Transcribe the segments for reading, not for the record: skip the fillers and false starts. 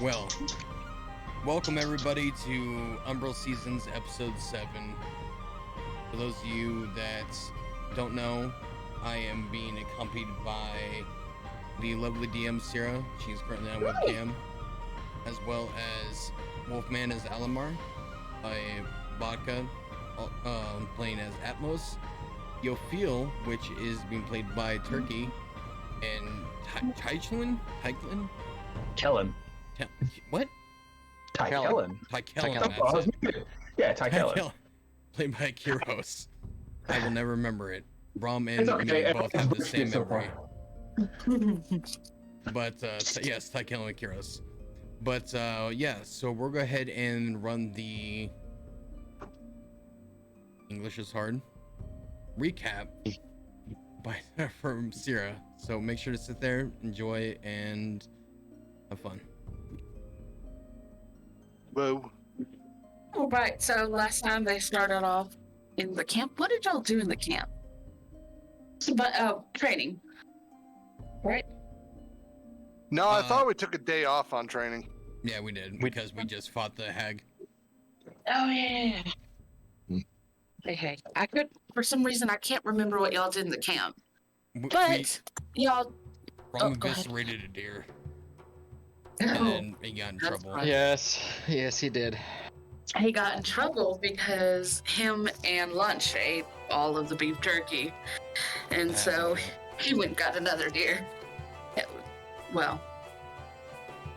Well, welcome everybody to Umbral Seasons Episode 7. For those of you that don't know, I am being accompanied by the lovely DM Sira. She's currently on webcam. As well as Wolffman-Alimar by Vohdka, playing as Atmos. Yofiel, which is being played by Turkey. And Tichellen? Kellen. What? Tichellen. That's it. Yeah, Tichellen. Played by Kiros. I will never remember it. Braum and me both have the same memory. But yes, Tichellen and Kiros. But yeah, so we'll go ahead and run the English is hard recap from Sira. So make sure to sit there, enjoy, and have fun. Whoa. All right, so last time they started off in the camp. What did y'all do in the camp? Training, right? No, I thought we took a day off on training. Yeah, we did, because we just fought the hag. Oh, yeah. Hey, I could, for some reason, I can't remember what y'all did in the camp. But y'all... Braum eviscerated a deer. And then he got in trouble. Right. Yes, he did. He got in trouble because him and Lunch ate all of the beef jerky. And so he went and got another deer. Well,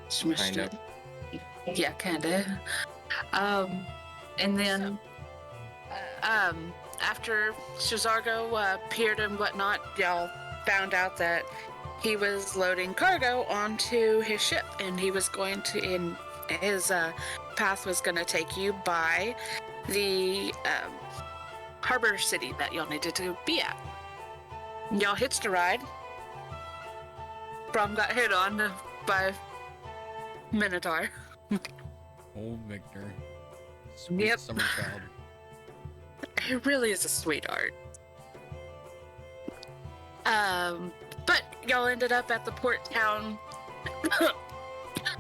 smushed it. Yeah, kinda. And then, after Shazargo appeared and whatnot, y'all found out that he was loading cargo onto his ship, and he was going to, in his path was going to take you by the harbor city that y'all needed to be at. Y'all hitched a ride. Braum got hit on by Minotaur. Old Victor. Sweet Yep. summer child. He really is a sweetheart. But y'all ended up at the port town.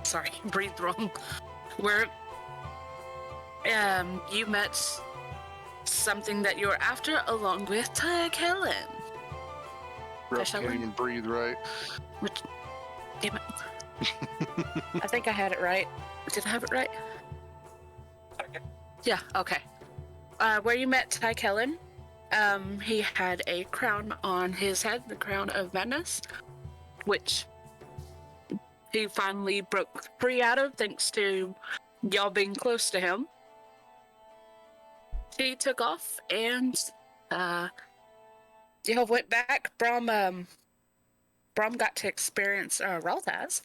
Sorry, breathed wrong. Where you met something that you were after, along with Tichellen. Can't even breathe right. Which, damn it. I think I had it right. Did I have it right? Yeah, okay. Where you met Tichellen, he had a crown on his head, the crown of madness, which he finally broke free out of thanks to y'all being close to him. He took off and y'all went back. Braum got to experience Ralthaz.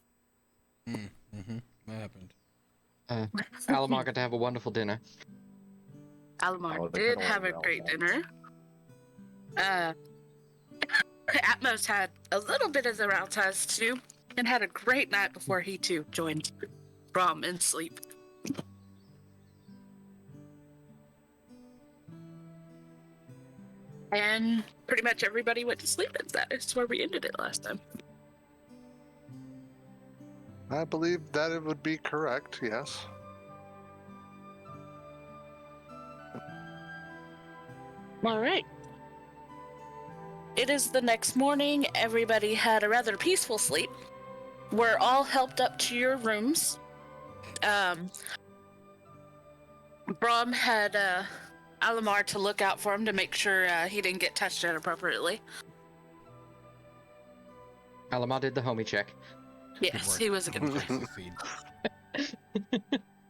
What happened? Alimar got to have a wonderful dinner. Alimar did have a great dinner. Atmos had a little bit of the Ralthaz too, and had a great night before he too joined Braum in sleep. And pretty much everybody went to sleep, and that is where we ended it last time. I believe that it would be correct, yes. All right. It is the next morning. Everybody had a rather peaceful sleep. We're all helped up to your rooms. Braum had Alimar to look out for him to make sure he didn't get touched inappropriately. Alimar did the homie check. Yes, he was a good one. Succeed.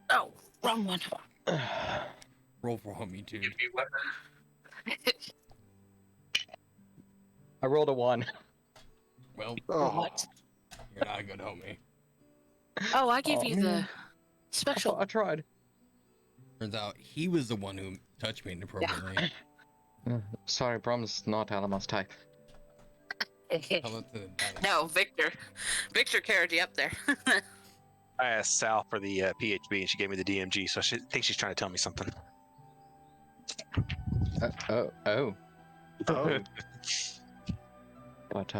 Oh, wrong one. Roll for homie, dude. I rolled a 1. Well, What? you're not a good homie. Oh, I gave you the special. I tried. Turns out he was the one who touched me inappropriately. Sorry, Braum's not Alimar's type. Hello to the No, Victor. Victor carried you up there. I asked Sal for the PHB and she gave me the DMG, so I think she's trying to tell me something. Oh. But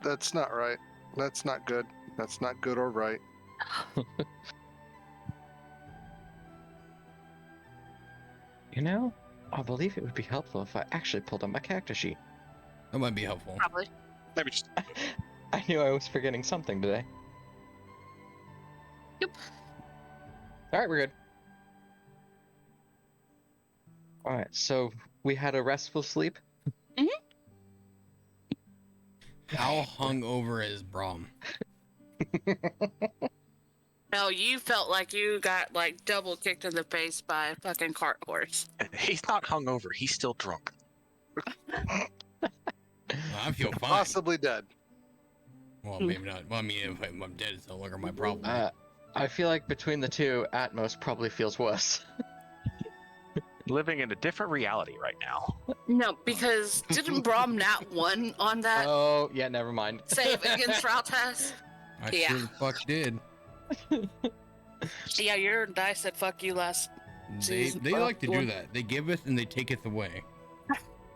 That's not right. That's not good. That's not good or right. You know, I believe it would be helpful if I actually pulled up my character sheet. That might be helpful. Probably. Let me just. I knew I was forgetting something today. Yep. Alright, we're good. Alright, so we had a restful sleep? How hungover is Braum? No, you felt like you got like double kicked in the face by a fucking cart horse. He's not hungover. He's still drunk. I feel fine. Possibly dead. Well, maybe not. Well, I mean, if I'm dead, it's no longer my problem. I feel like between the two, Atmos probably feels worse. Living in a different reality right now. No, because didn't Braum not won on that Oh, yeah, never mind. save against Raltas? I yeah. sure the fuck did. Yeah, your dice said fuck you last. They like to do that. They giveth and they taketh away.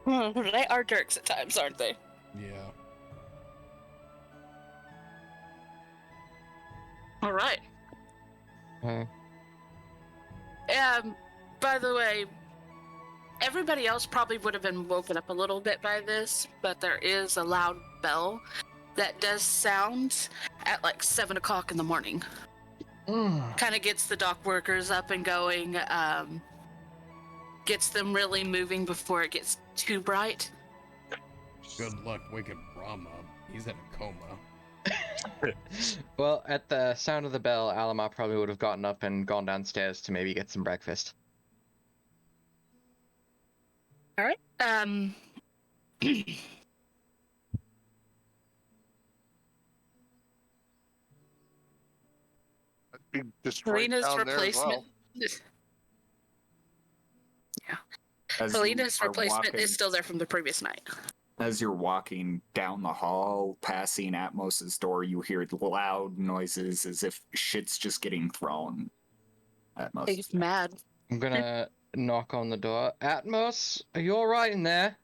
They are jerks at times, aren't they? Yeah. All right. Uh, By the way, everybody else probably would have been woken up a little bit by this, but there is a loud bell that does sound at like 7 o'clock in the morning. Kind of gets the dock workers up and going, gets them really moving before it gets too bright. Good luck waking Braum up. He's in a coma. well, at the sound of the bell, Alimar probably would have gotten up and gone downstairs to maybe get some breakfast. All right. Be destroyed Helena's down there as replacement. well. Yeah. As Helena's you are replacement walking- is still there from the previous night. As you're walking down the hall, passing Atmos's door, you hear loud noises as if shit's just getting thrown. Atmos. He's mad. I'm gonna knock on the door. Atmos, are you alright in there?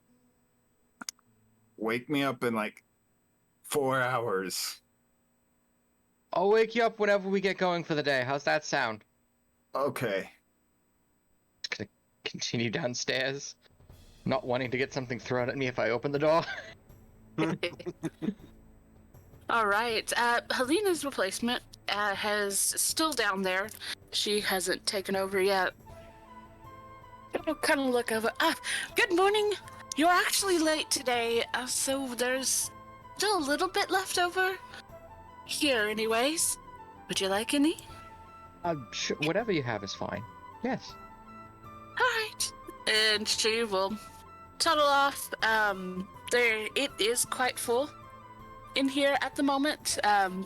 Wake me up in like 4 hours. I'll wake you up whenever we get going for the day. How's that sound? Okay. Just gonna continue downstairs, not wanting to get something thrown at me if I open the door. All right. Helena's replacement has still down there. She hasn't taken over yet. I'll kind of look over. Good morning. You're actually late today, so there's still a little bit left over. Here, anyways. Would you like any? Sure, whatever you have is fine. Yes. All right. And she will toddle off. It is quite full in here at the moment.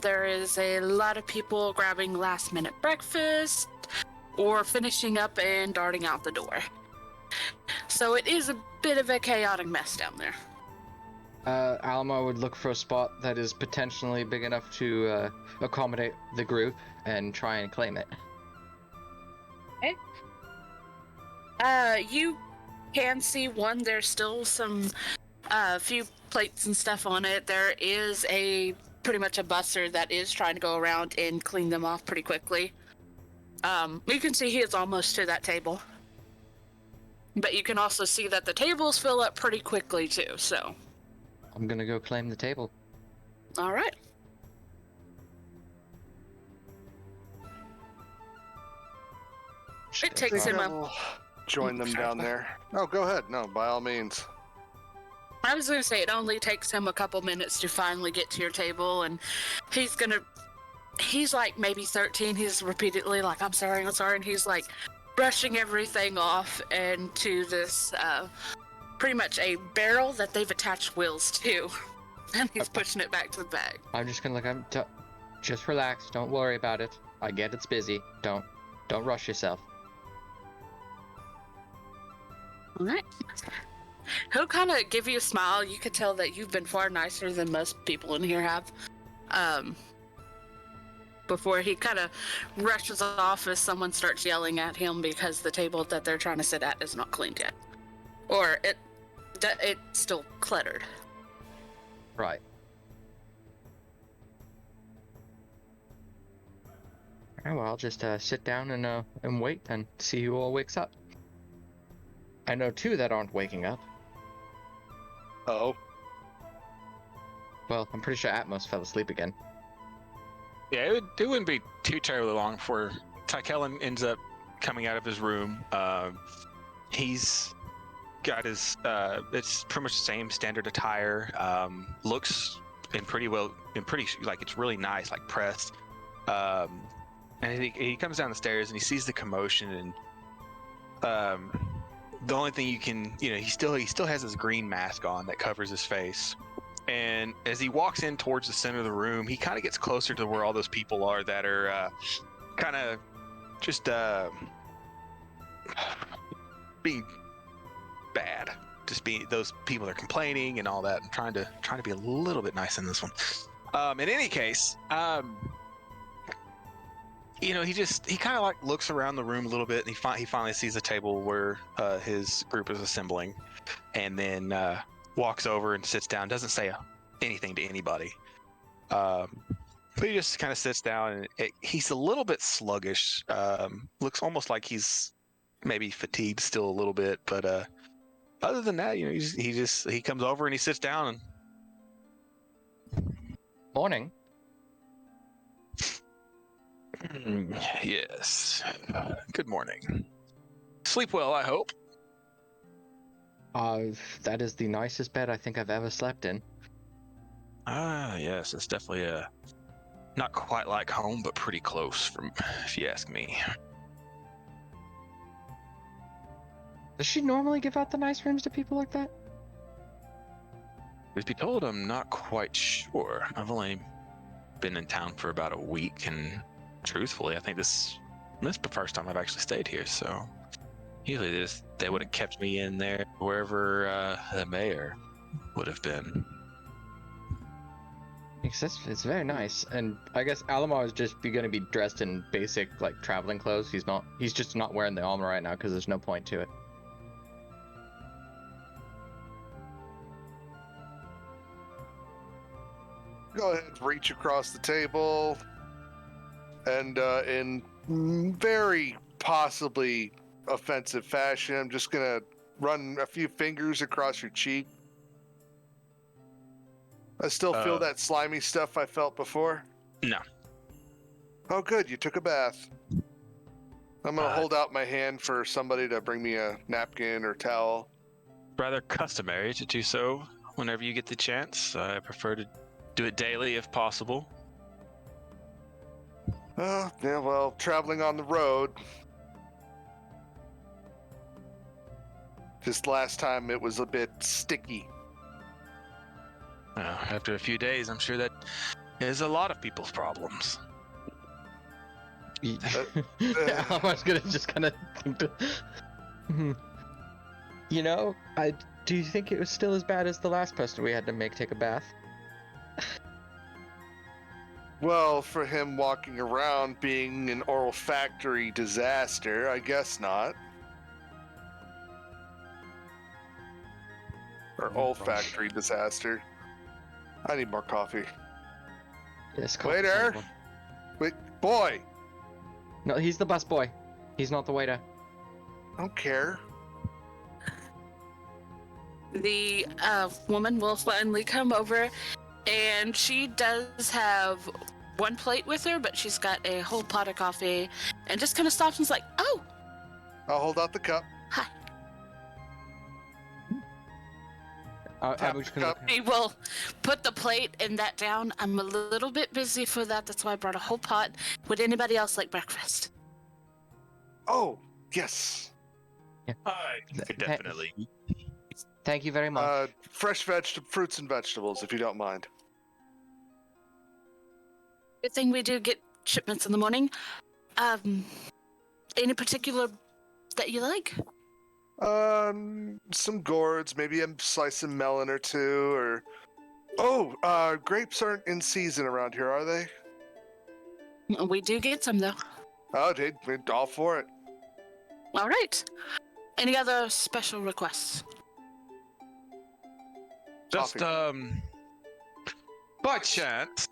There is a lot of people grabbing last-minute breakfast or finishing up and darting out the door. So it is a bit of a chaotic mess down there. Alimar would look for a spot that is potentially big enough to accommodate the group and try and claim it. Okay. You can see one. There's still some few plates and stuff on it. There is pretty much a busser that is trying to go around and clean them off pretty quickly. You can see he is almost to that table. But you can also see that the tables fill up pretty quickly too, so. I'm gonna go claim the table. All right. It takes him We'll join them down there. Oh, go ahead. No, by all means. I was gonna say it only takes him a couple minutes to finally get to your table, and he's like maybe 13. He's repeatedly like, I'm sorry, and he's like brushing everything off into this pretty much a barrel that they've attached wheels to, and he's pushing it back to the bag. I'm just gonna look. Just relax. Don't worry about it. I get it's busy. Don't rush yourself. All right. He'll kind of give you a smile. You could tell that you've been far nicer than most people in here have. Before he kind of rushes off as someone starts yelling at him because the table that they're trying to sit at is not cleaned yet. Or it's still cluttered. Right. Alright, well, I'll just sit down and wait and see who all wakes up. I know two that aren't waking up. Oh. Well, I'm pretty sure Atmos fell asleep again. Yeah, it wouldn't be too terribly long before Tichellen ends up coming out of his room. He's got his it's pretty much the same standard attire. Looks pretty like it's really nice, like pressed. And he comes down the stairs and he sees the commotion, and the only thing you can, he still has his green mask on that covers his face. And as he walks in towards the center of the room, he kind of gets closer to where all those people are that are kind of just being bad. Just being those people that are complaining and all that. I'm trying to be a little bit nice in this one. In any case, he kind of like looks around the room a little bit, and he finally sees a table where his group is assembling, and then walks over and sits down. Doesn't say anything to anybody, but he just kind of sits down, and he's a little bit sluggish. Looks almost like he's maybe fatigued still a little bit, but other than that, he comes over and he sits down. And Morning. Yes. Good morning. Sleep well, I hope. That is the nicest bed I think I've ever slept in. Yes, it's definitely not quite like home, but pretty close, if you ask me. Does she normally give out the nice rooms to people like that? If you told, I'm not quite sure. I've only been in town for about a week, and truthfully, I think this is the first time I've actually stayed here, so usually they would have kept me in there wherever the mayor would have been. It's very nice, and I guess Alimar is just going to be dressed in basic like traveling clothes. He's just not wearing the armor right now because there's no point to it. Go ahead, reach across the table, and in very possibly offensive fashion, I'm just gonna run a few fingers across your cheek. I still feel that slimy stuff I felt before. No. Oh, good. You took a bath. I'm gonna hold out my hand for somebody to bring me a napkin or towel. Rather customary to do so whenever you get the chance. I prefer to do it daily if possible. Yeah, well, traveling on the road. Just last time it was a bit sticky. After a few days, I'm sure that is a lot of people's problems. I was gonna just kind of think to... do you think it was still as bad as the last person we had to make take a bath? Well, for him walking around being an olfactory disaster, I guess not. Or olfactory disaster. I need more coffee. Yes, Waiter! Wait, boy! No, he's the bus boy. He's not the waiter. I don't care. The woman will finally come over, and she does have one plate with her, but she's got a whole pot of coffee, and just kind of stops and's like, "Oh, I'll hold out the cup. hi." We will put the plate and that down. I'm a little bit busy for that. That's why I brought a whole pot. Would anybody else like breakfast? Oh, yes. Yeah. Definitely. Thank you very much. Fresh fruits and vegetables, if you don't mind. Good thing we do get shipments in the morning. Any particular that you like? Some gourds, maybe a slice of melon or two, or... Oh, grapes aren't in season around here, are they? We do get some, though. Oh, we're all for it. All right. Any other special requests? Just, by chance,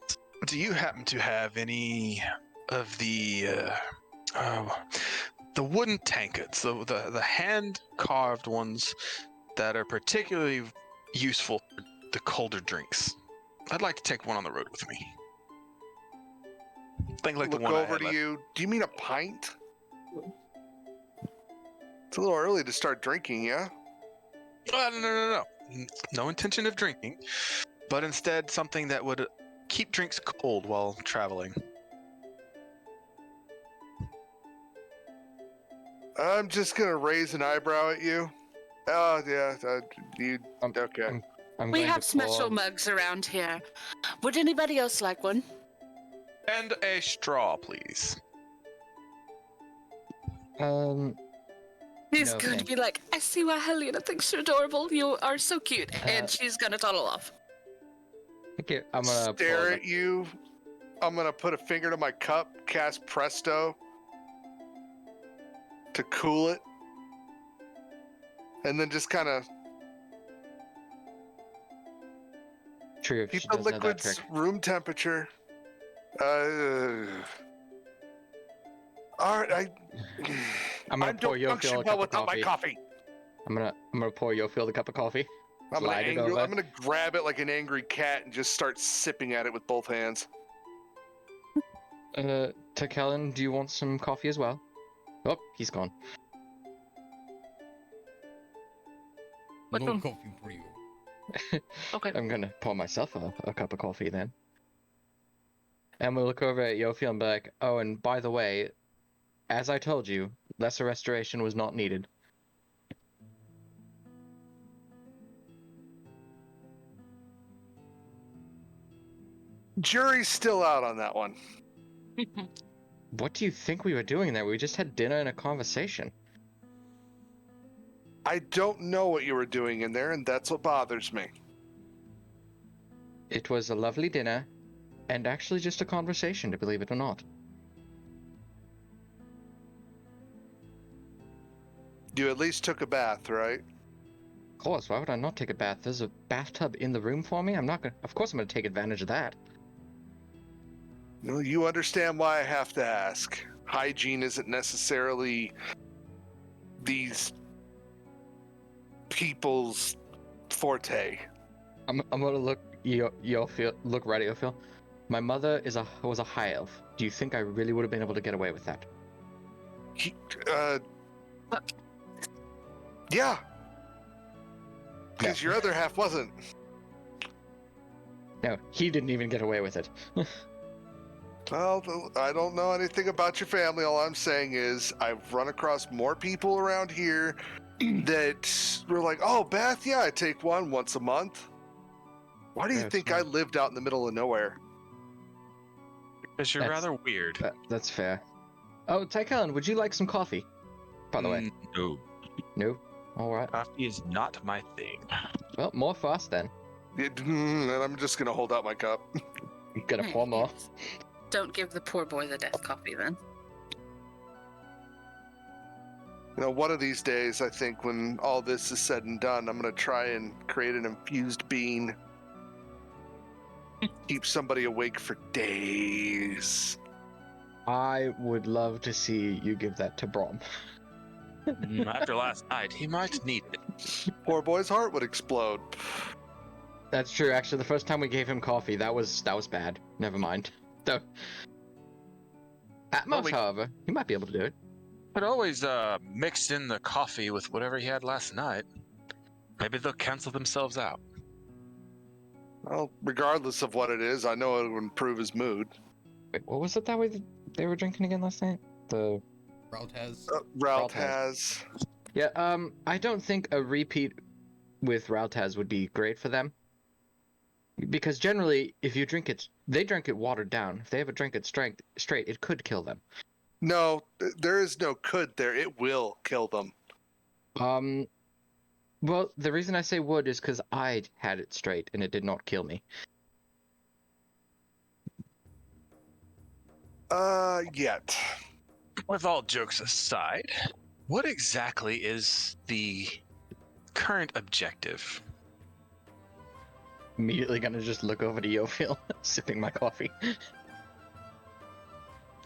do you happen to have any of the wooden tankards, the hand carved ones that are particularly useful for the colder drinks. I'd like to take one on the road with me. Think like Look the one I over had to left. you. Do you mean a pint? It's a little early to start drinking, yeah? No. No intention of drinking, but instead something that would keep drinks cold while traveling. I'm just gonna raise an eyebrow at you. Oh, yeah, you, okay. I'm We going have to special pour- mugs around here. Would anybody else like one? And a straw, please. He's No, going to thank be like, I see why Helena thinks you're adorable. You are so cute. Uh, And she's going to toddle off. Okay, I'm gonna Stare pour at you. I'm gonna put a finger to my cup, cast Presto to cool it, and then just kind of True, if keep she the doesn't have that liquids trick. room temperature. All right, I'm gonna I pour don't function Yofiel a well cup of without my coffee. coffee. I'm gonna pour Yofiel a cup of coffee. I'm Slide it over. gonna grab it like an angry cat and just start sipping at it with both hands. Tichellen, do you want some coffee as well? Oh, he's gone. What No one? coffee for you. Okay. I'm gonna pour myself a cup of coffee then. And we'll look over at Yofiel and be like, oh, and by the way, as I told you, lesser restoration was not needed. Jury's still out on that one. What do you think we were doing there? We just had dinner and a conversation. I don't know what you were doing in there, and that's what bothers me. It was a lovely dinner, and actually just a conversation, to believe it or not. You at least took a bath, right? Of course, why would I not take a bath? There's a bathtub in the room for me. Of course I'm gonna take advantage of that. No, you understand why I have to ask. Hygiene isn't necessarily these people's forte. I'm gonna look look right at Yofiel. My mother was a high elf. Do you think I really would have been able to get away with that? Yeah. Because your other half wasn't. No, he didn't even get away with it. Well, I don't know anything about your family. All I'm saying is I've run across more people around here that were like, oh, bath, yeah, I take one once a month. Why do you That's think not- I lived out in the middle of nowhere? Because you're That's- rather weird. That's fair. Oh, Tichellen, would you like some coffee? By the way. No. No? Alright. Coffee is not my thing. Well, more for us then. And I'm just going to hold out my cup. You're gonna pour more. Don't give the poor boy the death coffee then. You know, one of these days, I think when all this is said and done, I'm going to try and create an infused bean. Keep somebody awake for days. I would love to see you give that to Braum. After last night, he might need it. Poor boy's heart would explode. That's true, actually, the first time we gave him coffee, that was bad. Never mind. Though Atmos, however, he might be able to do it. But always mix in the coffee with whatever he had last night. Maybe they'll cancel themselves out. Well, regardless of what it is, I know it would improve his mood. Wait, what was it that way they were drinking again last night? The Route has. Ralph Ralph has. Yeah, I don't think a repeat with Raltaz would be great for them. Because generally, if you drink it, they drink it watered down. If they ever drink it straight, it could kill them. No, there is no could there. It will kill them. Well, the reason I say would is because I had it straight and it did not kill me. Yet. With all jokes aside, what exactly is the current objective? Immediately gonna just look over to Yofiel, sipping my coffee.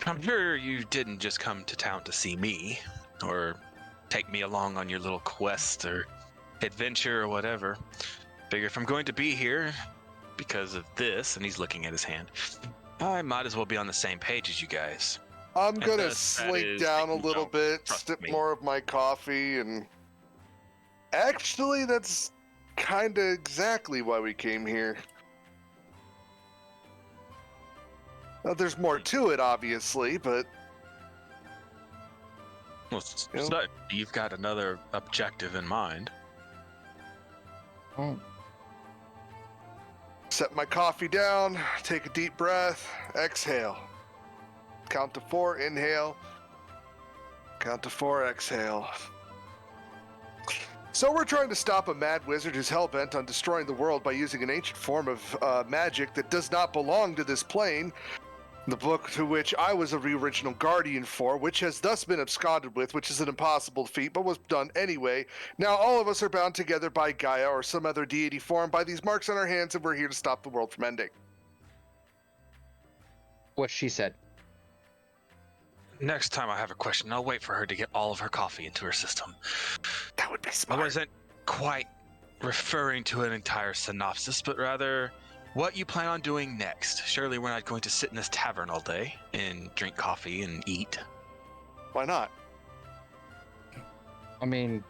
I'm sure you didn't just come to town to see me, or take me along on your little quest or adventure or whatever. Figure if I'm going to be here because of this, and he's looking at his hand, I might as well be on the same page as you guys. I'm And gonna thus, that slink is down that a you little don't bit, trust sip me. more of my coffee, and actually, that's kind of exactly why we came here. There's more to it, obviously, but Well, so you've got another objective in mind. Oh, set my coffee down, take a deep breath, exhale. Count to 4, inhale. Count to 4, exhale. So we're trying to stop a mad wizard who's hell-bent on destroying the world by using an ancient form of magic that does not belong to this plane. The book to which I was the original guardian for, which has thus been absconded with, which is an impossible feat, but was done anyway. Now all of us are bound together by Gaia or some other deity form by these marks on our hands, and we're here to stop the world from ending. what she said. Next time I have a question, I'll wait for her to get all of her coffee into her system. That would be I smart. wasn't quite referring to an entire synopsis, but rather what you plan on doing next. Surely we're not going to sit in this tavern all day and drink coffee and eat. Why not? I mean,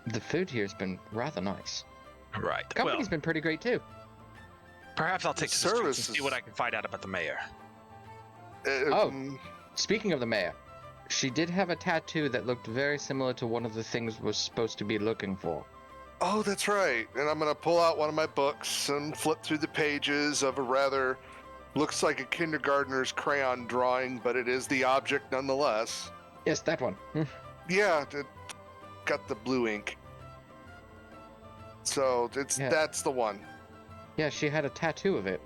the food here's been rather nice. Right. The company's been pretty great too. Perhaps I'll take to the streets and Services. see what I can find out about the mayor. Oh. Speaking of the mayor, she did have a tattoo that looked very similar to one of the things we're supposed to be looking for. Oh, that's right. And I'm going to pull out one of my books and flip through the pages of a rather, looks like a kindergartner's crayon drawing, but it is the object nonetheless. Yes, that one. Yeah, it got the blue ink. So Yeah. that's the one. Yeah, she had a tattoo of it.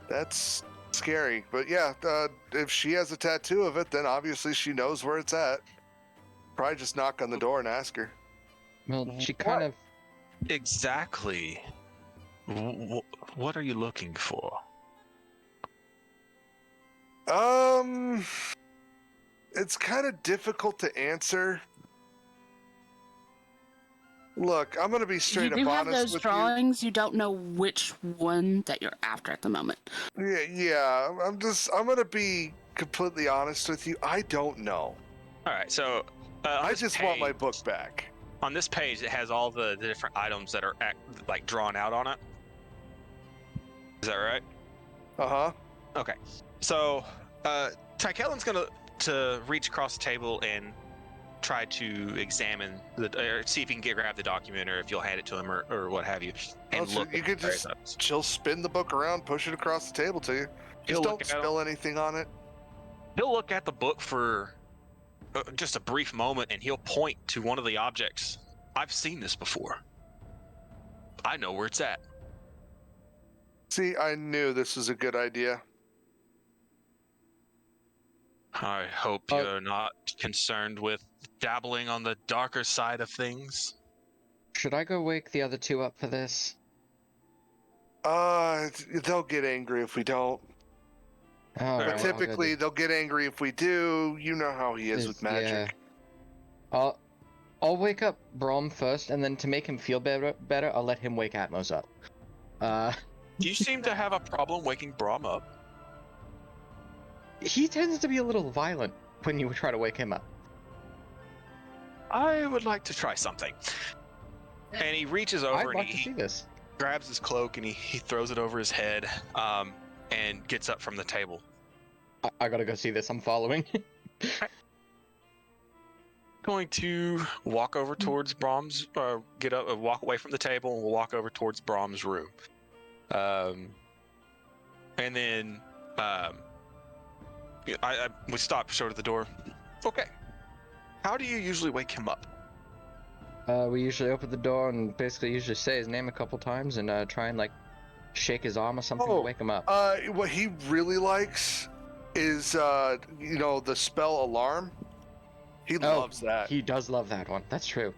That's scary. But yeah, if she has a tattoo of it, then obviously she knows where it's at. Probably just knock on the door and ask her. Well, she kind of... Exactly. What are you looking for? It's kind of difficult to answer. Look, I'm gonna be straight You up do have honest those with drawings. You don't know which one that you're after at the moment. you. Yeah. I'm gonna be completely honest with you. I don't know. All right, so on I this just want my page- book back. On this page, it has all the different items that are like drawn out on it. Is that right? Uh-huh. Okay. So Tykellen's gonna reach across the table and try to examine or see if he can grab the document, or if you'll hand it to him, or what have you, and Also, look. you at could the various just items. she'll spin the book around, push it across the table to you. He'll Just look don't at 'em. spill anything on it. He'll look at the book for just a brief moment, and he'll point to one of the objects. I've seen this before. I know where it's at. See, I knew this was a good idea. I hope you're not concerned with dabbling on the darker side of things. Should I go wake the other two up for this? They'll get angry if we don't. Oh, But Alright, typically, they'll get angry if we do. You know how he is with magic. Yeah. I'll wake up Braum first, and then to make him feel better, I'll let him wake Atmos up. You seem to have a problem waking Braum up. He tends to be a little violent when you try to wake him up. I would like to try something. And he reaches over I'd and like to he see this. grabs his cloak and he throws it over his head, and gets up from the table. I gotta go see this. I'm following. Going to walk over towards Braum's, get up, walk away from the table, and we'll walk over towards Braum's room. And then we stop short of the door. Okay. How do you usually wake him up? We usually open the door and basically usually say his name a couple times and try and like shake his arm or something to wake him up. What he really likes is, the spell alarm. He loves that. He does love that one. That's true.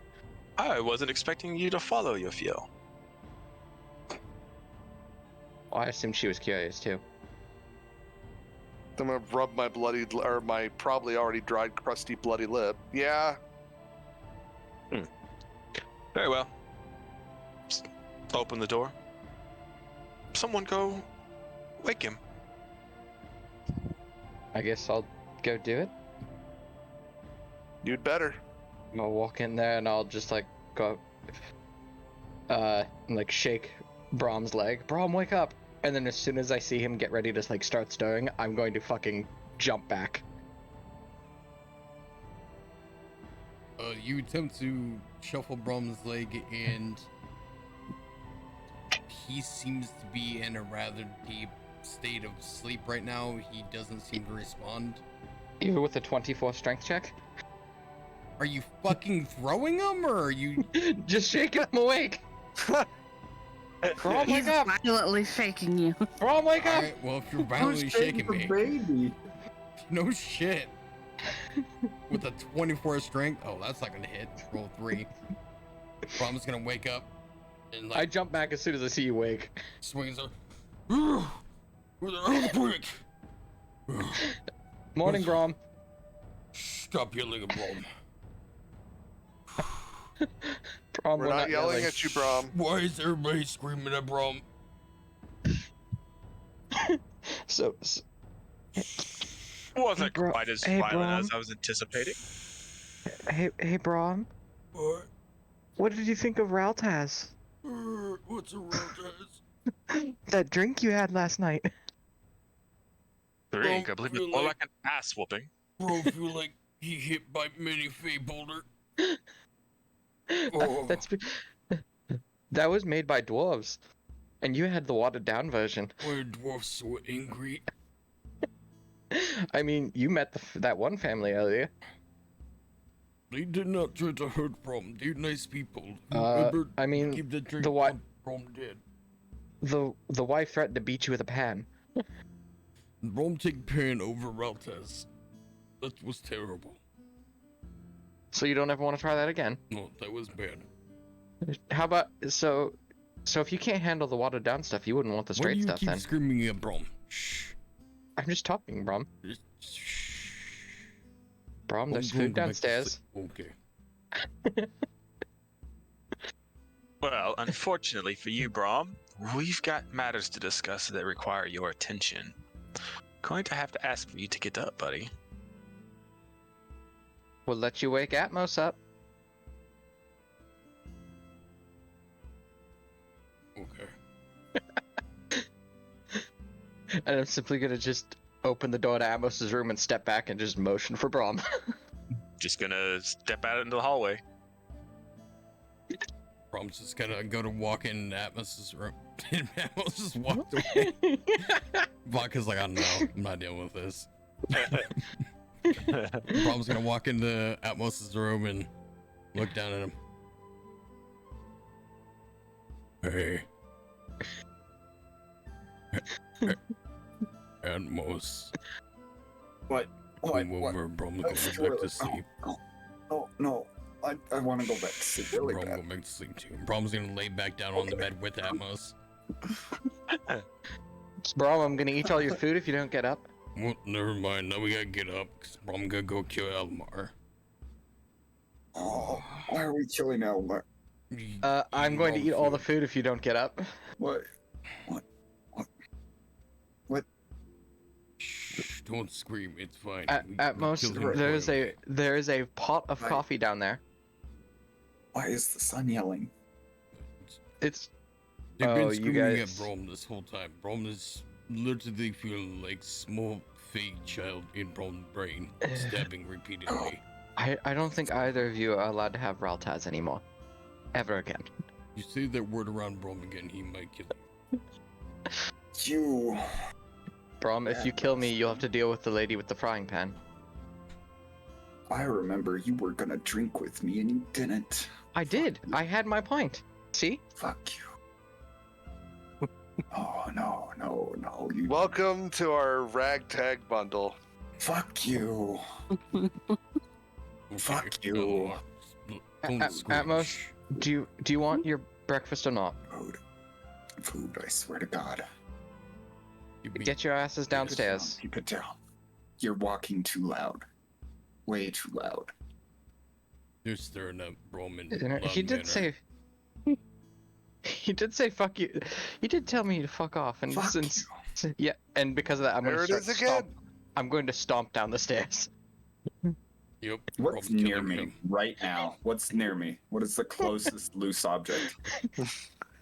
I wasn't expecting you to follow Yofiel. Well, I assumed she was curious too. I'm gonna rub my my probably already dried, crusty, bloody lip. Yeah. Very well. Just open the door. Someone go wake him. I guess I'll go do it. You'd better. I'll walk in there and I'll just like go, and, like shake Braum's leg. Braum, wake up! And then as soon as I see him get ready to like start stirring, I'm going to fucking jump back. You attempt to shuffle Braum's leg, and he seems to be in a rather deep state of sleep right now. He doesn't seem to respond. Even with a 24 strength check? Are you fucking throwing him, or are you Just shaking him awake! Braum, He's wake up! violently shaking you. Braum, wake up! Alright, well, if you're violently shaking me. Baby. No shit. With a 24 strength? Oh, that's not gonna hit. Roll 3. Braum's gonna wake up and I jump back as soon as I see you wake. swings up. With an earthquake! Morning, Braum. Stop yelling at Braum. Braum, We're not yelling at you, Braum. Why is everybody screaming at Braum? So Wasn't Bra- quite as hey, violent as Braum. I was anticipating. hey, Braum. What? What did you think of Raltaz? What's a road That drink you had last night. Drink, I Bro, believe feel it's more like- like an ass whooping. Bro, feel like he hit by mini Fey boulder. Oh. That was made by dwarves, and you had the watered down version. Why are dwarfs so angry? I mean, you met that one family earlier. They did not try to hurt Braum. They're nice people. I Whoever mean, keep the drink the wi- on, Braum did. The wife threatened to beat you with a pan. Braum take pan over Raltez. That was terrible. So you don't ever want to try that again? No, that was bad. How about so if you can't handle the watered down stuff, you wouldn't want the Why do straight you stuff keep then? screaming at Braum? Shh. I'm just talking, Braum. Just shh. Braum, there's I'm going food to go back to downstairs. sleep. Okay. Well, unfortunately for you, Braum, we've got matters to discuss that require your attention. Going to have to ask for you to get up, buddy. We'll let you wake Atmos up. Okay. And I'm simply gonna just open the door to Atmos's room and step back and just motion for Braum. Just gonna step out into the hallway. Braum's just gonna go to walk in Atmos's room. And Atmos just walked away. Vodka's like, I don't know. I'm not dealing with this. Braum's gonna walk into Atmos's room and look down at him. Hey. Atmos. What? Come over, Braum. Go back to sleep. Oh, no. I want to go back to sleep really Braum, bad. go back to sleep too. Braum's gonna lay back down on the bed with Atmos. Braum, I'm gonna eat all your food if you don't get up. Well, never mind. Now we gotta get up, because Braum gonna go kill Alimar. Oh, why are we killing Elmer? I'm going to eat all the food if you don't get up. What? Shh, don't scream. It's fine. At most, killed him there is a pot of Right. coffee down there. Why is the sun yelling? It's They've Oh, been you screaming guys- at Braum this whole time. Braum is literally feeling like small fake child in Braum's brain, stabbing repeatedly. I don't think either of you are allowed to have Raltaz anymore, ever again. You say that word around Braum again, he might kill you. You. Braum, if you kill me, you'll have to deal with the lady with the frying pan. I remember you were gonna drink with me and you didn't. I did. I had my pint. See? Fuck you. Oh, no. You. Welcome to our ragtag bundle. Fuck you. Okay, Fuck you. Don't scream. Atmos, Shh. do you want your breakfast or not? Food, I swear to God. Get your asses downstairs. Keep it down. You're walking too loud. Way too loud. You're stirring up Roman. He did say. He did say fuck you. He did tell me to fuck off, and Fuck since yeah, and because of that, I'm There going it to is start again. I'm going to stomp down the stairs. Yep. What's Roman's near killing me him. right now? What's near me? What is the closest loose object?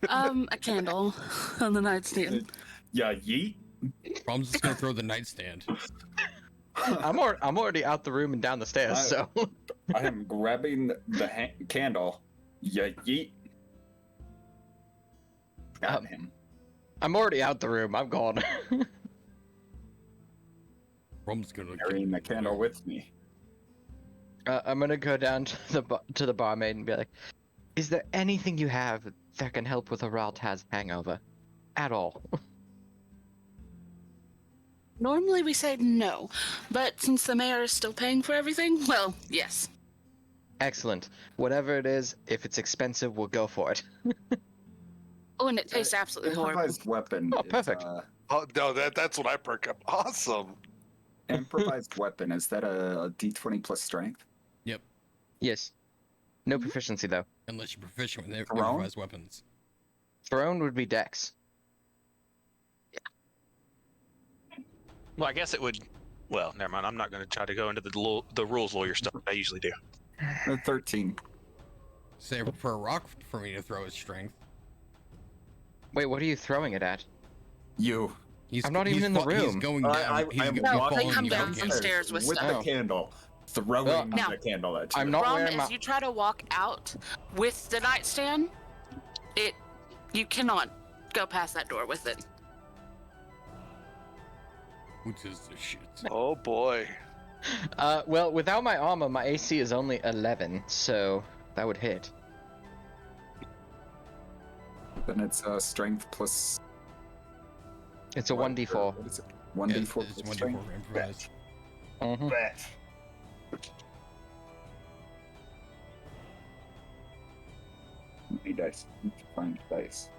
A candle on the nightstand. Yeah, yeet. Brom's just gonna throw the nightstand. I'm already out the room and down the stairs, so I am grabbing the candle. Yeah, yeet. Got him. I'm already out the room. I'm gone. Brom's gonna Carrying the candle with me. I'm gonna go down to the barmaid and be like, "Is there anything you have that can help with a Raltaz hangover, at all?" Normally we say no, but since the mayor is still paying for everything, well, yes. Excellent. Whatever it is, if it's expensive, we'll go for it. Oh, and it tastes absolutely horrible. Improvised weapon. Oh, is, perfect. Oh no, that's what I perk up. Awesome. improvised weapon. Is that a D20 plus strength? Yes. No proficiency though. Unless you're proficient with Thrown? improvised weapons. Thrown would be Dex. Well, I guess it would. Well, never mind. I'm not going to try to go into the rules lawyer stuff I usually do. 13. Say for a rock for me to throw his strength. Wait, what are you throwing it at? You. I'm not even in the He's room. going down. He's I'm No, falling they come down down the some stairs. stairs with the stuff. candle. Throwing Well, Now, the candle at you. I'm not Brom, wearing my. as you try to walk out with the nightstand, you cannot go past that door with it. What is this shit? Oh boy. Well, without my armor, my AC is only 11, so that would hit. Then it's strength plus. It's a 1d4. What is it? Yeah, 1d4 it's plus 1d4 strength. for improvised. Mm-hmm. Bet. How many dice? Find dice.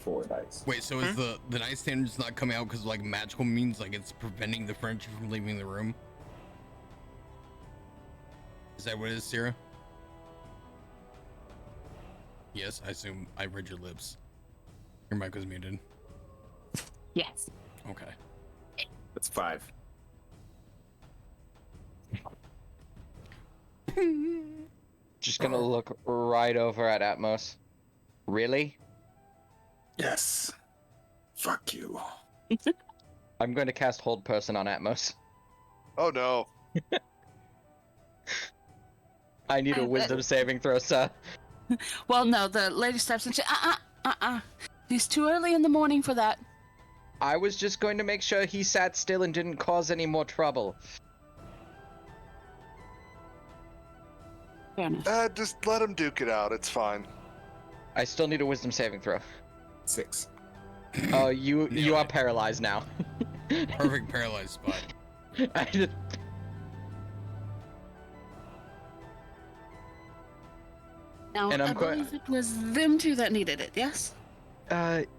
4 dice. Wait, so is the nightstand just not coming out because like magical means like it's preventing the furniture from leaving the room? Is that what it is, Sira? Yes, I assume I read your lips. Your mic was muted. Yes. Okay. That's 5. Just gonna look right over at Atmos. Really? Yes. Fuck you. I'm going to cast Hold Person on Atmos. Oh no. I need a wisdom saving throw, sir. Well, no, the lady steps into It's too early in the morning for that. I was just going to make sure he sat still and didn't cause any more trouble. Fair enough. Just let him duke it out. It's fine. I still need a wisdom saving throw. 6. Oh, you Nailed are it. paralyzed now. Perfect paralyzed spot. I just- Now, And I I'm quite- believe it was them two that needed it, yes?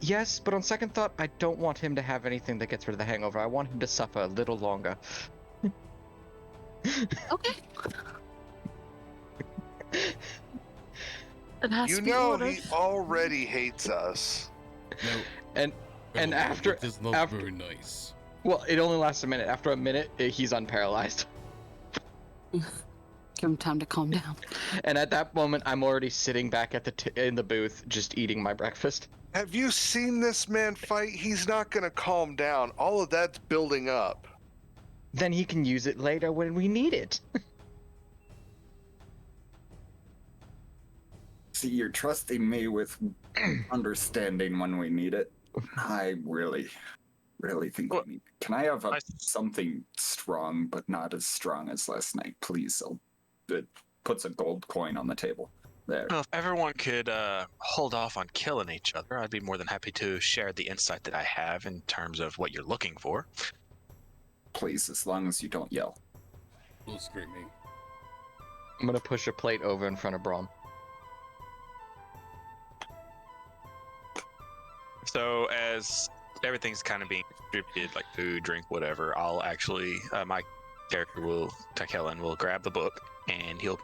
yes, but on second thought, I don't want him to have anything that gets rid of the hangover. I want him to suffer a little longer. Okay. It has You to be know ordered. he already hates us. No. And Oh, after- this looks after- very nice. Well, it only lasts a minute. After a minute, he's unparalyzed. Give him time to calm down. And at that moment, I'm already sitting back at in the booth, just eating my breakfast. Have you seen this man fight? He's not gonna calm down. All of that's building up. Then he can use it later when we need it. See, you're trusting me with understanding when we need it. I really think we need. Can I have something strong, but not as strong as last night, please? It puts a gold coin on the table. There. Well, if everyone could hold off on killing each other, I'd be more than happy to share the insight that I have in terms of what you're looking for. Please, as long as you don't yell. A little screaming. I'm gonna push a plate over in front of Braum. So as everything's kind of being distributed, like food, drink, whatever, I'll actually, my character Tichellen will grab the book and he'll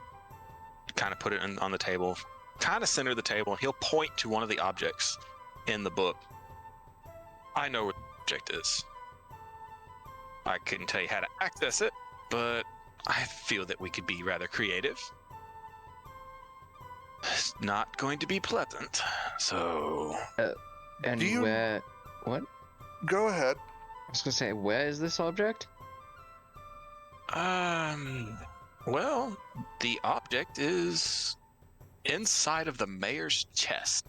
kind of put it on the table, kind of center the table, and he'll point to one of the objects in the book. I know where the object is. I couldn't tell you how to access it, but I feel that we could be rather creative. It's not going to be pleasant, so... And Do you- where... What? Go ahead. I was gonna say, where is this object? Well, the object is inside of the mayor's chest.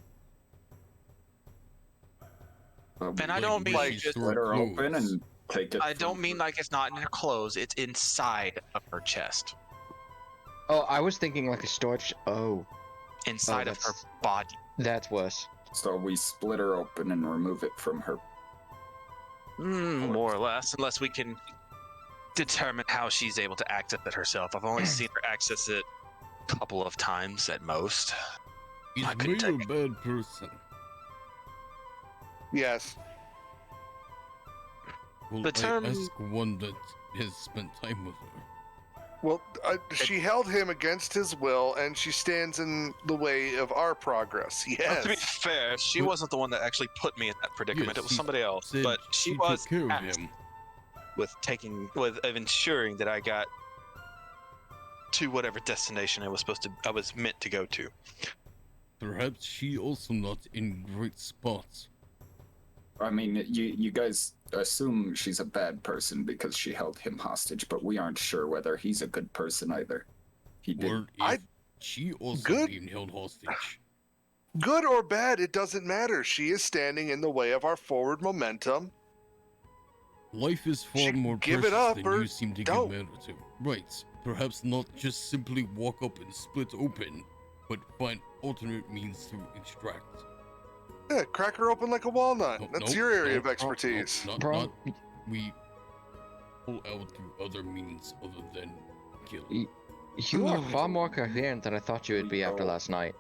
And I don't mean like just... Split her open and take it. I don't mean like it's not in her clothes, it's inside of her chest. Oh, I was thinking like a storage... Oh, Inside of her that's- body. that's worse. So we split her open and remove it from her. More or less, unless we can determine how she's able to access it herself. I've only seen her access it a couple of times at most. Is I couldn't Mayor a take bad person? Yes. Well, The term- I ask one that has spent time with her. Well, she held him against his will, and she stands in the way of our progress. Well, to be Yes. fair, she But- wasn't the one that actually put me in that predicament. Yes, It was he somebody else. Said But she took was care of tasked him. with ensuring that I got to whatever destination I was meant to go to. Perhaps she also not in great spots. I mean, you guys assume she's a bad person because she held him hostage, but we aren't sure whether he's a good person either. He did. Or if I- she also Good. being held hostage. Good or bad, it doesn't matter. She is standing in the way of our forward momentum. Life is far She more give precious it up than or you seem to don't. give matter to. Right. Perhaps not just simply walk up and split open, but find alternate means to extract. Yeah, crack her open like a walnut. No, That's no, your area no, of expertise. No, not, Bro. not we pull out through other means other than kill. You are far more coherent than I thought you would be after last night.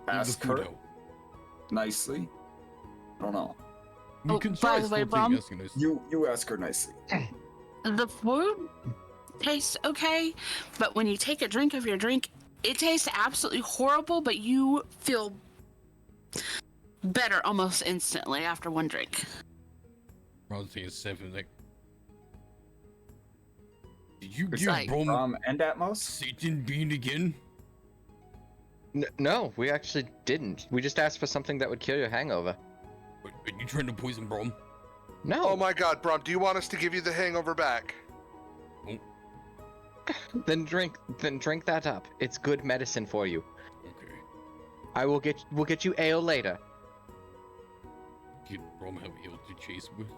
Ask The food her help. nicely. I don't know. We Oh, can by try the way, still Brom, asking us. You ask her nicely. The food tastes okay, but when you take a drink of your drink, it tastes absolutely horrible, but you feel better almost instantly after one drink. I'll say a 7. Like, did you It's give like- Brom And Atmos? Satan bean again? No, we actually didn't. We just asked for something that would cure your hangover. Are you trying to poison Brom? No. Oh my god, Brom, do you want us to give you the hangover back? Then drink that up. It's good medicine for you. Okay. We'll get you ale later. Can Brom have ale to chase with?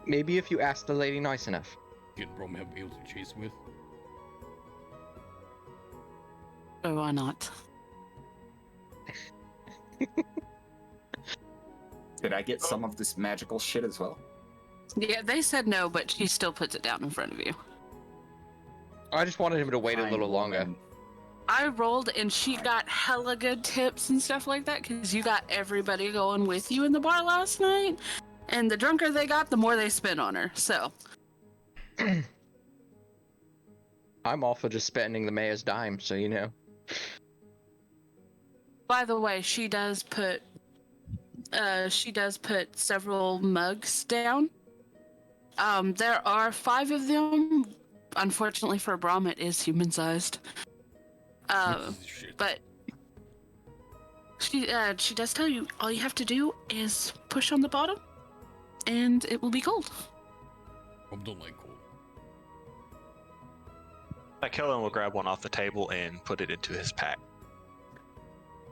Maybe if you ask the lady nice enough. Can Brom have ale to chase with? Or why not? Did I get some of this magical shit as well? Yeah, they said no, but she still puts it down in front of you. I just wanted him to wait a Fine little longer. woman. I rolled and she got hella good tips and stuff like that because you got everybody going with you in the bar last night. And the drunker they got, the more they spent on her. So, I'm all for just spending the mayor's dime, so you know. by the way, she does put several mugs down. There are 5 of them. Unfortunately for Braum, it is human-sized. Shit. But she does tell you all you have to do is push on the bottom, and it will be cold. Brom don't like cold. Kellen will grab one off the table and put it into his pack.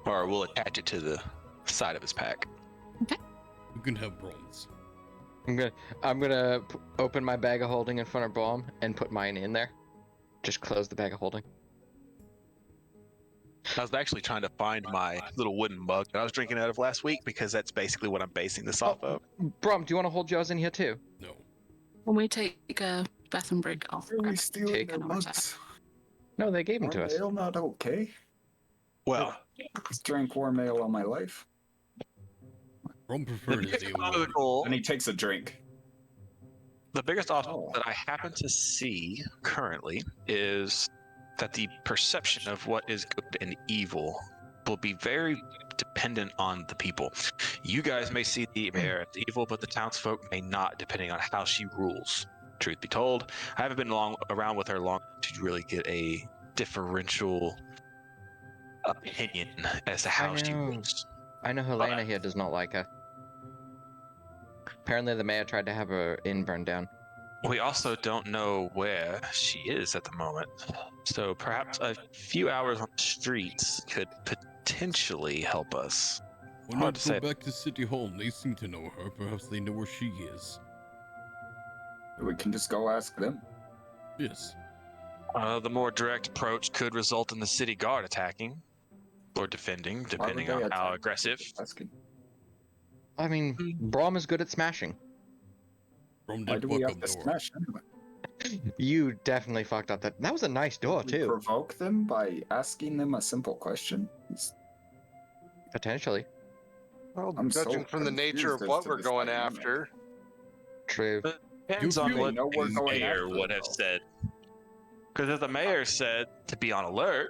Or we'll attach it to the side of his pack. You can have Brom's. I'm gonna open my bag of holding in front of Braum and put mine in there. Just close the bag of holding. I was actually trying to find my little wooden mug that I was drinking out of last week because that's basically what I'm basing this off of. Braum, do you want to hold yours in here too? No. When we take a bathroom break, I'll Are we grab stealing Take their it over mugs? No, they gave them Warm to us. ale not okay? Well, I've drank warm ale all my life. Brom prefers the award. obstacle, And he takes a drink. the biggest obstacle that I happen to see currently is that the perception of what is good and evil will be very dependent on the people. You guys may see the mayor as evil, but the townsfolk may not, depending on how she rules. Truth be told, I haven't been around with her long to really get a differential opinion as to how she rules. I know Helena here does not like her. Apparently the mayor tried to have her inn burned down. We also don't know where she is at the moment, so perhaps a few hours on the streets could potentially help us. Why Hard not to go say. back to City Hall? They seem to know her. Perhaps they know where she is. We can just go ask them. Yes. The more direct approach could result in the city guard attacking or defending, depending on how aggressive. Asking. I mean, Braum is good at smashing. Brom Why did do we walk have up to door. smash anyway? You definitely fucked up that. That was a nice door, We too. provoke them by asking them a simple question. Potentially. Well, I'm judging so from the nature of confused as what to we're this going dynamic. after. True. Depends You on feel what know we're the going mayor after would them, have though. said. Because if the mayor said to be on alert,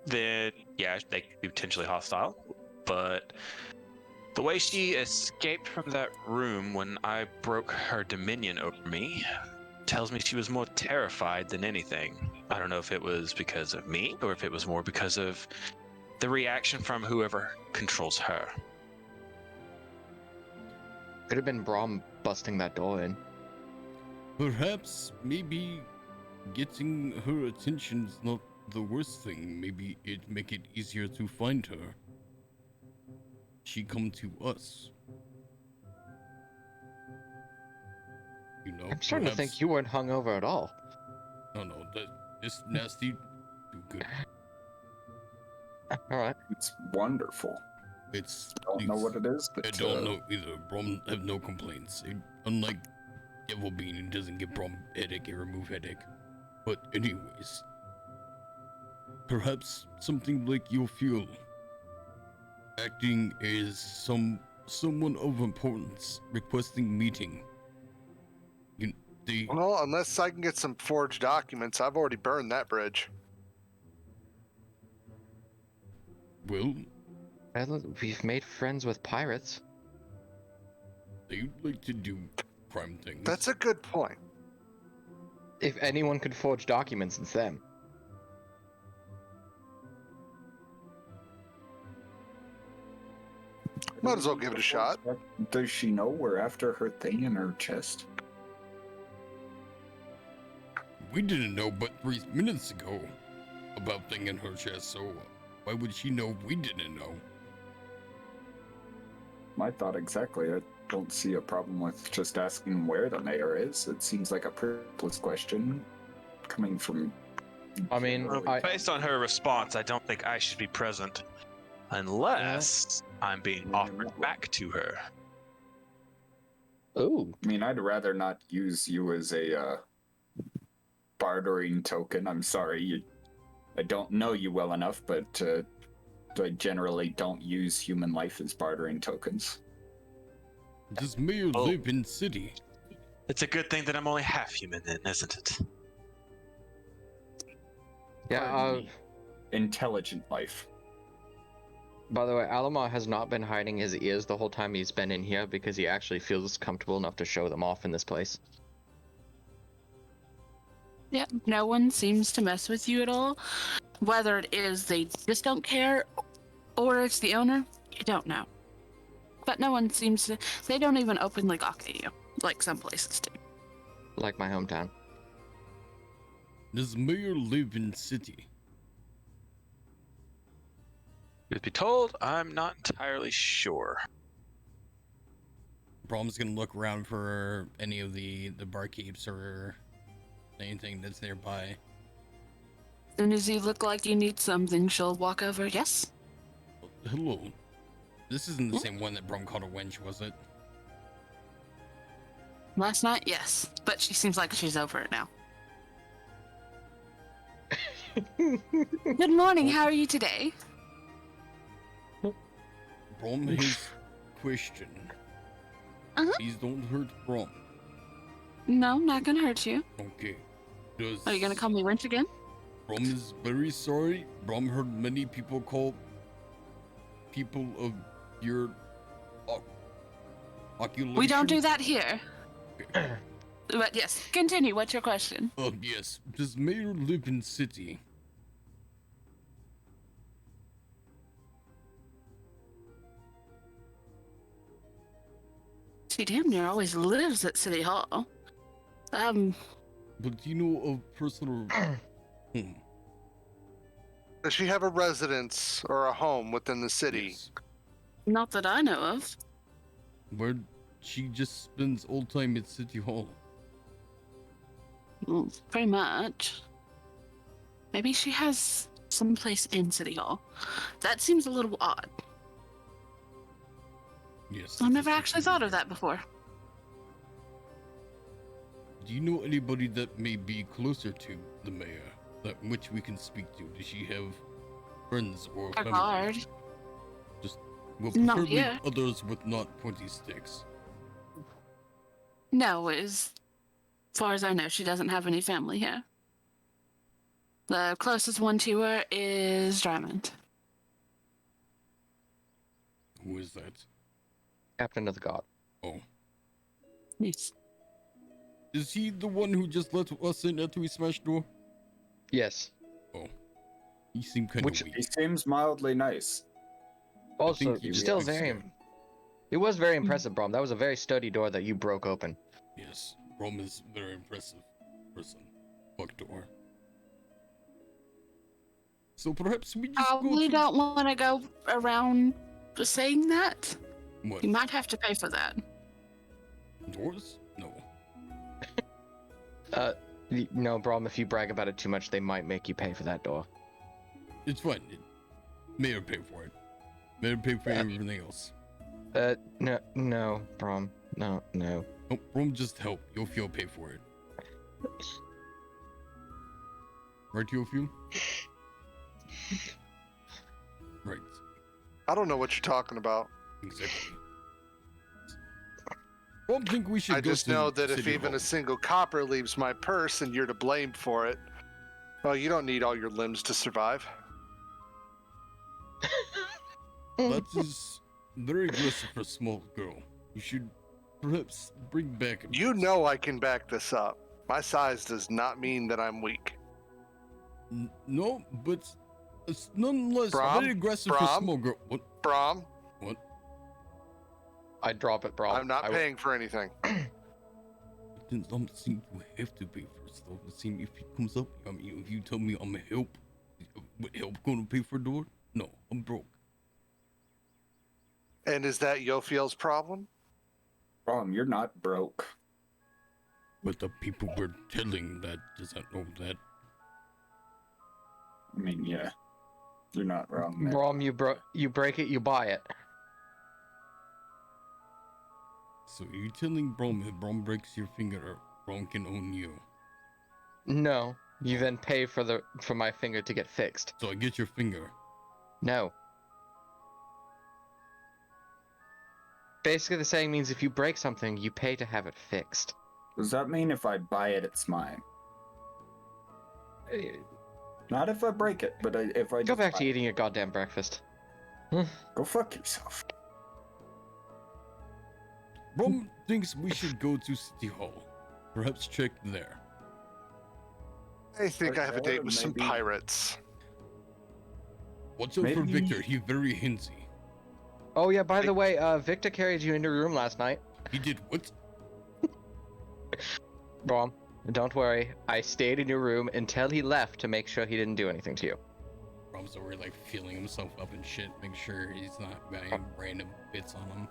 then yeah, they could be potentially hostile. But the way she escaped from that room when I broke her dominion over me tells me she was more terrified than anything. I don't know if it was because of me or if it was more because of the reaction from whoever controls her. Could have been Braum busting that door in. Perhaps, maybe getting her attention's not the worst thing. Maybe it make it easier to find her. She come to us. You know, I'm starting to think you weren't hungover at all. No, that is nasty. Too good. Alright. It's wonderful. It's. Don't know what it is, but I don't know either. Brom have no complaints. Unlike Devil Bean, who doesn't give Brom headache and remove headache. But anyways, perhaps something like Yofiel acting as someone of importance, requesting meeting. Well, unless I can get some forged documents, I've already burned that bridge. Well, We've made friends with pirates. they like to do crime things. That's a good point. If anyone could forge documents, it's them. Might as well give it a shot. Does she know we're after her thing in her chest? We didn't know but 3 minutes ago about thing in her chest, so why would she know we didn't know? My thought exactly. I don't see a problem with just asking where the mayor is. It seems like a frivolous question coming from. I mean, Based on her response, I don't think I should be present unless I'm being offered back to her. Ooh. I mean, I'd rather not use you as a bartering token. I'm sorry, I don't know you well enough, but I generally don't use human life as bartering tokens. Does Mayor live in city? It's a good thing that I'm only half human then, isn't it? Yeah, Intelligent life. by the way, Alimar has not been hiding his ears the whole time he's been in here because he actually feels comfortable enough to show them off in this place. Yeah, no one seems to mess with you at all. Whether it is they just don't care or it's the owner, you don't know. But no one seems to, they don't even openly gawk at you, like some places do. Like my hometown. Does Mayor live in city? Truth be told, I'm not entirely sure. Brom's gonna look around for any of the barkeeps or anything that's nearby. As soon as you look like you need something, she'll walk over. Yes? Hello. This isn't the same one that Brom called a wench, was it? Last night, yes. But she seems like she's over it now. Good morning. How are you today? Brom has question. Uh-huh. Please don't hurt Braum. No, I'm not gonna hurt you. Okay. Are you gonna call me wench again? Braum is very sorry. Braum heard many people call people of your occupation. We don't do that here. Okay. But yes, continue. What's your question? Yes. Does Mayor live in city? She damn near always lives at City Hall. But do you know of personal home? Does she have a residence or a home within the city? Yes. Not that I know of. Where she just spends all time at City Hall. Very much. Maybe she has some place in City Hall. That seems a little odd. Yes. I've never actually thought of that before. Do you know anybody that may be closer to the mayor, that which we can speak to? Does she have friends or A family? guard. Well, Not preferably here. others with not pointy sticks. No, as far as I know, she doesn't have any family here. The closest one to her is Drummond. Who is that? Captain of the guard. Oh. Yes. Is he the one who just let us in after we smashed door? Yes. Oh. He seemed kind Which of weak. He seems mildly nice. Also, think he you're was still pretty very. scared. It was very impressive, Braum. That was a very sturdy door that you broke open. Yes, Rome is a very impressive person. Fuck door. So perhaps we just Probably go don't want to go around saying that. What? You might have to pay for that. Doors? No. No, Braum, if you brag about it too much, they might make you pay for that door. It's fine. Mayor pay for it. Mayor pay for everything else. No, Braum. No. Oh, Rome just help. Yofiel pay for it. Right, Yofiel? Right. I don't know what you're talking about. Exactly. Don't think we should I go just to know that if City even Hall. a single copper leaves my purse and you're to blame for it, well, you don't need all your limbs to survive. That is very aggressive for a small girl. You should perhaps bring back a You know I can back this up. My size does not mean that I'm weak. No, but it's nonetheless Braum? very aggressive for a Braum? small girl. What? Braum, What? I'd drop it, Braum. I'm not paying for anything. Then something you have to pay first, though. The same if it comes up. I mean, if you tell me I'm a help, would help gonna pay for a door? No, I'm broke. And is that Yofiel's problem? You're not broke. But the people we're telling that doesn't know that. I mean, yeah. You're not wrong there. Braum, you break it, you buy it. So you're telling Braum if Braum breaks your finger, Braum can own you. No, you then pay for my finger to get fixed. So I get your finger. No. Basically, the saying means if you break something, you pay to have it fixed. Does that mean if I buy it, it's mine? Not if I break it, but if I Go just back buy to it. eating your goddamn breakfast. Go fuck yourself. Braum thinks we should go to City Hall. Perhaps check there. I think I have a Okay, date with some maybe- pirates. Watch out for Maybe- Victor, he's very hinty. Oh yeah, by the way, Victor carried you into your room last night. He did what? Braum, don't worry. I stayed in your room until he left to make sure he didn't do anything to you. Braum's over like feeling himself up and shit, make sure he's not got any random bits on him.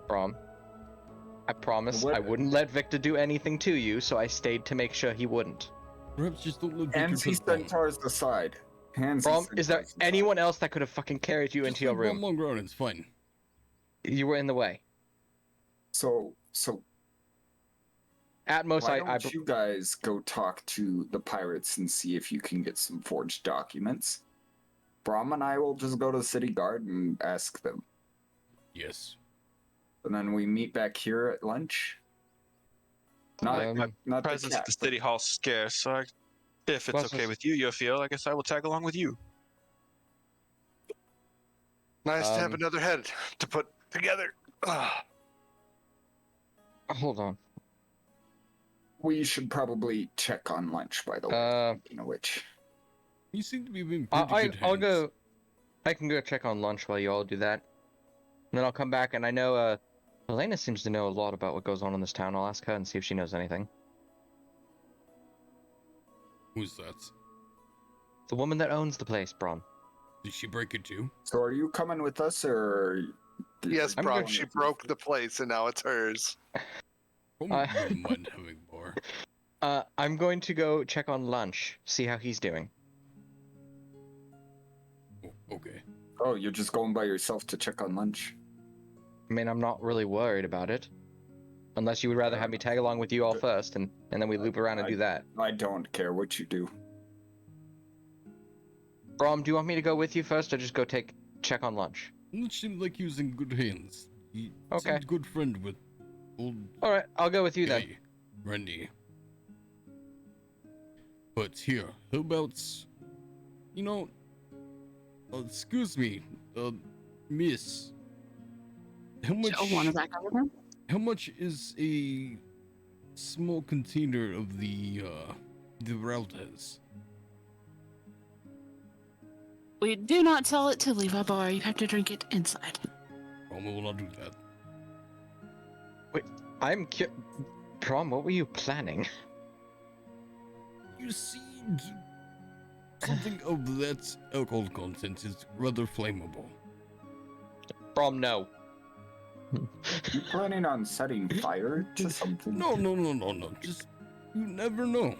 Braum, I promised What- I wouldn't let Victor do anything to you, so I stayed to make sure he wouldn't. Perhaps just don't let Victor Handsy touch Braum. centaurs aside. Handsy Braum, is there centaurs aside. anyone else that could have fucking carried you Just into your let Braum room? on ground, it's fine. You were in the way. So Atmos, why don't you guys go talk to the pirates and see if you can get some forged documents? Braum and I will just go to the city guard and ask them. Yes. And then we meet back here at lunch. Not the Presence cat, at the but- city hall scarce, so if it's Well, okay with you, Yofiel, I guess I will tag along with you. Nice to have another head to put together. Hold on. We should probably check on lunch, by the way. Speaking of which. You seem to be in pretty good I'll hands. go. I can go check on lunch while you all do that. And then I'll come back, and I know Elena seems to know a lot about what goes on in this town. I'll ask her and see if she knows anything. Who's that? The woman that owns the place, Braum. Did she break it too? So are you coming with us, or... Yes, I'm Brom, good. she broke the place and now it's hers. Probably wouldn't mind having more. I'm going to go check on lunch, see how he's doing. Oh, okay. Oh, you're just going by yourself to check on lunch? I mean, I'm not really worried about it. Unless you would rather have me tag along with you all first, and then we loop around and do that. I don't care what you do. Braum, do you want me to go with you first, or just go check on lunch? It seemed like he was in good hands. He Okay. seemed a good friend with old Alright, I'll go with you then. guy, Randy. But here, how about, excuse me, miss. How much? How much is a small container of the Raltas? We do not sell it to Levi Bar. You have to drink it inside. Oh, we will not do that. I'm Braum, what were you planning? You see, something of that alcohol content is rather flammable. Braum, no. You planning on setting fire to something? No. Just, you never know.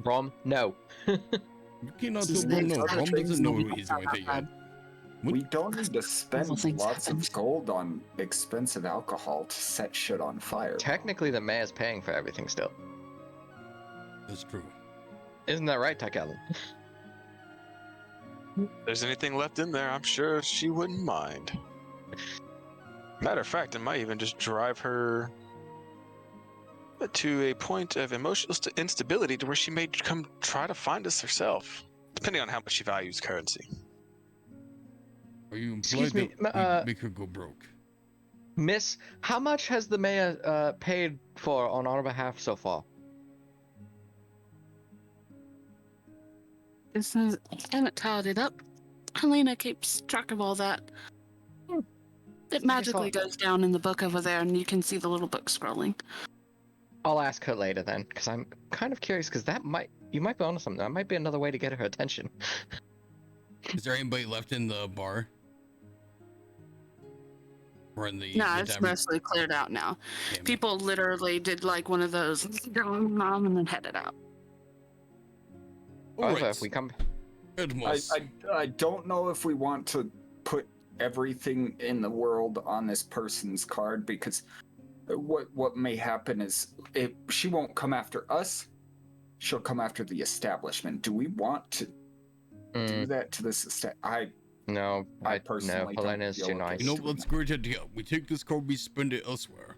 Braum, no. You cannot This is tell Brom no. the Brom extra doesn't know things who he's doing with it yet. We don't need to spend Evil things lots happened. of gold on expensive alcohol to set shit on fire. Technically, the mayor's paying for everything still. That's true. Isn't that right, Tichellen? If there's anything left in there, I'm sure she wouldn't mind. Matter of fact, it might even just drive her to a point of emotional instability to where she may come try to find us herself, depending on how much she values currency. Are you Excuse implied me, that we make her go broke? Miss, how much has the mayor paid for on our behalf so far? This is, I haven't tallied it up. Helena keeps track of all that. It magically goes down in the book over there, and you can see the little book scrolling. I'll ask her later then, because I'm kind of curious, because you might be onto something. That might be another way to get her attention. Is there anybody left in the bar? Or in the Nah, the it's tavern? mostly cleared out now. Damn it. People literally did like one of those, and then headed out. All However, right. if we come... Atmos. I don't know if we want to put everything in the world on this person's card, because what may happen is if she won't come after us, she'll come after the establishment. Do we want to do that to this No, I personally don't Helena's feel too okay. nice. You know, that's a great idea. We take this card, we spend it elsewhere.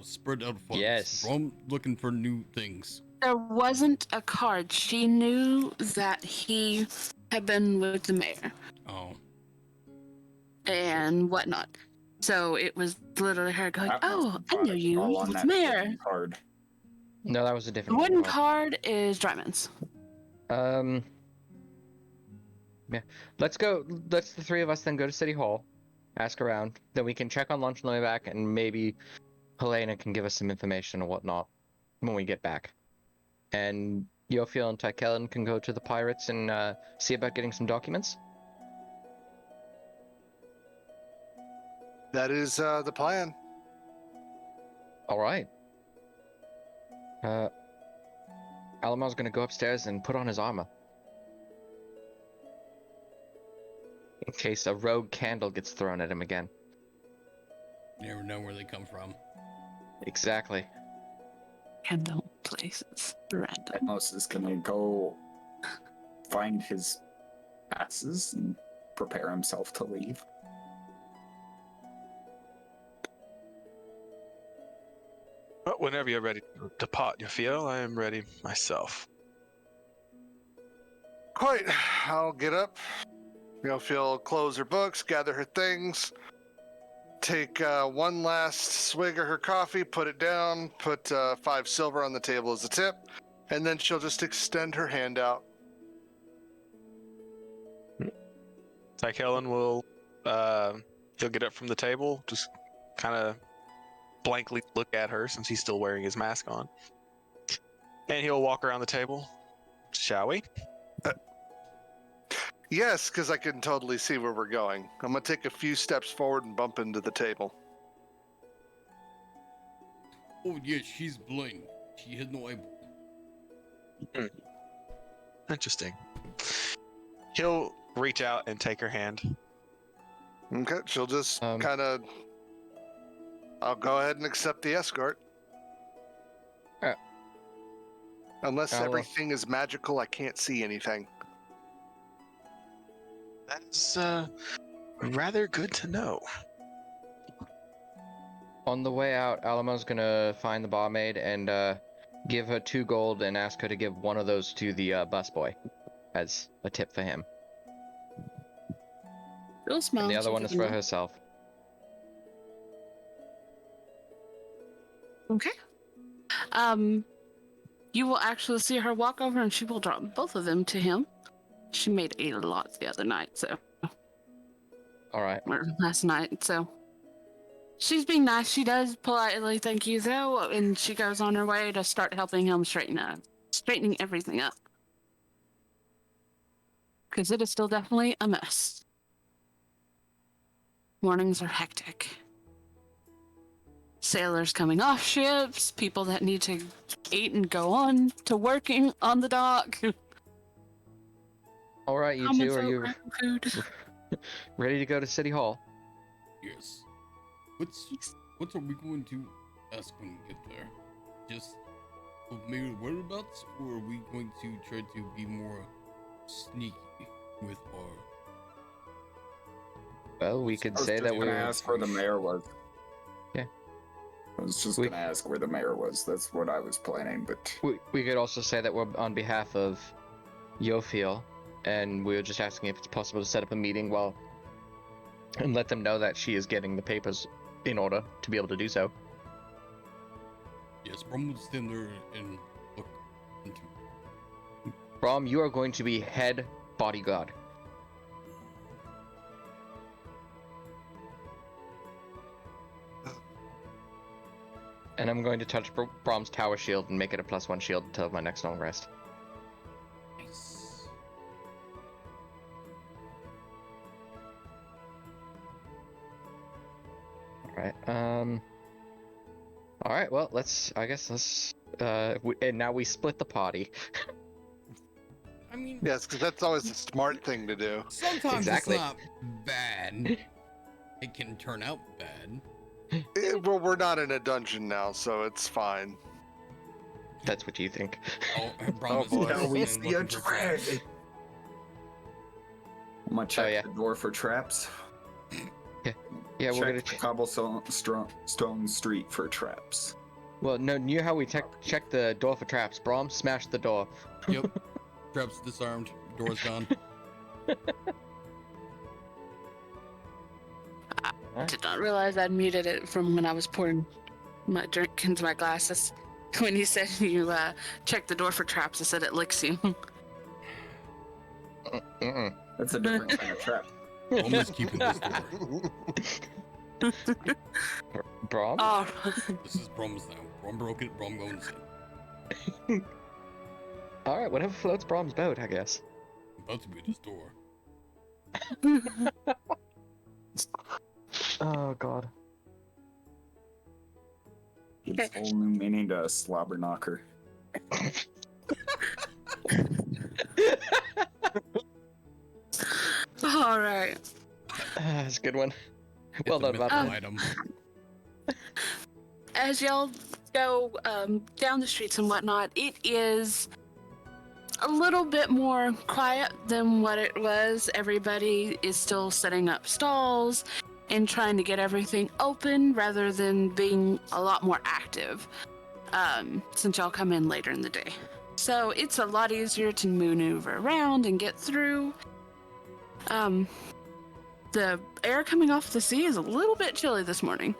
Spread out funds. Yes. I'm looking for new things. There wasn't a card. She knew that he had been with the mayor Oh. and whatnot. So it was literally her going, That must "Oh, have I brought know it you. all You're on with that the mayor." wooden card. No, that was a The different wooden card. card is Dryman's. Yeah. Let's go. Let's the three of us then go to City Hall, ask around. Then we can check on lunch on the way back, and maybe Helena can give us some information or whatnot when we get back. And Yofiel and Tichellen can go to the pirates and see about getting some documents. That is the plan. All right. Alamar's gonna go upstairs and put on his armor. In case a rogue candle gets thrown at him again. You never know where they come from. Exactly. Random places. Random. Atmos is gonna go find his passes and prepare himself to leave. Whenever you're ready to depart Yofiel, I am ready myself. Quite. I'll get up. Yofiel close her books, gather her things, take one last swig of her coffee, put it down, put 5 silver on the table as a tip, and then she'll just extend her hand out. Tichellen will, he'll get up from the table, just kind of blankly look at her since he's still wearing his mask on. And he'll walk around the table. Shall we? Yes, because I can totally see where we're going. I'm going to take a few steps forward and bump into the table. Oh, yes, she's blind. She has no eyeball. Interesting. He'll reach out and take her hand. Okay, she'll just kind of... I'll go ahead and accept the escort. Unless everything is magical, I can't see anything. That's rather good to know. On the way out, Alamo's gonna find the barmaid and give her 2 gold and ask her to give one of those to the busboy as a tip for him. Real small. And the other one is for herself. Okay. You will actually see her walk over and she will drop both of them to him. She made a lot the other night, so. Alright. Or last night, so. She's being nice. She does politely thank you, though, and she goes on her way to start helping him straightening everything up. Because it is still definitely a mess. Mornings are hectic. Sailors coming off ships, people that need to eat and go on to working on the dock. Alright, you two, are you ready to go to City Hall? Yes. What are we going to ask when we get there? Just maybe whereabouts, or are we going to try to be more sneaky with our... Well, we could say that we're gonna ask where the mayor was. Yeah. I was just gonna ask where the mayor was. That's what I was planning, but... We could also say that we're on behalf of Yofiel, and we were just asking if it's possible to set up a meeting and let them know that she is getting the papers in order to be able to do so. Yes, Brom will stand there and look into... Brom, you are going to be head bodyguard. And I'm going to touch Brom's tower shield and make it a +1 shield until my next long rest. Nice. Alright, alright, well, let's, and now we split the party. I mean... Yes, because that's always a smart thing to do. Sometimes it's not bad. It can turn out bad. Well, we're not in a dungeon now, so it's fine. That's what you think. Oh, I promise. boy. Now we see a trap. I'm gonna check the door for traps. Yeah, we're gonna check cobblestone stone street for traps. Well, no, you know how we check the door for traps. Brom smashed the door. Yep. Traps disarmed. Door's gone. I did not realize I'd muted it from when I was pouring my drink into my glasses. When you said you check the door for traps, I said it licks you. That's a different kind of trap. I'm just keeping this door. Brom? Oh. This is Brom's now. Brom broke it, Brom going in. Alright, whatever floats Brom's boat, I guess. About to be this door. Oh, God. It's a whole new meaning to slobber knocker. All right. That's a good one. Well done, Bob. Item. As y'all go down the streets and whatnot, it is a little bit more quiet than what it was. Everybody is still setting up stalls and trying to get everything open rather than being a lot more active. since y'all come in later in the day. So it's a lot easier to maneuver around and get through. The air coming off the sea is a little bit chilly this morning.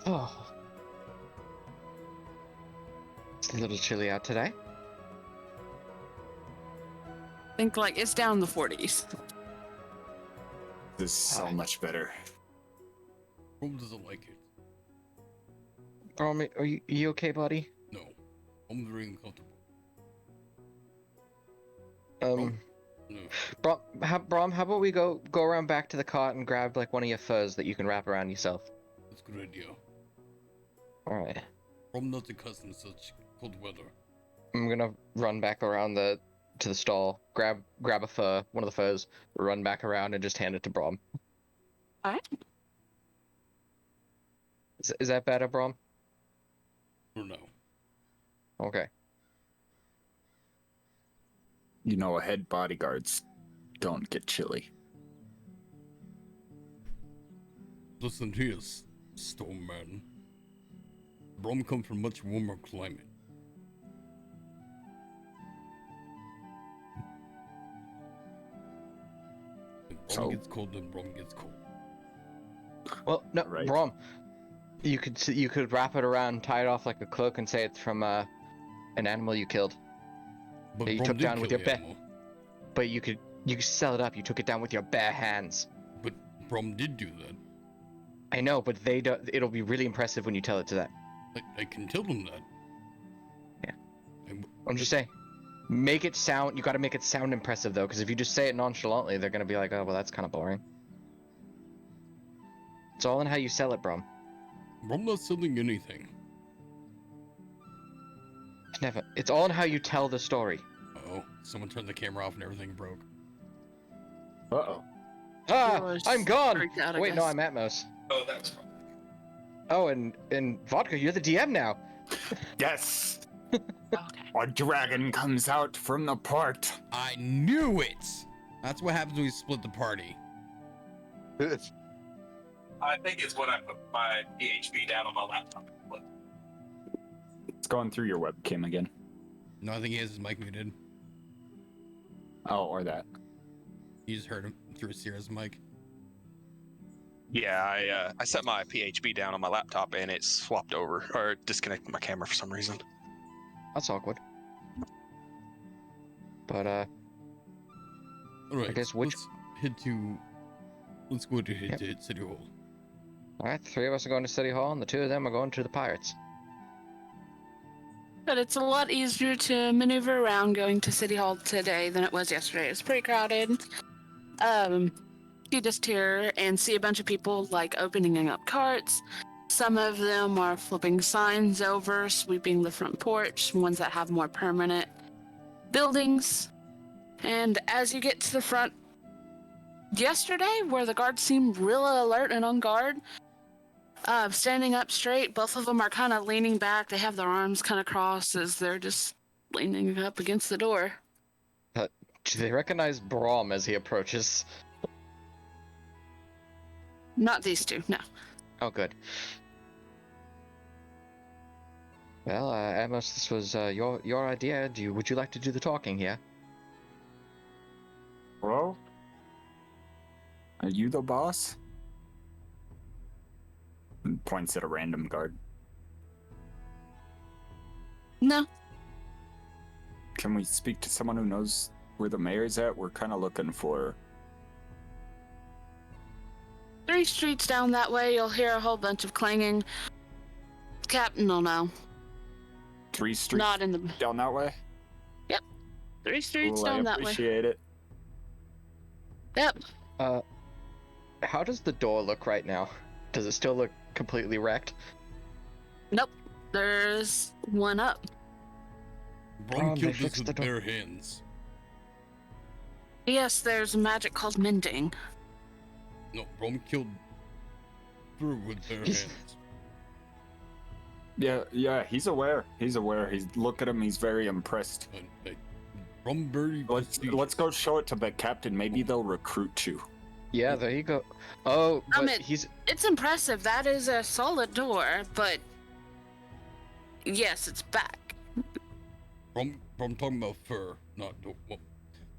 Oh. It's a little chilly out today. Think like it's down in the 40s. This is so much better. Rome doesn't like it. Brom, are you okay, buddy? No. I'm very uncomfortable. No. Brom, how about we go around back to the cot and grab like one of your furs that you can wrap around yourself? That's a good idea. Alright. I'm not accustomed to such cold weather. I'm gonna run back around to the stall, grab a fur, one of the furs, run back around and just hand it to Brom. Alright. Is that better, Brom? Or no? Okay. You know, head bodyguards don't get chilly. Listen here, Storm Man. Brom comes from much warmer climate. When Brom gets cold, then Brom gets cold. Well, no, Right. Brom. You could wrap it around, tie it off like a cloak, and say it's from an animal you killed. But that you Brom took did down with kill your the bare. animal. But you could sell it up. You took it down with your bare hands. But Brom did do that. I know, but they don't. It'll be really impressive when you tell it to that. I can tell them that. Yeah. I'm just saying. Make it sound. You got to make it sound impressive though, because if you just say it nonchalantly, they're gonna be like, "Oh, well, that's kind of boring." It's all in how you sell it, Brom. I'm not selling anything. Never. It's all in how you tell the story. Uh-oh. Someone turned the camera off and everything broke. Uh-oh. Ah, was I'm gone. freaked out, I Wait, no, guess. I'm Atmos. Oh, that's fine. Oh, and Vohdka, you're the DM now. Yes! Okay. A dragon comes out from the port. I knew it! That's what happens when we split the party. I think it's when I put my PHP down on my laptop. It's going through your webcam again. No, I think he has his mic muted. Oh, or that. You just heard him through Sira's mic. Yeah, I set my PHP down on my laptop and it swapped over or disconnected my camera for some reason. That's awkward. But Alright, I guess let's go to hit City Hall. all right, the 3 of us are going to City Hall, and the 2 of them are going to the Pirates. But it's a lot easier to maneuver around going to City Hall today than it was yesterday. It's pretty crowded. You just hear and see a bunch of people like opening up carts. Some of them are flipping signs over, sweeping the front porch, ones that have more permanent buildings. And as you get to the front, yesterday, where the guards seemed real alert and on guard, standing up straight, both of them are kind of leaning back. They have their arms kind of crossed as they're just leaning up against the door. Do they recognize Brom as he approaches? Not these two, no. Oh, good. Well, Atmos, this was your idea. Would you like to do the talking here? Bro? Are you the boss? And points at a random guard. No. Can we speak to someone who knows where the mayor's at? We're kind of looking for... 3 streets down that way, you'll hear a whole bunch of clanging. Captain will know. 3 streets Not in the... down that way? 3 streets Cool, down I that way. appreciate it. Yep. How does the door look right now? Does it still look completely wrecked? Nope. There's one up. Brom they killed this fixed with the door. bare hands. Yes, there's magic called mending. No, Brom killed through with bare He's- hands. Yeah, he's aware. Look at him, he's very impressed. Brom very Let's go show it to the captain. Maybe they'll recruit you. Yeah, there you go. Oh, but It's impressive. That is a solid door, but yes, it's back. I'm talking about fur, not door. Well,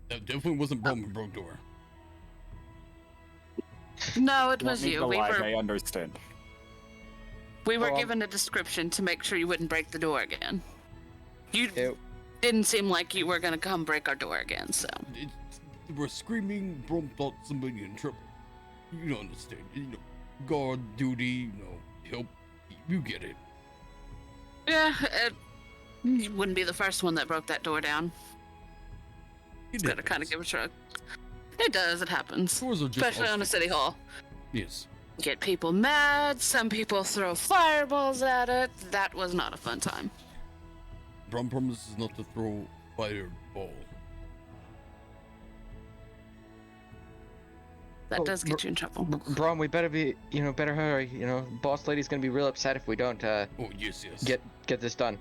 that definitely wasn't Brom who broke door. No, it was you. I understand. We were given a description to make sure you wouldn't break the door again. You didn't seem like you were gonna come break our door again, so. They were screaming. Brom thought somebody in trouble. You don't understand. Guard duty. Help. You get it. Yeah, you wouldn't be the first one that broke that door down. It's gotta kind of give a shrug. It does. It happens, especially on a city hall. Yes. Get people mad. Some people throw fireballs at it. That was not a fun time. Brom promises not to throw fireball. That does get you in trouble. Brom, we better better hurry. Boss lady's gonna be real upset if we don't. Oh yes. Get this done.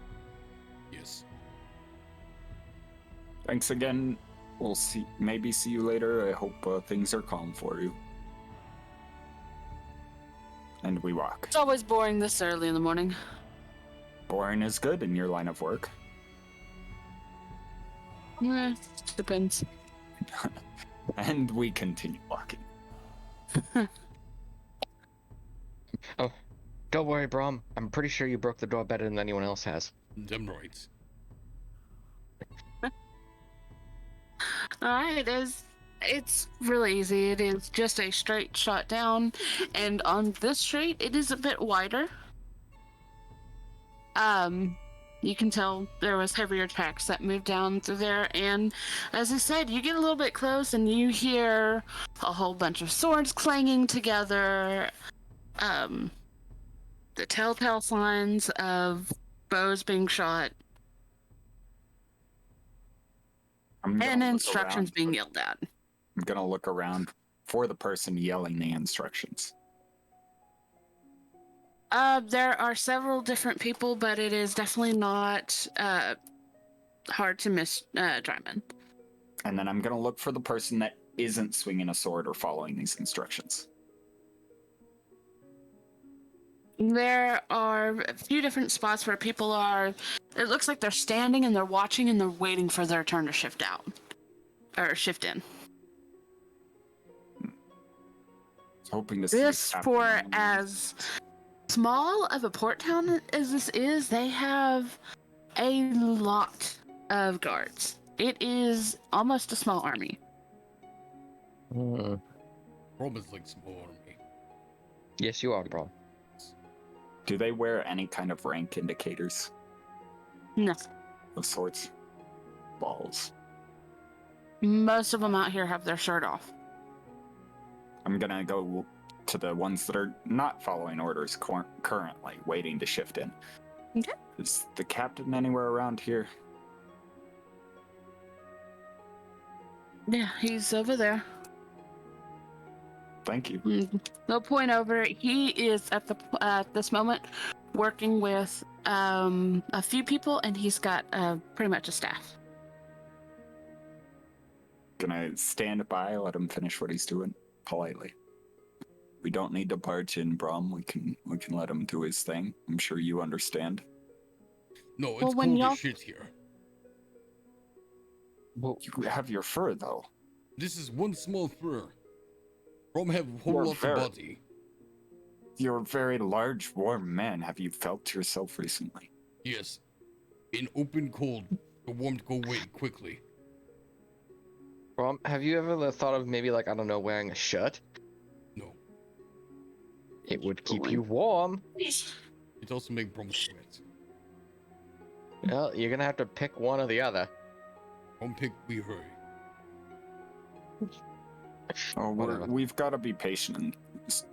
Yes. Thanks again. We'll maybe see you later. I hope things are calm for you. And we walk. It's always boring this early in the morning. Boring is good in your line of work. Depends. And we continue walking. Oh, don't worry, Brom. I'm pretty sure you broke the door better than anyone else has. Damn right. Alright, it's really easy. It is just a straight shot down, and on this street, it is a bit wider. You can tell there was heavier tracks that moved down through there, and as I said, you get a little bit close and you hear a whole bunch of swords clanging together, the telltale signs of bows being shot, and instructions being yelled at. I'm gonna look around for the person yelling the instructions. There are several different people, but it is definitely not hard to miss Dryman. And then I'm gonna look for the person that isn't swinging a sword or following these instructions. There are a few different spots where people are. It looks like they're standing and they're watching and they're waiting for their turn to shift out or shift in. Hoping to see this for as small of a port town as this is, they have a lot of guards. It is almost a small army. Rome is like small army. Yes, you are, bro. Do they wear any kind of rank indicators? No. Of sorts? Balls. Most of them out here have their shirt off. I'm gonna go to the ones that are not following orders currently, waiting to shift in. Okay. Is the captain anywhere around here? Yeah, he's over there. Thank you. They'll point over. He is at this moment working with a few people, and he's got pretty much a staff. Gonna stand by, let him finish what he's doing politely. We don't need to barge in, Braum. We can let him do his thing. I'm sure you understand. No, it's cold as shit here. Well, you have your fur though. This is one small fur. Braum have a whole lot of body. You're a very large, warm man. Have you felt yourself recently? Yes. In open cold, the warmth go away quickly. Braum, have you ever thought of maybe wearing a shirt? No. It would keep you warm. It also make Braum sweat. Well, you're gonna have to pick one or the other. Braum pick, we hurry. Oh, we've got to be patient and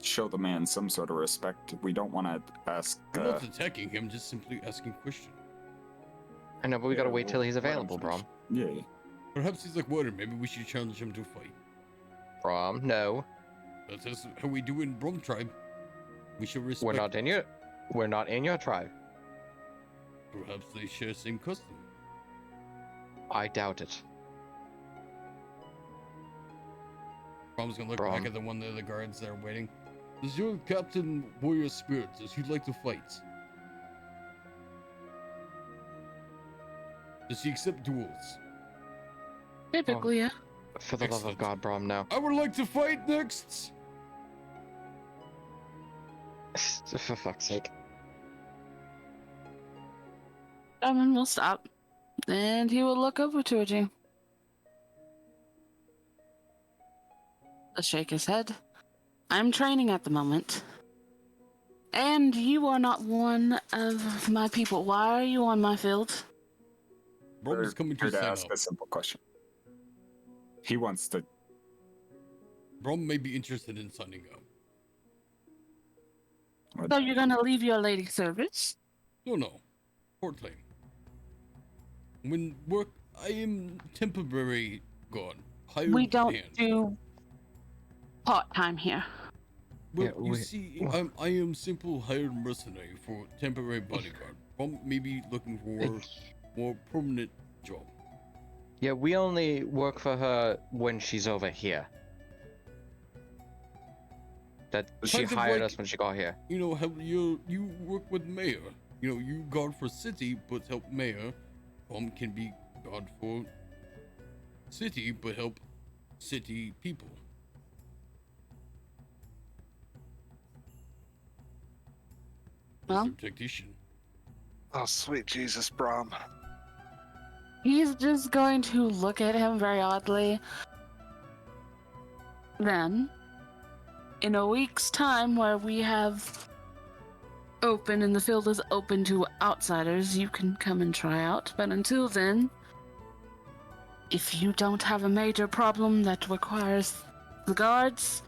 show the man some sort of respect. We don't want to ask. I'm not attacking him, just simply asking questions. I know, but we gotta wait till he's available, Braum. Yeah. Perhaps he's like water. Maybe we should challenge him to a fight. Braum, no. That's how we do in Braum tribe. We should respect. We're not in your tribe. Perhaps they share the same custom. I doubt it. Brom's gonna look Brom. back at the one of the guards that are waiting. Does your captain warrior spirit? Does he like to fight? Does he accept duels? Typically, yeah. For the love of Excellent. God, Brom, no. I would like to fight next. For fuck's sake. Diamond will stop, and he will look over towards you. He'll shake his head. I'm training at the moment. And you are not one of my people. Why are you on my field? Brom is coming to Here to sign ask up. a simple question. He wants to. Brom may be interested in signing up. So you're gonna leave your lady service? No. Part-time. When work, I am temporary god. Hired We don't hand. do part-time here. Well, Yeah, you we- see, I am simple hired mercenary for temporary bodyguard. Brom may be looking for more permanent job. Yeah, we only work for her when she's over here. That she Kind of hired like- us when she got here. You know, how you work with mayor. You know, you guard for city, but help mayor. Brom can be guard for city, but help city people. Well? Mr. Technician. Oh, sweet Jesus, Braum. He's just going to look at him very oddly. Then, in a week's time where we have open and the field is open to outsiders, you can come and try out. But until then, if you don't have a major problem that requires the guards,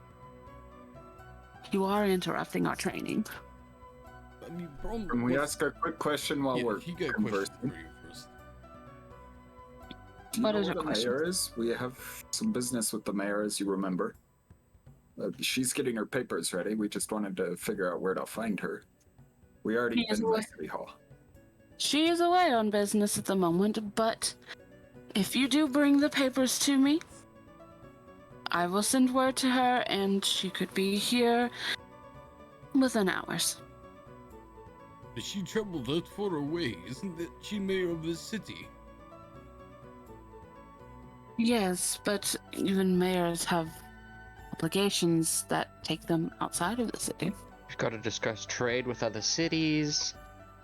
you are interrupting our training. I mean, Brom. Can we ask a quick question while Yeah, we're he got a question conversing? for you first. Do you What know is where your the question? mayor is? We have some business with the mayor, as you remember. She's getting her papers ready. We just wanted to figure out where to find her. We already He is been to away. City Hall. She is away on business at the moment, but if you do bring the papers to me, I will send word to her and she could be here within hours. Does she travel that far away? Isn't that she mayor of this city? Yes, but even mayors have obligations that take them outside of the city. We've got to discuss trade with other cities,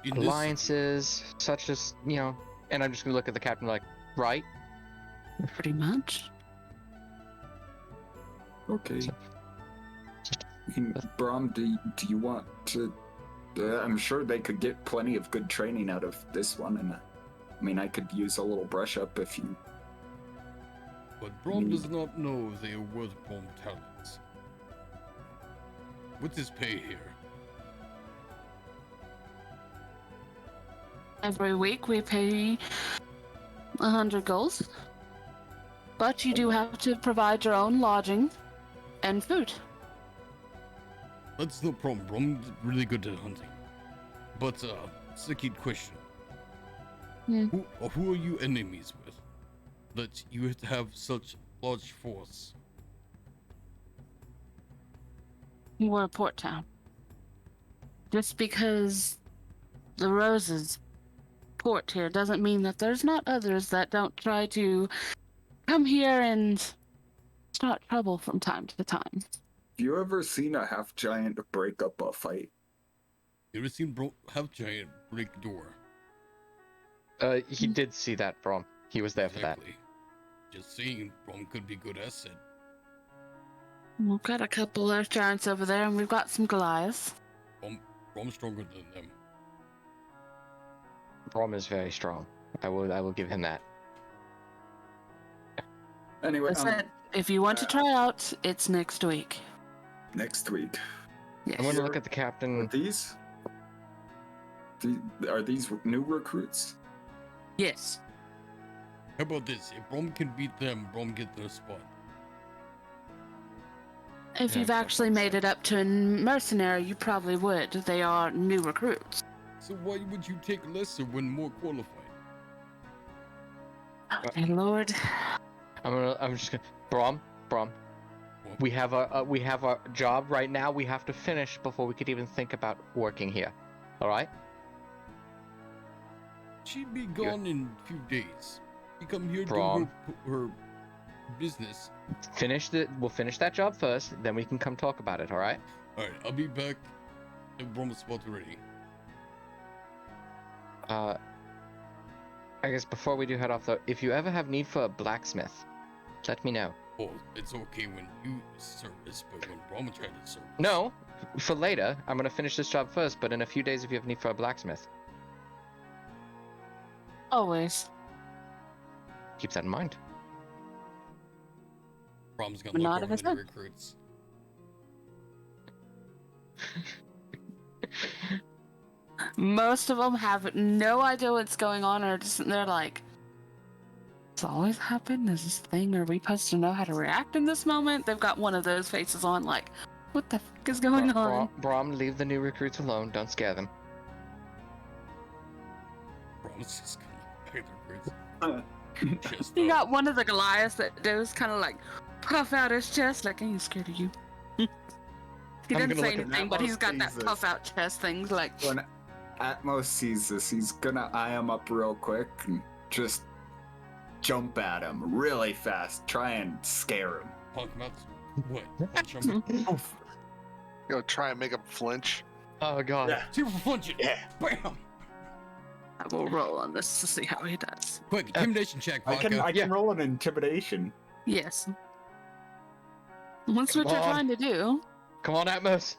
In this city? alliances, such as, you know, and I'm just gonna look at the captain like, right? Pretty much. Okay. Braum, do you want to... I'm sure they could get plenty of good training out of this one, and I mean, I could use a little brush up if you... But Brom does not know they are worth Brom talents. What is pay here? Every week we pay 100 gold, but you do have to provide your own lodging and food. That's no problem. Brom's really good at hunting. But, it's a key question. Hmm. Who are you enemies with? That you have to have such large force? We're a port town. Just because the Roses port here doesn't mean that there's not others that don't try to come here and start trouble from time to time. Have you ever seen a half-giant break up a fight? You ever seen half-giant break door? He did see that, Brom. He was there for that. Exactly. Just saying, Brom could be good asset. We've got a couple of giants over there, and we've got some Goliaths. Brom's stronger than them. Brom is very strong. I will give him that. Anyway, I said, if you want to try out, it's next week. next week. Yes. I'm gonna look at the captain. Are these? Are these new recruits? Yes. How about this? If Brom can beat them, Brom get their spot. If Yeah, you've actually made it up to a mercenary, you probably would. They are new recruits. So why would you take lesser when more qualified? Okay, Lord. I'm just gonna. Brom. We have a job right now. We have to finish before we could even think about working here. All right? She'd be gone in a few days. You come here Braum. do her business. We'll finish that job first, then we can come talk about it. All right? All right, I'll be back. Brom's spot ready. I guess before we do head off though, if you ever have need for a blacksmith, let me know. Oh, it's okay when you service, but when Brom tried to service. No, for later. I'm gonna finish this job first, but in a few days, if you have need for a blacksmith, Always. keep that in mind. Brom's gonna But look not over if it's the him. recruits. Most of them have no idea what's going on, or just they're like, "It's always happened. Is this thing? Are we supposed to know how to react in this moment?" They've got one of those faces on, like, "What the fuck is going on?" Braum, leave the new recruits alone. Don't scare them. Brom's just gonna look at the recruits. Just You got one of the Goliaths that does kind of like puff out his chest, like, "Ain't scared of you." He I'm didn't gonna say look at anything, but he's got that Jesus. puff out chest thing, like, When Atmos sees this, he's gonna eye him up real quick and just jump at him really fast. Try and scare him. punk him out. What? Punch him? Go try and make him flinch. Oh god. Yeah. See if we punch it. Yeah. Bam! I will roll on this to see how he does. Quick, intimidation check, I can Vodka. I can roll an intimidation. Yes. What's what Come you're on. trying to do? Come on, Atmos.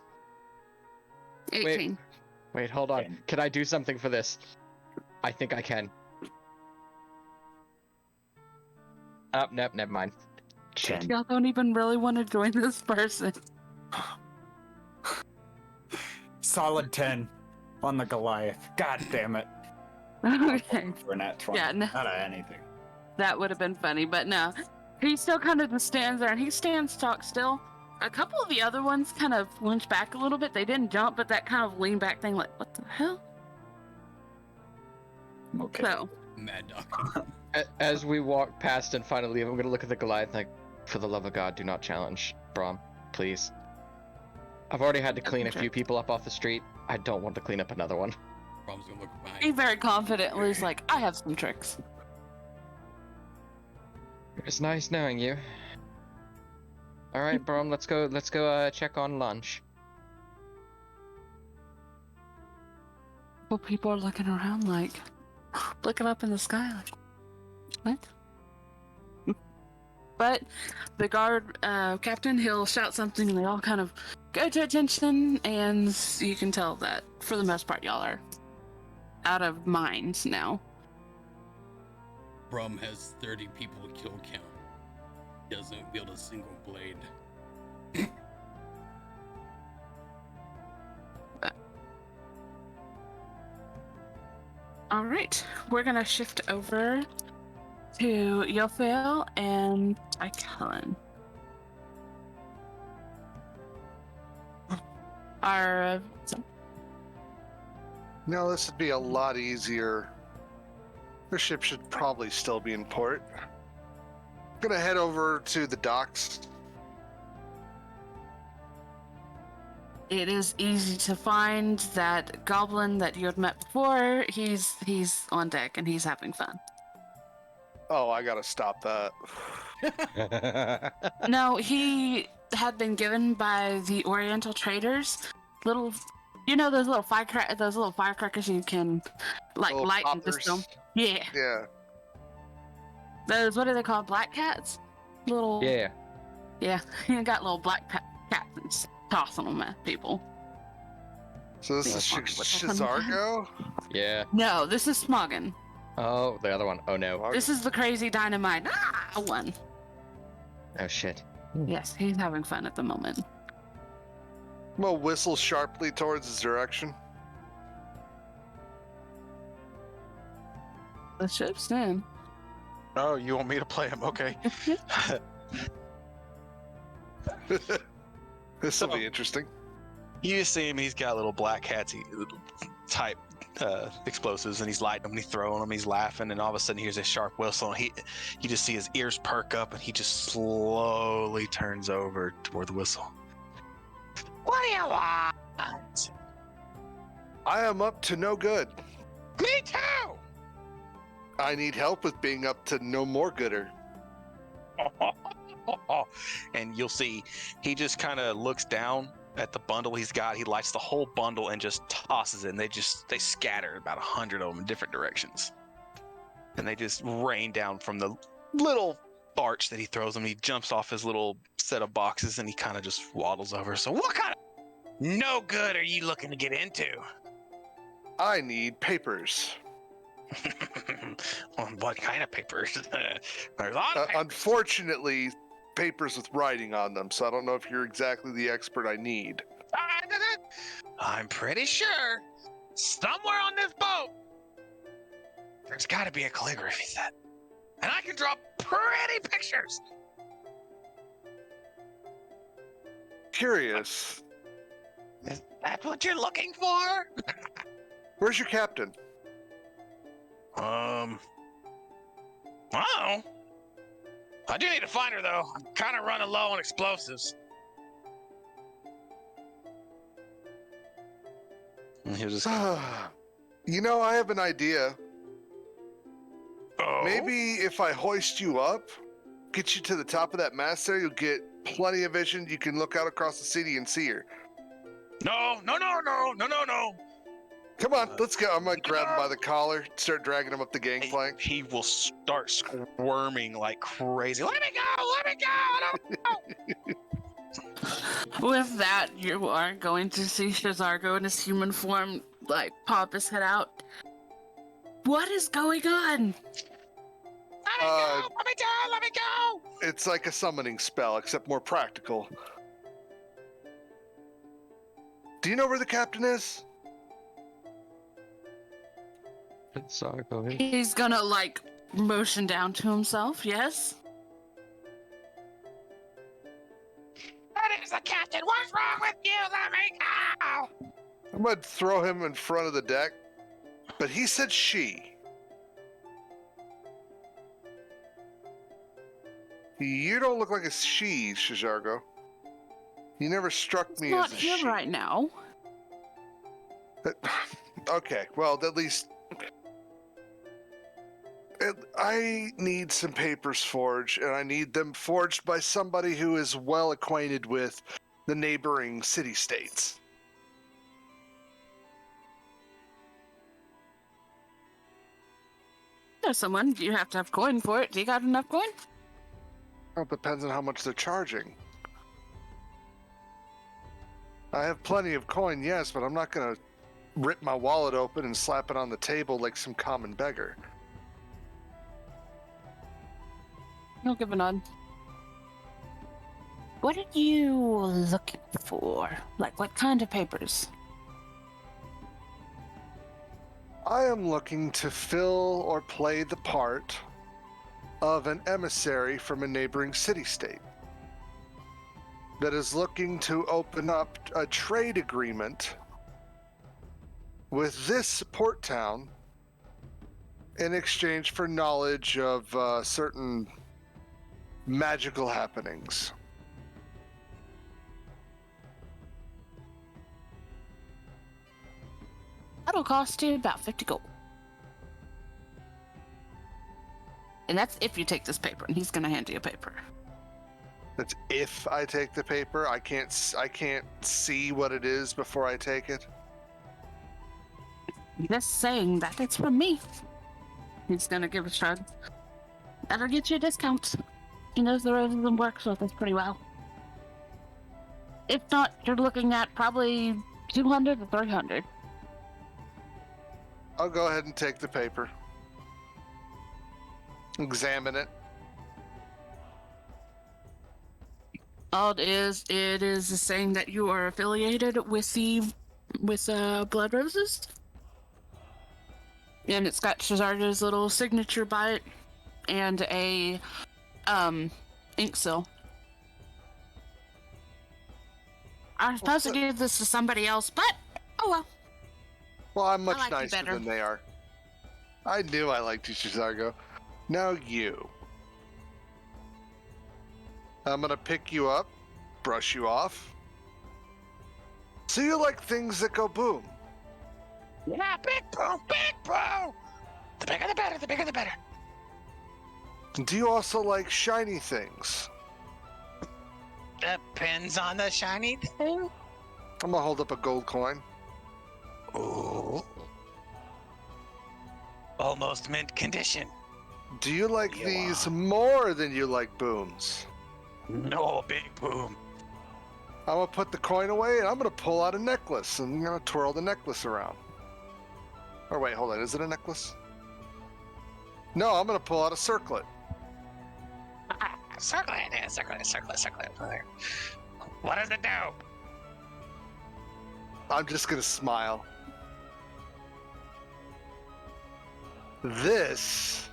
18. Wait, hold on. Okay. Can I do something for this? I think I can. Nope, never mind. Shit. 10. Y'all don't even really want to join this person. Solid 10 on the Goliath. God damn it. Okay. For a nat 20. Yeah, no. Out of anything. That would have been funny, but no. He still kind of just stands there, and he stands stock still. A couple of the other ones kind of flinched back a little bit. They didn't jump, but that kind of lean back thing, like, what the hell? Okay. So, Mad Dog. As we walk past and finally leave, I'm gonna look at the Goliath like, for the love of God, do not challenge Braum, please. I've already had to clean a few people up off the street. I don't want to clean up another one. Brom's gonna look behind. he very confidently is like, I have some tricks. It's nice knowing you. All right, Braum, let's go check on lunch. Well, people are looking around like, looking up in the sky like, what? But the guard captain, he'll shout something and they all kind of go to attention, and you can tell that for the most part y'all are out of mind now. Brom has 30 people to kill count. Doesn't wield a single blade. All right, we're gonna shift over to Yofiel and Tichellen. Our No, this would be a lot easier. The ship should probably still be in port. Gonna head over to the docks. it is easy to find that goblin that you had met before. He's on deck and he's having fun. Oh, I gotta stop that. No, he had been given by the Oriental traders little, you know, those little firecrackers you can like Little light and poppers. distill. Yeah, Yeah. those, what are they called? Black cats? Little. Yeah. Yeah, he got little black cats and just tossing them at people. So this Yeah, is fine. What's happening? Shizargo? Yeah. No, this is Smoggin. Oh, the other one. Oh no. This is the crazy dynamite one. Oh shit. Yes, he's having fun at the moment. I'm gonna whistle sharply towards his direction. The ship's in. Oh, you want me to play him? Okay. This will be interesting. You see him, he's got little black cats, little type explosives, and he's lighting them, and he's throwing them, he's laughing, and all of a sudden he hears a sharp whistle, and you just see his ears perk up, and he just slowly turns over toward the whistle. What do you want? I am up to no good. Me too! I need help with being up to no more gooder. And you'll see he just kind of looks down at the bundle he's got. He lights the whole bundle and just tosses it, and they scatter, about 100 of them in different directions, and they just rain down from the little arch that he throws them. He jumps off his little set of boxes, and he kind of just waddles over. So what kind of no good are you looking to get into? I need papers. Well, what kind of papers? There's a lot of papers. Unfortunately, papers with writing on them, so I don't know if you're exactly the expert I need. I'm pretty sure somewhere on this boat there's got to be a calligraphy set, and I can draw pretty pictures. Curious. Is that what you're looking for? Where's your captain? Oh, I do need to find her, though. I'm kind of running low on explosives. And he'll just... You know, I have an idea. Oh? Maybe if I hoist you up, get you to the top of that mast there, you'll get plenty of vision. You can look out across the city and see her. No. Come on, let's go. I'm gonna grab him by the collar, start dragging him up the gangplank. He will start squirming like crazy. Let me go! I don't know! With that, you are going to see Shazargo in his human form, like, pop his head out. What is going on? Let me go! It's like a summoning spell, except more practical. Do you know where the captain is? He's gonna, like, motion down to himself, yes? That is the captain! What's wrong with you? Let me go! I'm gonna throw him in front of the deck, but he said she. You don't look like a she, Shazargo. You never struck me Not as a here she. right now. Okay, well, at least... I need some papers forged, and I need them forged by somebody who is well acquainted with the neighboring city-states. There's someone. You have to have coin for it. Do you got enough coin? Well, it depends on how much they're charging. I have plenty of coin, yes, but I'm not going to rip my wallet open and slap it on the table like some common beggar. He'll give a nod. What are you looking for? Like, what kind of papers? I am looking to fill or play the part of an emissary from a neighboring city-state that is looking to open up a trade agreement with this port town in exchange for knowledge of certain magical happenings. That'll cost you about 50 gold. And that's if you take this paper, and he's gonna hand you a paper. That's if I take the paper. I can't see what it is before I take it. Just saying that it's from me. He's gonna give a shrug. That'll get you a discount. He knows the roses and works with us pretty well. If not, you're looking at probably 200 to 300. I'll go ahead and take the paper. Examine it. All it is saying that you are affiliated with Blood Roses. And it's got Shazardo's little signature by it and a ink seal. I was supposed to give this to somebody else, but oh well. Well, I'm much like you nicer better. than they are. I knew I liked you, Zargo. Now you. I'm gonna pick you up, brush you off. So you like things that go boom? Yeah, big boom, big boom. The bigger the better, the bigger the better. Do you also like shiny things? Depends on the shiny thing. I'm gonna hold up a gold coin. Ooh. Almost mint condition. Do you like these more than you like booms? No, big boom. I'm gonna put the coin away and I'm gonna pull out a necklace and I'm gonna twirl the necklace around. Or wait, hold on, is it a necklace? No, I'm gonna pull out a circlet. Circlet. What does it do? I'm just gonna smile. This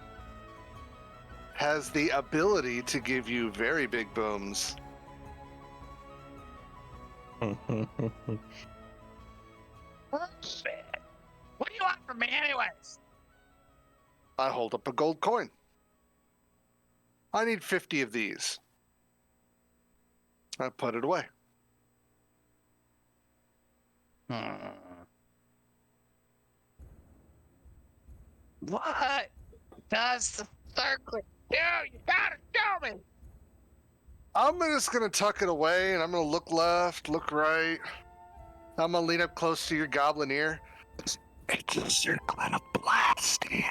has the ability to give you very big booms. What do you want from me anyways? I hold up a gold coin. I need 50 of these. I put it away. What does the circlet do? You gotta show me. I'm just gonna tuck it away and I'm gonna look left, look right. I'm gonna lean up close to your goblin ear. It's a circlet of blasting.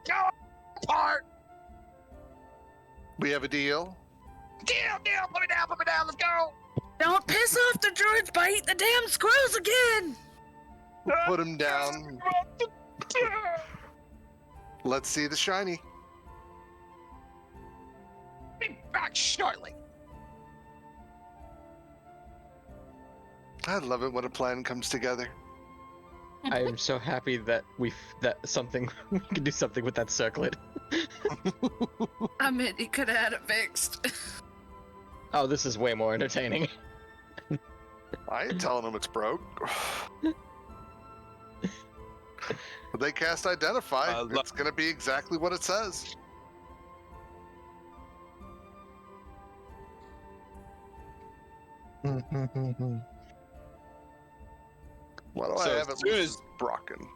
Go apart. We have a deal. Deal. Put me down. Let's go. Don't piss off the droids by eating the damn squirrels again! We'll put him down. Let's see the shiny. Be back shortly. I love it when a plan comes together. I am so happy that we can do something with that circlet. I mean, he could have had it fixed. Oh, this is way more entertaining. I ain't telling them it's broke. When they cast Identify, it's going to be exactly what it says. What do I have? Brocken.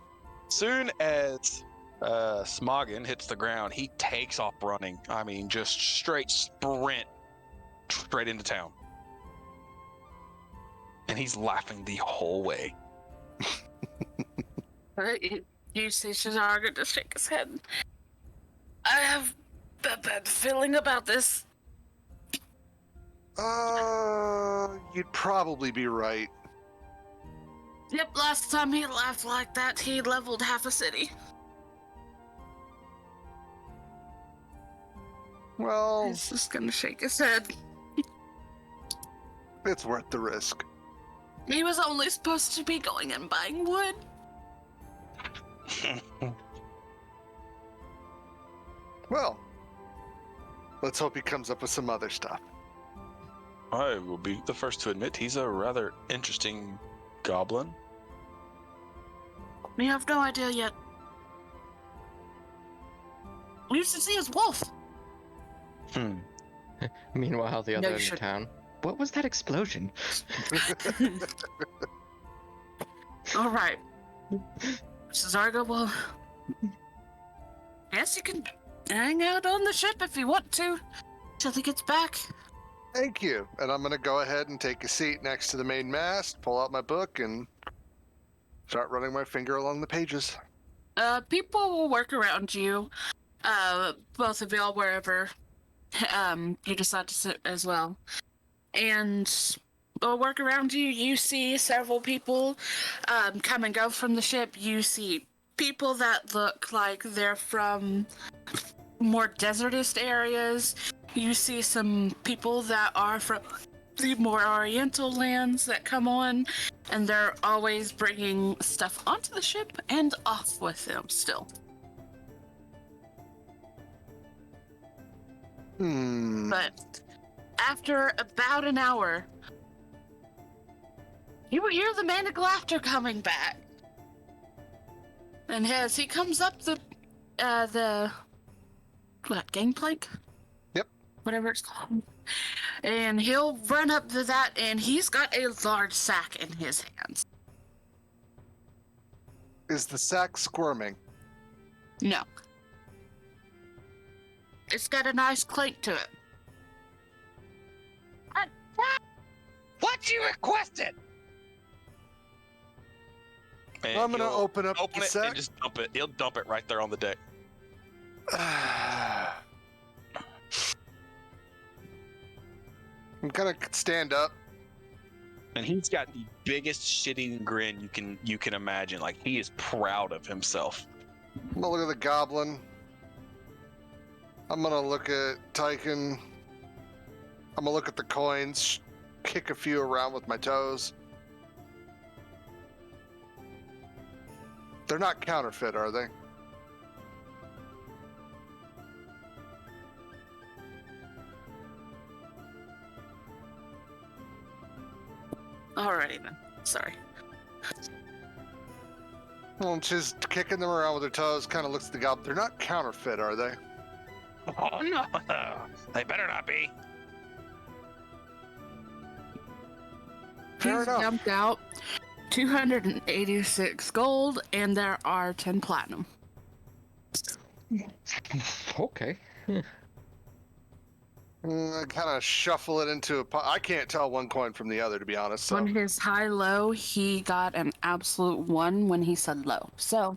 Soon as Smoggin hits the ground, he takes off running. I mean, just straight sprint straight into town. And he's laughing the whole way. You see Shizarga just shake his head. I have a bad feeling about this. You'd probably be right. Yep, last time he laughed like that, he leveled half a city. Well, He's just gonna shake his head. it's worth the risk. He was only supposed to be going and buying wood. Well, let's hope he comes up with some other stuff. I will be the first to admit he's a rather interesting goblin. We have no idea yet. We used to see his wolf. Meanwhile, the other No, end you of town. What was that explosion? All right. Zargo, well, guess you can hang out on the ship if you want to, till he gets back. Thank you. And I'm going to go ahead and take a seat next to the main mast, pull out my book, and start running my finger along the pages. People will work around you, both of y'all, wherever you decide to sit as well. And they'll work around you. You see several people come and go from the ship. You see people that look like they're from more desertist areas. You see some people that are from the more oriental lands that come on, and they're always bringing stuff onto the ship and off with them still. But after about an hour, You will hear the manic laughter coming back. And as he comes up the gangplank? Yep. Whatever it's called. And he'll run up to that, and he's got a large sack in his hands. Is the sack squirming? No. It's got a nice clink to it. What you requested? And I'm gonna he'll open up the it sack. and just dump it. He'll dump it right there on the deck. I'm gonna stand up. And he's got the biggest shitting grin you can imagine. Like, he is proud of himself. I'm gonna look at the goblin. I'm gonna look at Tyken. I'm gonna look at the coins, kick a few around with my toes. They're not counterfeit, are they? Alrighty then. Sorry. Well, she's kicking them around with her toes, kind of looks at the goblin. They're not counterfeit, are they? Oh, no. They better not be. Fair He's enough. jumped out 286 gold, and there are 10 platinum. Okay. I kind of shuffle it into a pot. I can't tell one coin from the other, to be honest. So. On his high-low, he got an absolute 1 when he said low. So,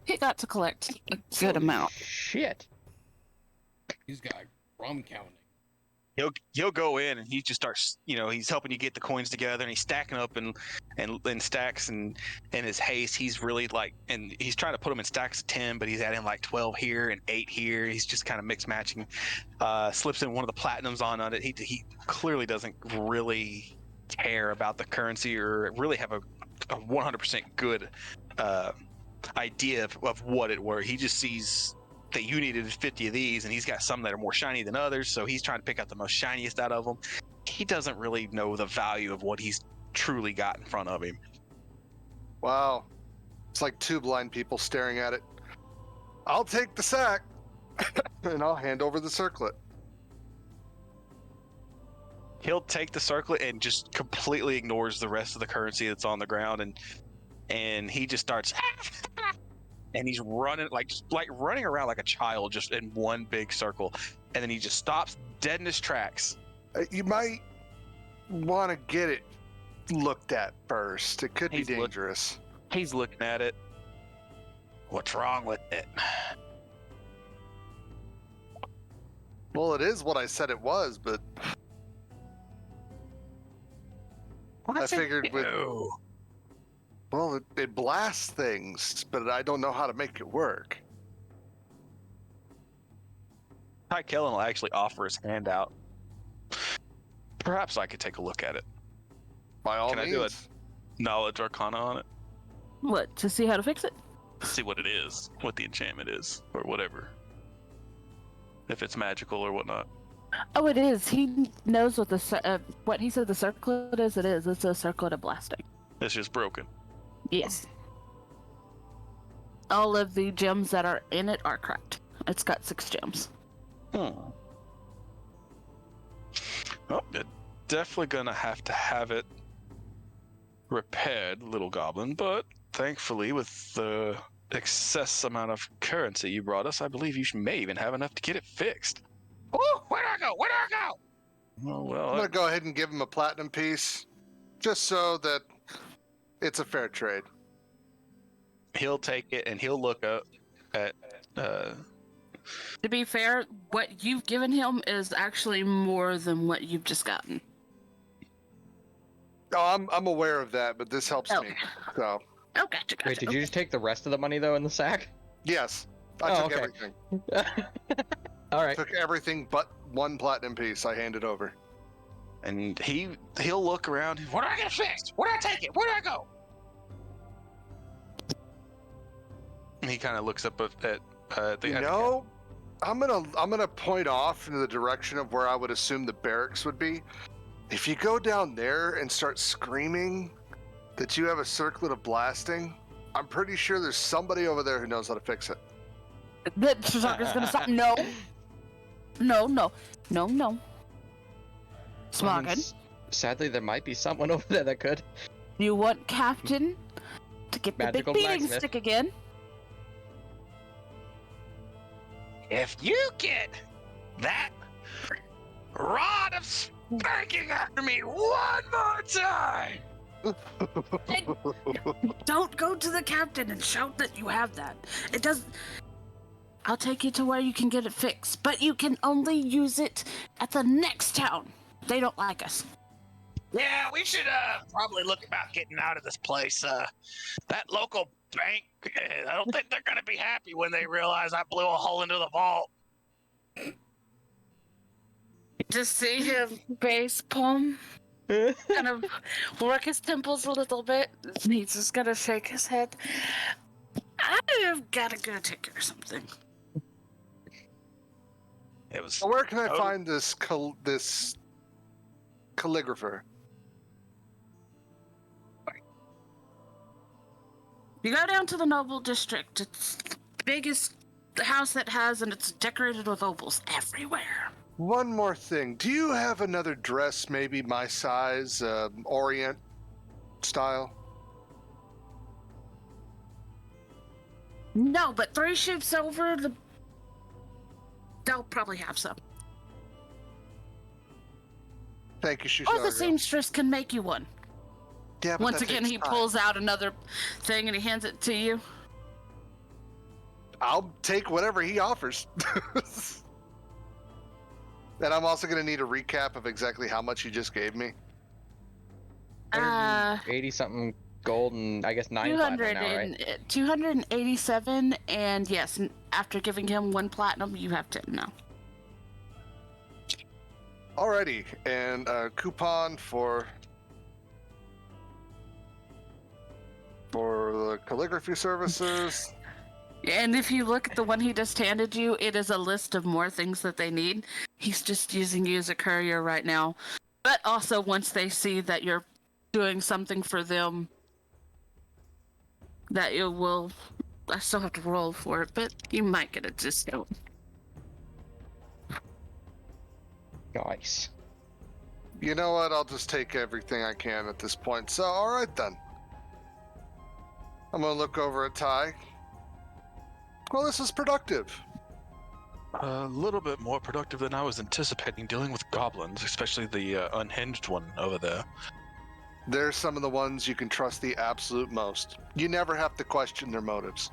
he got to collect a good amount. Shit. He's got rum counting. He'll go in and he just starts, he's helping you get the coins together, and he's stacking up and stacks, and in his haste he's really and he's trying to put them in stacks of 10, but he's adding 12 here and 8 here. He's just kind of mix matching, slips in one of the platinums on it. He clearly doesn't really care about the currency or really have a 100% good idea of what it were. He just sees that you needed 50 of these, and he's got some that are more shiny than others, so he's trying to pick out the most shiniest out of them. He doesn't really know the value of what he's truly got in front of him. Wow. It's like two blind people staring at it. I'll take the sack, and I'll hand over the circlet. He'll take the circlet and just completely ignores the rest of the currency that's on the ground, and he just starts and he's running running around like a child, just in one big circle, and then he just stops dead in his tracks. You might want to get it looked at first. It could be dangerous. He's looking at it. What's wrong with it? Well, it is what I said it was, but I figured with... Well, it blasts things, but I don't know how to make it work. Tychellen will actually offer his hand out. Perhaps I could take a look at it. By all Can means. I do a knowledge arcana on it? What, to see how to fix it? See what it is, what the enchantment is, or whatever. If it's magical or whatnot. Oh, it is. He knows what what he said the circlet is. It is. It's a circlet of blasting. It's just broken. Yes. All of the gems that are in it are cracked. It's got 6 gems. Well, you're definitely gonna have it repaired, little goblin, but thankfully with the excess amount of currency you brought us, I believe you may even have enough to get it fixed. Oh, where do I go? Oh, well, I'm going to go ahead and give him a platinum piece, just so that it's a fair trade. he'll take it and he'll look up at To be fair, what you've given him is actually more than what you've just gotten. Oh, I'm aware of that, but this helps me. So. Oh, gotcha. Wait, did you just take the rest of the money though in the sack? Yes, I took okay. everything. All right. Took everything but one platinum piece. I handed over. and he'll look around. Where do I get it fixed? Where do I take it? Where do I go? And he kind of looks up at the I'm gonna point off in the direction of where I would assume the barracks would be. If you go down there and start screaming, that you have a circlet of blasting, I'm pretty sure there's somebody over there who knows how to fix it. The sucker's gonna stop. No. No. Smoggin. Sadly, there might be someone over there that could. You want Captain to get Magical the big beating blacksmith. stick again? If you get that rod of spanking after me one more time, Don't go to the captain and shout that you have that. It does. I'll take you to where you can get it fixed, but you can only use it at the next town. They don't like us. yeah, we should probably look about getting out of this place. That local bank, I don't think they're gonna be happy when they realize I blew a hole into the vault. Just see him base palm, kind of work his temples a little bit. He's just gonna shake his head. I've gotta go take care of something. It was. So where can I find this this calligrapher? You go down to the Noble District. It's the biggest house that has, and it's decorated with opals everywhere. One more thing. Do you have another dress, maybe my size, Orient style? No, but 3 ships over, they'll probably have some. Thank you, Or the Shishargo. seamstress can make you one. Yeah, but Once that again, takes he time. pulls out another thing and he hands it to you. I'll take whatever he offers. And I'm also going to need a recap of exactly how much you just gave me. 80 something gold and I guess 9 platinum now, right? 287, and yes, after giving him 1 platinum, you have 10 now. Alrighty, and a coupon for the calligraphy services. And if you look at the one he just handed you, it is a list of more things that they need. He's just using you as a courier right now. But also, once they see that you're doing something for them, that you will... I still have to roll for it, but you might get a discount. Nice. You know what? I'll just take everything I can at this point. So, alright then. I'm going to look over at Ty. Well, this is productive. A little bit more productive than I was anticipating dealing with goblins, especially the unhinged one over there. They're some of the ones you can trust the absolute most. You never have to question their motives.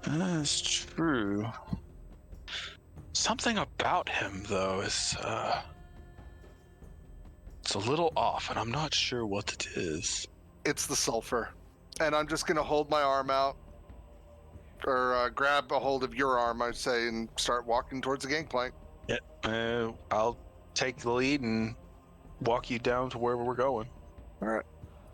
That's true. Something about him, though, is, it's a little off, and I'm not sure what it is. It's the sulfur. And I'm just going to hold my arm out, or grab a hold of your arm, I'd say, and start walking towards the gangplank. Yeah, I'll take the lead and walk you down to wherever we're going. All right.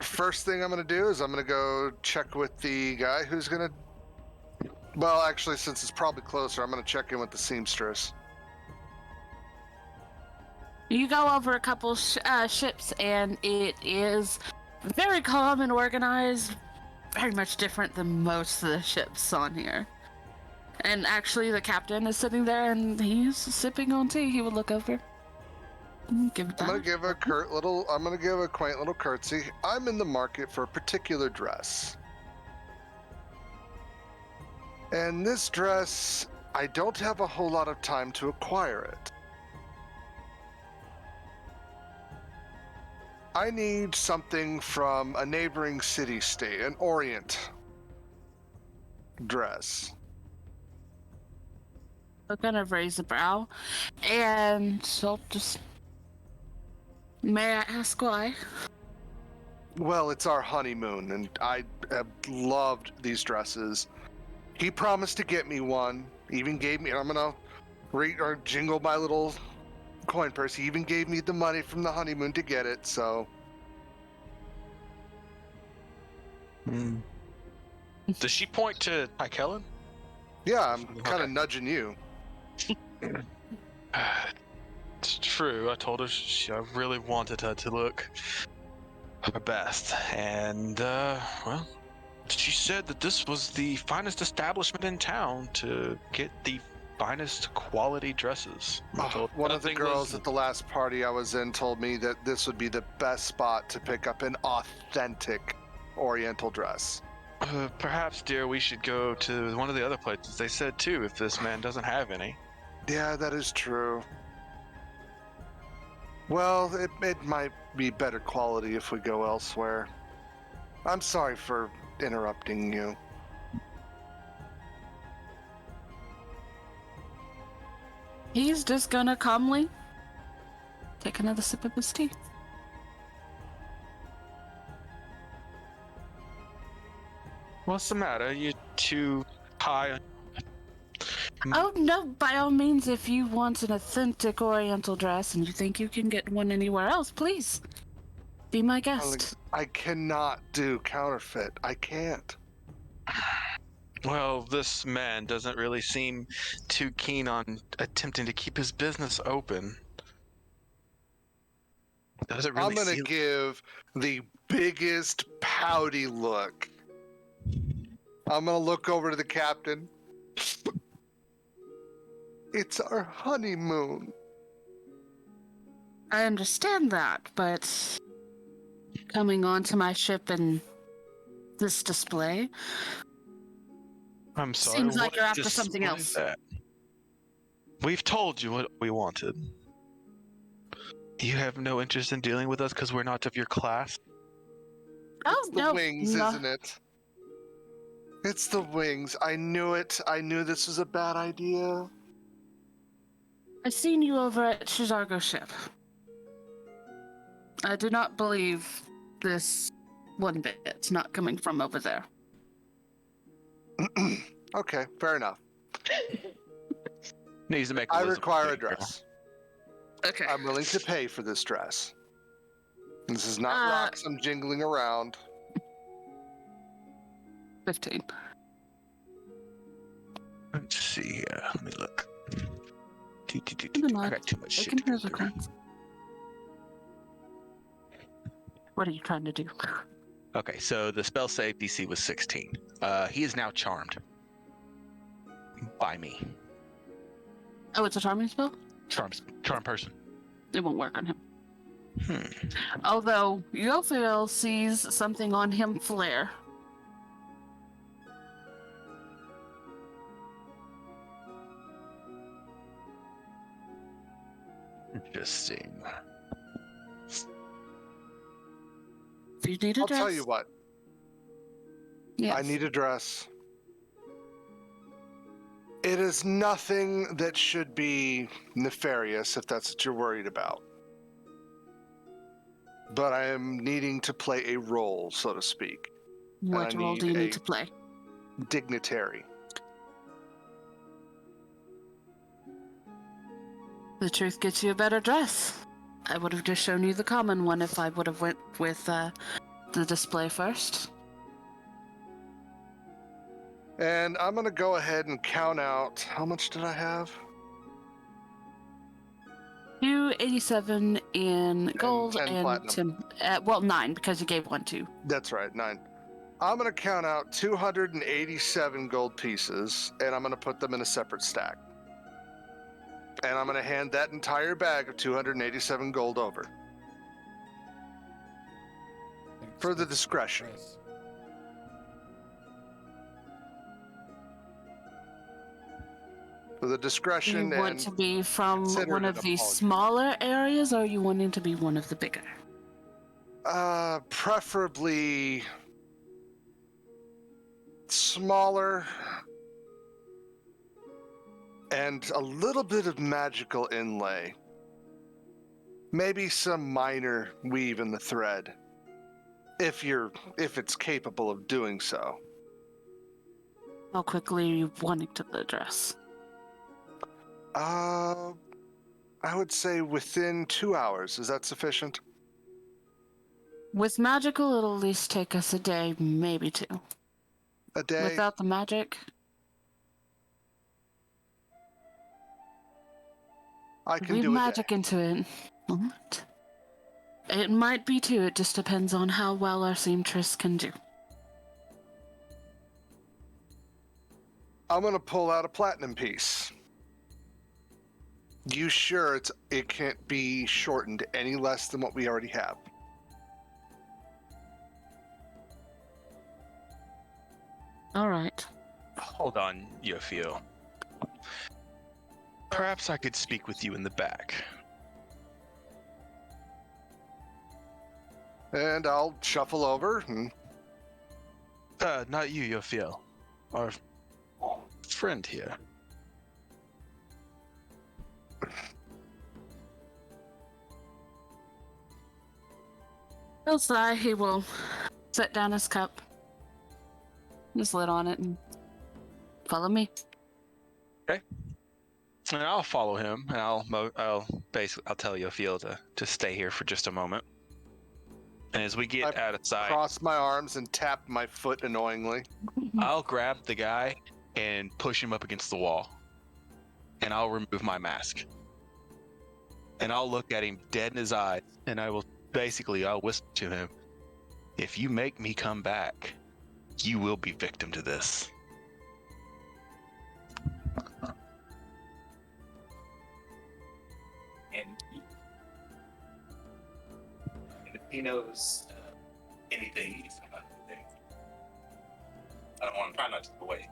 First thing I'm going to do is I'm going to go check with the guy who's going to... Well, actually, since it's probably closer, I'm going to check in with the seamstress. You go over a couple ships, and it is very calm and organized. Very much different than most of the ships on here. And actually, the captain is sitting there, and he's sipping on tea. He would look over. Give it I'm going back. to give a quaint little curtsy. I'm in the market for a particular dress. And this dress, I don't have a whole lot of time to acquire it. I need something from a neighboring city-state, an Orient dress. I'll kind of raise a brow, and she'll just... May I ask why? Well, it's our honeymoon, and I have loved these dresses. He promised to get me one. He even gave me... I'm gonna jingle my little coin purse. He even gave me the money from the honeymoon to get it, so... Does she point to Tichellen? Yeah, I'm kind of Okay. nudging you. It's true. I told her I really wanted her to look her best. And, well, she said that this was the finest establishment in town to get the finest quality dresses. One of the girls at the last party I was in told me that this would be the best spot to pick up an authentic Oriental dress. Perhaps, dear, we should go to one of the other places they said too, if this man doesn't have any. Yeah, that is true. Well, it might be better quality if we go elsewhere. I'm sorry for interrupting you. He's just gonna calmly take another sip of his tea. What's the matter? You too high? Oh, no, by all means, if you want an authentic Oriental dress and you think you can get one anywhere else, please be my guest. I cannot do counterfeit. I can't. Well, this man doesn't really seem too keen on attempting to keep his business open. Doesn't really I'm gonna give the biggest pouty look. I'm gonna look over to the captain. It's our honeymoon. I understand that, but coming onto my ship in this display I'm sorry. seems like what you're after display something is else. that? We've told you what we wanted. You have no interest in dealing with us because we're not of your class? Oh, It's the no, wings, no. isn't it? It's the wings. I knew it. I knew this was a bad idea. I've seen you over at Shizargo's ship. I do not believe this one bit. It's not coming from over there. Okay, fair enough. Needs to make a I Elizabeth require a figure. dress. Okay. I'm willing to pay for this dress. This is not rocks I'm jingling around. 15. Let's see here. Let me look. I I got too much shit can to go hear the through. things. What are you trying to do? Okay, so the spell save DC was 16. He is now charmed. By me. Oh, it's a charming spell? Charm person. It won't work on him. Although, Yofiel sees something on him flare. Interesting. If you need a I'll dress. tell you what. Yes. I need a dress. It is nothing that should be nefarious, if that's what you're worried about. But I am needing to play a role, so to speak. What I role do you need need a- to play? Dignitary. The truth gets you a better dress. I would have just shown you the common one if I would have went with the display first. And I'm going to go ahead and count out. How much did I have? 287 in gold 10 and platinum. 9 because you gave one to. That's right, 9. I'm going to count out 287 gold pieces, and I'm going to put them in a separate stack. And I'm going to hand that entire bag of 287 gold over. For the discretion. For the discretion You want and to be from consider one it of an the apology. smaller areas, or are you wanting to be one of the bigger? Preferably smaller and a little bit of magical inlay. Maybe some minor weave in the thread, if it's capable of doing so. How quickly are you wanting to the dress? I would say within 2 hours. Is that sufficient? With magical, it'll at least take us a day, maybe 2. A day? Without the magic, I can weave do magic a day. into it. What? It might be too. It just depends on how well our seamstress can do. I'm gonna pull out a platinum piece. You sure it can't be shortened any less than what we already have? All right. Hold on, Yofiel. Perhaps I could speak with you in the back. And I'll shuffle over. Not you, Yofiel. Our friend here. He'll sigh. He will set down his cup, his lid on it, and follow me. Okay. And I'll follow him, and I'll tell Yofiel to stay here for just a moment. And as we get out of sight, cross my arms and tap my foot annoyingly. I'll grab the guy and push him up against the wall. And I'll remove my mask. And I'll look at him dead in his eyes, and I'll whisper to him, if you make me come back, you will be victim to this. And if he knows anything, he's about anything. I don't want to try not to go away.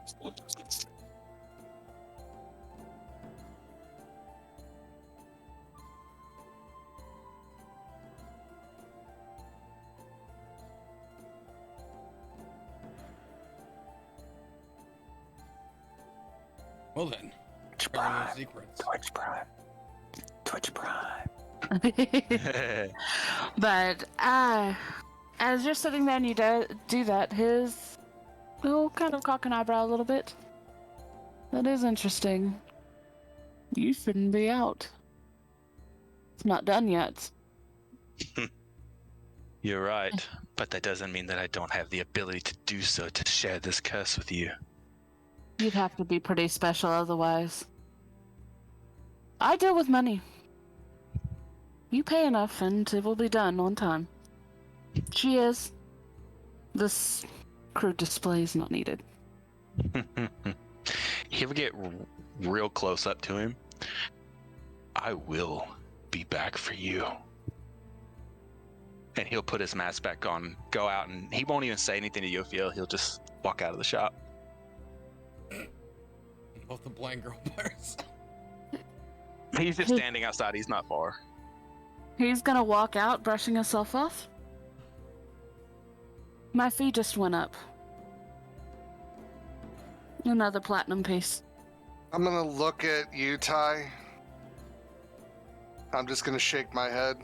Well then, Twitch there are Prime. no secrets. Twitch Prime. Twitch Prime. But as you're sitting there and you do that, he'll kind of cock an eyebrow a little bit. That is interesting. You shouldn't be out. It's not done yet. You're right, but that doesn't mean that I don't have the ability to do so, to share this curse with you. You'd have to be pretty special otherwise. I deal with money. You pay enough and it will be done on time. Cheers. This crude display is not needed. If we get real close up to him, I will be back for you. And he'll put his mask back on, go out, and he won't even say anything to Yofiel. He'll just walk out of the shop. Both the blind girl bars. He's just standing outside. He's not far. He's gonna walk out, brushing himself off. My fee just went up. Another platinum piece. I'm gonna look at you, Ty. I'm just gonna shake my head.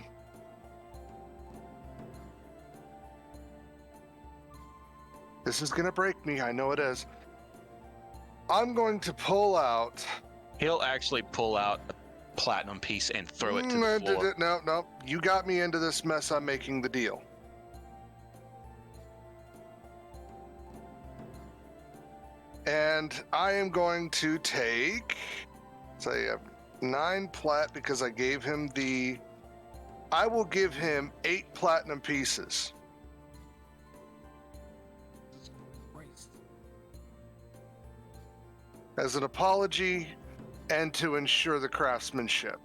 This is gonna break me, I know it is. I'm going to pull out... He'll actually pull out a platinum piece and throw it to the floor. No. You got me into this mess. I'm making the deal. And I am going to take... say 9 plat because I gave him the... I will give him 8 platinum pieces. As an apology and to ensure the craftsmanship.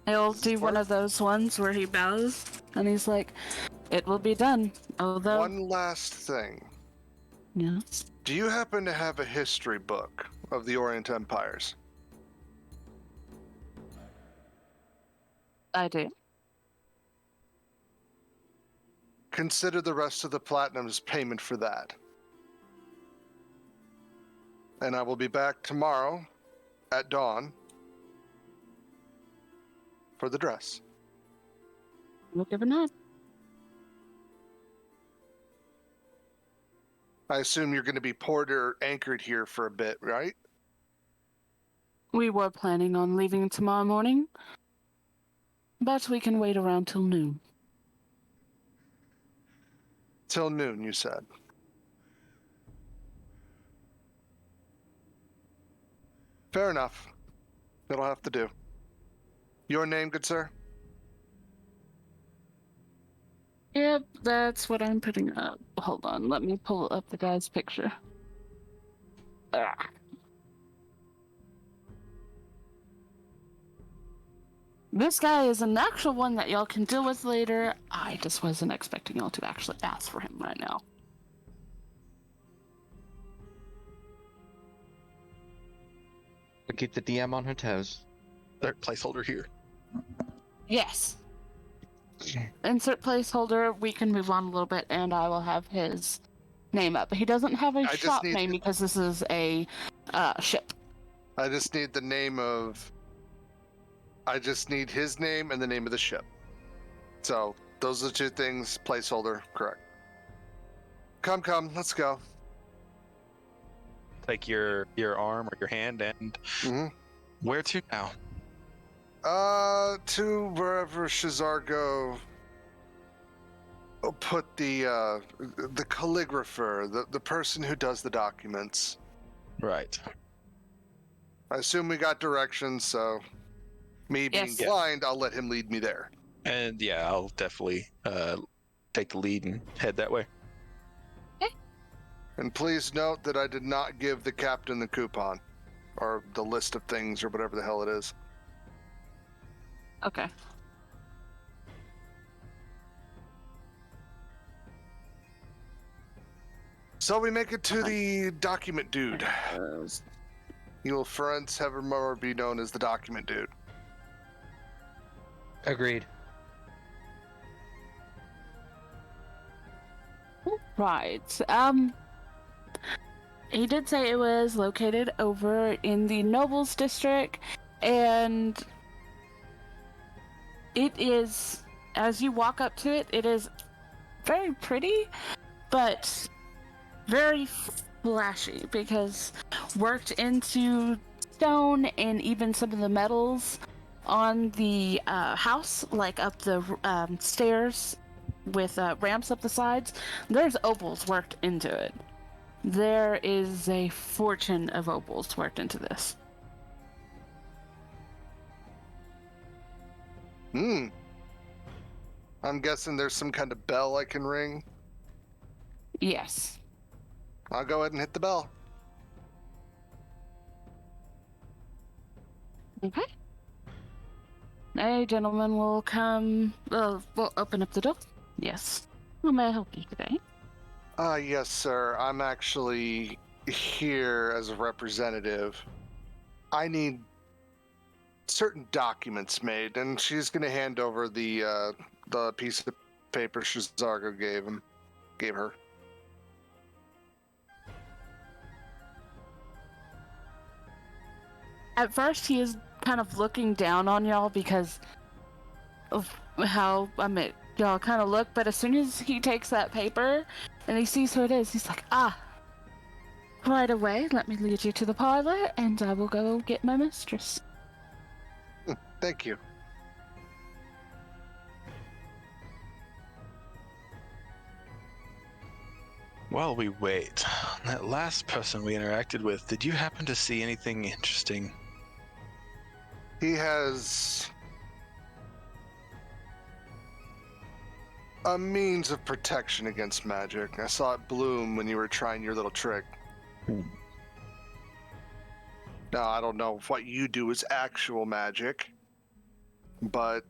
He'll do one of those ones where he bows and he's like, it will be done. Although... One last thing. Yes? Do you happen to have a history book of the Orient Empires? I do. Consider the rest of the platinum as payment for that. And I will be back tomorrow at dawn for the dress. We'll give a nod. I assume you're going to be port or anchored here for a bit, right? We were planning on leaving tomorrow morning, but we can wait around till noon. Till noon, you said. Fair enough. That'll have to do. Your name, good sir? Yep, that's what I'm putting up. Hold on, let me pull up the guy's picture. Ah. This guy is an actual one that y'all can deal with later. I just wasn't expecting y'all to actually ask for him right now. To keep the DM on her toes. Third placeholder here. Yes. Insert placeholder. We can move on a little bit, and I will have his name up. He doesn't have a shop name because this is a ship. I just need the name of... I just need his name and the name of the ship. So, those are the two things. Placeholder, correct. Come, let's go. Take your arm or your hand and where to now? To wherever Shizargo put the calligrapher, the person who does the documents. Right. I assume we got directions, so me being blind, I'll let him lead me there. And yeah, I'll definitely take the lead and head that way. Okay. And please note that I did not give the captain the coupon, or the list of things, or whatever the hell it is. Okay. So we make it to the document dude. You'll friends evermore be known as the document dude. Agreed. Right. He did say it was located over in the Nobles district, and it is, as you walk up to it, it is very pretty, but very flashy because worked into stone and even some of the metals on the house, like up the stairs with ramps up the sides, there's opals worked into it. There is a fortune of opals worked into this. I'm guessing there's some kind of bell I can ring. Yes. I'll go ahead and hit the bell. Okay. A gentleman will come. We'll open up the door. Yes. How may I help you today? Yes, sir. I'm actually here as a representative. I need certain documents made, and she's going to hand over the piece of paper Shizargo gave her. At first, he is kind of looking down on y'all because of how, y'all kind of look, but as soon as he takes that paper and he sees who it is, he's like, right away, let me lead you to the parlor, and I will go get my mistress. Thank you. While we wait, that last person we interacted with, did you happen to see anything interesting? He has a means of protection against magic. I saw it bloom when you were trying your little trick. Now, I don't know if what you do is actual magic, but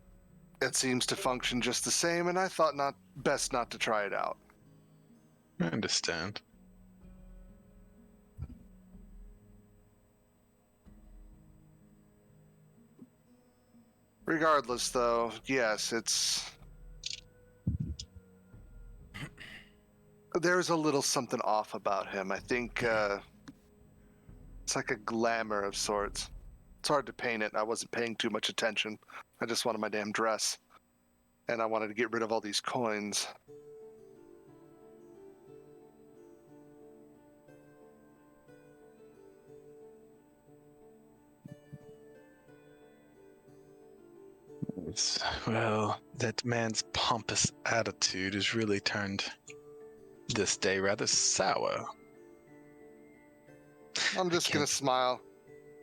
it seems to function just the same, and I thought best not to try it out. I understand. Regardless, though, yes, there's a little something off about him. I think it's like a glamour of sorts. It's hard to paint it. I wasn't paying too much attention. I just wanted my damn dress. And I wanted to get rid of all these coins. Well, that man's pompous attitude has really turned this day rather sour. I'm just going to smile.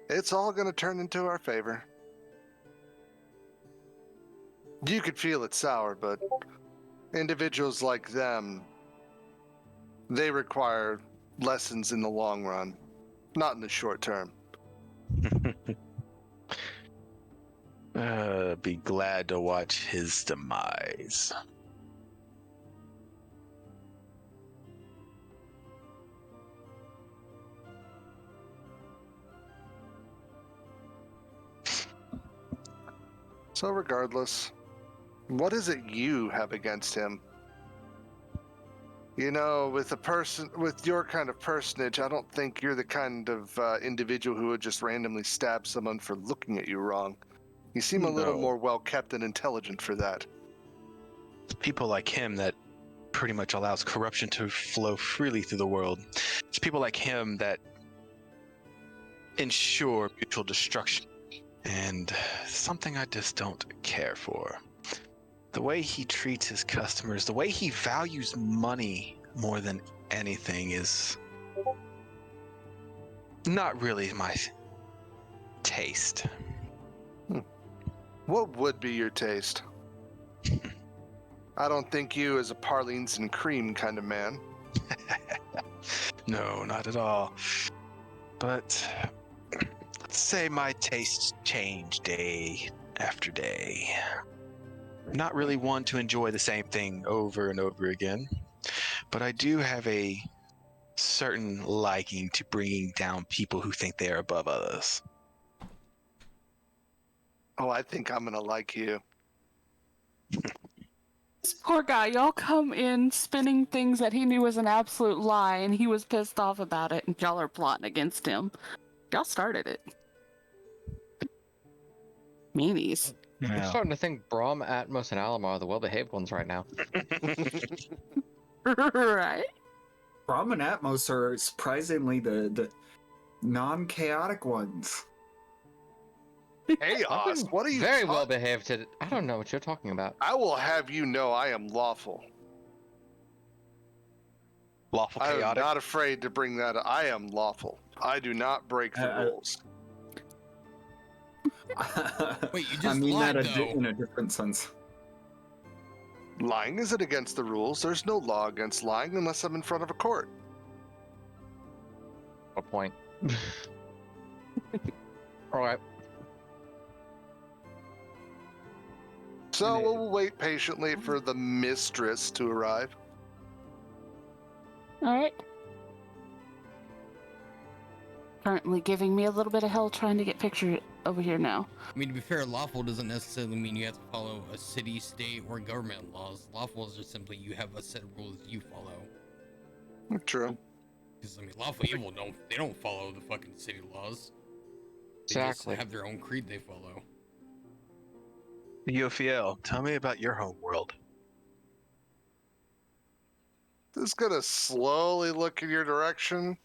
It's all going to turn into our favor. You could feel it sour, but individuals like them, they require lessons in the long run, not in the short term. Be glad to watch his demise. So regardless, what is it you have against him? You know, with your kind of personage, I don't think you're the kind of individual who would just randomly stab someone for looking at you wrong. You seem a little more well-kept and intelligent for that. It's people like him that pretty much allows corruption to flow freely through the world. It's people like him that ensure mutual destruction. And something I just don't care for. The way he treats his customers, the way he values money more than anything is not really my taste. What would be your taste? I don't think you as a Parlines and cream kind of man. No, not at all. But let's say my tastes change day after day. I'm not really one to enjoy the same thing over and over again, but I do have a certain liking to bringing down people who think they are above others. Oh, I think I'm gonna like you. This poor guy, y'all come in spinning things that he knew was an absolute lie, and he was pissed off about it, and y'all are plotting against him. Y'all started it. Meanies. I'm starting to think Vohdka-Atmos and Alimar are the well-behaved ones right now. Right? Braum and Atmos are surprisingly the non-chaotic ones. Chaos? What are you Very well behaved today. I don't know what you're talking about. I will have you know I am lawful. Lawful I am chaotic. not afraid to bring that up. I am lawful. I do not break the rules. Wait, you just I mean lied, that though. in a different sense. Lying isn't against the rules. There's no law against lying unless I'm in front of a court. A point. All right. So we'll wait patiently for the mistress to arrive. Alright. Currently giving me a little bit of hell trying to get pictured over here now. I mean, to be fair, lawful doesn't necessarily mean you have to follow a city, state, or government laws. Lawful is just simply you have a set of rules you follow. True. Because, I mean, lawful evil they don't follow the fucking city laws. They Exactly. just have their own creed they follow. Yofiel, tell me about your home world. Just gonna slowly look in your direction.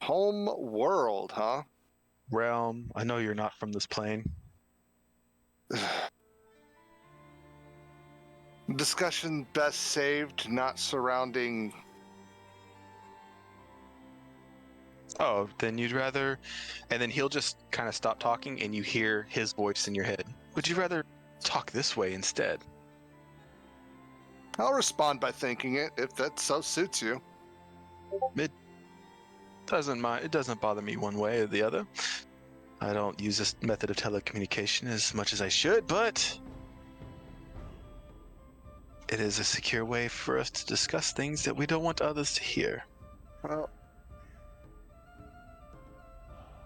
Home world, huh? Realm, I know you're not from this plane. Discussion best saved, not surrounding. Oh, then you'd rather... And then he'll just kind of stop talking and you hear his voice in your head. Would you rather talk this way instead? I'll respond by thinking it, if that so suits you. It doesn't bother me one way or the other. I don't use this method of telecommunication as much as I should, but it is a secure way for us to discuss things that we don't want others to hear. Well,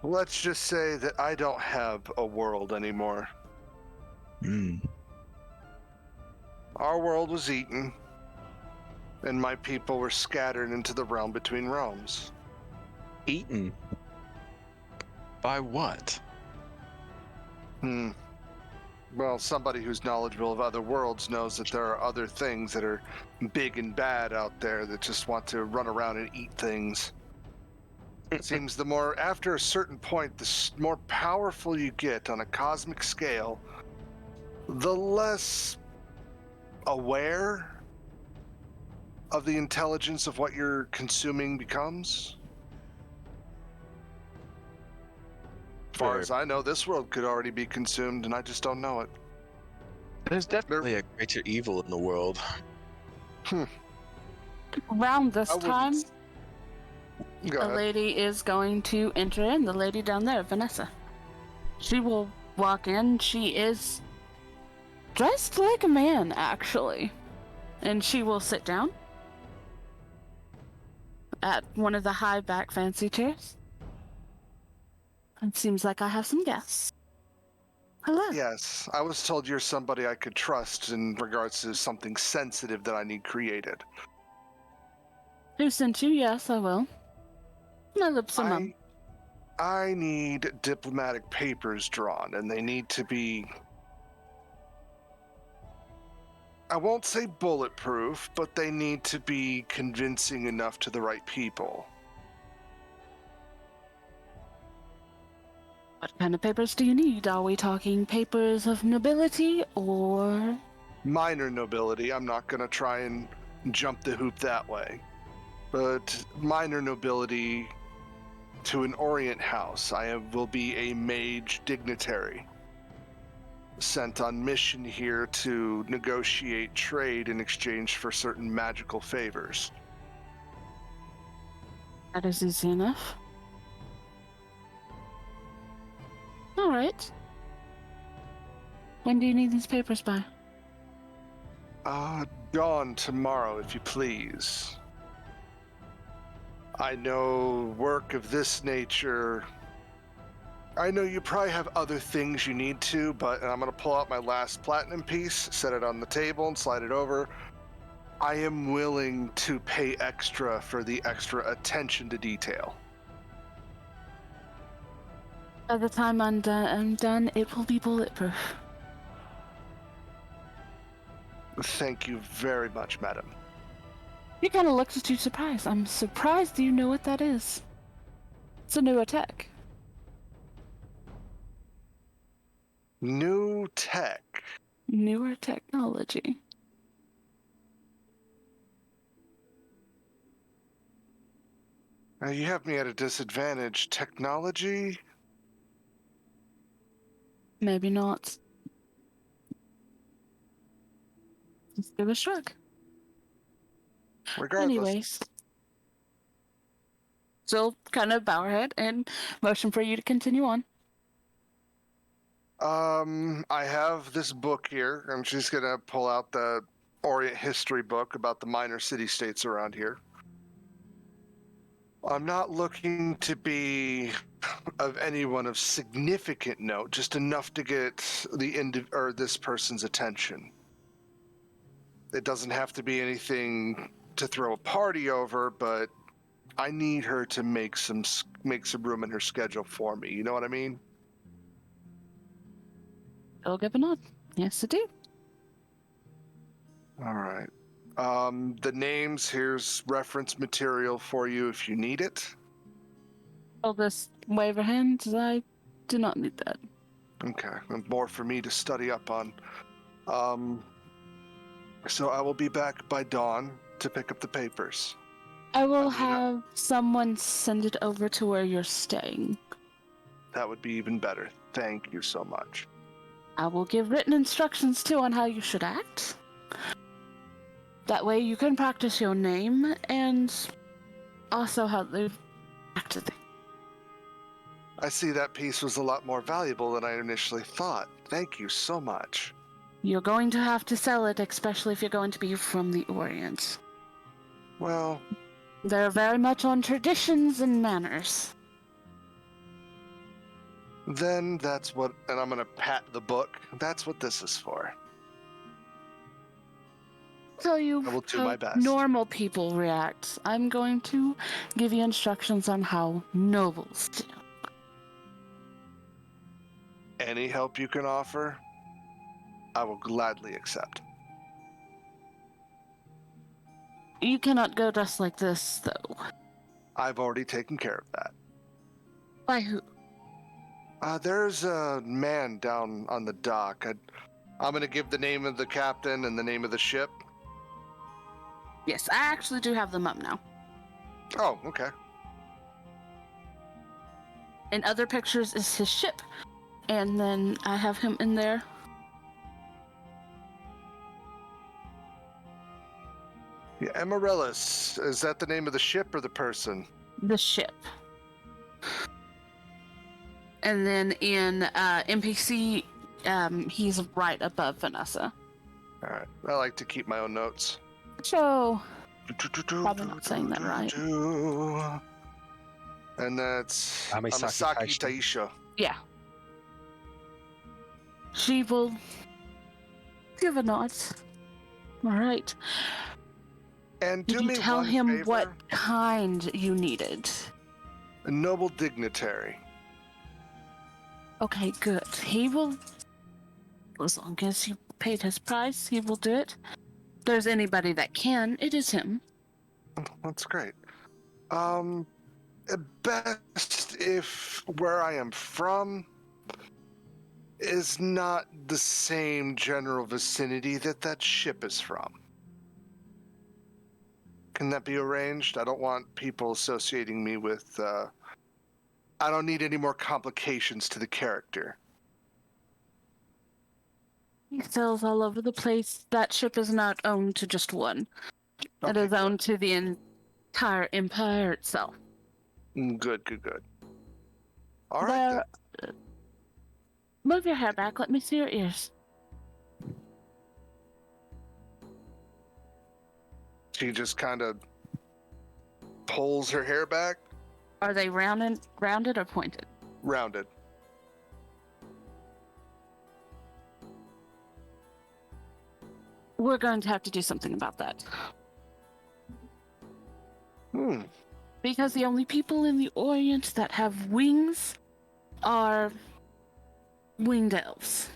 let's just say that I don't have a world anymore. Our world was eaten, and my people were scattered into the realm between realms. Eaten? By what? Well, somebody who's knowledgeable of other worlds knows that there are other things that are big and bad out there that just want to run around and eat things. It seems after a certain point, the more powerful you get on a cosmic scale, the less aware of the intelligence of what you're consuming becomes. As far as I know, this world could already be consumed, and I just don't know it. There's definitely a greater evil in the world. Around this I wouldn't time, Go a ahead. lady is going to enter in. The lady down there, Vanessa. She will walk in. She is dressed like a man, actually. And she will sit down at one of the high back fancy chairs. It seems like I have some guests. Hello. Yes, I was told you're somebody I could trust in regards to something sensitive that I need created. Who sent you? Yes, I will. My lips are numb. I need diplomatic papers drawn, and they need to be, I won't say bulletproof, but they need to be convincing enough to the right people. What kind of papers do you need? Are we talking papers of nobility or... Minor nobility, I'm not going to try and jump the hoop that way. But minor nobility to an Orient house. Will be a mage dignitary sent on mission here to negotiate trade in exchange for certain magical favors. That is easy enough. All right. When do you need these papers by? Dawn tomorrow, if you please. I know work of this nature. I know you probably have other things you need to, but I'm going to pull out my last platinum piece, set it on the table, and slide it over. I am willing to pay extra for the extra attention to detail. By the time I'm done, it will be bulletproof. Thank you very much, madam. You kind of looked at you surprised. I'm surprised you know what that is. It's a newer tech. New tech. Newer technology. You have me at a disadvantage. Technology? Maybe not. Let's give a shrug. Regardless. Anyways. Still kind of bow her head and motion for you to continue on. I have this book here, and she's gonna pull out the Orient history book about the minor city-states around here. I'm not looking to be of anyone of significant note, just enough to get this person's attention. It doesn't have to be anything to throw a party over, but I need her to make some room in her schedule for me. You know what I mean? I'll give a nod. Yes, I do. All right. The names, here's reference material for you if you need it. I'll just wave her hands. I do not need that. Okay, more for me to study up on. So I will be back by dawn to pick up the papers. I will have someone send it over to where you're staying. That would be even better. Thank you so much. I will give written instructions too on how you should act. That way you can practice your name and also how they act to things. I see that piece was a lot more valuable than I initially thought. Thank you so much. You're going to have to sell it, especially if you're going to be from the Orient. Well, they're very much on traditions and manners. Then that's what, and I'm going to pat the book. That's what this is for. Tell you I will do how my best. Normal people react. I'm going to give you instructions on how nobles do. Any help you can offer, I will gladly accept. You cannot go dressed like this, though. I've already taken care of that. By who? There's a man down on the dock. I'm going to give the name of the captain and the name of the ship. Yes, I actually do have them up now. Oh, okay. In other pictures is his ship. And then I have him in there. Yeah, Amaryllis. Is that the name of the ship or the person? The ship. And then in NPC, he's right above Vanessa. All right. I like to keep my own notes. So, probably not saying that right. And that's Amisaki Amisaki Taisha. Yeah. She will give a nod. All right. And Did do you me tell one him favor? what kind you needed? A noble dignitary. Okay, good. He will, as long as you paid his price, he will do it. If there's anybody that can, it is him. That's great. Best if where I am from is not the same general vicinity that ship is from. Can that be arranged? I don't want people associating me with, I don't need any more complications to the character. He sails all over the place. That ship is not owned to just one. It Okay, is owned to the entire empire itself. Good. All right, then. Move your hair back. Let me see your ears. She just kind of pulls her hair back. Are they rounded or pointed? Rounded. We're going to have to do something about that. Because the only people in the Orient that have wings are winged elves.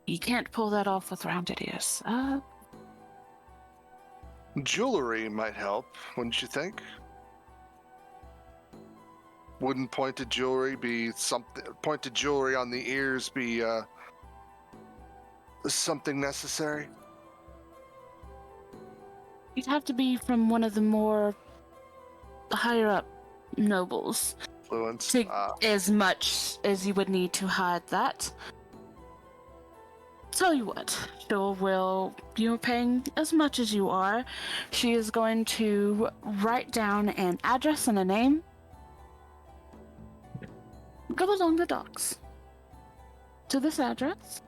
You can't pull that off with rounded ears. Jewelry might help, wouldn't you think? Wouldn't pointed jewelry be something? Pointed jewelry on the ears be something necessary? You'd have to be from one of the more higher up nobles. Influence. As much as you would need to hide that. Tell you what, you're paying as much as you are. She is going to write down an address and a name. Go along the docks to this address.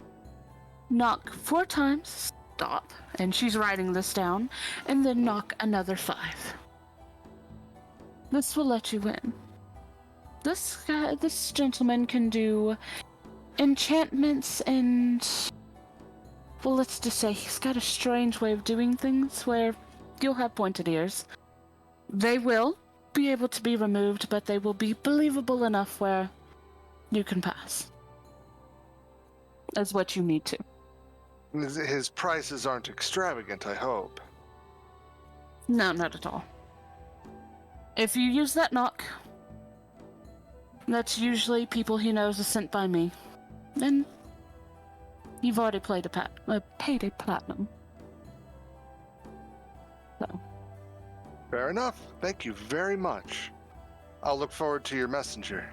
Knock 4 times. Stop. And she's writing this down. And then knock another 5. This will let you in. This gentleman can do enchantments and... Well, let's just say he's got a strange way of doing things where you'll have pointed ears. They will be able to be removed, but they will be believable enough where you can pass. That's what you need to. His prices aren't extravagant, I hope. No, not at all. If you use that knock, that's usually people he knows are sent by me. And you've already paid a platinum. So. Fair enough. Thank you very much. I'll look forward to your messenger.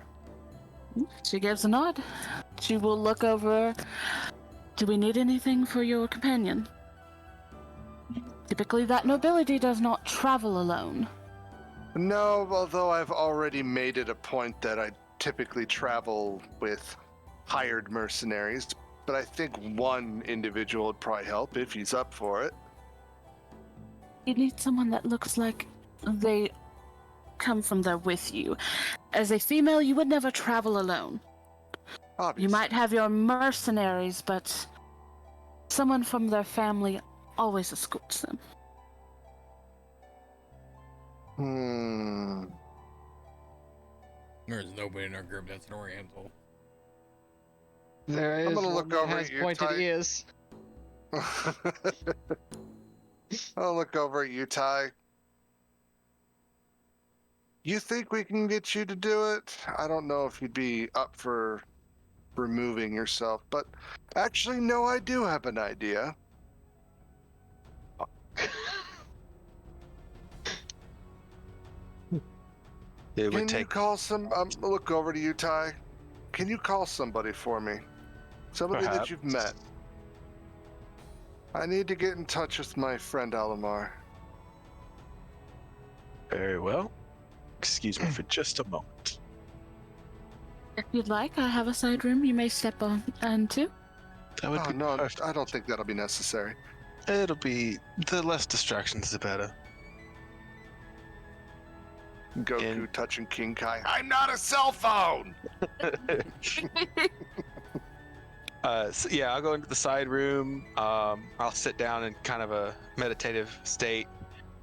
She gives a nod. She will look over. Do we need anything for your companion? Typically, that nobility does not travel alone. No, although I've already made it a point that I typically travel with hired mercenaries, but I think one individual would probably help if he's up for it. You need someone that looks like they come from there with you. As a female, you would never travel alone. Obviously. You might have your mercenaries, but someone from their family always escorts them. There's nobody in our group that's an Oriental. There is I'm gonna look one that over has at you, pointed Ty. ears. I'll look over at you, Ty. You think we can get you to do it? I don't know if you'd be up for removing yourself, but actually, no, I do have an idea. It would Can you take. call some? Look over to you, Ty. Can you call somebody for me? Somebody that Perhaps. you've met. I need to get in touch with my friend Alimar. Very well. Excuse me for just a moment. If you'd like, I have a side room you may step on into. That would Oh, be no, perfect. I don't think that'll be necessary. It'll be the less distractions, the better. Goku touching King Kai. I'm not a cell phone! So yeah, I'll go into the side room. I'll sit down in kind of a meditative state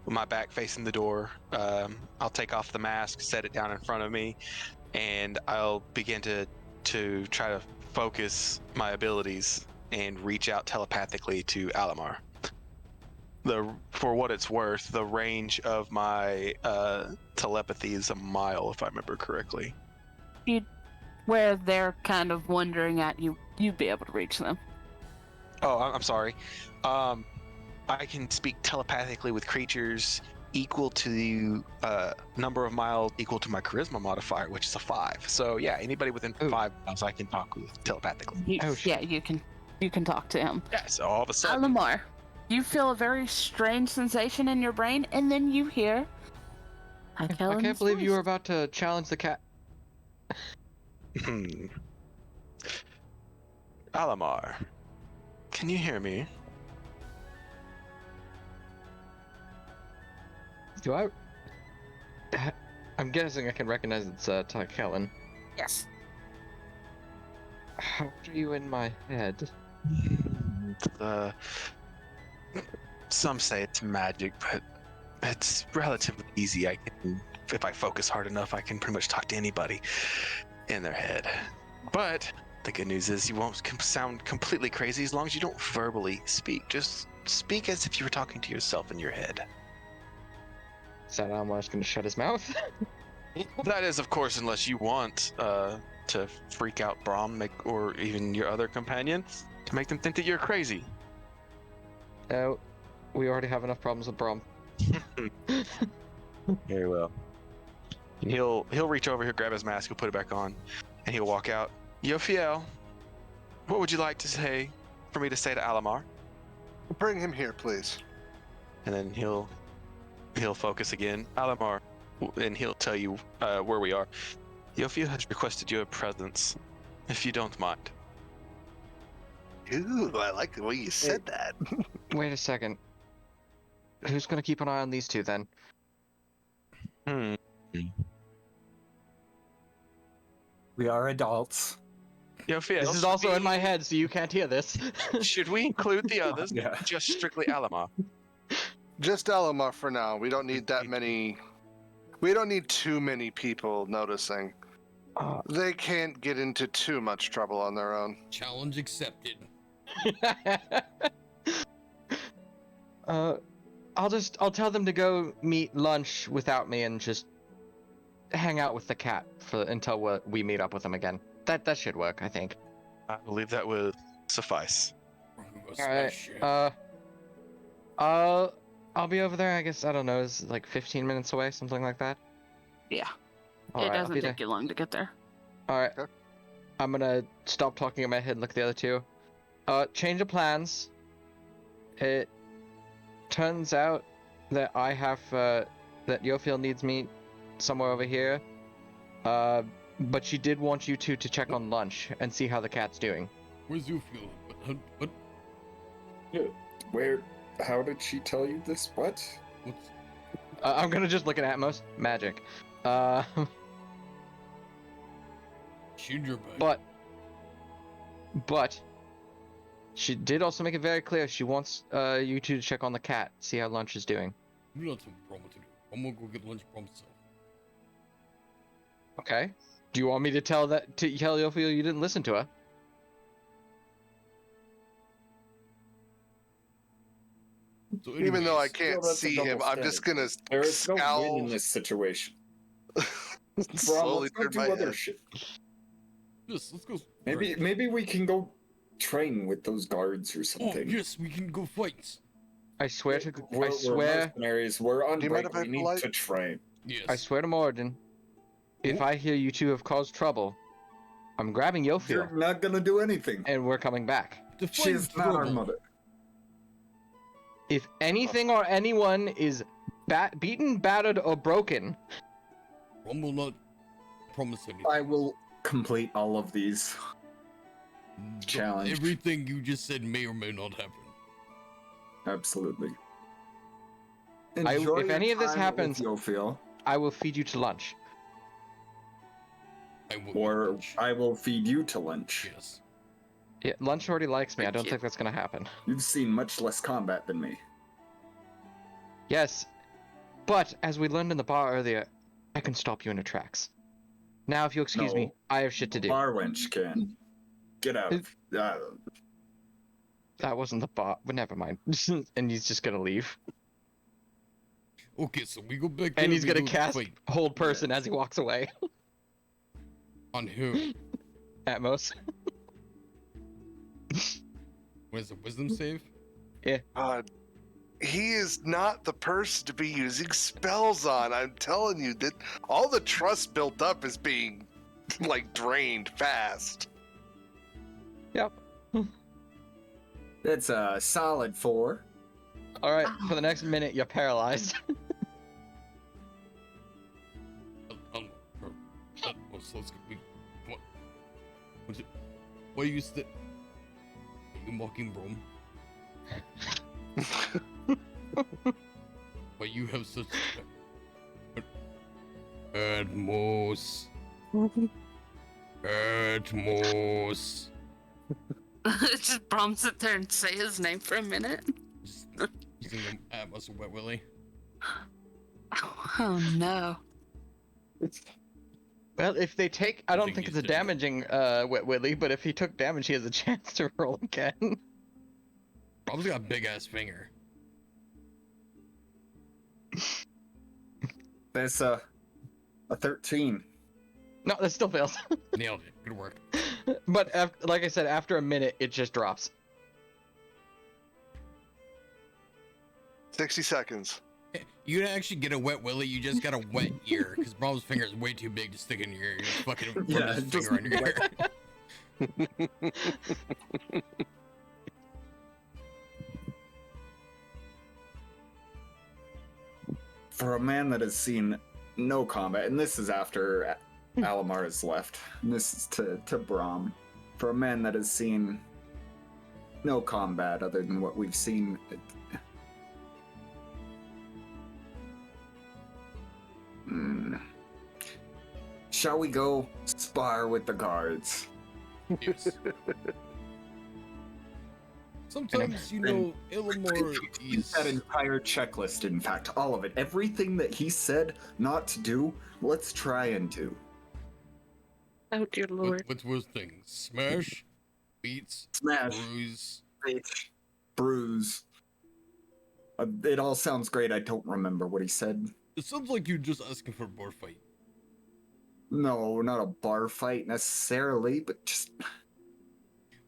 with my back facing the door. I'll take off the mask, set it down in front of me, and I'll begin to try to focus my abilities and reach out telepathically to Alimar. For what it's worth, the range of my telepathy is a mile, if I remember correctly. Where they're kind of wondering at you, you'd be able to reach them. Oh, I'm sorry. I can speak telepathically with creatures equal to the number of miles equal to my charisma modifier, which is a 5. So yeah, anybody within 5 miles I can talk with telepathically. Yeah, you can talk to him. Yeah, so all of a sudden... Alimar, you feel a very strange sensation in your brain, and then you hear... I can't believe you were about to challenge the cat. Alimar, can you hear me? Do I? I'm guessing I can recognize it's Tichellen. Yes. How are you in my head? Some say it's magic, but it's relatively easy. If I focus hard enough, I can pretty much talk to anybody in their head. But the good news is you won't sound completely crazy as long as you don't verbally speak. Just speak as if you were talking to yourself in your head. Is that Amar's gonna shut his mouth? That is, of course, unless you want to freak out Braum or even your other companion to make them think that you're crazy. No, we already have enough problems with Braum. Very well. He'll reach over, he'll grab his mask, he'll put it back on, and he'll walk out. Yofiel, what would you like to say for me to say to Alimar? Bring him here, please. And then he'll focus again. Alimar, and he'll tell you where we are. Yofiel has requested your presence, if you don't mind. Ooh, I like the way you said that. Wait a second. Who's gonna keep an eye on these two then? We are adults. Yofiel, This is also in my head, so you can't hear this. Should we include the others? Yeah. Just strictly Alimar. Just Alimar for now. We don't need that many. We don't need too many people noticing. They can't get into too much trouble on their own. Challenge accepted. I'll tell them to go meet lunch without me and just hang out with the cat until we meet up with them again. That should work, I think. I believe that would suffice. Alright, I'll be over there, I guess, I don't know, it's like 15 minutes away, something like that? Yeah. All it right, doesn't take you long to get there. Alright. Okay. I'm gonna stop talking in my head and look at the other two. Change of plans. It turns out that I have, that Yofiel needs me somewhere over here. But she did want you two to check on lunch and see how the cat's doing. Where's Yofiel? What? Where? How did she tell you this? What? What's... I'm gonna just look at Atmos. Magic. Shoot your bag. But she did also make it very clear she wants you two to check on the cat, see how lunch is doing. You got some problem to do. I'm gonna go get lunch by myself. Okay. Do you want me to tell Yofiel you didn't listen to her? So Even though I anyways, can't that's a see double him, I'm just gonna There is no win scowl. in this situation. Slowly Let's go turn do my other head. shit. yes, let's go. Maybe we can go train with those guards or Oh something. yes, we can go fight. I swear to We're mercenaries. We're on Do you mind break. if I We need polite? to train. Yes. I swear to Morden, if I hear you two have caused trouble, I'm grabbing You're Yofiel not gonna do anything. and we're coming back. To fight She's not our trouble. mother. If anything or anyone is beaten, battered, or broken. Brom will not promise anything. I will complete all of these. Challenge. Everything you just said may or may not happen. Absolutely. If any of this happens, Yofiel, I will feed you to lunch. I will feed you to lunch. Yes. Yeah, lunch already likes me. I don't Thank you. think that's gonna happen. You've seen much less combat than me. Yes, but as we learned in the bar earlier, I can stop you in your tracks. Now, if you'll excuse me, I have shit to do. Bar wench can. Get out. That wasn't the bar, but never mind. And he's just gonna leave. Okay, so we go back. And there, he's we gonna go cast fight. Hold Person as he walks away. On who? Atmos. What is it? Wisdom save? He is not the person to be using spells on. I'm telling you that all the trust built up is being like drained fast. Yep. That's a solid 4. Alright, for the next minute, you're paralyzed. What are you still? Are you mocking Brom? But you have such Atmos. Atmos. Just Brom sit there and say his name for a minute. Just using them Atmos or Wet Willy. Oh no. Well, if they take, I don't think think he's it's a dead. damaging Wet Willy, but if he took damage, he has a chance to roll again. Brom's got a big ass finger. That's a 13. No, that still fails. Nailed it. Good work. But like I said, after a minute, it just drops. 60 seconds. You didn't actually get a Wet Willy, you just got a wet ear, because Brom's finger is way too big to stick in your ear. You just fucking run Yeah, his just finger on your ear. For a man that has seen no combat, and this is after Alimar has left, and this is to Braum. For a man that has seen no combat other than what we've seen. Shall we go spar with the guards? Yes. Sometimes, you know, Illimore is... That entire checklist, in fact, all of it. Everything that he said not to do, let's try and do. Oh dear lord. What's worse things? Smash? Beats? Smash. Bruise? Bruise. It all sounds great. I don't remember what he said. It sounds like you're just asking for a bar fight. No, not a bar fight necessarily, but just...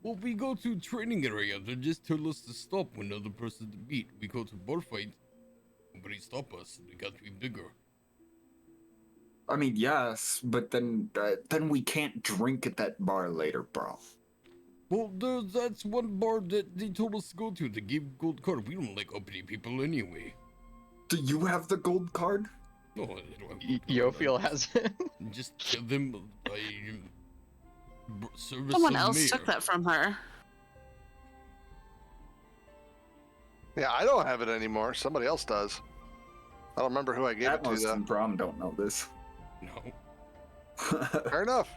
Well, we go to training area, they just tell us to stop when other person to beat. We go to bar fight, nobody stop us, we got to be bigger. I mean, yes, but then we can't drink at that bar later, bro. Well, that's one bar that they told us to go to. They gave gold card. We don't like uppity people anyway. Do you have the gold card? No, I don't have Yofiel has it. Just tell them service Someone of else mayor. took that from her. Yeah, I don't have it anymore. Somebody else does. I don't remember who I gave it to, Atmos though. and Braum don't know this. No. Fair enough.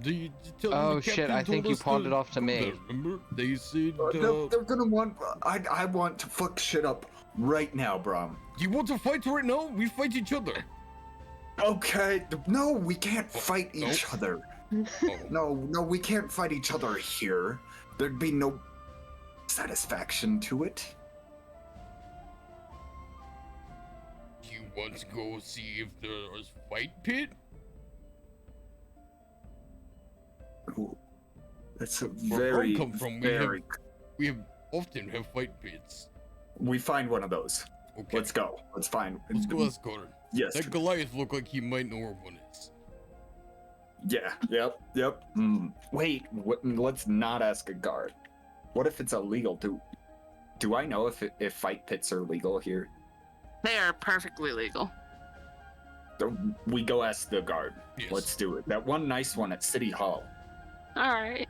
Do you tell them Oh the shit, captain I think told you us pawned to it off to go me. there, remember? They said, They're gonna want... I want to fuck shit up right now, Braum. do you want to fight right now? We fight each other. Okay, no, we can't fight Nope. each other. Oh. No, we can't fight each other here. There'd be no satisfaction to it. Do you want to go see if there's fight pit? Ooh, that's a Where very, Braum come from, very... we have often have fight pits. We find one of those. Okay. Let's go. Let's find... Let's go ask Gordon. Yes. That Goliath look like he might know where one is. Yeah, yep. Wait, let's not ask a guard. What if it's illegal? Do I know if fight pits are legal here? They are perfectly legal. We go ask the guard. Yes. Let's do it. That one nice one at City Hall. All right.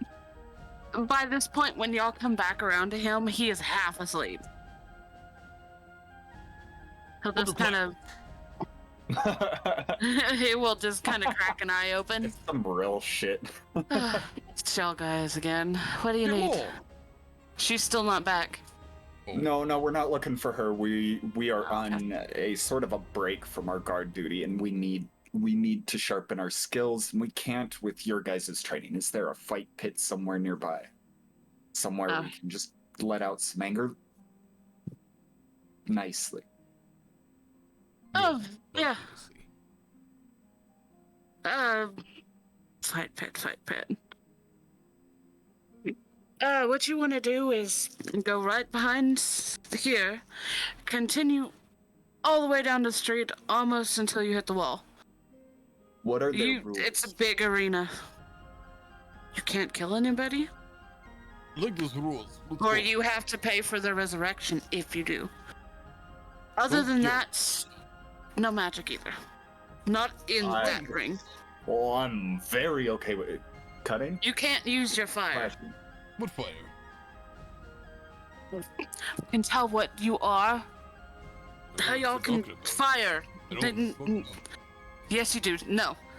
By this point, when y'all come back around to him, he is half asleep. He'll just kind of... he will just kind of crack an eye open. It's some real shit. It's y'all guys again. What do you need? She's still not back. No, we're not looking for her. We are on a sort of a break from our guard duty, and we need to sharpen our skills, and we can't with your guys' training. Is there a fight pit somewhere nearby? Somewhere we can just let out some anger? Nicely. Oh, yeah. Fight pit. What you want to do is go right behind here, continue all the way down the street, almost until you hit the wall. What are the rules? It's a big arena. You can't kill anybody. Look, those rules. Or you have to pay for their resurrection if you do. Other than that, no magic either. Not in that ring. Well, I'm very okay with it. Cutting? You can't use your fire. What fire? You can tell what you are. How y'all can fire. Yes, you do.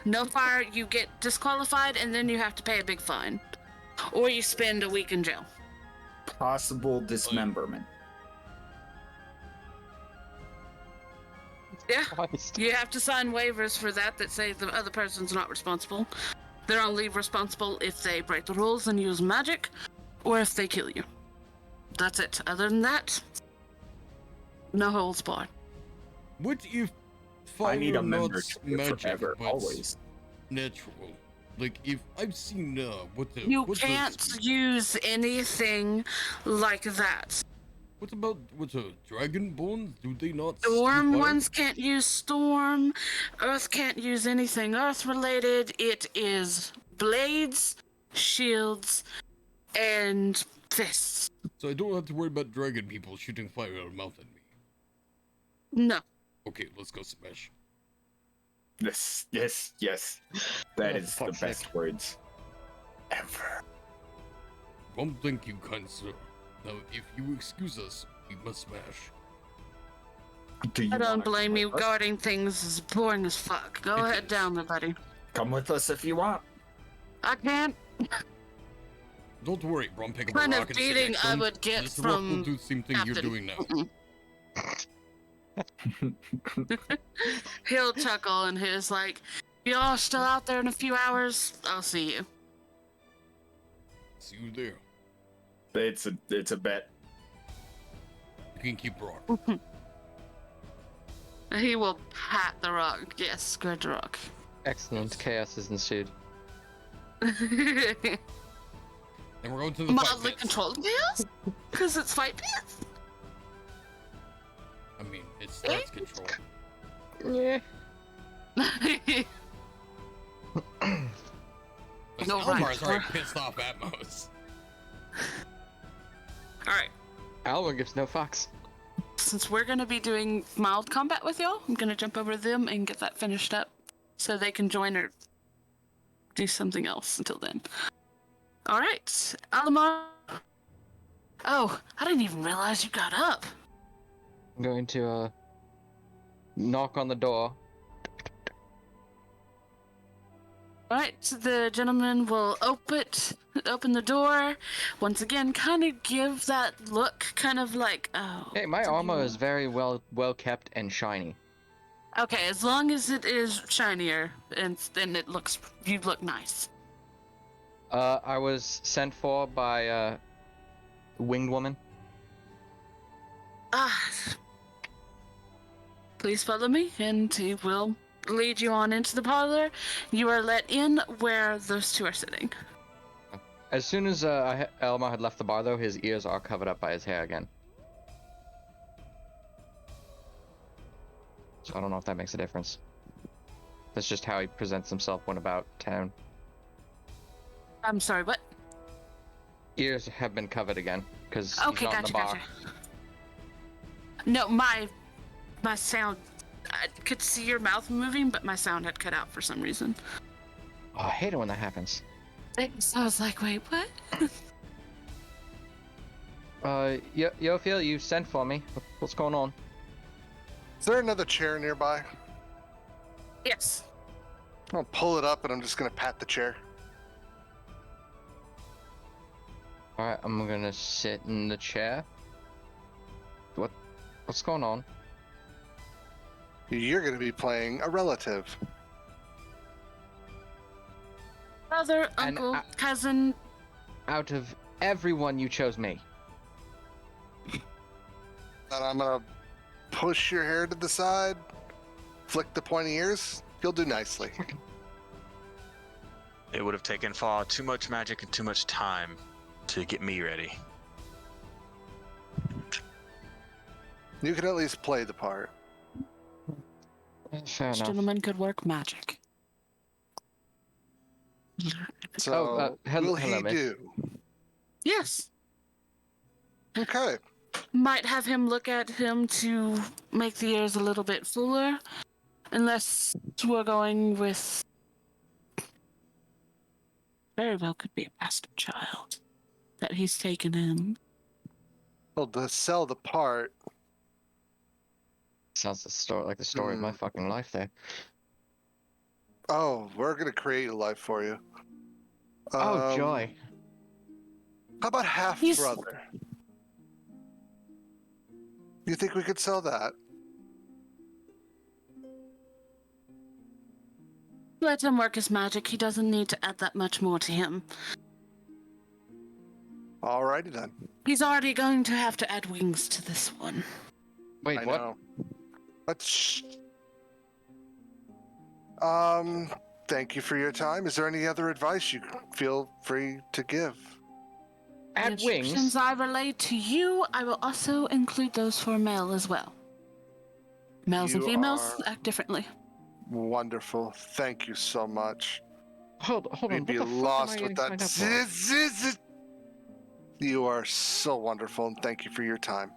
No fire. You get disqualified, and then you have to pay a big fine, or you spend a week in jail. Possible dismemberment. Yeah, you have to sign waivers for that say the other person's not responsible. They're only responsible if they break the rules and use magic, or if they kill you. That's it. Other than that, no holds barred. What if fire I need a not membership magic, forever, but always. natural? Like, if I've seen You can't use anything like that. What about dragonborns? Do they not? Storm ones can't use storm. Earth can't use anything earth related. It is blades, shields, and fists. So I don't have to worry about dragon people shooting fire out of mouth at me. No. Okay, let's go smash. Yes. That is the best words ever. Thank you, kind sir. Now, if you excuse us, we must smash. I don't blame you. Guarding things is boring as fuck. Go ahead down there, buddy. Come with us if you want. I can't. Don't worry, Brom. Pick up Kind a of rock and beating sit I next would get this rock will from do the same thing Captain. you're doing now. He'll chuckle and he's like, "Y'all still out there in a few hours? I'll see you." See you there. It's a bet. You can keep rock. He will pat the rock. Yes, good rock. Excellent. Chaos has ensued. And we're going to the Mildly fight controlled chaos? Because it's fight pits? I mean, it's threats control. Yeah. No, Almar's right. already pissed off Atmos. Alright. Alma gives no fucks. Since we're going to be doing mild combat with y'all, I'm going to jump over to them and get that finished up so they can join or do something else until then. Alright, Alimar. Oh, I didn't even realize you got up. I'm going to knock on the door. Alright, so the gentleman will open the door. Once again, kind of give that look, kind of like, oh. Hey, my armor is very well kept and shiny. Okay, as long as it is shinier, and then you look nice. I was sent for by a winged woman. Please follow me, and he will lead you on into the parlor. You are let in where those two are sitting. As soon as Elmar had left the bar, though, his ears are covered up by his hair again. So I don't know if that makes a difference. That's just how he presents himself when about town. I'm sorry, what? Ears have been covered again, because he's Okay, not in the bar. gotcha. No, my my sound. I could see your mouth moving, but my sound had cut out for some reason. Oh, I hate it when that happens. So I was like, wait, what? Yofiel, you sent for me. What's going on? Is there another chair nearby? Yes. I'll pull it up and I'm just gonna pat the chair. Alright, I'm gonna sit in the chair. What's going on? You're gonna be playing a relative. Brother, uncle, cousin. Out of everyone, you chose me. And I'm gonna push your hair to the side, flick the pointy ears. You'll do nicely. It would have taken far too much magic and too much time to get me ready. You can at least play the part. Fair This enough. gentleman could work magic. So, hello, will he miss. do? Yes. Okay. Might have him look at him to make the ears a little bit fuller. Unless we're going with... Very well could be a bastard child that he's taken in. Well, to sell the part, Sounds like the story of my fucking life there. oh, we're gonna create a life for you. Oh, joy. How about half He's- brother? You think we could sell that? Let him work his magic. He doesn't need to add that much more to him. Alrighty then. He's already going to have to add wings to this one. Wait, I what? know. Let's. Thank you for your time. Is there any other advice you feel free to give? Add The wings? instructions I relay to you, I will also include those for male as well. Males and You females are- act differently. Wonderful. Thank you so much. Hold on. We'd What be the fuck am I lost getting with signed that. up for? You are so wonderful, and thank you for your time.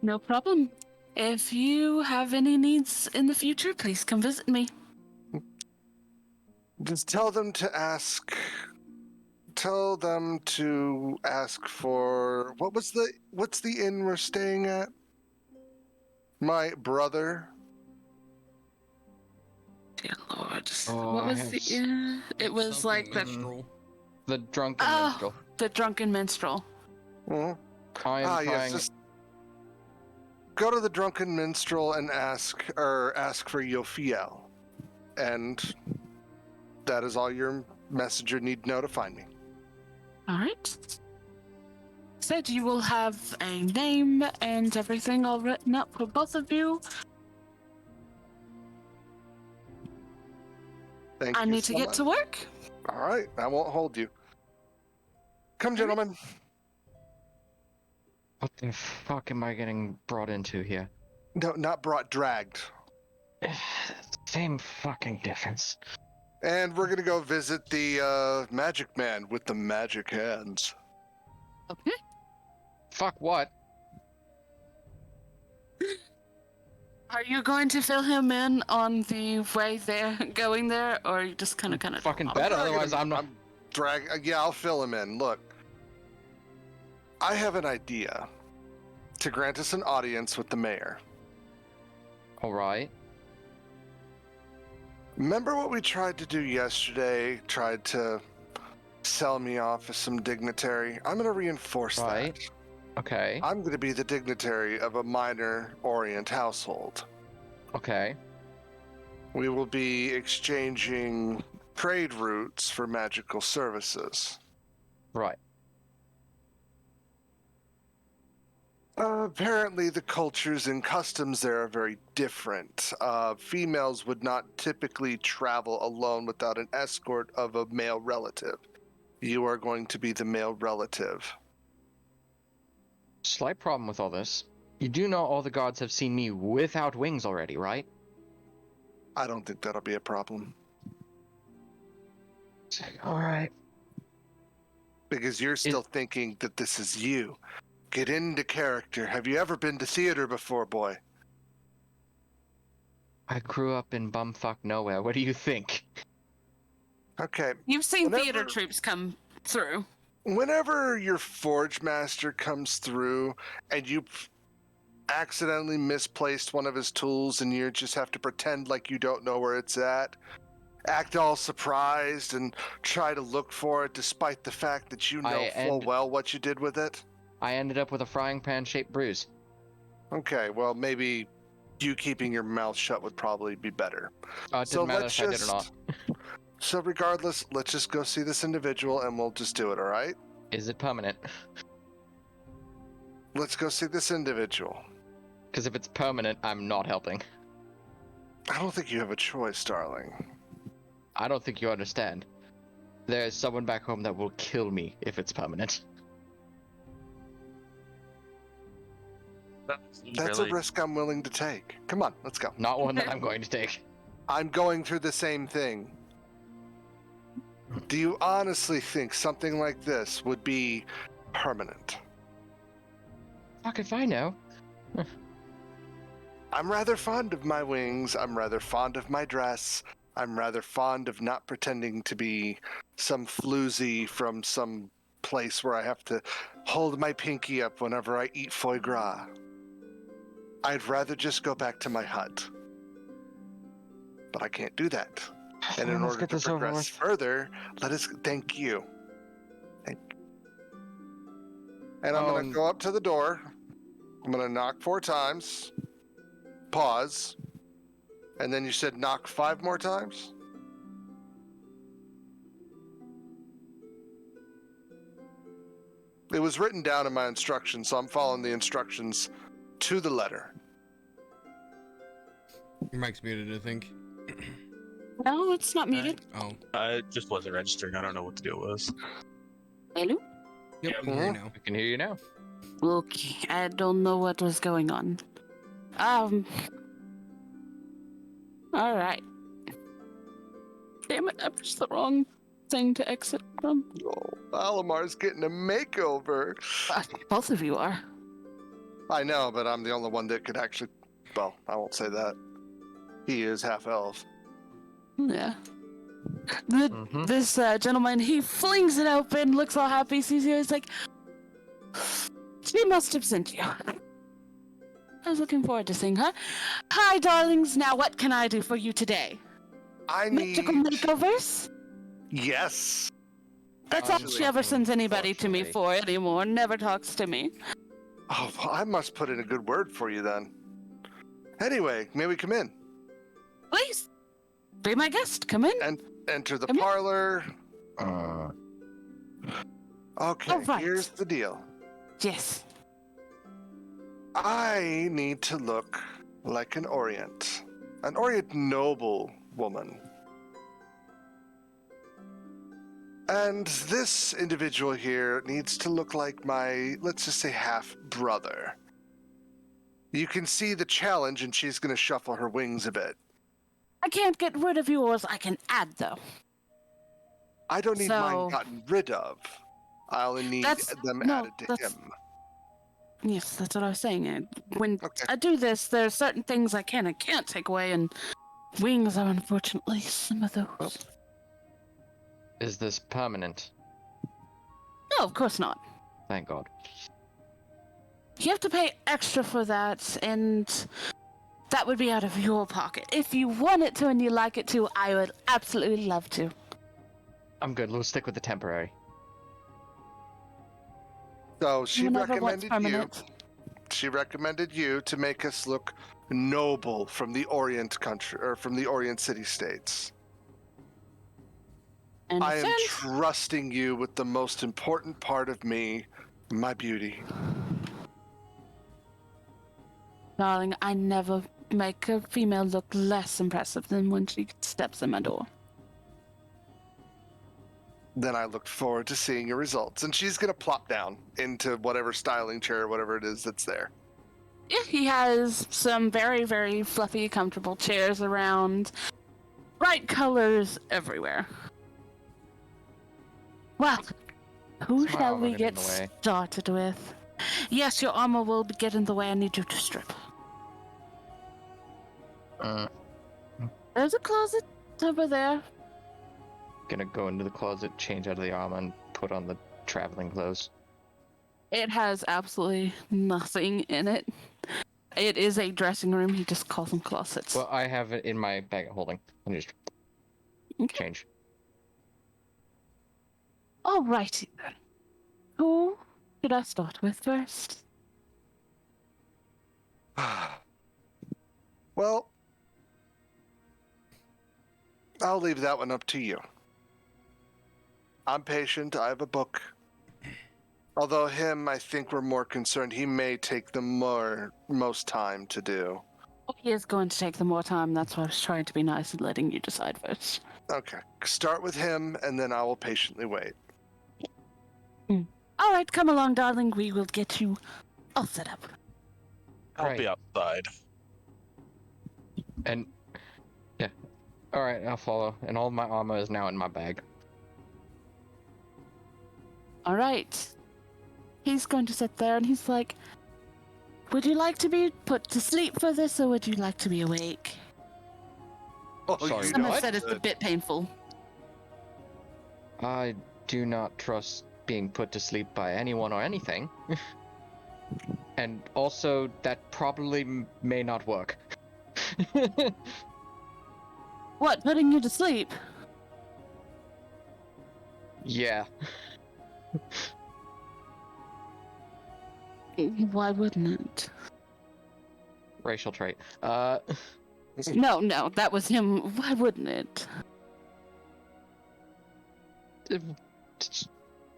No problem. If you have any needs in the future, please come visit me. Just tell them to ask. Tell them to ask for what's the inn we're staying at? My brother. Dear Lord. Oh, What I was have the... it was Something like the... minstrel. The drunken Oh. minstrel. The drunken minstrel. Mhm. I am Yes, trying. just go to the drunken minstrel and ask for Yofiel, and that is all your messenger need to know to find me. All right. Said you will have a name and everything all written up for both of you. Thank I you need so to get much. to work. All right, I won't hold you. Come, gentlemen. What the fuck am I getting brought into here? No, not brought, dragged. Same fucking difference. And we're gonna go visit the magic man with the magic hands. Okay. Fuck what? Are you going to fill him in on the way there, going there, or are you just kind of Fucking I'm bet, dragging otherwise him- I'm not. Yeah, I'll fill him in. Look, I have an idea to grant us an audience with the mayor. Alright. Remember what we tried to do yesterday? Tried to sell me off as some dignitary. I'm gonna reinforce Right. that. Okay. I'm gonna be the dignitary of a minor Orient household. Okay. We will be exchanging trade routes for magical services. Right. Apparently, the cultures and customs there are very different. Females would not typically travel alone without an escort of a male relative. You are going to be the male relative. Slight problem with all this. You do know all the gods have seen me without wings already, right? I don't think that'll be a problem. Alright. Because you're still thinking that this is you. Get into character. Have you ever been to theater before, boy? I grew up in bumfuck nowhere. What do you think? Okay. You've seen Whenever- theater troops come through. Whenever your Forge Master comes through and you accidentally misplaced one of his tools and you just have to pretend like you don't know where it's at, act all surprised and try to look for it despite the fact that you know full well what you did with it. I ended up with a frying pan shaped bruise. Okay, well maybe you keeping your mouth shut would probably be better. It didn't matter if I did or not. So regardless, let's just go see this individual and we'll just do it, all right? Is it permanent? Let's go see this individual. Because if it's permanent, I'm not helping. I don't think you have a choice, darling. I don't think you understand. There's someone back home that will kill me if it's permanent. That's a risk I'm willing to take. Come on, let's go. Not one that I'm going to take. I'm going through the same thing. Do you honestly think something like this would be permanent? Fuck if I know. I'm rather fond of my wings. I'm rather fond of my dress. I'm rather fond of not pretending to be some floozy from some place where I have to hold my pinky up whenever I eat foie gras. I'd rather just go back to my hut. But I can't do that. And in order to progress further, let us thank you. Thank you. And I'm going to go up to the door. I'm going to knock 4 times. Pause. And then you said knock 5 more times? It was written down in my instructions, so I'm following the instructions to the letter. Your mic's muted, I think. No, it's not muted. Oh. It just wasn't registering. I don't know what the deal was. Hello? Yep, we can hear you now. We can hear you now. Okay, I don't know what was going on. Alright. Damn it, I pushed the wrong thing to exit from. Oh, Alimar's getting a makeover. Both of you are. I know, but I'm the only one that could actually... Well, I won't say that. He is half-elf. Yeah. This gentleman, he flings it open, looks all happy, sees you, he's like, she must have sent you. I was looking forward to seeing her. Hi, darlings, now what can I do for you today? I need... Magical makeovers? Yes. That's all she ever sends anybody to me for anymore, never talks to me. Oh, well, I must put in a good word for you then. Anyway, may we come in? Please. Be my guest. Come in. And enter the Come in. parlor. Okay, All right. Here's the deal. Yes. I need to look like an Orient noble woman. And this individual here needs to look like my, let's just say, half-brother. You can see the challenge, and she's going to shuffle her wings a bit. I can't get rid of yours. I can add, though. I don't need mine gotten rid of. I only need them added to him. Yes, that's what I was saying. When I do this, there are certain things I can and can't take away, and wings are unfortunately some of those. Is this permanent? No, of course not. Thank God. You have to pay extra for that, and that would be out of your pocket. If you want it to and you like it to, I would absolutely love to. I'm good. We'll stick with the temporary. So she recommended you to make us look noble from the Orient country, or from the Orient city-states. I am trusting you with the most important part of me, my beauty. Darling, I never make a female look less impressive than when she steps in my door. Then I look forward to seeing your results. And she's going to plop down into whatever styling chair or whatever it is that's there. Yeah, he has some very, very fluffy, comfortable chairs around. Bright colors everywhere. Well, who shall we get started with? Yes, your armor will get in the way. I need you to strip. There's a closet over there. Gonna go into the closet, change out of the armor, and put on the traveling clothes. It has absolutely nothing in it. It is a dressing room. He just calls them closets. Well, I have it in my bag of holding. Let me just change. Alrighty then. Who should I start with first? Well, I'll leave that one up to you. I'm patient. I have a book. Although him, I think we're more concerned. He may take the most time to do. He is going to take the more time. That's why I was trying to be nice and letting you decide first. Okay. Start with him, and then I will patiently wait. All right, come along, darling. We will get you all set up. I'll be outside. And yeah, all right, I'll follow. And all my armor is now in my bag. All right. He's going to sit there and he's like, would you like to be put to sleep for this, or would you like to be awake? Oh, Sorry, Someone said it's a bit painful. I do not trust being put to sleep by anyone or anything. And also, that probably may not work. What, putting you to sleep? Yeah. Why wouldn't it? Racial trait. No, that was him. Why wouldn't it?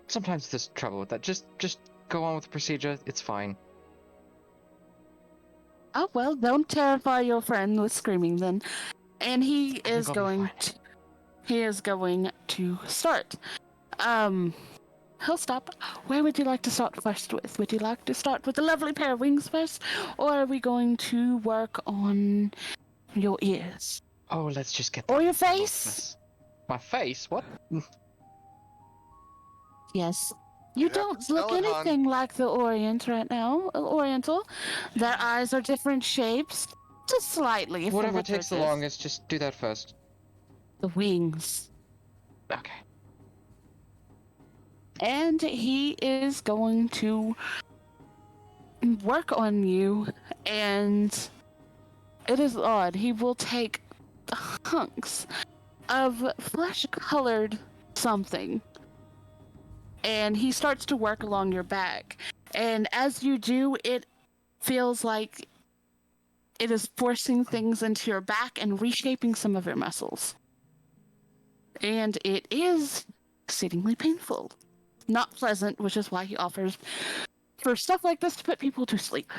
Sometimes there's trouble with that. Just go on with the procedure. It's fine. Oh, well, don't terrify your friend with screaming then. And he is I'll be going fine. to... He is going to start. He'll stop. Where would you like to start first with? Would you like to start with a lovely pair of wings first? Or are we going to work on your ears? Oh, let's just get. Or your that over face? with. My face? What? Yes. You have don't to look tell it, hon. anything like the Oriental. Their eyes are different shapes. Just slightly. from Whatever what takes the yours is. longest, just do that first. The wings. Okay. And he is going to work on you, and it is odd. He will take hunks of flesh-colored something, and he starts to work along your back. And as you do, it feels like it is forcing things into your back and reshaping some of your muscles. And it is exceedingly painful. Not pleasant, which is why he offers for stuff like this to put people to sleep.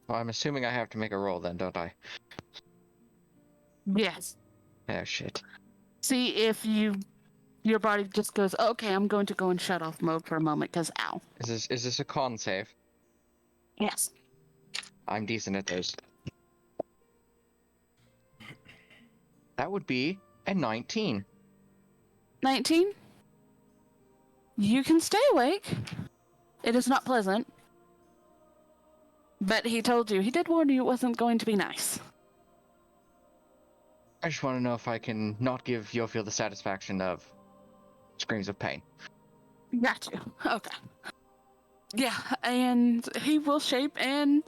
Well, I'm assuming I have to make a roll then, don't I? Yes. Oh shit. See if your body just goes, okay, I'm going to go in shut off mode for a moment, because ow. Is this a con save? Yes. I'm decent at those. That would be a 19. 19? You can stay awake. It is not pleasant. But he told you, he did warn you it wasn't going to be nice. I just want to know if I can not give Yofiel the satisfaction of screams of pain. Got you. Okay. Yeah, and he will shape and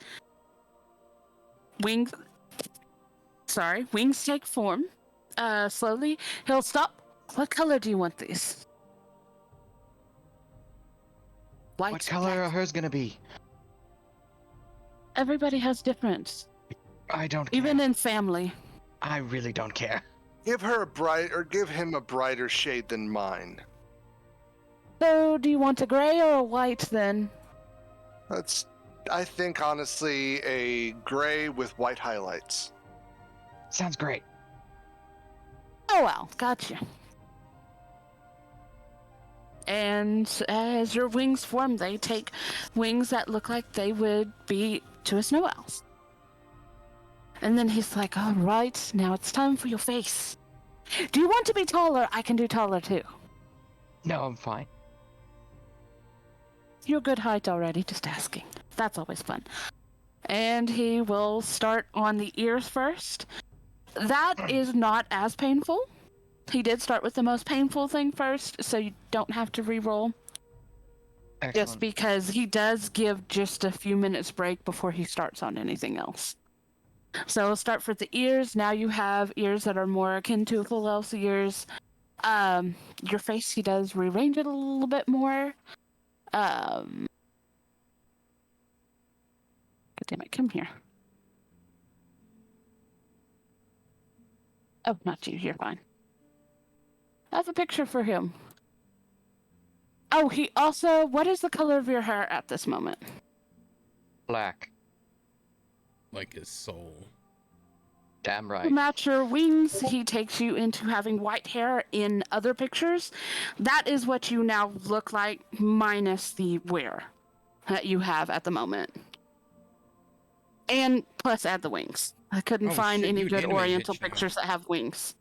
wings take form. Slowly. He'll stop. What color do you want these? White. What color black. are hers gonna be? Everybody has different. I don't care. Even in family. I really don't care. Give him a brighter shade than mine. So, do you want a gray or a white then? That's, I think, honestly, a gray with white highlights. Sounds great. Oh well, gotcha. And as your wings form, they take wings that look like they would be to a snow owl. And then he's like, all right, now it's time for your face. Do you want to be taller? I can do taller too. No, I'm fine. You're good height already, just asking. That's always fun. And he will start on the ears first. That is not as painful. He did start with the most painful thing first, so you don't have to re-roll. Excellent. Just because he does give just a few minutes break before he starts on anything else. So we'll start for the ears. Now you have ears that are more akin to full elf's ears. Your face, he does rearrange it a little bit more. God damn it, come here. Oh, not you, you're fine. I have a picture for him. Oh, he also, what is the color of your hair at this moment? Black. Like his soul. Damn right. To match your wings, he takes you into having white hair in other pictures. That is what you now look like, minus the wear that you have at the moment. And plus add the wings. I couldn't find any good Oriental pictures that have wings.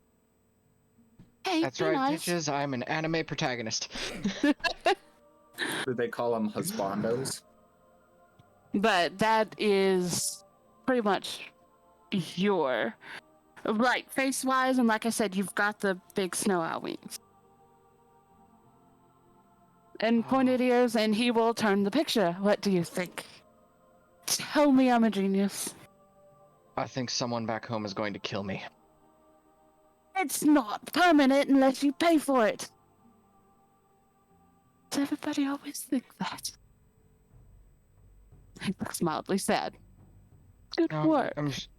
Hey, that's right, nice. Bitches. I'm an anime protagonist. Do they call them husbandos? But that is pretty much your right face-wise, and like I said, you've got the big snow owl wings and pointed ears, and he will turn the picture. What do you think? Tell me I'm a genius. I think someone back home is going to kill me. It's not permanent unless you pay for it. Does everybody always think that? He looks mildly sad. Good work.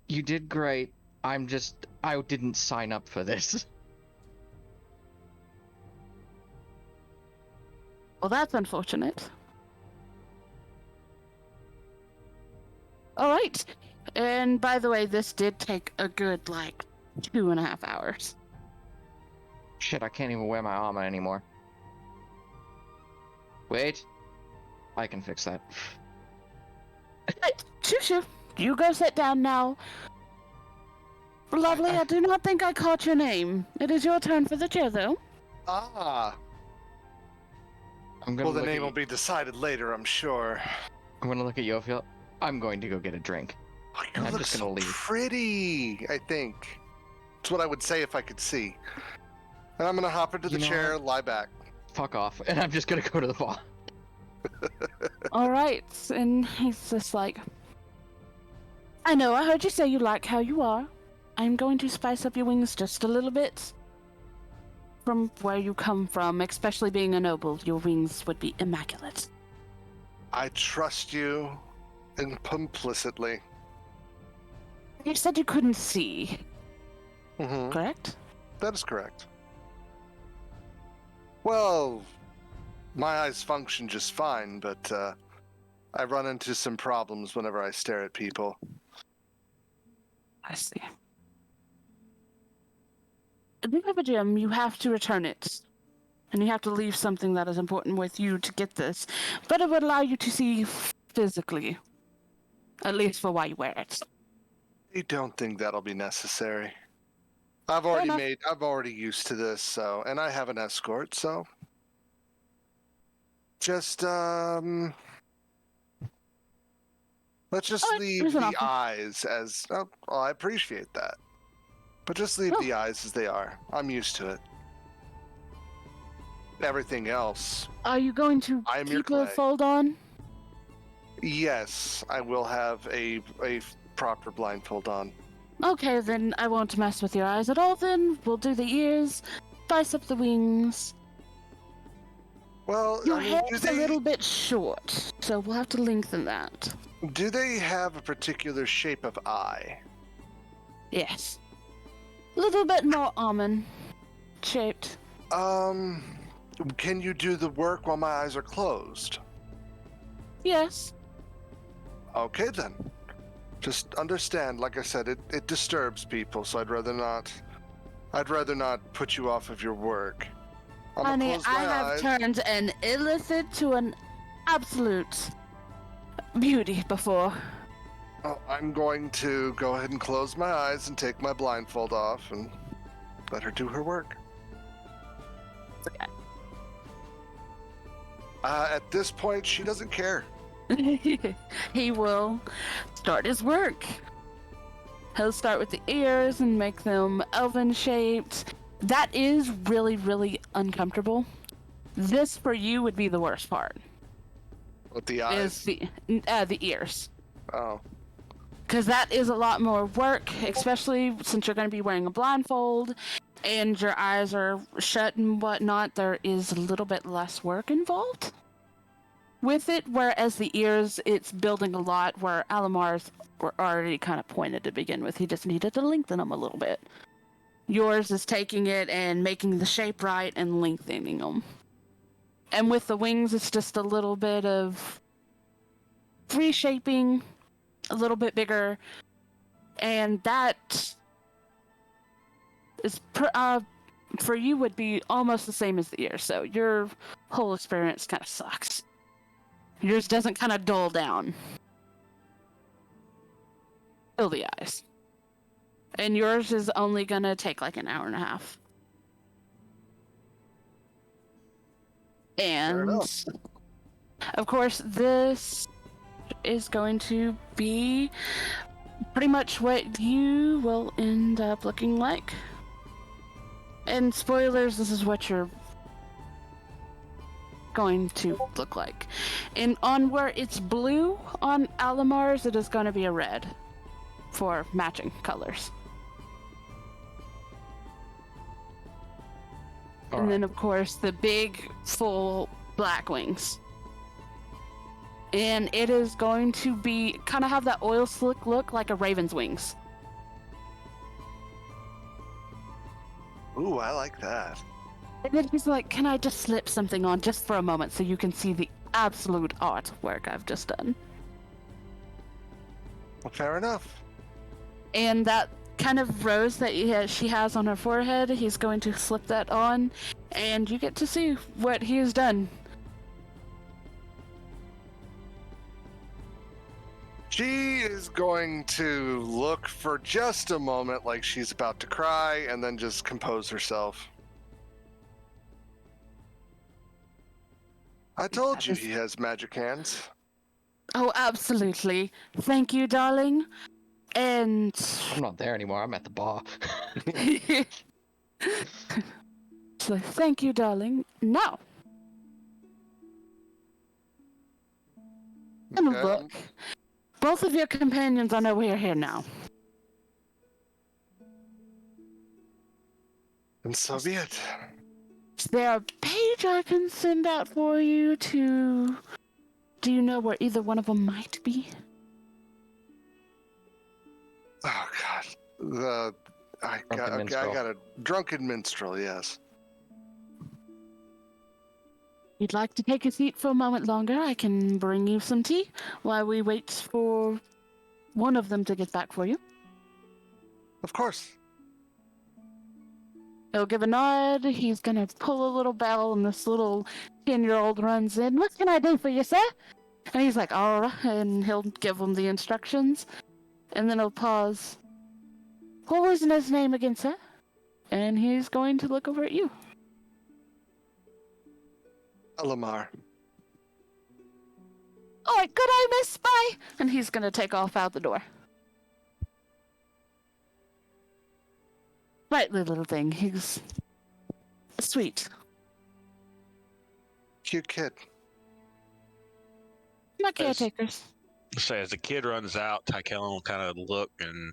You did great. I didn't sign up for this. Well, that's unfortunate. All right. And by the way, this did take a good, 2.5 hours. Shit, I can't even wear my armor anymore. Wait. I can fix that. Shoo. You go sit down now. Lovely, I do not think I caught your name. It is your turn for the chair, though. Ah. Well, the name will be decided later, I'm sure. I'm gonna look at Yofiel. I'm going to go get a drink. Oh, you look just so leave. Pretty, I think. That's what I would say if I could see. And I'm gonna hop into the chair, lie back. Fuck off, and I'm just gonna go to the bar. All right, and he's just like, I know, I heard you say you like how you are. I'm going to spice up your wings just a little bit. From where you come from, especially being a noble, your wings would be immaculate. I trust you implicitly. You said you couldn't see. Mm-hmm. Correct? That is correct. Well, my eyes function just fine, but I run into some problems whenever I stare at people. I see. If you have a gem, you have to return it. And you have to leave something that is important with you to get this. But it would allow you to see physically. At least for why you wear it. I don't think that'll be necessary. I've already used to this, so, and I have an escort, so. Just, let's just leave the eyes as, oh, well, I appreciate that. But just leave the eyes as they are. I'm used to it. Everything else. Are you going to keep a fold on? Yes, I will have a proper blindfold on. Okay, then I won't mess with your eyes at all then. We'll do the ears, spice up the wings. Well, your hair's a little bit short, so we'll have to lengthen that. Do they have a particular shape of eye? Yes. A little bit more almond shaped. Can you do the work while my eyes are closed? Yes. Okay then. Just understand, like I said, it disturbs people, so I'd rather not put you off of your work. Honey, I have turned an illicit to an absolute beauty before. Oh, I'm going to go ahead and close my eyes and take my blindfold off and let her do her work. Okay. At this point, she doesn't care. He will start his work. He'll start with the ears and make them elven shaped. That is really, really uncomfortable. This for you would be the worst part. With the eyes? Is the ears. Oh. Because that is a lot more work, especially since you're going to be wearing a blindfold and your eyes are shut and whatnot. There is a little bit less work involved with it, whereas the ears, it's building a lot, where Alimar's were already kind of pointed to begin with. He just needed to lengthen them a little bit. Yours is taking it and making the shape right and lengthening them. And with the wings, it's just a little bit of reshaping, a little bit bigger, and that is for you would be almost the same as the ears. So your whole experience kind of sucks. Yours doesn't kind of dull down. Fill the eyes. And yours is only gonna take like an hour and a half. And of course, this is going to be pretty much what you will end up looking like. And spoilers, this is what you're going to look like. And on where it's blue on Alimar's, it is going to be a red for matching colors. And then, of course, the big, full black wings. And it is going to be kind of have that oil slick look like a raven's wings. Ooh, I like that. And then he's like, can I just slip something on just for a moment so you can see the absolute artwork I've just done? Well, fair enough. And that kind of rose that she has on her forehead, he's going to slip that on, and you get to see what he has done. She is going to look for just a moment like she's about to cry and then just compose herself. I told you he has magic hands. Oh, absolutely. Thank you, darling. And I'm not there anymore. I'm at the bar. so thank you, darling. Now, and look. Both of your companions are nowhere here now. And so be it. Is there a page I can send out for you to... Do you know where either one of them might be? Oh, God. I got a drunken minstrel, yes. You'd like to take a seat for a moment longer? I can bring you some tea while we wait for one of them to get back for you. Of course. He'll give a nod. He's gonna pull a little bell, and this little 10-year-old runs in. What can I do for you, sir? And he's like, all right, and he'll give him the instructions. And then he'll pause. What was his name again, sir? And he's going to look over at you. Alimar. All right, good eye, miss. Bye. And he's going to take off out the door. Rightly, little thing. He's sweet. Cute kid. My caretakers. So as the kid runs out, Tichellen will kind of look and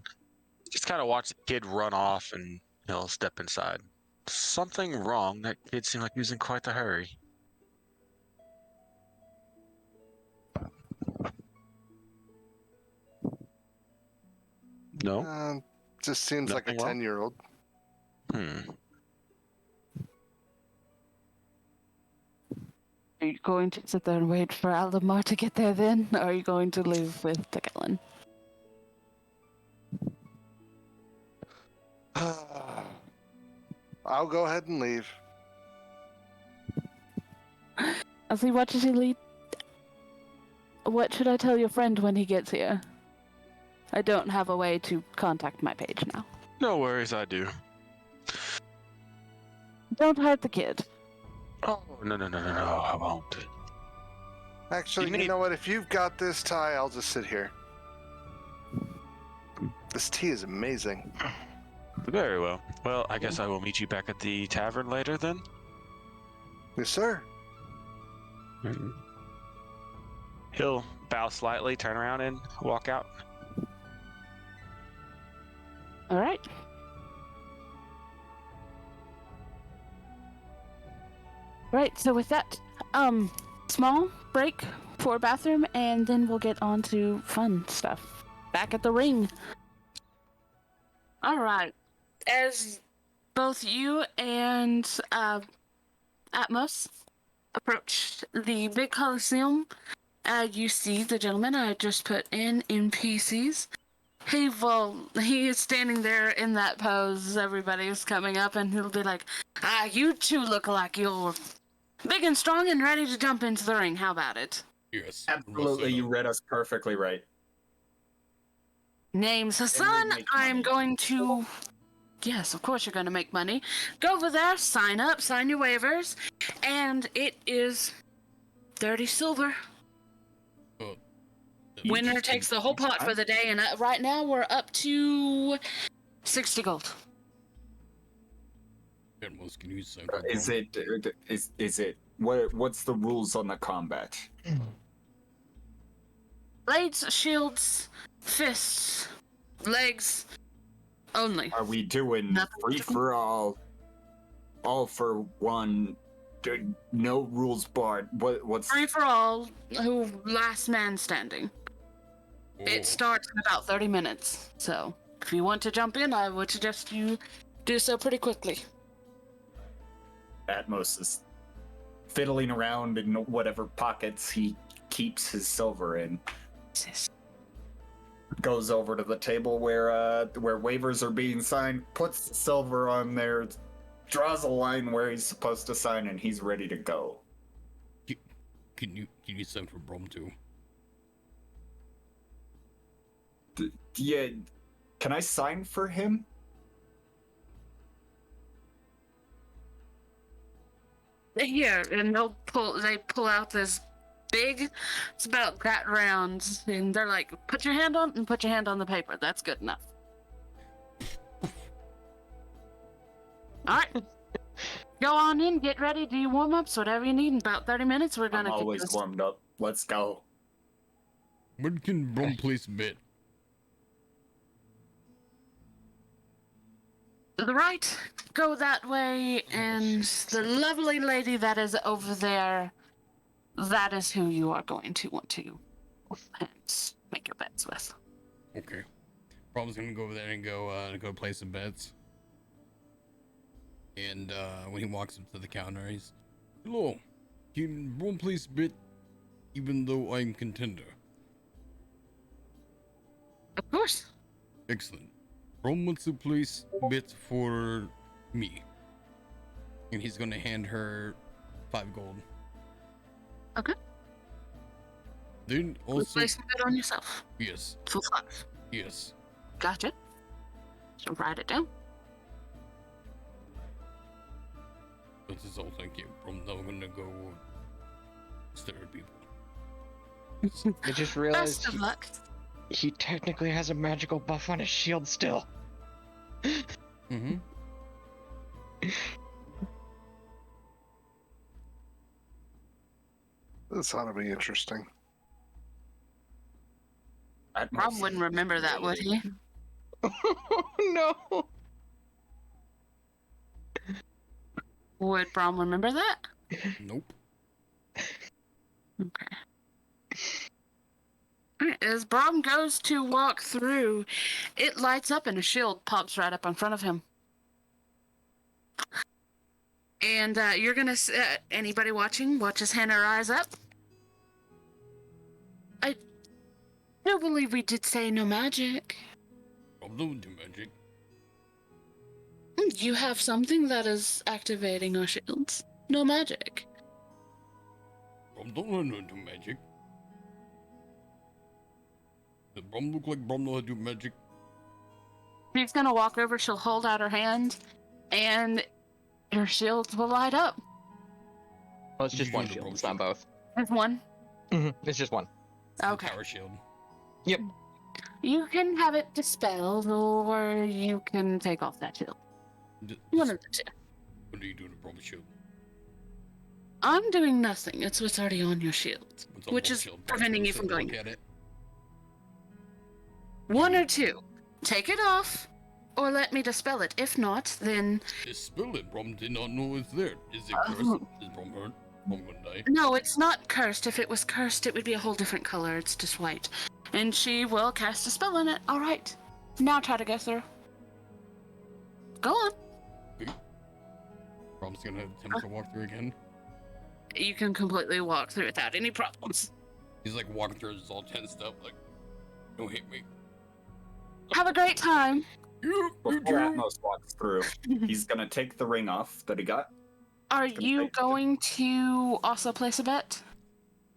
just kind of watch the kid run off, and he'll step inside. Something wrong. That kid seemed like he was in quite a hurry. No? Just seems Nothing like a wrong? 10-year-old. Are you going to sit there and wait for Alimar to get there then? Or are you going to leave with Tichellen? I'll go ahead and leave. As he watches you leave, what should I tell your friend when he gets here? I don't have a way to contact my page now. No worries, I do. Don't hurt the kid. Oh, no, I won't. Actually, you know what? If you've got this, Ty, I'll just sit here. This tea is amazing. Very well. Well, I guess I will meet you back at the tavern later then. Yes, sir. He'll bow slightly, turn around, and walk out. All right. Right, so with that, small break for a bathroom, and then we'll get on to fun stuff. Back at the ring. All right. As both you and Atmos approach the big Coliseum, you see the gentleman I just put in NPCs. He is standing there in that pose. Everybody's coming up, and he'll be like, you two look like you're big and strong and ready to jump into the ring. How about it? Yes. Absolutely, you read us perfectly right. Name's Hassan. I'm going to... Yes, of course you're going to make money. Go over there, sign up, sign your waivers, and it is 30 silver. Oh, Winner takes the whole pot for the day, and right now we're up to 60 gold. Atmos, can you say Is it what's the rules on the combat? Blades, shields, fists, legs, only. Are we doing free for all for one, no rules barred? What's Free for all, who last man standing. Oh. It starts in about 30 minutes, so if you want to jump in, I would suggest you do so pretty quickly. Atmos is fiddling around in whatever pockets he keeps his silver in. Goes over to the table where waivers are being signed, puts the silver on there, draws a line where he's supposed to sign, and he's ready to go. Can you sign for Braum too? Yeah, can I sign for him? Here, and they pull out this big, it's about that round, and they're like, put your hand on the paper. That's good enough. All right. Go on in, get ready, do your warm-ups, whatever you need. In about 30 minutes, we're gonna I'm kick always this. warmed up. Let's go. Where can Braum place bet? To the right, go that way, and the lovely lady that is over there, that is who you are going to want to make your bets with. Okay. Braum's gonna go over there and go play some bets. And when he walks up to the counter, he's, hello, can Braum place bet even though I'm contender? Of course. Excellent. Braum wants to place bet for me. And he's gonna hand her 5 gold. Okay. Then also... Place a bet on yourself. Yes. For 5. Yes. Gotcha. So write it down. That is all, thank you. Braum's now gonna go stare at people. I just realized Best of luck. he technically has a magical buff on his shield still. Mm-hmm. This ought to be interesting. Rob wouldn't remember that, would he? No. Would Braum remember that? Nope. Okay. Alright, as Braum goes to walk through, it lights up and a shield pops right up in front of him. And you're gonna, anybody watching, watches Hannah rise up. I do believe we did say no magic. Braum don't do magic. You have something that is activating our shields. No magic. Braum don't know how to do magic. Does Braum look like Braum know how to do magic? She's gonna walk over, she'll hold out her hand, and your shields will light up. Oh, it's just You one do the shield. Braum It's not shield. both. There's one. It's just one. It's a Okay. Power shield. Yep. You can have it dispelled, or you can take off that shield. One of the two. What are you doing to Brom's shield? I'm doing nothing. It's what's already on your shield, which is Shield? preventing you from going. Look at it. One or two. Take it off, or let me dispel it. If not, then... Dispel it. Brom did not know it's there. Is it cursed? Is Brom hurt? Brom gonna die? No, it's not cursed. If it was cursed, it would be a whole different color. It's just white. And she will cast a spell on it. All right. Now try to go through. Go on. Brom's gonna attempt to walk through again. You can completely walk through without any problems. He's like walking through, he's all tensed up, like, don't hit me. Have a great time. Before Atmos walks through, he's gonna take the ring off that he got. Are you going to also place a bet?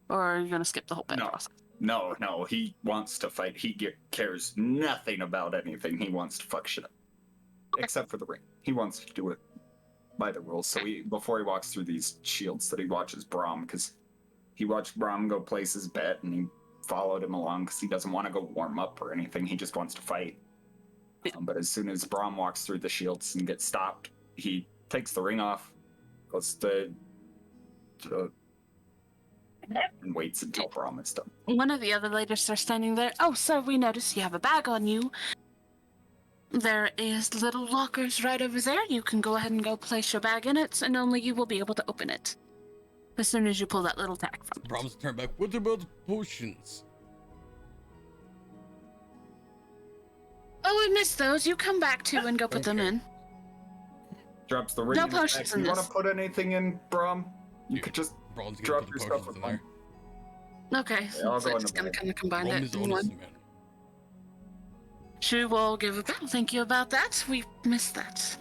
Or are you gonna skip the whole bet process? No, he wants to fight. He cares nothing about anything. He wants to fuck shit up. Except for the ring. He wants to do it by the rules. So before he walks through these shields that he watches Braum, because he watched Braum go place his bet and he followed him along because he doesn't want to go warm up or anything. He just wants to fight. But as soon as Braum walks through the shields and gets stopped, he takes the ring off, goes to and waits until Braum is done. One of the other ladies are standing there. Oh, sir, we noticed you have a bag on you. There is little lockers right over there. You can go ahead and go place your bag in it, and only you will be able to open it as soon as you pull that little tag from it. Brom's turn back. What about the potions? Oh, I missed those. You come back to and go put them in. Drops the ring. No in his potions bag. in You this. want to put anything in, Braum? You could just Brom's gonna drop put your the stuff potions in in there. Okay, Yeah, I'll so go I'm in just the gonna bag. kind of combine Brom that is in honest, one. man. She will give a bow. Thank you about that. We missed that.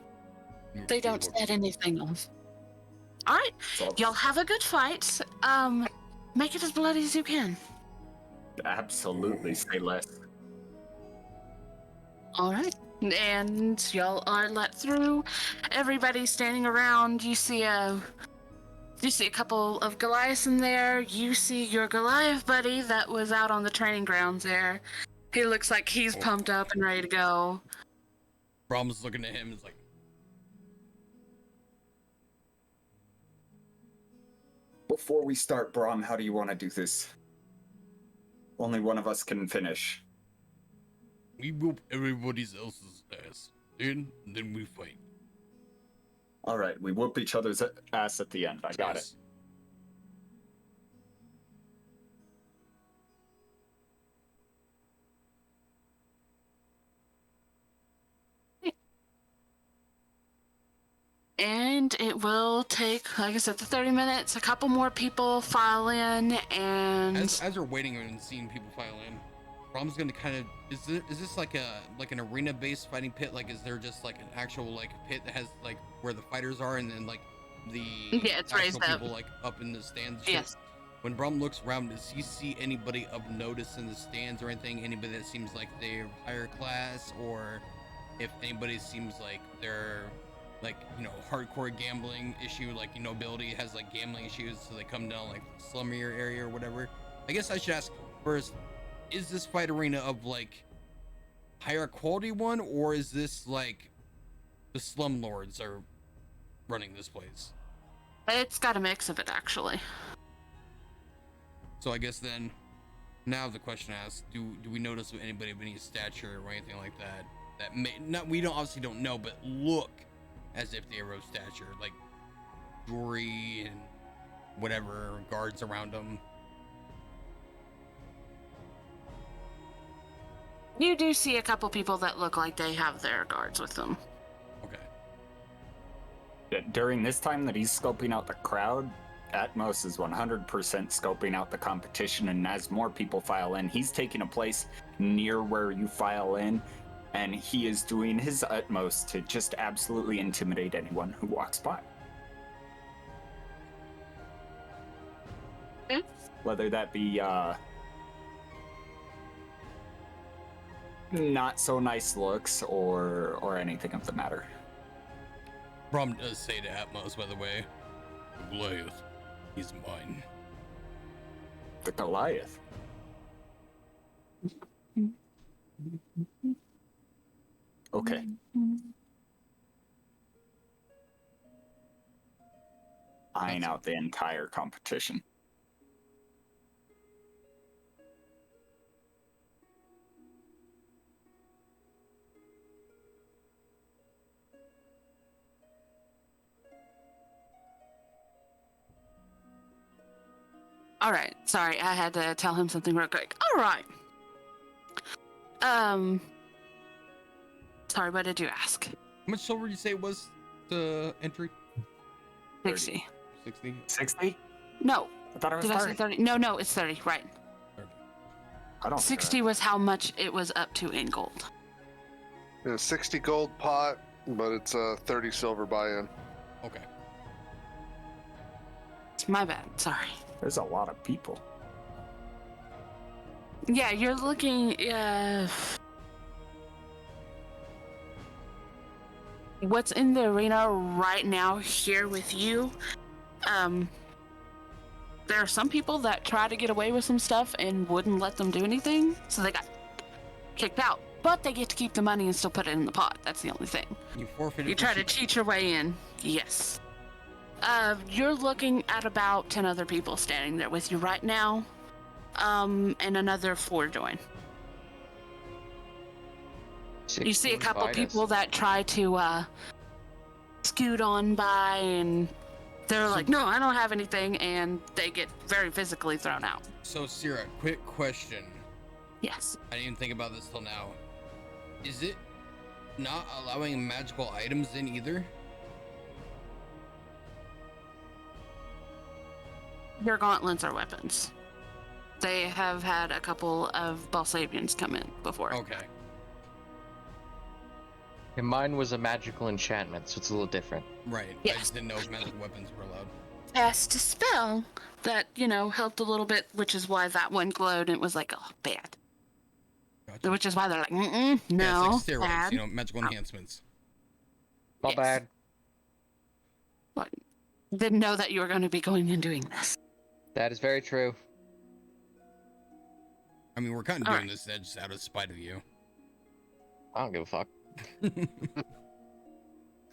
They don't set anything off. All right, y'all have a good fight. Make it as bloody as you can. Absolutely, say less. All right, and y'all are let through. Everybody's standing around. You see a couple of Goliaths in there. You see your Goliath buddy that was out on the training grounds there. He looks like he's pumped up and ready to go. Brom's looking at him. Is like, Before we start, Braum, how do you want to do this? Only one of us can finish. we whoop everybody else's ass. Then we fight. All right, we whoop each other's ass at the end. I got it. And it will take, like I said, the 30 minutes. A couple more people file in, and As we're waiting and seeing people file in, Brom's gonna kind of is this like an arena-based fighting pit? Like, is there just like an actual like pit that has like where the fighters are, and then like the it's raised up. people like up in the stands? Yes. When Brom looks around, does he see anybody of notice in the stands or anything? Anybody that seems like they're higher class, or if anybody seems like they're like, you know, hardcore gambling issue, like, you know, nobility has like gambling issues, so they come down like slummier area or whatever. I guess I should ask first, is this fight arena of like higher quality one, or is this like the slumlords are running this place? It's got a mix of it, actually. So I guess then, now the question asks, do we notice anybody of any stature or anything like that that may not, we obviously don't know, but look as if they are of stature, like jewelry and whatever, guards around them? You do see a couple people that look like they have their guards with them. Okay. During this time that he's scoping out the crowd, Atmos is 100% scoping out the competition, and as more people file in, he's taking a place near where you file in, and he is doing his utmost to just absolutely intimidate anyone who walks by. Whether that be not so nice looks or anything of the matter. Brom does say to Atmos, by the way, Goliath, he's mine. The Goliath? Okay. Eyeing out the entire competition. All right. Sorry, I had to tell him something real quick. All right. Sorry, what did you ask? How much silver did you say it was the entry? 60. 60? 60? No. I thought it was Did 30. I say 30? No, it's 30, right. 30. I don't 60 was how much it was up to in gold. Yeah, 60 gold pot, but it's a 30 silver buy-in. Okay. It's my bad. Sorry. There's a lot of people. Yeah, you're looking. What's in the arena right now here with you? There are some people that try to get away with some stuff and wouldn't let them do anything, so they got kicked out. But they get to keep the money and still put it in the pot. That's the only thing. You forfeited. You try to cheat your way in. Yes. You're looking at about 10 other people standing there with you right now. And another 4 join. You see a couple people that try to scoot on by, and they're like, no, I don't have anything, and they get very physically thrown out. So, Sira, quick question. Yes. I didn't even think about this till now. Is it not allowing magical items in either? Your gauntlets are weapons. They have had a couple of Balsavians come in before. Okay. And mine was a magical enchantment, so it's a little different. Right. Yes. I just didn't know if magical weapons were allowed. Cast a spell that, helped a little bit, which is why that one glowed and it was like, oh, bad. Gotcha. Which is why they're like, no, Yeah, it's like steroids, bad. magical enhancements. Not Yes. bad. But didn't know that you were going to be going and doing this. That is very true. I mean, we're kind of All doing right. this just out of spite of you. I don't give a fuck.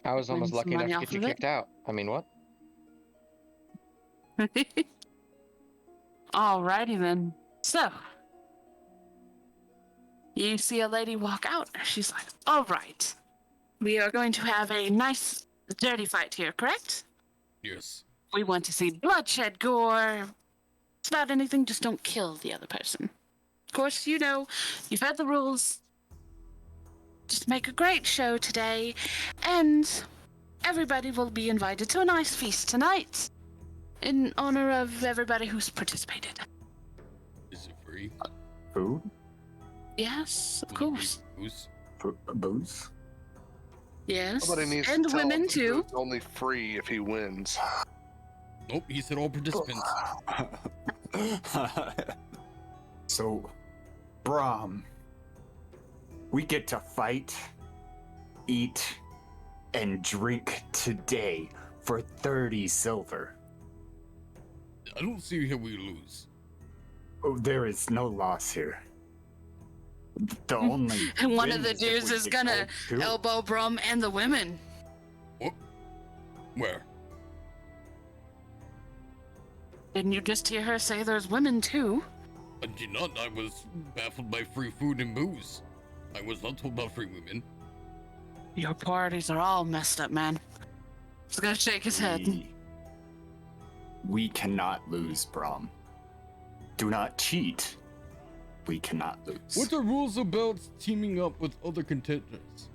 I was almost Win lucky some enough money to off get you of it. kicked out. I mean, what? Alrighty then. So, you see a lady walk out. She's like, all right. We are going to have a nice, dirty fight here, correct? Yes. We want to see bloodshed, gore. It's about anything, just don't kill the other person. Of course, you've had the rules. Just make a great show today, and everybody will be invited to a nice feast tonight in honor of everybody who's participated. Is it free? Food? Yes, of Will it be course. booze? Booze? Yes, Somebody needs and to tell women him too. It's only free if he wins. Nope, he said all participants. So, Braum, we get to fight, eat, and drink today for 30 silver. I don't see how we lose. Oh, there is no loss here. The only And one of win the is if dudes we is get gonna gold, too. elbow Brum and the women. What? Where? Didn't you just hear her say there's women too? I did not. I was baffled by free food and booze. I was not told about free women. Your parties are all messed up, man. He's gonna shake his head. We cannot lose, Braum. Do not cheat. We cannot lose. What are rules about teaming up with other contenders?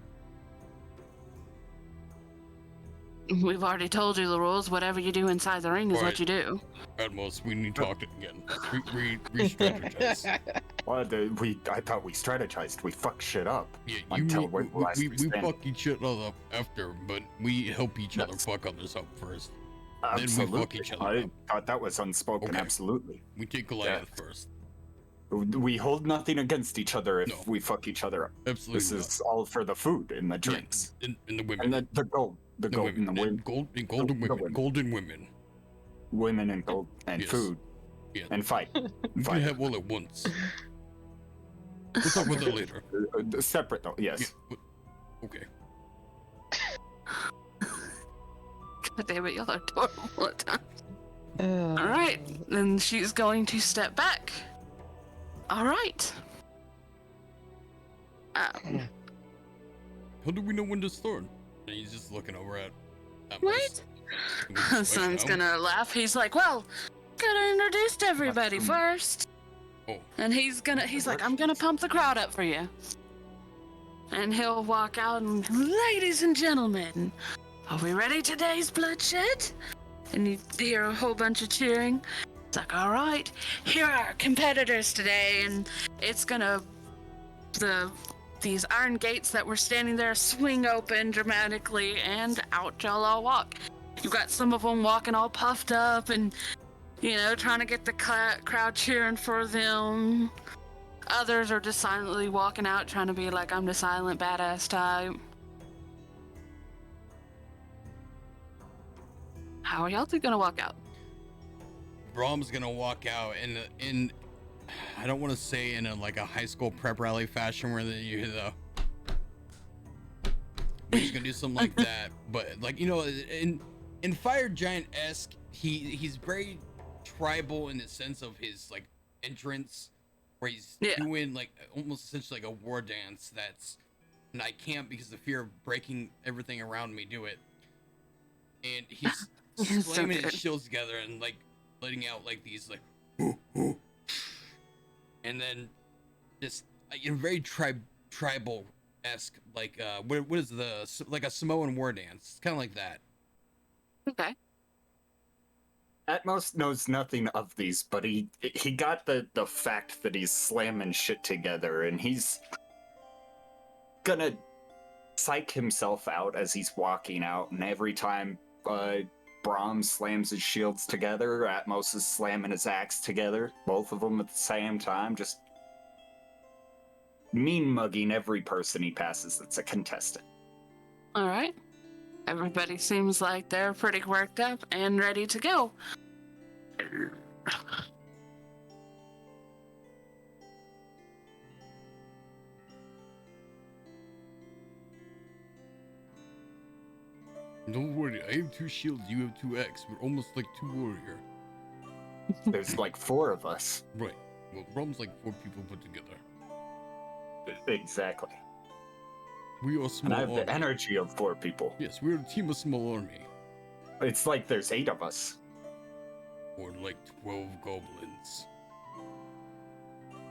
We've already told you the rules. Whatever you do inside the ring is Right. what you do. Atmos, we need to talk again. Re-strategize. What? I thought we strategized. We fucked shit up. Yeah, Until we're the last we standing. fuck each other up after, but we help each other fuck others up first. Absolutely. Then we fuck each other I up. thought that was unspoken. Okay. Absolutely. We take Goliath first. We hold nothing against each other if No. we fuck each other up. Absolutely This not. is all for the food and the drinks. Yeah, and the women. And the gold. The gold and the women. Golden women. Golden women. Women and gold and Yes. food. Yeah. And fight. We can Fight. have all at once. We'll talk about that later. Separate though, yes. Yeah. Okay. God damn it, y'all are adorable at times. All right, then she's going to step back. All right. How do we know when to start? And he's just looking over at Wait. Son's gonna laugh. He's like, well, gotta introduce everybody first. Oh. And he's like, I'm gonna pump the crowd up for you. And he'll walk out and, ladies and gentlemen, are we ready today's bloodshed? And you hear a whole bunch of cheering. It's like, all right, here are our competitors today, and it's gonna, these iron gates that were standing there swing open dramatically, and out y'all all walk. You've got some of them walking all puffed up and, trying to get the crowd cheering for them. Others are just silently walking out, trying to be like, I'm the silent badass type. How are y'all two gonna walk out? Braum's gonna walk out in I don't want to say in a high school prep rally fashion where you hear the. He's gonna do something like that, but in Fire Giant-esque, he's very tribal in the sense of his entrance, where he's doing almost essentially like a war dance. And I can't, because the fear of breaking everything around me, do it. And he's slamming his shields together and letting out these hoo, hoo. And then just very tribal-esque, what is a Samoan war dance? It's kind of like that. Okay. Atmos knows nothing of these, but he got the fact that he's slamming shit together, and he's gonna psych himself out as he's walking out, and every time Braum slams his shields together, Atmos is slamming his axe together, both of them at the same time, just mean-mugging every person he passes that's a contestant. All right. Everybody seems like they're pretty worked up and ready to go. Don't worry, I have 2 shields, you have 2 X. We're almost like 2 warrior. There's 4 of us. Right. Well, Braum's 4 people put together. Exactly. We are small. And I have army. the energy of 4 people. Yes, we're a team of small army. It's like there's 8 of us. Or 12 goblins.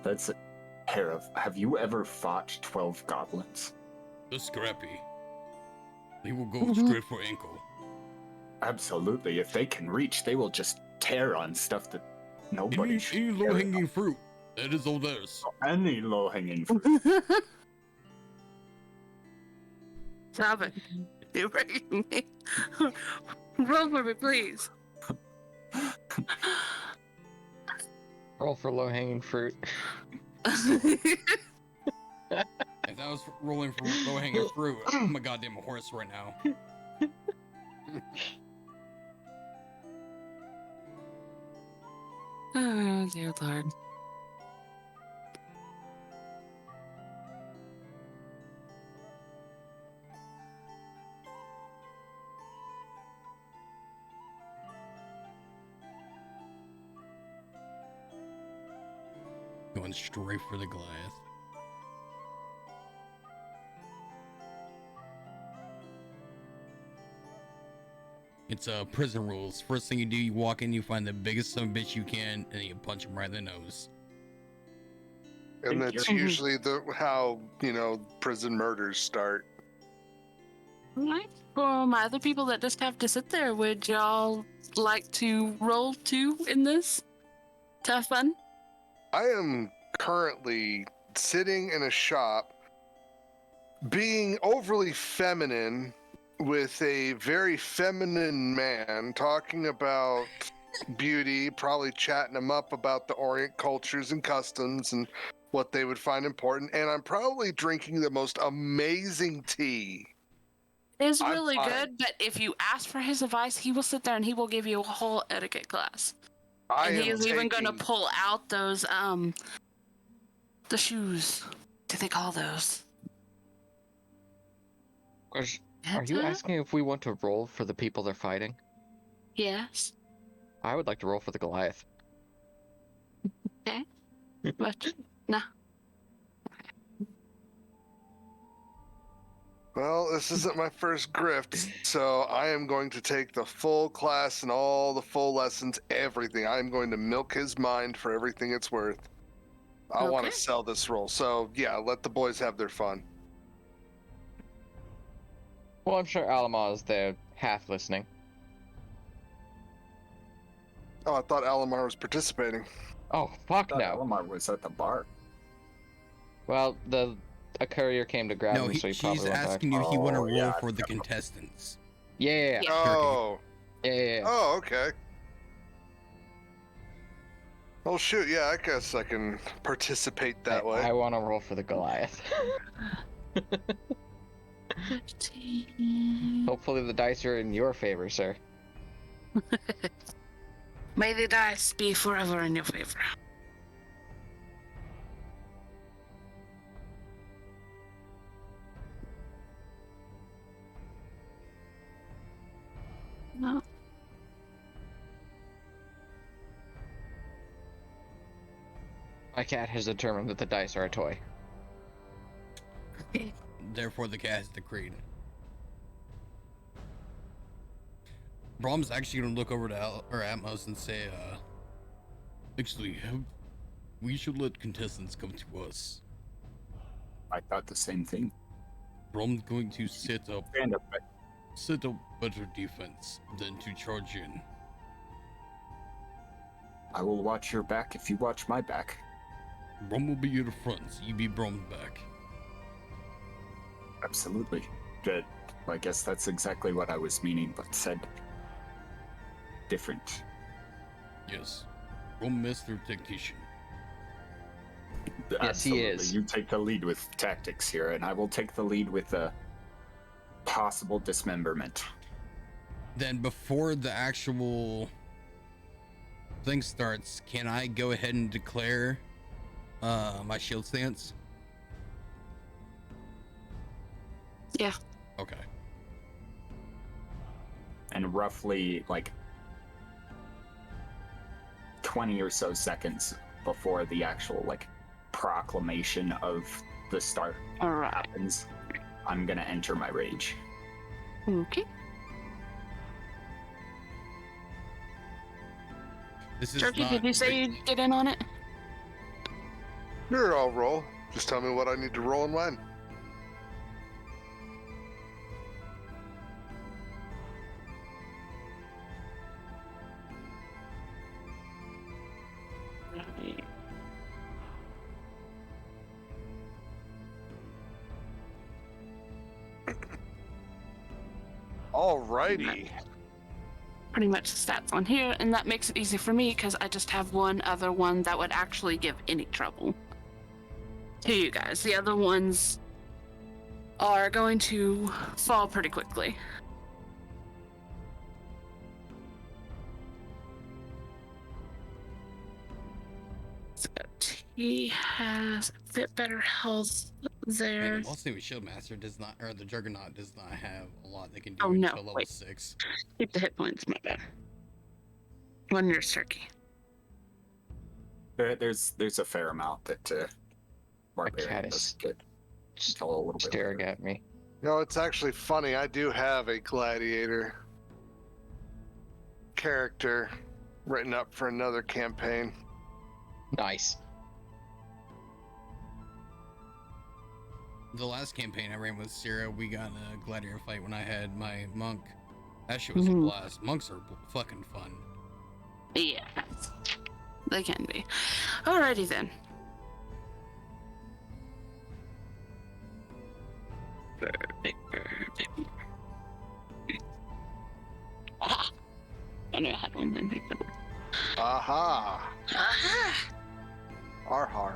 That's a pair of... Have you ever fought 12 goblins? They're scrappy. They will go straight for ankle. Absolutely. If they can reach, they will just tear on stuff that nobody should. Any low-hanging fruit, that is all theirs. Any low-hanging fruit. Stop it. You're breaking me. Roll for me, please. Roll for low-hanging fruit. If I was rolling for low-hanging fruit, I'm a goddamn horse right now. Oh, dear Lord. Going straight for the glass. It's prison rules. First thing you do, you walk in, you find the biggest son of a bitch you can, and you punch him right in the nose. And that's usually how prison murders start. Alright. For my other people that just have to sit there, would y'all like to roll too in this? Tough fun? I am currently sitting in a shop, being overly feminine, with a very feminine man talking about beauty, probably chatting him up about the Orient cultures and customs and what they would find important. And I'm probably drinking the most amazing tea. It's really good, but if you ask for his advice, he will sit there and he will give you a whole etiquette class. And he is even going to pull out those the shoes. What do they call those? Are you asking if we want to roll for the people they're fighting? Yes. I would like to roll for the Goliath. Okay. But nah. Well, this isn't my first grift, so I am going to take the full class and all the full lessons, everything. I am going to milk his mind for everything it's worth. I want to Okay. sell this role, so yeah, let the boys have their fun. Well, I'm sure Alimar is there, half listening. Oh, I thought Alimar was participating. Oh, fuck no. Alimar was at the bar. Well, a courier came to grab No, him, so he she's probably went back. asking you if you want to roll yeah. for the contestants. Yeah. Oh. Yeah. Oh, okay. Oh, shoot, yeah, I guess I can participate that way. I want to roll for the Goliath. 15. Hopefully the dice are in your favor, sir. May the dice be forever in your favor. No. My cat has determined that the dice are a toy. Therefore, the cat is decreed. Braum's actually going to look over to Atmos and say, actually, we should let contestants come to us. I thought the same thing. Braum's going to set up better defense than to charge in. I will watch your back if you watch my back. Braum will be your front, so you be Braum's back. Absolutely. Good. I guess that's exactly what I was meaning, but said different. Yes. Braum master tactician. Yes, Absolutely. he is. You take the lead with tactics here, and I will take the lead with a possible dismemberment. Then before the actual thing starts, can I go ahead and declare my shield stance? Yeah. Okay. And roughly, 20 or so seconds before the actual, proclamation of the start Alright. happens, I'm gonna enter my rage. Okay. This is Turkey, not did you say great. you'd get in on it? Sure, I'll roll. Just tell me what I need to roll and when. Alrighty. Pretty much the stats on here, and that makes it easy for me because I just have one other one that would actually give any trouble to you guys. The other ones are going to fall pretty quickly. So he has a bit better health there. And also, Shieldmaster does not, or the Juggernaut does not have a lot they can do Oh, no, until level wait. 6. Keep the hit points, my bad. One nurse turkey. There's a fair amount that Barbarian cat is doesn't get until a little bit Staring later. at me. No, it's actually funny. I do have a gladiator character written up for another campaign. Nice. The last campaign I ran with Sira, we got in a gladiator fight when I had my monk. That shit was a blast. Monks are fucking fun. Yeah, they can be. Alrighty then. Ah, I knew I had one then. Aha! Aha! Arhar.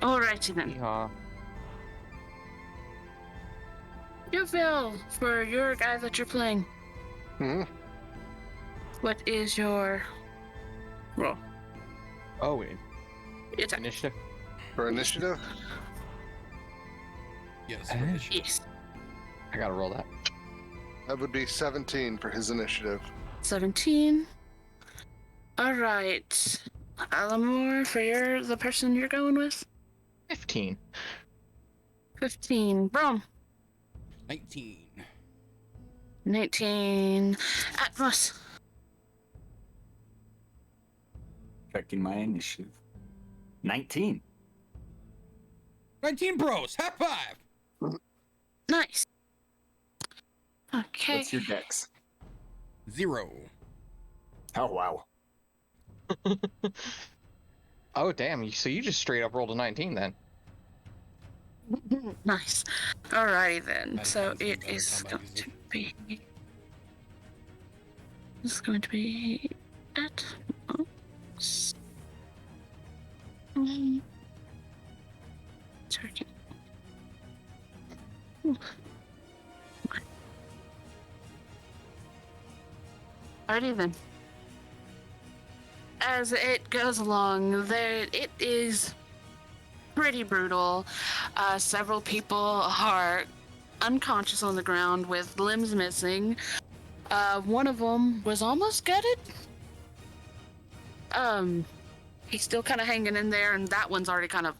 Alrighty then. Yeehaw. Yofiel, for your guy that you're playing, Hmm? what is your roll? Oh, wait. It's Initiative. For initiative? Yes, for initiative. yes. I gotta roll that. That would be 17 for his initiative. 17. All right. Alimar, for the person you're going with? 15. 15. Braum. 19. 19. Atmos. Checking my initiative. 19. 19 bros. High five. Nice. Okay. What's your dex? 0. Oh, wow. Oh, damn. So you just straight up rolled a 19 then. Nice. Alrighty then. That So sounds like it better is combat going music. to be. It's going to be at. Turkey. Alrighty then. As it goes along, there it is pretty brutal. Several people are unconscious on the ground with limbs missing. One of them was almost gutted. He's still kind of hanging in there, and that one's already kind of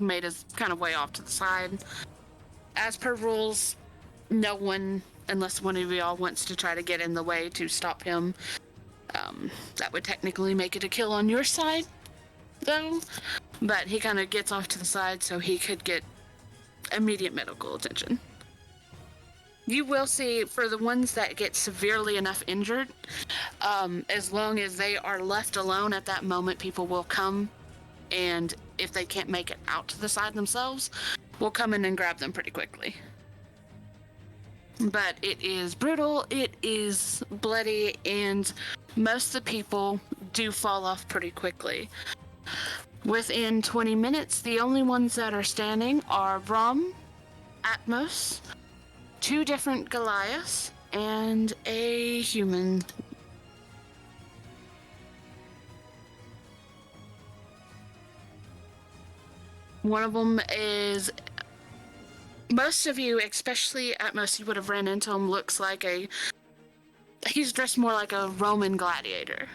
made his kind of way off to the side. As per rules, no one, unless one of y'all wants to try to get in the way to stop him, that would technically make it a kill on your side, though. But he kind of gets off to the side so he could get immediate medical attention. You will see, for the ones that get severely enough injured, as long as they are left alone at that moment, people will come, and if they can't make it out to the side themselves, we'll come in and grab them pretty quickly. But it is brutal, it is bloody, and most of the people do fall off pretty quickly. Within 20 minutes, the only ones that are standing are Braum, Atmos, 2 different Goliaths, and a human. One of them is, most of you, especially Atmos, you would have ran into him, looks like he's dressed more like a Roman gladiator.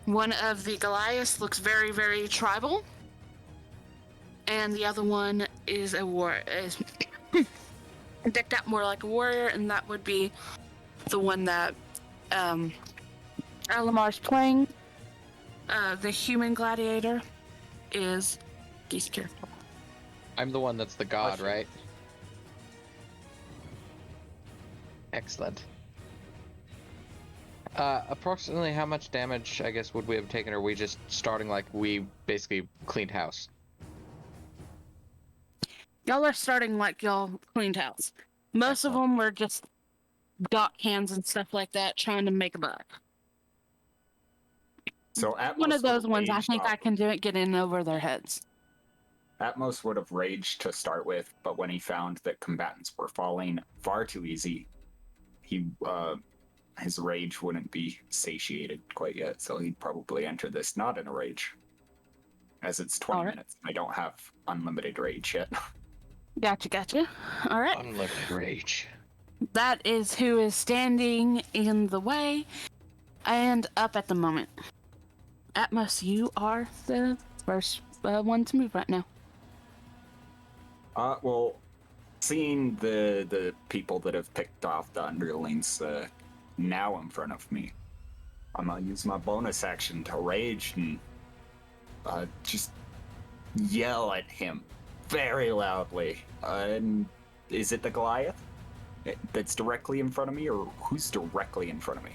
One of the Goliaths looks very, very tribal. And the other one is is decked out more like a warrior, and that would be the one that Alimar's playing. The human gladiator is Geese character. I'm the one that's the god, right? Excellent. Approximately how much damage, I guess, would we have taken? Or are we just starting like we basically cleaned house? Y'all are starting like y'all cleaned house. Most of them were just dock hands and stuff like that, trying to make a buck. So Atmos One of those would have ones, I raged think I off- can do it, get in over their heads. Atmos would have raged to start with, but when he found that combatants were falling far too easy, his rage wouldn't be satiated quite yet, so he'd probably enter this not in a rage. As it's 20 All right. minutes, I don't have unlimited rage yet. Gotcha. All right. Unlimited rage. That is who is standing in the way and up at the moment. Atmos, you are the first one to move right now. Well, seeing the people that have picked off the underlings now in front of me, I'm gonna use my bonus action to rage and just yell at him very loudly. And is it the Goliath that's directly in front of me, or who's directly in front of me?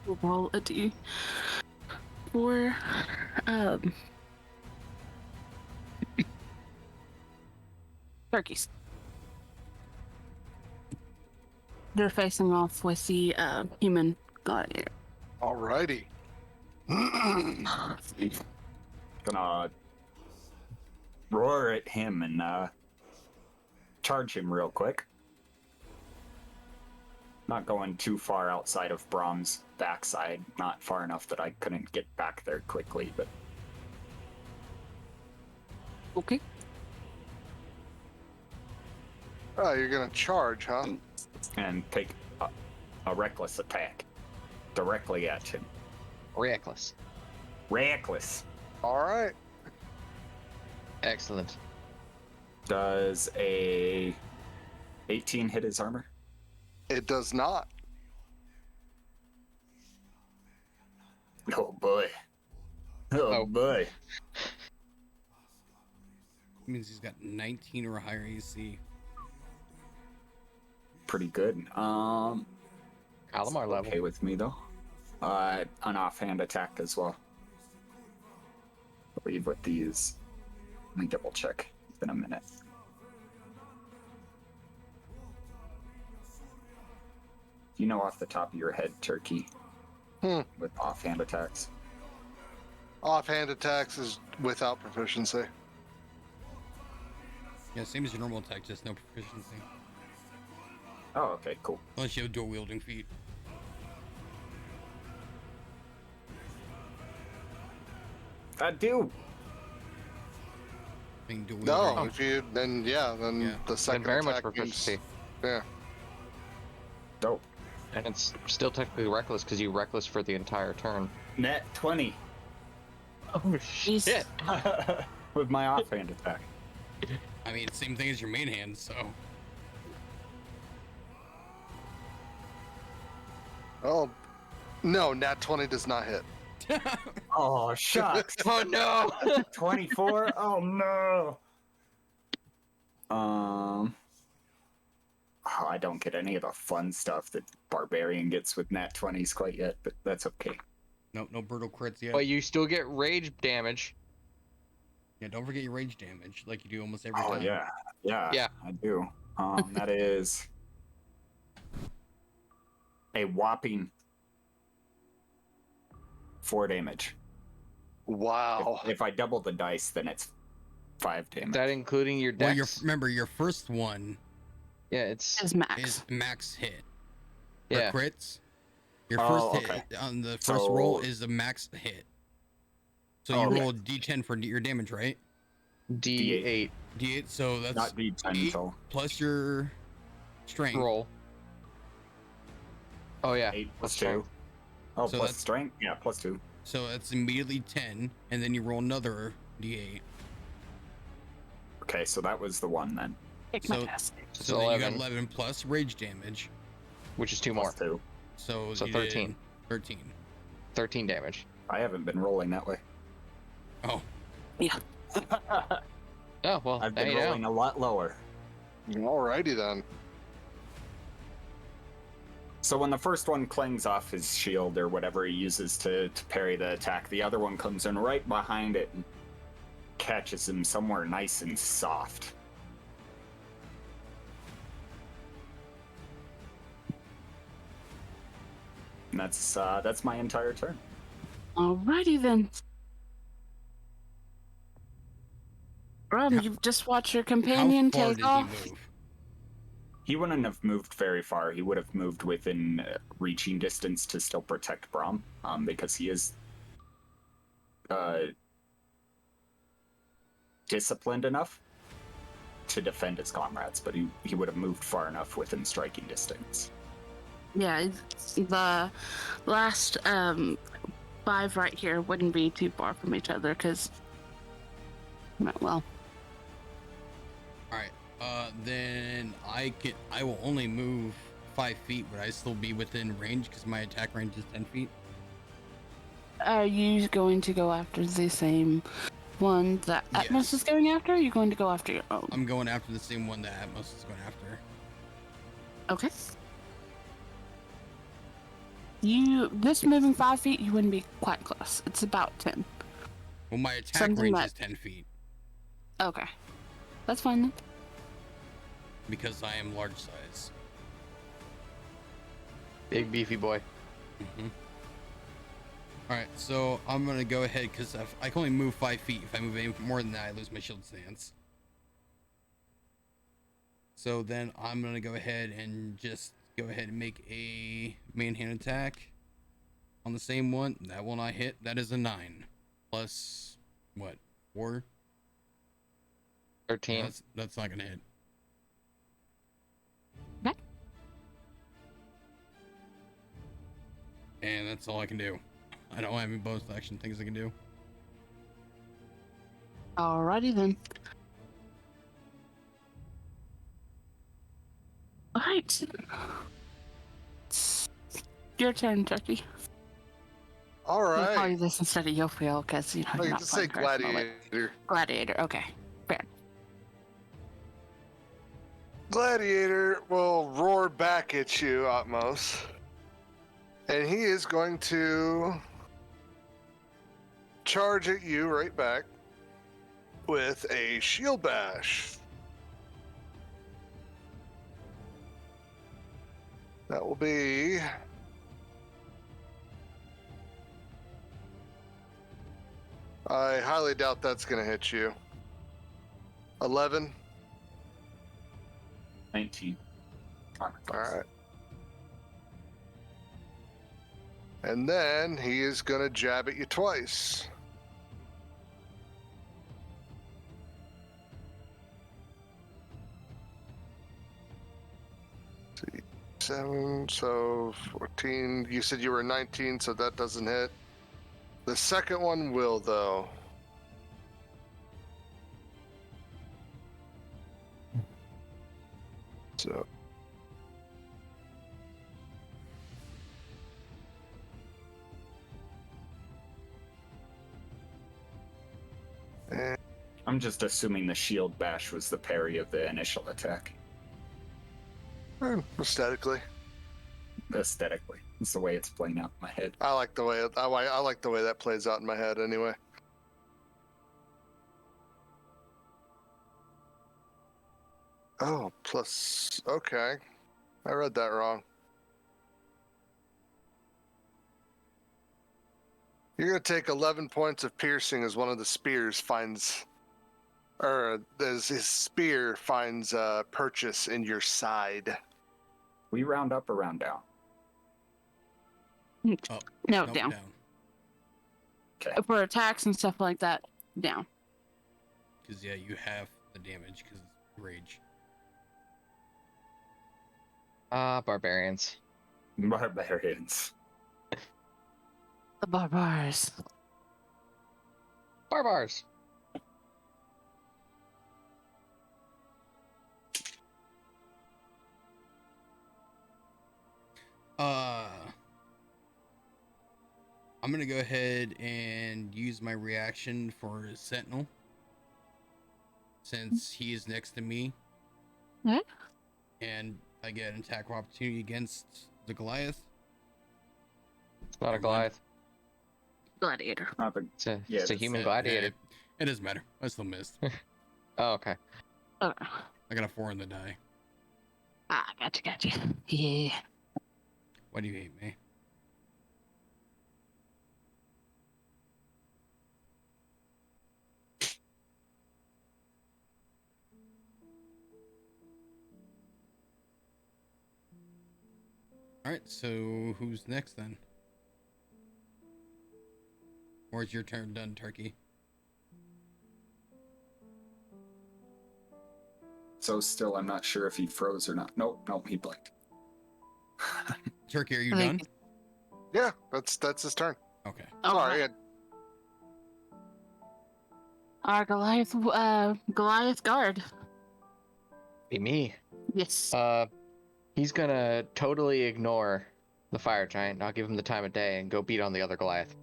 We'll roll a D for turkeys. They're facing off with the human gladiator. Alrighty. Gonna roar at him and charge him real quick. Not going too far outside of Braum's backside. Not far enough that I couldn't get back there quickly, but... Okay. Oh, you're gonna charge, huh? And take a reckless attack. Directly at him. Reckless. Reckless. Alright. Excellent. Does a 18 hit his armor? It does not. Oh boy. Oh boy. Means he's got 19 or higher AC. Pretty good. Alimar level. Okay with me though. An offhand attack as well. I believe with these. Let me double check. It's been a minute. You know off the top of your head, Turkey, with offhand attacks? Offhand attacks is without proficiency. Yeah, same as your normal attack, just no proficiency. Oh, okay, cool. Unless you have dual wielding feet. I do. Being dual No, wielding. if you then the second And very much attack proficiency. means- yeah. Dope. And it's still technically reckless because you reckless for the entire turn. Net 20 Oh shit. with my offhand attack. I mean, same thing as your main hand, so. Oh, no, nat 20 does not hit. Oh, shucks. Oh no! 24? Oh no. Oh, I don't get any of the fun stuff that Barbarian gets with nat 20s quite yet, but that's okay. Nope, no brutal crits yet. But you still get rage damage. Yeah, don't forget your rage damage, like you do almost every Oh time. yeah, I do. That is a whopping 4 damage. Wow. If I double the dice, then it's 5 damage. That including your dex. Well, remember, your first one Yeah, it's Is max. is max hit. For yeah. crits, your Oh, first okay. hit on the first So- roll is a max hit. So you Okay. roll D10 for your damage, right? D8 D8, so that's Not D10, 8 so plus your strength. roll. Oh yeah. 8 plus strength. 2. Oh, So plus that's- strength? Yeah, plus 2. So that's immediately 10, and then you roll another D8. Okay, so that was the one then. Kick my So- ass. So then you got 11 plus rage damage. Which is 2 more. Plus 2. So, So you 13. did 13. 13 damage. I haven't been rolling that way. Oh, Oh well. I've there been you go. rolling a lot lower. Alrighty then. So when the first one clings off his shield or whatever he uses to parry the attack, the other one comes in right behind it and catches him somewhere nice and soft. And that's my entire turn. Alrighty then. Brum, How- you've just watched your how companion far take did off. he move? He wouldn't have moved very far. He would have moved within reaching distance to still protect Braum, because he is disciplined enough to defend his comrades, but he would have moved far enough within striking distance. Yeah, the last 5 right here wouldn't be too far from each other because, well, Alright, then I will only move 5 feet. Would I still be within range because my attack range is 10 feet? are you going to go after the same one that Atmos Yes. is going after? Or are you going to go after your own? I'm going after the same one that Atmos is going after. Okay. This moving 5 feet, you wouldn't be quite close. It's about 10. Well, my attack Something range that- is 10 feet Okay. That's fine then. because I am large size. Big beefy boy. Mm-hmm. Alright, so I'm going to go ahead because I can only move 5 feet. If I move any more than that, I lose my shield stance. So then I'm going to go ahead and just go ahead and make a main hand attack on the same one. That will not hit. That is a 9. Plus, what, 4? 13. No, that's not going to hit. Okay. And that's all I can do. I don't have any bonus action things I can do. Alrighty then. Alright. Your turn, Turkey. All We'll call right. you this instead of Yofiel, because, you know, I you're can not just say playing cards and all that. gladiator. Gladiator, okay. Fair. Gladiator will roar back at you, Atmos. And he is going to charge at you right back with a shield bash. That will be I highly doubt that's going to hit you. 11. 19. All right. And then he is going to jab at you twice. Let's see, 7, so 14. You said you were 19, so that doesn't hit. The second one will, though. So. I'm just assuming the shield bash was the parry of the initial attack. Aesthetically. Aesthetically. It's the way it's playing out in my head. I like the way I like the way that plays out in my head anyway. Oh, plus okay. I read that wrong. You're gonna take 11 points of piercing as one of the spears finds, or as his spear finds purchase in your side. We round up or round down? Oh, No, nope, down. Okay. For attacks and stuff like that, down. Because, yeah, you have the damage because it's rage. Barbarians. Barbarians. The barbars. Barbars. I'm gonna go ahead and use my reaction for Sentinel, since he is next to me. Yeah. And I get an attack of opportunity against the Goliath. It's not a Goliath. Gladiator. It's a human gladiator. It doesn't matter. I still missed. Oh, okay. Oh. I got a 4 in the die. Ah, gotcha. Yeah. Why do you hate me? Alright, so who's next then? Or is your turn done, Turkey? So still, I'm not sure if he froze or not. Nope, he blinked. Turkey, are you done? Yeah, that's his turn. Okay. Sorry. Our Goliath guard. Be me. Yes. He's gonna totally ignore the fire giant, not give him the time of day, and go beat on the other Goliath.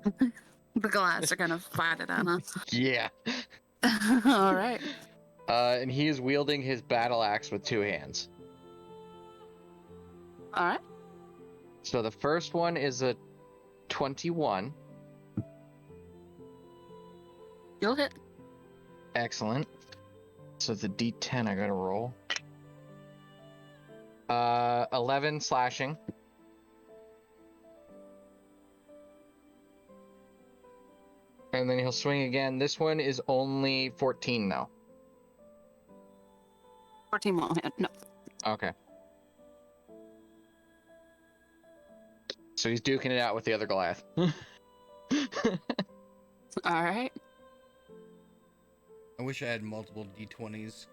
The Goliaths are gonna fight it out, huh? Yeah. All right. And he is wielding his battle axe with 2 hands. All right. So the first one is a 21. You'll hit. Excellent. So the D10 I gotta roll. 11 slashing. And then he'll swing again. This one is only 14 though. 14 won't hit. No. Okay. So he's duking it out with the other Goliath. Alright. I wish I had multiple D20s.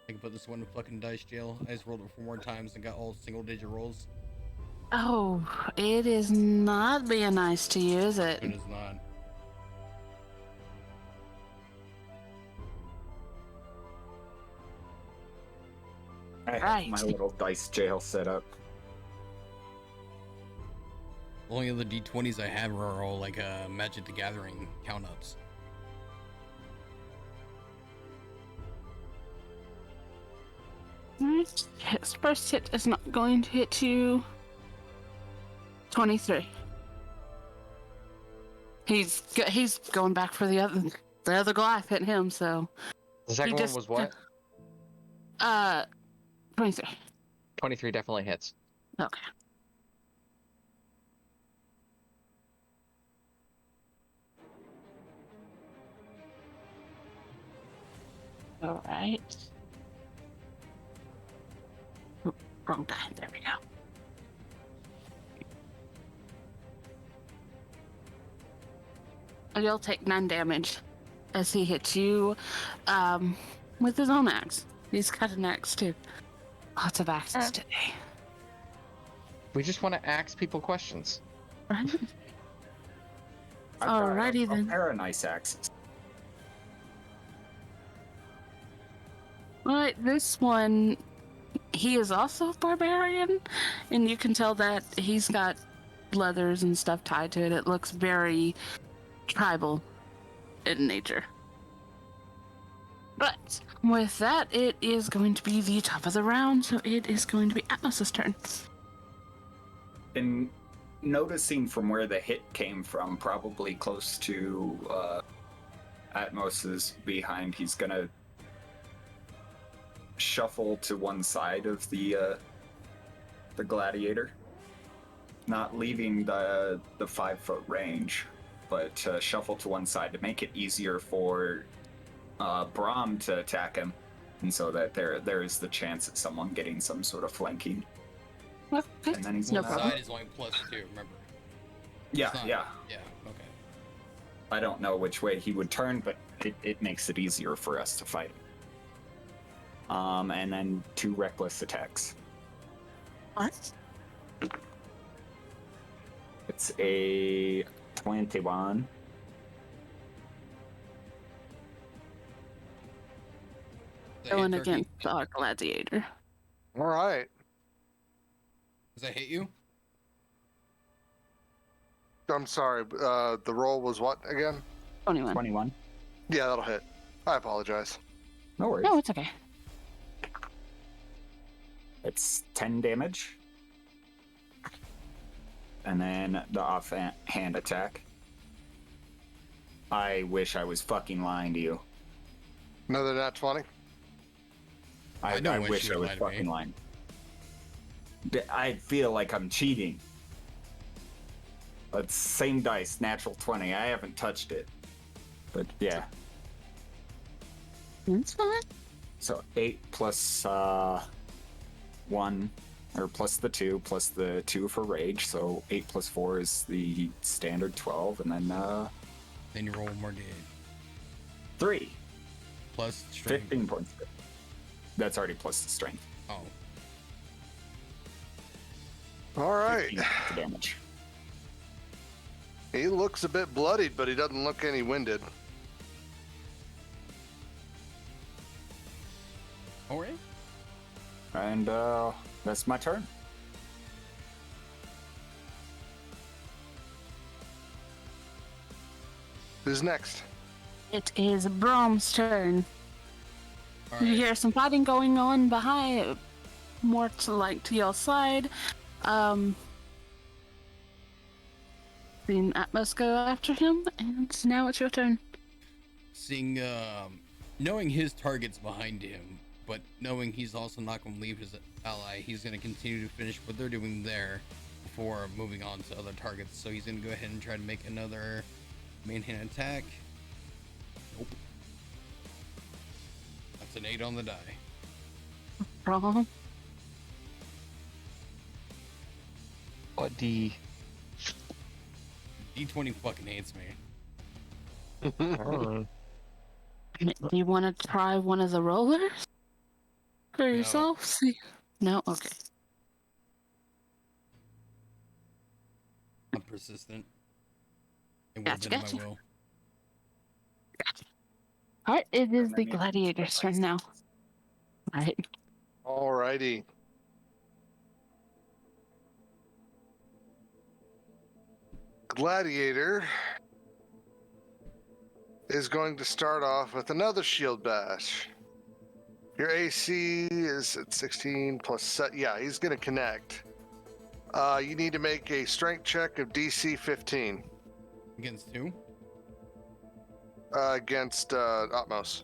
I could put this one in fucking dice jail. I just rolled it 4 more times and got all single-digit rolls. Oh, it is not being nice to you, is it? It is not. I have Right. my little dice jail set up. Only other D20s I have are all like Magic the Gathering count-ups. His first hit is not going to hit you. 23. He's going back for the other Goliath hitting him, so. The second one was what? 23. 23 definitely hits. Okay. All right. Oh, wrong die. There we go. You'll take 9 damage as he hits you with his own axe. He's got an axe too. Lots of axes today. We just want to ask people questions. Right? I've got Alrighty a then. pair of nice axes. Alright, this one, he is also a barbarian, and you can tell that he's got leathers and stuff tied to it. It looks very tribal in nature. But with that, it is going to be the top of the round, so it is going to be Atmos' turn. And noticing from where the hit came from, probably close to Atmos's behind, he's gonna shuffle to one side of the gladiator, not leaving the 5-foot range, but shuffle to one side to make it easier for Braum to attack him, and so that there is the chance of someone getting some sort of flanking. Okay. And then he's No gonna- problem. Side is only +2, remember? Yeah, It's not- yeah. Yeah, okay. I don't know which way he would turn, but it makes it easier for us to fight. And then 2 reckless attacks. What? It's a 21. Going Turkey? against our gladiator. All right. Does that hit you? I'm sorry. The roll was what again? 21. 21. Yeah, that'll hit. I apologize. No worries. No, it's okay. It's 10 damage. And then the offhand attack. I wish I was fucking lying to you. Another nat 20. I don't wish you I would was lie to me. fucking lying. I feel like I'm cheating. It's same dice, natural 20. I haven't touched it. But yeah. That's fine. So 8 plus 1, or plus the 2 for rage. So 8 plus 4 is the standard 12, and then Then you roll one more d8. 3. Plus strength. 15 points. That's already plus the strength. Oh. All right. 15 points of damage. He looks a bit bloodied, but he doesn't look any winded. Alright. And that's my turn. Who's next? It is Braum's turn. You Alright. hear some fighting going on behind, more to your side. Seeing Atmos go after him, and now it's your turn. Seeing, knowing his target's behind him, but knowing he's also not going to leave his ally, he's going to continue to finish what they're doing there before moving on to other targets. So he's going to go ahead and try to make another main hand attack. Nope. That's an 8 on the die. Braum. What D? D20 fucking hates me. Oh. Do you want to try one of the rollers for No. yourself? See? No? Okay. I'm persistent. It would have been Gotcha. my will. Alright, it is the gladiator's turn now. Alright. Alrighty. Gladiator is going to start off with another shield bash. Your AC is at 16 plus set. Yeah, he's going to connect. You need to make a strength check of DC 15 Against who? against Atmos.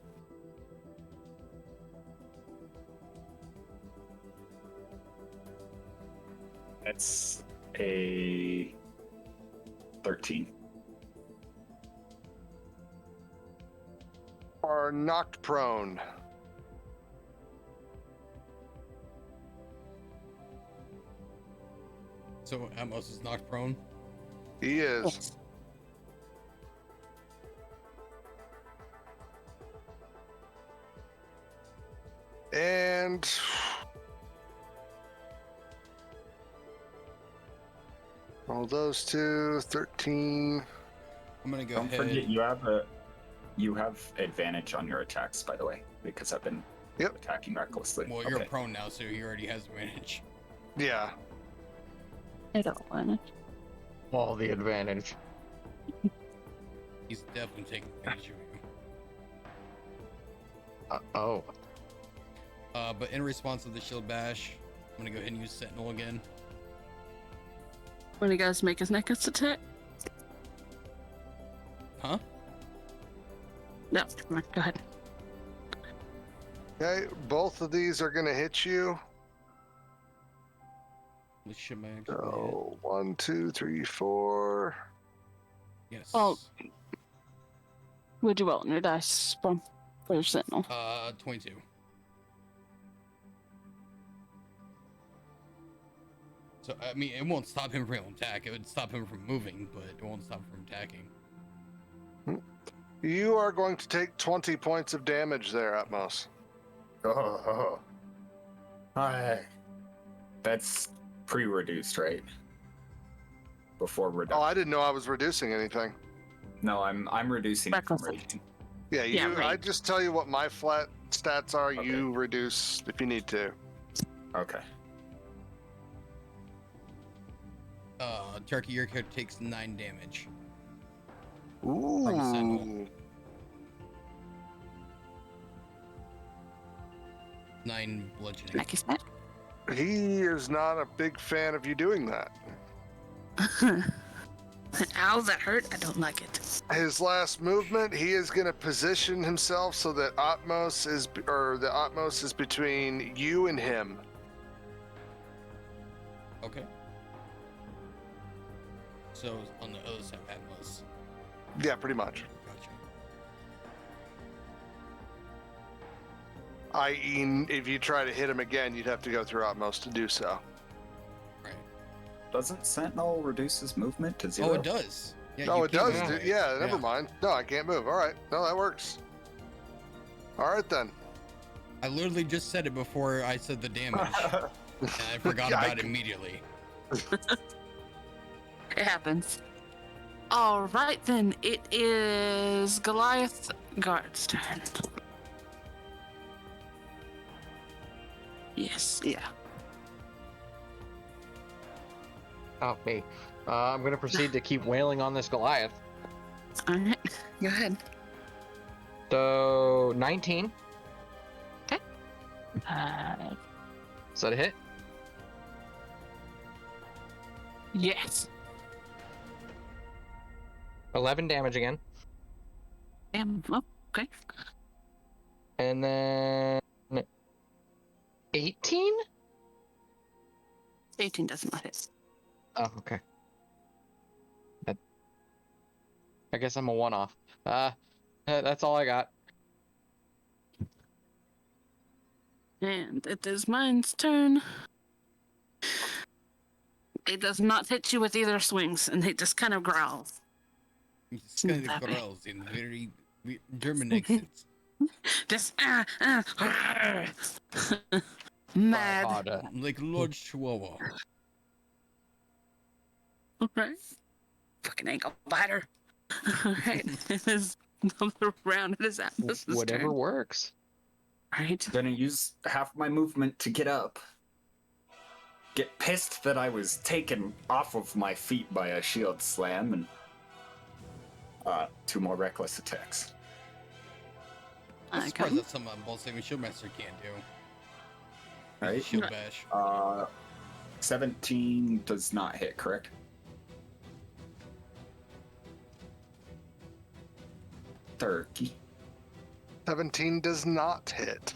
That's a 13. Are knocked prone. So Atmos is knocked prone. He is. Yes. And roll those two. 13. I'm gonna go Don't ahead. forget you have advantage on your attacks, by the way, because I've been attacking recklessly. Well, you're prone now, so he already has advantage. Yeah. I don't want it. All the advantage. He's definitely taking advantage of you. Oh. But in response to the shield bash, I'm gonna go ahead and use Sentinel again. When you guys make his next attack? Huh? No, come on, go ahead. Okay, both of these are going to hit you. Let's shit my actual So 1, 2, 3, 4. Yes. Well, would you roll on your dice for your sentinel? 22. So, I mean, it won't stop him from attack. It would stop him from moving, but it won't stop him from attacking. You are going to take 20 points of damage there, Atmos. Oh. Hi. That's pre-reduced, right? Before reduction. Oh, I didn't know I was reducing anything. No, I'm reducing it from raging. Yeah, Yeah, I right. just tell you what my flat stats are. Okay. You reduce if you need to. Okay. Turkey, your character takes 9 damage. Ooh. From Sentinel. 9 bludgeoning. Make his net. He is not a big fan of you doing that. Ow, that hurt. I don't like it. His last movement, he is going to position himself so that the Atmos is between you and him. Okay. So on the other side, Atmos. Yeah, pretty much. Gotcha. I.e., if you try to hit him again, you'd have to go through Atmos to do so. Right. Doesn't Sentinel reduce his movement to 0? Oh, it does. Yeah, No, you it can't does. move. Yeah, never mind. No, I can't move. All right. No, that works. All right, then. I literally just said it before I said the damage. And I forgot Yeah, about it immediately. It happens. All right, then. It is Goliath Guard's turn. Yes, yeah. Oh, me. I'm gonna proceed to keep wailing on this Goliath. All right, go ahead. So, 19. Okay. Is that a hit? Yes. 11 damage again. Damn. Oh, okay. And then 18? 18 does not hit. Oh, okay. I guess I'm a one-off. That's all I got. And it is mine's turn. It does not hit you with either swings, and it just kind of growls. He just kind of That way. growls in very German accents. Just mad. Harder. Like Lord Chihuahua. Alright. Fucking ankle biter. Alright. It is another round. It is Atmos' Whatever turn. works. Right. Gonna use half my movement to get up. Get pissed that I was taken off of my feet by a shield slam, and 2 more reckless attacks. I'm Okay. surprised that's something Ball Saving Shieldmaster can't do. Right? Shield bash. 17 does not hit, correct? Turkey. 17 does not hit.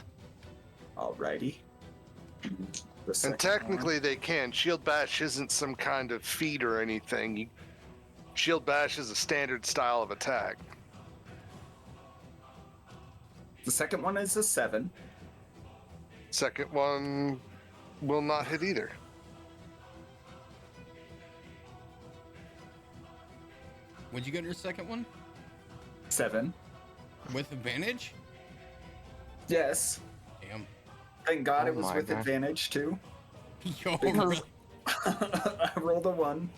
Alrighty. The And second technically they can. Shield Bash isn't some kind of feat or anything. Shield Bash is a standard style of attack. one. The second one is a 7. Second one will not hit either. What'd you get in your second one? 7. With advantage? Yes. Damn. Thank God Oh it was my with gosh. advantage too. Yo, Because- really? I rolled a 1.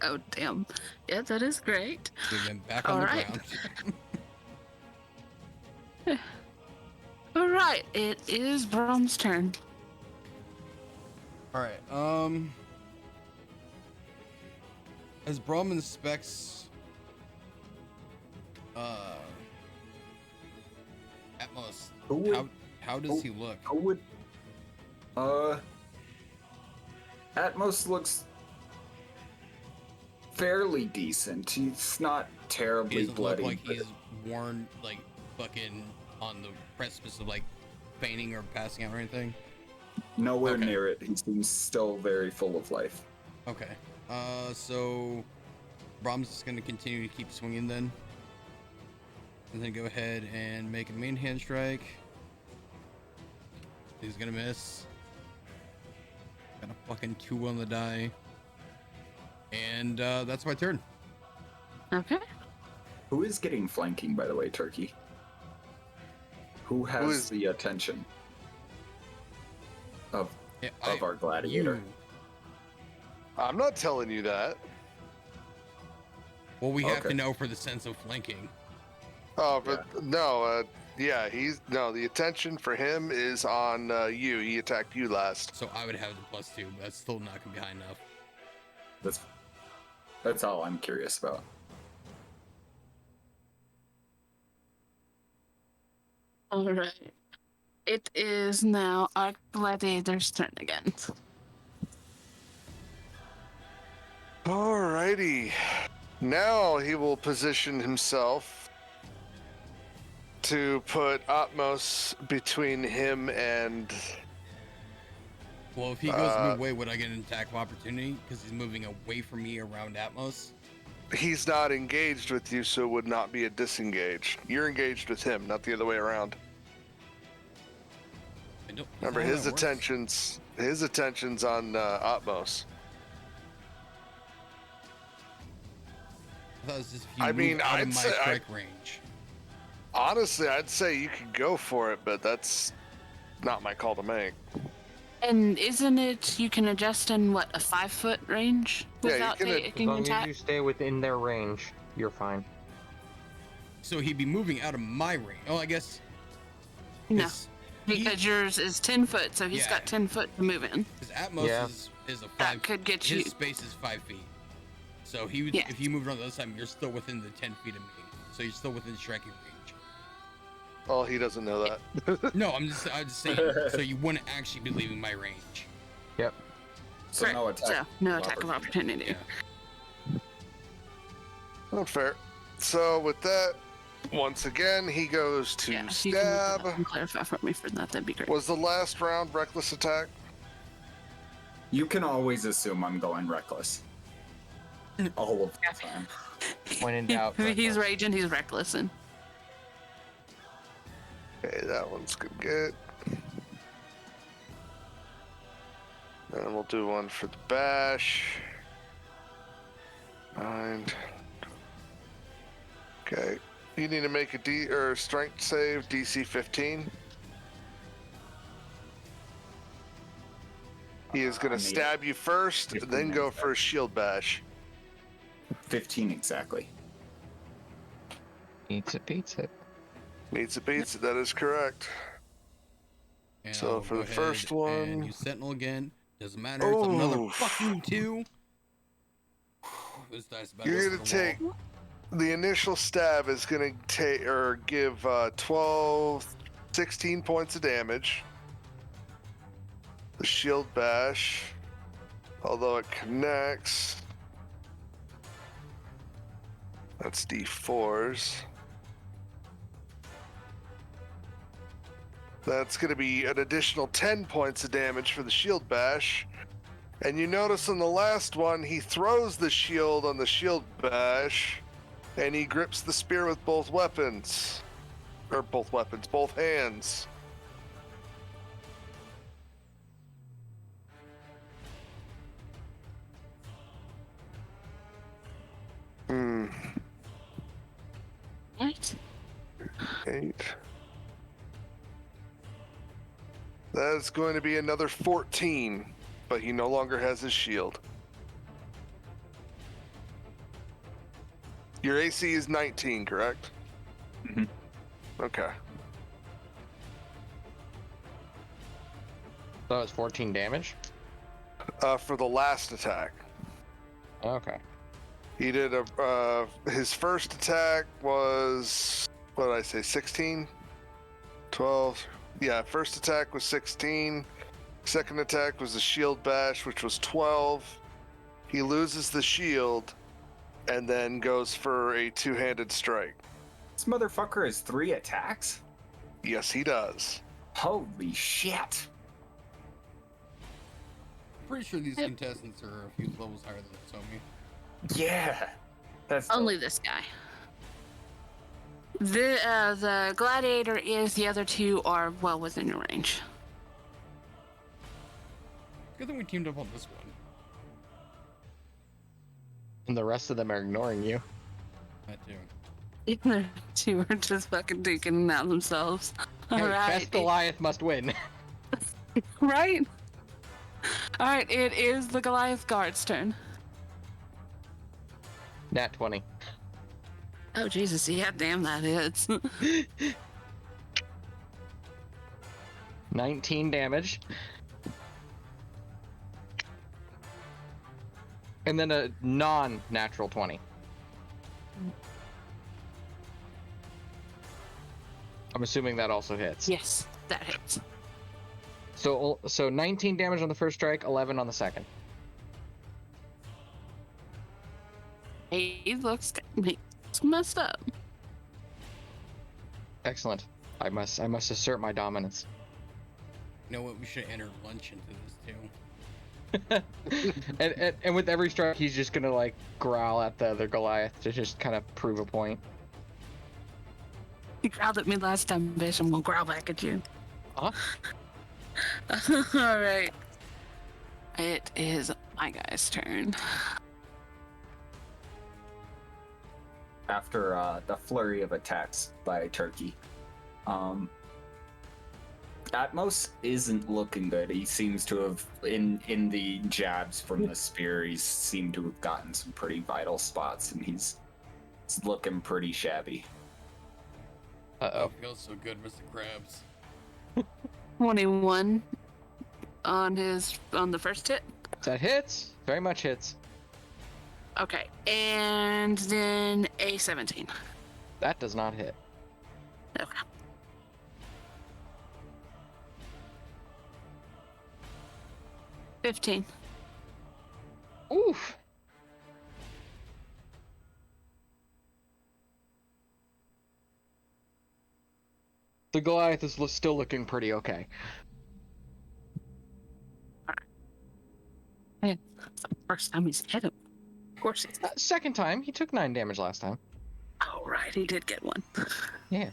Oh, damn. Yeah, that is great. Get them back on the Alright. ground. Alright, it is Braum's turn. Alright, as Braum inspects Atmos, Who would, how does he look? who would, Atmos looks fairly decent. He's not He terribly doesn't bloody. look like but- he's worn like fucking on the precipice of like fainting or passing out or anything. Nowhere Okay. near it. He seems still very full of life. Okay. So Braum's just gonna continue to keep swinging then. And then go ahead and make a main hand strike. He's gonna miss. Got a fucking 2 on the die. And that's my turn. Okay. Who is getting flanking, by the way, Turkey? Who has is- the attention of Yeah, our gladiator? you. I'm not telling you that. Well, we have Okay. to know for the sense of flanking. Oh, but no, the attention for him is on you. He attacked you last. So I would have the +2, but that's still not gonna be high enough. That's all I'm curious about. Alright. It is now our gladiator's turn again. Alrighty. Now he will position himself to put Atmos between him and. Well, if he goes away, would I get an attack of opportunity? Because he's moving away from me around Atmos. He's not engaged with you, so it would not be a disengage. You're engaged with him, not the other way around. Remember, his attention's on Atmos. I thought it was just if you I move mean, out of I'd my say- strike range. Honestly, I'd say you could go for it, but that's not my call to make. And isn't it you can adjust in what, a 5-foot range Yeah, you without can- As taking long attack? as you stay within their range, you're fine. So he'd be moving out of my range. Oh, I guess. No, his- because yours is 10 foot, so he's Yeah. got 10 foot to move in. His Atmos Yeah. is a 5. That could get his you. space is 5 feet. So he would, Yeah. if you moved on the other side, you're still within the 10 feet of me. So you're still within striking range. Oh, he doesn't know that. No, I'm just saying. So you wouldn't actually be leaving my range. Yep. So no Correct. attack. So no attack of opportunity. Yeah. Not fair. So with that, once again, he goes to Yeah, if you can look it stab. up and clarify for me for that, that'd be great. Was the last round reckless attack? You can always assume I'm going reckless. All of the time. When in doubt. If he's reckless. raging, he's reckless. And Okay, that one's good. And we'll do one for the bash. 9. Okay. You need to make a strength save, DC 15. He is going to stab you first, then go for a shield bash. 15 exactly. Pizza. Meets a pizza, that is correct. And So I'll for go the first ahead one... and you sentinel again. Doesn't matter, it's another fucking 2. This dice about You're going to take... The initial stab is going to give 16 points of damage. The shield bash, although it connects, that's D4s. That's going to be an additional 10 points of damage for the shield bash. And you notice on the last one, he throws the shield on the shield bash, and he grips the spear with both weapons. Or both weapons, both hands. Right. 8. That's going to be another 14, but he no longer has his shield. Your AC is 19, correct? Mm-hmm. Okay. So it's 14 damage? For the last attack. Okay. He did his first attack was, what did I say, 16? 12. Yeah, first attack was 16. Second attack was a shield bash, which was 12. He loses the shield and then goes for a two-handed strike. This motherfucker has 3 attacks? Yes, he does. Holy shit. Pretty sure these contestants are a few levels higher than Somi. Yeah. That's Only this guy. The gladiator is, the other 2 are well within your range. Good thing we teamed up on this one. And the rest of them are ignoring you. That too. The other 2 are just fucking duking it out themselves. Hey, Alright. best Goliath must win. Right? Alright, it is the Goliath guard's turn. Nat 20. Oh, Jesus, yeah, damn, that hits. 19 damage. And then a non-natural 20. I'm assuming that also hits. Yes, that hits. So 19 damage on the first strike, 11 on the second. He looks messed up. Excellent. I must assert my dominance. You know what? We should have entered lunch into this too. and with every strike, he's just gonna like growl at the other Goliath to just kind of prove a point. You growled at me last time, bitch. I'm gonna growl back at you. Huh? All right. It is my guy's turn. After the flurry of attacks by Turkey, Atmos isn't looking good. He seems to have, in the jabs from the spear, he seemed to have gotten some pretty vital spots, and he's looking pretty shabby. Uh-oh. It feels so good, Mr. Krabs. 21 on the first hit. That hits. Very much hits. Okay, and then a 17. That does not hit. Okay. $15. Oof. The Goliath is still looking pretty okay. Yeah, that's the first time he's hit him. Of course he's. Second time, he took 9 damage last time. Oh, right, he did get one. Yeah.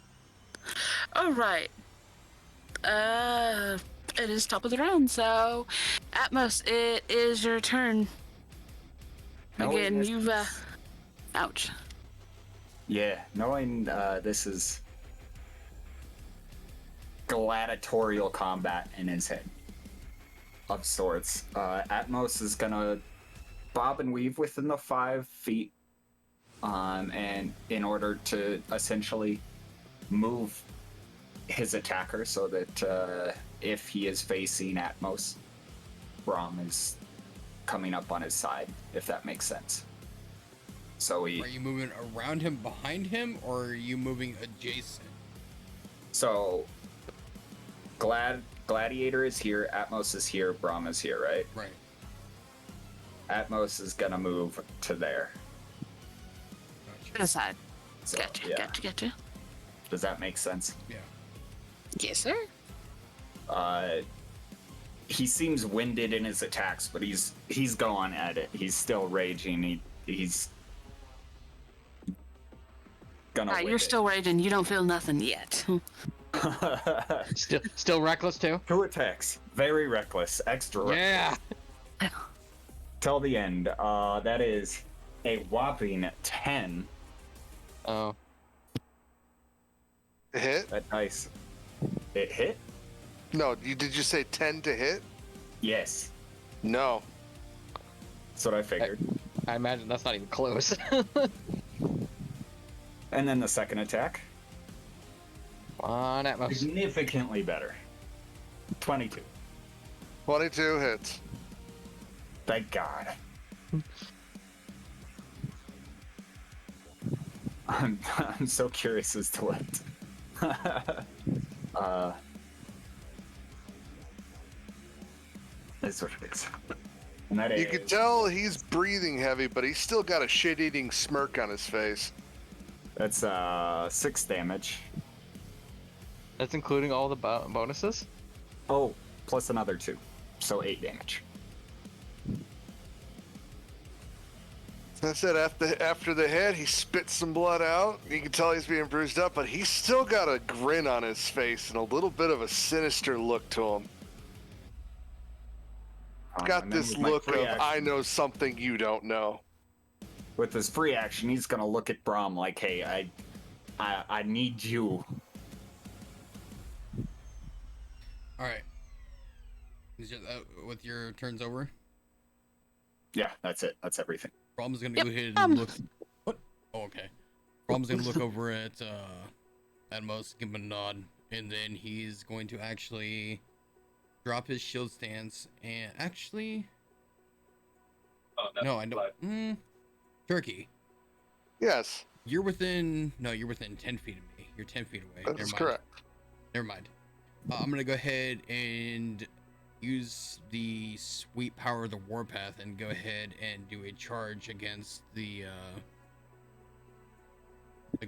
All right. It is top of the round, so Atmos, it is your turn. Again, Knowing you've, this- ouch. Yeah, knowing this is gladiatorial combat in his head of sorts, Atmos is gonna bob and weave within the 5 feet, and in order to essentially move his attacker so that if he is facing Atmos, Braum is coming up on his side, if that makes sense. So Are you moving around him, behind him, or are you moving adjacent? So, Gladiator is here, Atmos is here, Braum is here, right? Right. Atmos is gonna move to there. To the side. So, Gotcha, yeah. gotcha. Does that make sense? Yeah. Yes, sir. He seems winded in his attacks, but he's going at it. He's still raging. He's gonna. Alright, whip you're it. still raging. You don't feel nothing yet. Still reckless too. 2 attacks. Very reckless. Extra reckless. Yeah. Till the end. That is a whopping 10. Oh. Hit? That dice. It hit? No, did you say 10 to hit? Yes. No. That's what I figured. I imagine that's not even close. And then the second attack. On Atmos. Significantly better. 22. 22 hits. Thank God. I'm so curious as to what. That's what it is. And that You is can tell he's breathing heavy, but he's still got a shit-eating smirk on his face. That's 6 damage. That's including all the bonuses. Oh, plus another 2, so 8 damage. I said after the hit, he spits some blood out. You can tell he's being bruised up, but he's still got a grin on his face and a little bit of a sinister look to him. Got And then this with my look free of, action- I know something you don't know. With his free action, he's gonna look at Braum like, "Hey, I need you." All right. With your turns over, Yeah, that's it. That's everything. Braum's gonna go ahead and look. What? Oh, okay. Braum's gonna look over at Atmos, give him a nod, and then he's going to actually drop his shield stance and actually. Oh, No, I don't. Turkey. Yes, You're within 10 feet of me. You're 10 feet away. that's correct. Never mind. I'm gonna go ahead and use the sweet power of the warpath and go ahead and do a charge against the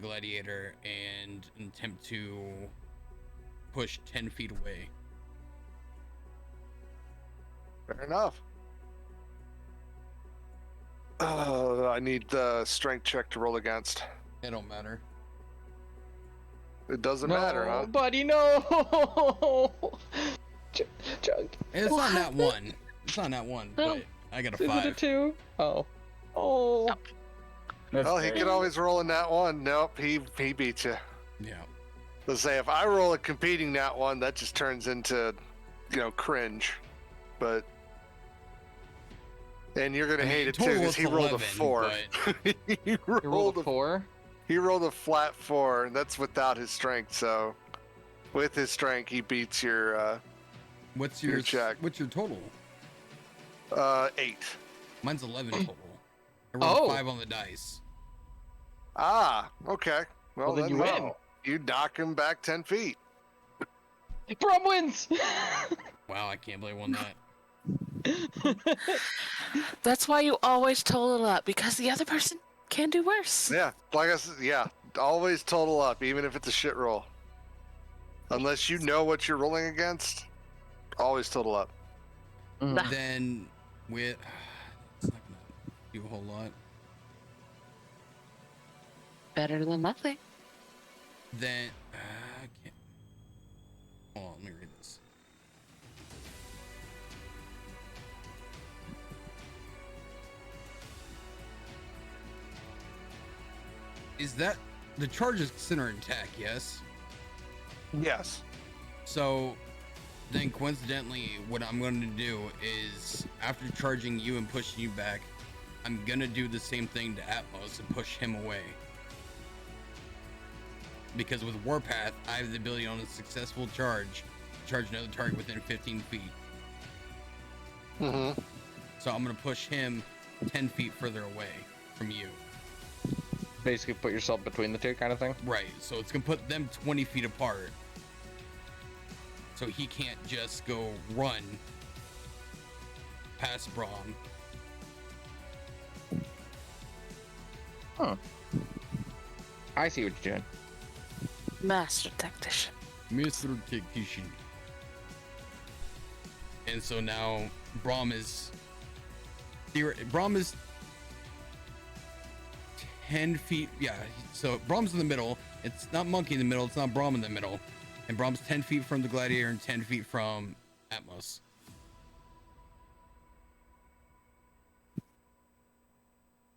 gladiator and attempt to push 10 feet away. Fair enough. I need the strength check to roll against. It don't matter. It doesn't matter, huh? Buddy, no. Chunk. And it's not that one. It's not that one, No. but I got a Is it a 5. 2? Oh. Oh. That's Well, he very- could always roll in that one. Nope, he beat you. Yeah. Let's say if I roll a competing that one, that just turns into, cringe. But and you're gonna hate it too Total because he was rolled a 11, 4. he You rolled a 4? He rolled a flat 4, and that's without his strength. So, with his strength, he beats your What's Your your check. What's your total? 8. Mine's 11 total. I rolled Oh. a 5 on the dice. Ah, okay. Well, Well, then you win. You knock him back 10 feet. Braum wins. Wow, I can't believe I won that. That's why you always total up, because the other person can do worse. Yeah, like I said, yeah, always total up, even if it's a shit roll. Unless you know what you're rolling against, always total up. Then with it's not gonna do a whole lot. Better than nothing. Then I can't. Hold on, let me read this. is that the charges center intact? Yes. Yes. So then coincidentally, what I'm going to do is after charging you and pushing you back, I'm going to do the same thing to Atmos and push him away. Because with Warpath, I have the ability on a successful charge to charge another target within 15 feet. Mm-hmm. So I'm going to push him 10 feet further away from you. Basically put yourself between the two kind of thing? Right, so it's going to put them 20 feet apart. So he can't just go run past Braum. Huh. I see what you're doing. Master tactician. Mr. Tactician. And so now Braum is 10 feet. Yeah, so Braum's in the middle. It's not Monkey in the middle. It's not Braum in the middle. And Braum's 10 feet from the Gladiator and 10 feet from Atmos.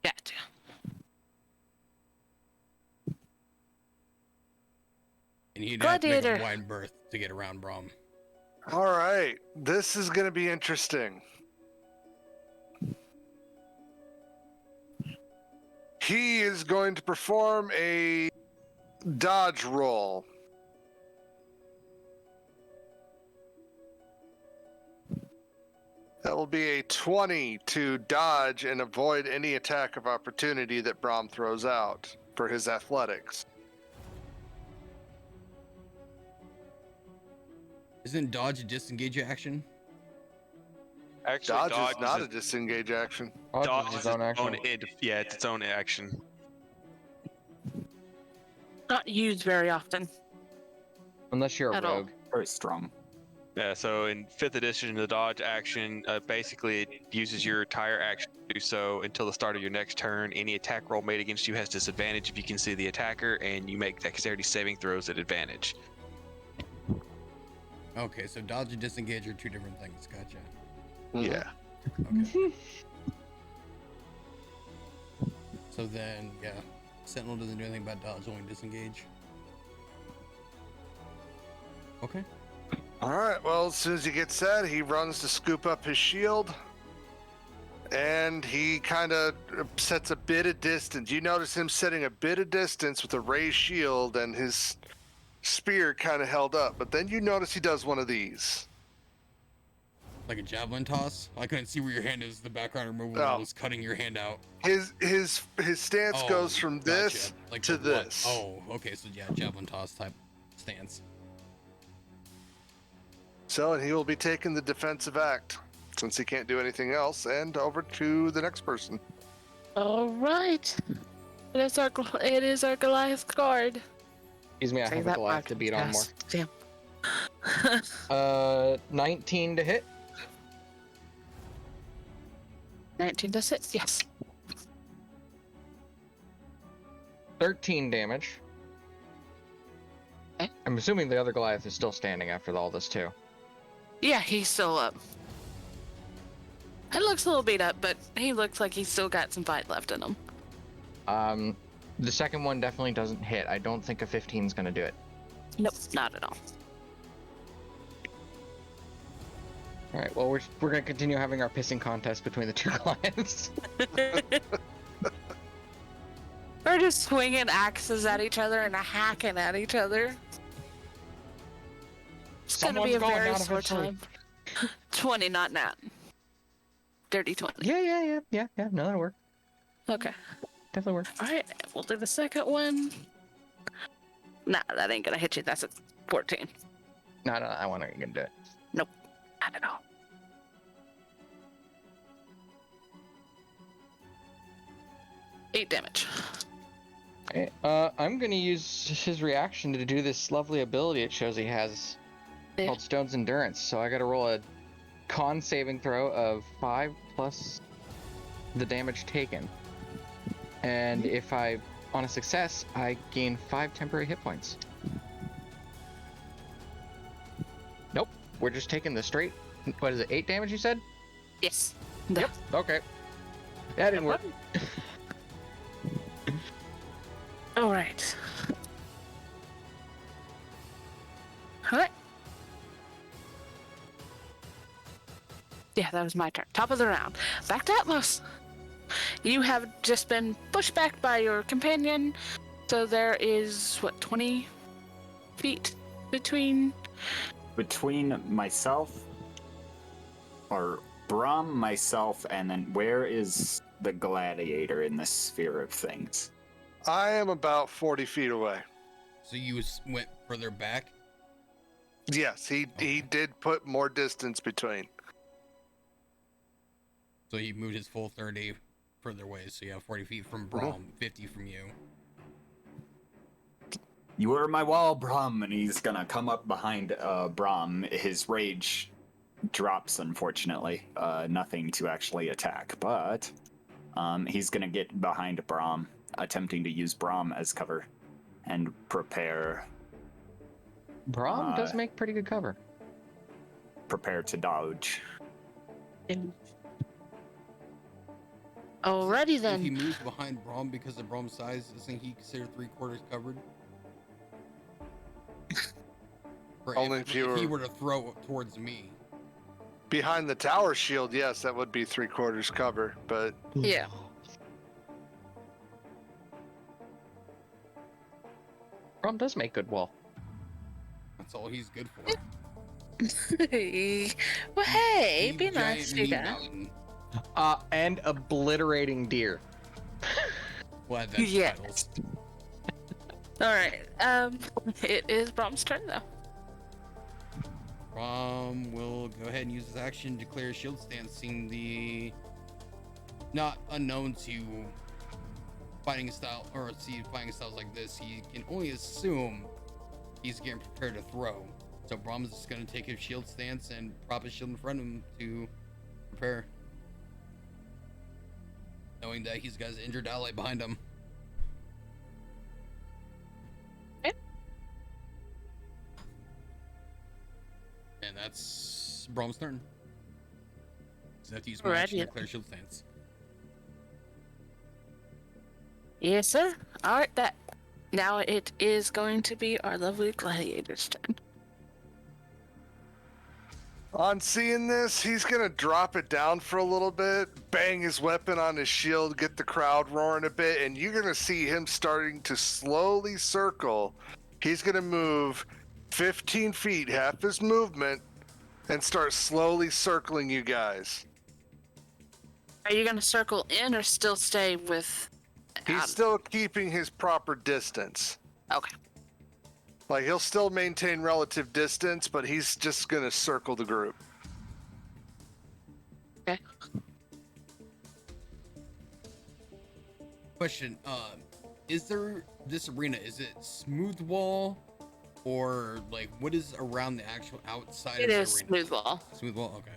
Gotcha. And he'd have to make a Gladiator. wide berth to get around Braum. All right. This is going to be interesting. He is going to perform a dodge roll. That will be a 20 to dodge and avoid any attack of opportunity that Braum throws out for his athletics. Isn't dodge a disengage action? Actually, Dodge is not a disengage action. Dodge is is its own action. it's its own action. Not used very often. Unless you're a At all. rogue. Very strong. Yeah, so in 5th edition, the dodge action, basically it uses your entire action to do so until the start of your next turn. Any attack roll made against you has disadvantage if you can see the attacker, and you make dexterity saving throws at advantage. Okay, so dodge and disengage are two different things. Gotcha. Yeah. Okay. So then, yeah, Sentinel doesn't do anything about dodge, only disengage. Okay. All right. Well, as soon as he gets that, he runs to scoop up his shield, and he kind of sets a bit of distance. You notice him setting a bit of distance with a raised shield, and his spear kind of held up. But then you notice he does one of these. Like a javelin toss? I couldn't see where your hand is. The background removal was cutting your hand out. His stance goes from this like to the what? this. Oh, okay. So yeah, javelin toss type stance. So, and he will be taking the defensive act since he can't do anything else, and over to the next person. All right. It is our Goliath guard. Excuse me, I Say have a that Goliath back. to beat on more. Yes. Damn. 19 to hit. 19 to 6, yes. 13 damage. Okay. I'm assuming the other Goliath is still standing after all this too. Yeah, he's still up. He looks a little beat up, but he looks like he's still got some fight left in him. The second one definitely doesn't hit. I don't think a 15 is going to do it. Nope, not at all. All right, well, we're going to continue having our pissing contest between the two Goliaths. We're just swinging axes at each other and hacking at each other. It's going to be a Someone's going very down sore eventually. time. 20, not nat. Dirty 20. Yeah. No, that'll work. Okay. Definitely work. All right, we'll do the second one. Nah, that ain't gonna hit you. That's a 14. No, I want to do it. Nope, not at all. Eight damage. Okay, I'm going to use his reaction to do this lovely ability it shows he has called Stone's Endurance. So I got to roll a con saving throw of 5 plus the damage taken. And if on a success, I gain 5 temporary hit points. Nope, we're just taking the straight, what is it, 8 damage you said? Yes. Yep, okay. That didn't work. All right. All right. Yeah, that was my turn. Top of the round. Back to Atmos. You have just been pushed back by your companion, so there is, 20 feet between? Between myself, or Braum, myself, and then where is the gladiator in this sphere of things? I am about 40 feet away. So you went further back? Yes, he did put more distance between. So he moved his full 30 further away. So you have 40 feet from Braum, 50 from you. You are my wall, Braum, and he's gonna come up behind Braum. His rage drops, unfortunately. Nothing to actually attack, but he's gonna get behind Braum, attempting to use Braum as cover, and prepare. Braum does make pretty good cover. Prepare to dodge. Alrighty then. If he moves behind Braum because of Braum's size, isn't he considered 3/4 covered? Only if he were to throw towards me. Behind the tower shield, yes, that would be 3/4 cover, but Yeah. Braum does make good wall. That's all he's good for. Well, hey, Big, be nice to giant that. meat mountain. And obliterating deer. Well, that's Yeah. titles. Alright, it is Braum's turn though. Braum will go ahead and use his action to declare shield stance, seeing the not unknown to fighting style or fighting styles like this. He can only assume he's getting prepared to throw. So Braum is just going to take his shield stance and prop his shield in front of him to prepare, knowing that he's got his injured ally behind him. And that's Braum's turn. So I have to use my action to declare shield stance. Yes, sir. Alright, that. Now it is going to be our lovely gladiator's turn. on seeing this, he's gonna drop it down for a little bit, bang his weapon on his shield, get the crowd roaring a bit, and you're gonna see him starting to slowly circle. He's gonna move 15 feet, half his movement, and start slowly circling you guys. Are you going to circle in or still stay with... He's still keeping his proper distance. Okay. Like, he'll still maintain relative distance, but he's just going to circle the group. Okay. Question, is there, this arena, is it smooth wall? Or, like, what is around the actual outside of the arena? It is smooth wall. Smooth wall? Okay.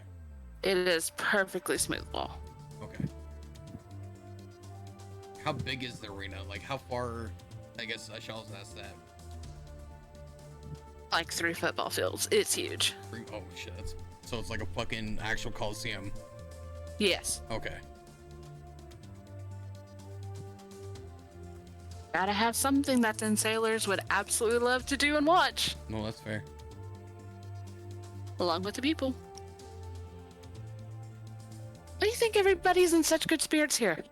It is perfectly smooth wall. Okay. How big is the arena? Like, how far? I guess I shall also ask that. Like 3 football fields. It's huge. Oh shit! So it's like a fucking actual coliseum. Yes. Okay. Gotta have something that then sailors would absolutely love to do and watch. No, that's fair. Along with the people. Why do you think everybody's in such good spirits here?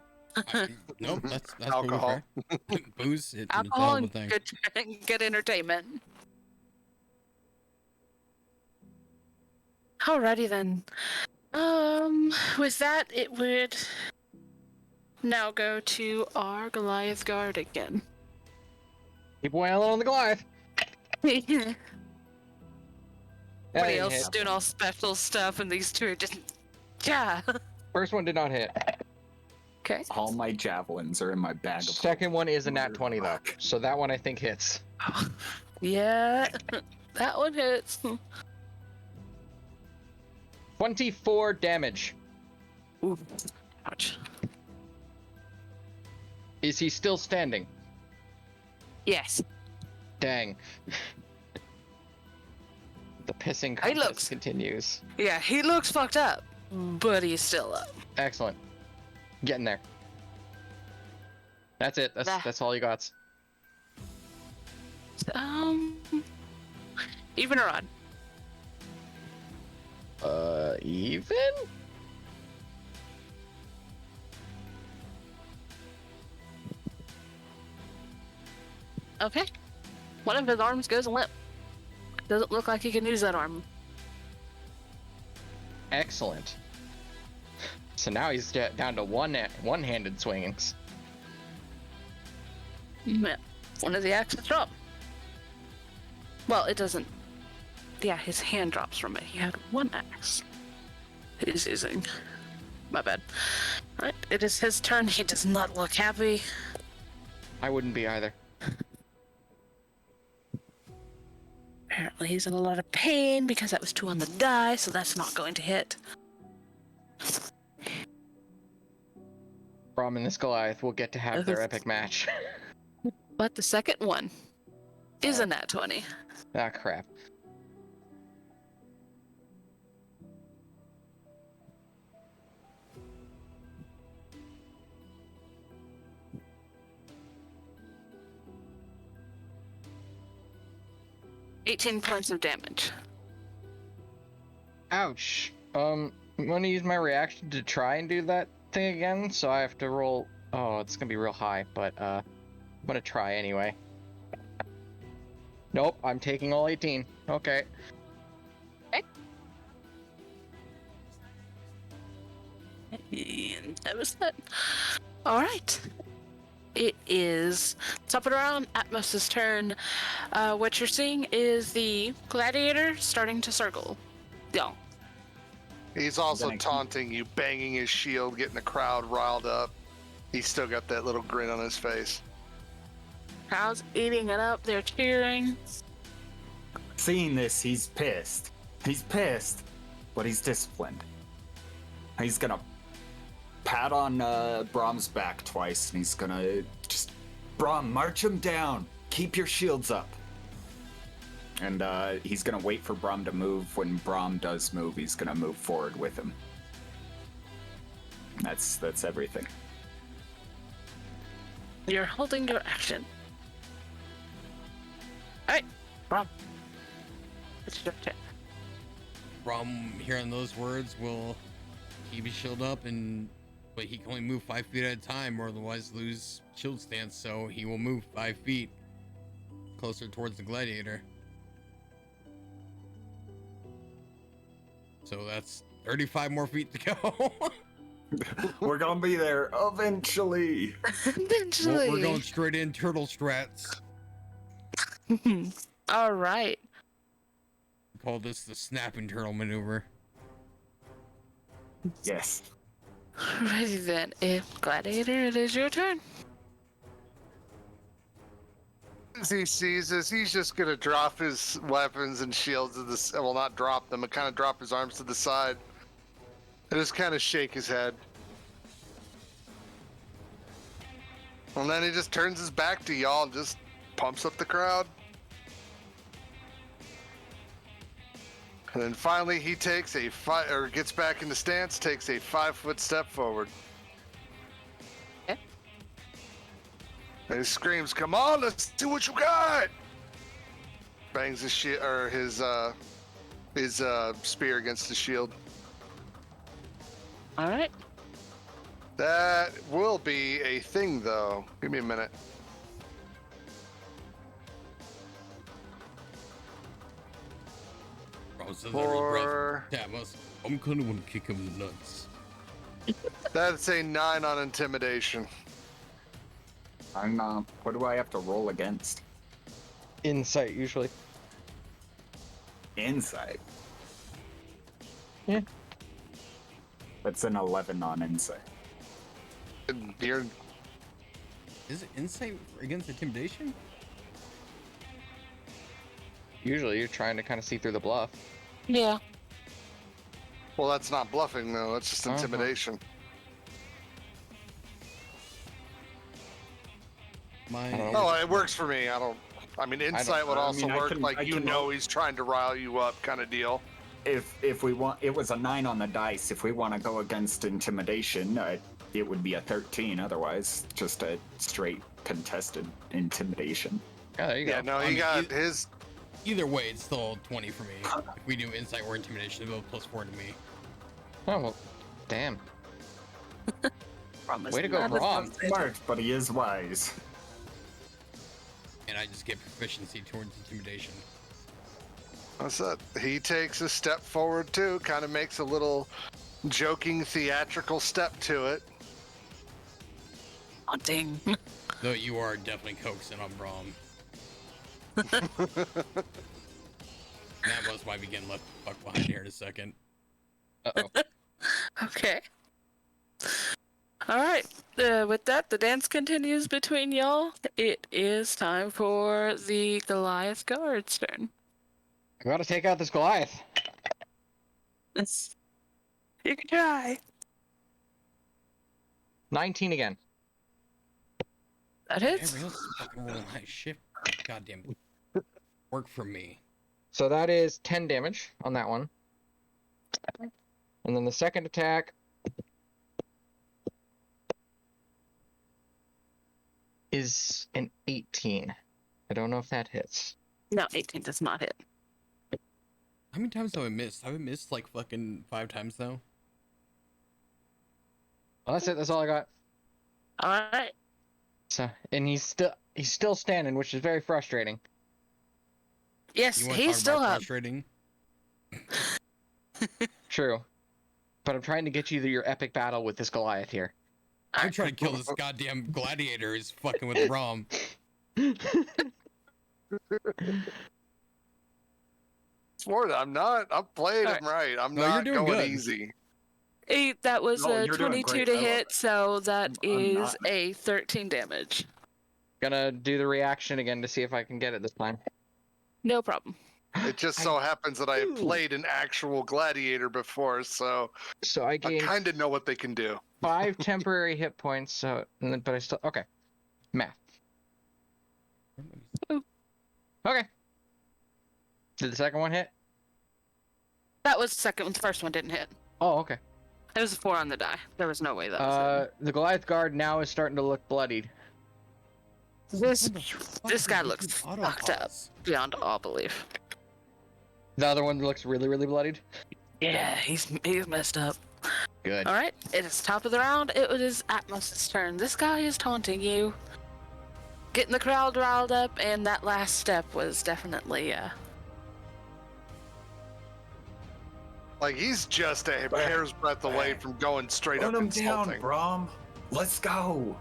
Nope, that's Alcohol. fair. Booze, it's Alcohol a and thing. good entertainment. Alrighty then. With that, it would now go to our Goliath guard again. Keep wailing on the Goliath. Everybody That didn't else is hit. doing all special stuff, and these two are just... Yeah. First one did not hit. Okay. All my javelins are in my bag of Second one is a nat 20 though, so that one I think hits. Yeah, that one hits. 24 damage. Ooh. Ouch. Is he still standing? Yes. Dang. The pissing He contest looks- continues. Yeah, he looks fucked up, but he's still up. Excellent. Getting there. That's it. Nah. That's all you got. Even or odd? Even? Okay. One of his arms goes limp. Doesn't look like he can use that arm. Excellent. So now he's down to one-handed swingings. Yeah. One of the axes dropped. Well, it doesn't. Yeah, his hand drops from it. He had one axe. He's using. My bad. Alright, it is his turn. He does not look happy. I wouldn't be either. Apparently he's in a lot of pain because that was 2 on the die, so that's not going to hit. Braum and this Goliath will get to have their epic match. But the second one is a nat 20. Ah, crap. $18 points of damage. Ouch. I'm gonna use my reaction to try and do that thing again, so I have to roll. Oh, it's gonna be real high, but I'm gonna try anyway. Nope, I'm taking all 18. Okay. Okay. And that was that. Alright. It is top it around Atmos' turn. What you're seeing is the gladiator starting to circle. Yeah. He's also taunting you, banging his shield, getting the crowd riled up. He's still got that little grin on his face. Crowd's eating it up. They're cheering. Seeing this, he's pissed. He's pissed, but he's disciplined. He's gonna pat on Braum's back twice, and he's gonna just, Braum, march him down. Keep your shields up. And he's gonna wait for Braum to move. When Braum does move, he's gonna move forward with him. That's everything. You're holding your action. Alright, Braum. It's your turn. Braum, hearing those words, will keep his shield up, but he can only move 5 feet at a time or otherwise lose shield stance, so he will move 5 feet closer towards the gladiator. So that's 35 more feet to go. We're gonna be there eventually. Eventually. We're going straight in turtle strats. All right. We call this the snapping turtle maneuver. Yes. Ready then. If Gladiator, it is your turn. As he sees this, he's just gonna drop his weapons and shields to the well, not drop them, but kind of drop his arms to the side and just kind of shake his head. And then he just turns his back to y'all and just pumps up the crowd. And then finally, he takes gets back into stance, takes a 5-foot step forward. Okay. And he screams, "Come on, let's see what you got!" Bangs his his spear against the shield. All right. That will be a thing, though. Give me a minute. I'm gonna want to kick him in the nuts. That's a 9 on intimidation. What do I have to roll against? Insight, usually. Insight? Yeah. That's an 11 on insight. Is it insight against intimidation? Usually you're trying to kind of see through the bluff. Yeah. Well, that's not bluffing, though. That's just intimidation. It works for me. I mean, insight would also work. He's trying to rile you up, kind of deal. If we want, it was a 9 on the dice. If we want to go against intimidation, it would be a 13. Otherwise, just a straight contested intimidation. Oh, there you Yeah, go. no, he got his. Either way, it's still 20 for me. If we do insight or intimidation, it'll go +4 to me. Oh, well, damn. Promise Way to go, not Braum. Smart, but he is wise. And I just get proficiency towards intimidation. What's that? He takes a step forward too, kind of makes a little joking, theatrical step to it. Haunting. Though you are definitely coaxing on Braum. That was might be getting left the fuck behind here in a second. Uh-oh. Okay. All right. With that, the dance continues between y'all. It is time for the Goliath guard's turn. I gotta take out this Goliath. You can try. 19 again. That hits. Everybody else is fucking rolling high shit. Goddamn. Work for me. So that is 10 damage on that one. And then the second attack is an 18. I don't know if that hits. No, 18 does not hit. How many times have I missed? Have I missed like fucking 5 times though? Well, that's it. That's all I got. All right. So, and he's still standing, which is very frustrating. Yes, You want to he's talk still about up. frustrating? True. But I'm trying to get you to your epic battle with this Goliath here. I'm trying to kill this goddamn gladiator who's fucking with Braum. Smart, I'm not. I'm playing him right. I'm No, you're not doing going good. easy. That was No, a you're doing 22 great. to I love hit, it. so that I'm is not. a 13 damage. Gonna do the reaction again to see if I can get it this time. No problem. It just so happens that I had do. played an actual gladiator before, so So I I gained kind of know what they can do. 5 temporary hit points, so but I still okay. Math. Okay. Did the second one hit? That was the second one. The first one didn't hit. Oh, okay. It was a 4 on the die. There was no way that was The Goliath guard now is starting to look bloodied. it. This guy looks fucked up beyond all belief. The other one looks really, really bloodied. Yeah, he's messed up. Good. All right, it is top of the round. It is Atmos' turn. This guy is taunting you, getting the crowd riled up, and that last step was definitely Like, he's just a hair's breadth away from going straight Put up him down, insulting. Braum. Let's go.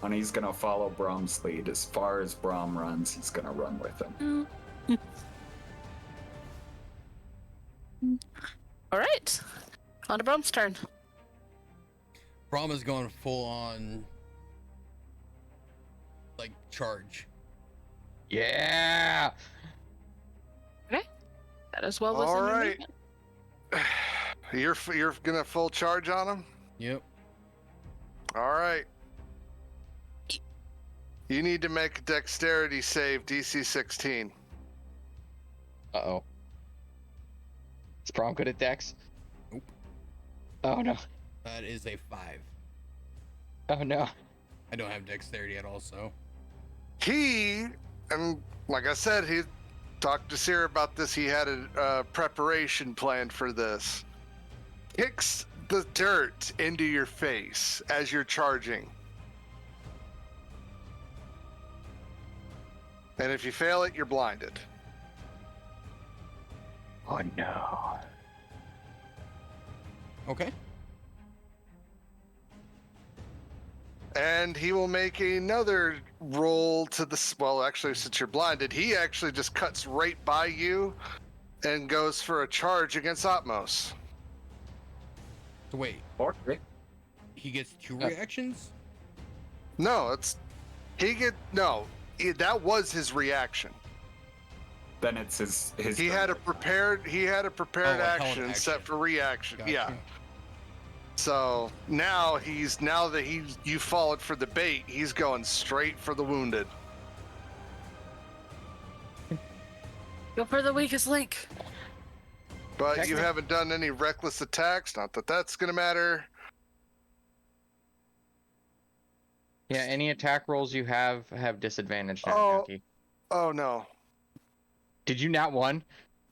And he's gonna follow Braum's lead. As far as Braum runs, he's gonna run with him. All right. On to Brom's turn. Braum is going full on, like, charge. Yeah. Okay. That as well was All in your right. movement. You're gonna full charge on him? Yep. All right. You need to make a dexterity save, DC 16. Uh-oh. Is Braum good at dex? Nope. Oh, no. That is a 5. Oh, no. I don't have dexterity at all, so. And like I said, he talked to Sira about this. He had a preparation plan for this. Kicks the dirt into your face as you're charging. And if you fail it, you're blinded. Oh, no. Okay. And he will make another roll to the... Well, actually, since you're blinded, he actually just cuts right by you and goes for a charge against Atmos. So wait, Okay. he gets 2 reactions? No, that was his reaction. Then it's his He had a prepared Oh, a held action action. set for reaction. Gotcha. Yeah. So now that you followed for the bait, he's going straight for the wounded. Go for the weakest link. But you Technic- haven't done any reckless attacks. Not that that's gonna matter. Yeah, any attack rolls you have disadvantage now, Oh. Junkie. Oh no. Did you nat one?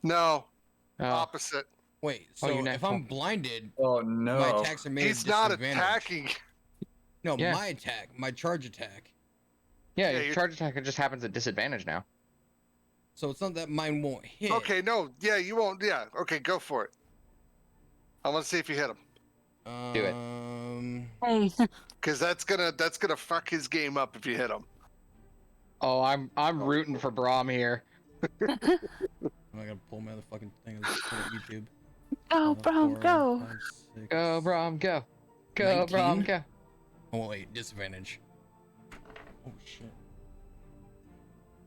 No. Oh. Opposite. Wait, Oh, so you nat if I'm 12. blinded, Oh no. my attacks are made He's at not disadvantage. attacking. No, Yeah. my attack, my charge attack. Yeah, Yeah, your you're- charge attack just happens at disadvantage now. So it's not that mine won't hit. Okay, no. Yeah, you won't. Yeah. Okay, go for it. I want to see if you hit him. Do it. Hey. Because that's gonna fuck his game up if you hit him. Oh, I'm rooting for Braum here. I'm gonna pull my other fucking thing and just put it on YouTube. Go, Braum, go. 5, 6, Go, Braum, go. Go, 19? Braum, go. Oh wait, disadvantage. Oh shit.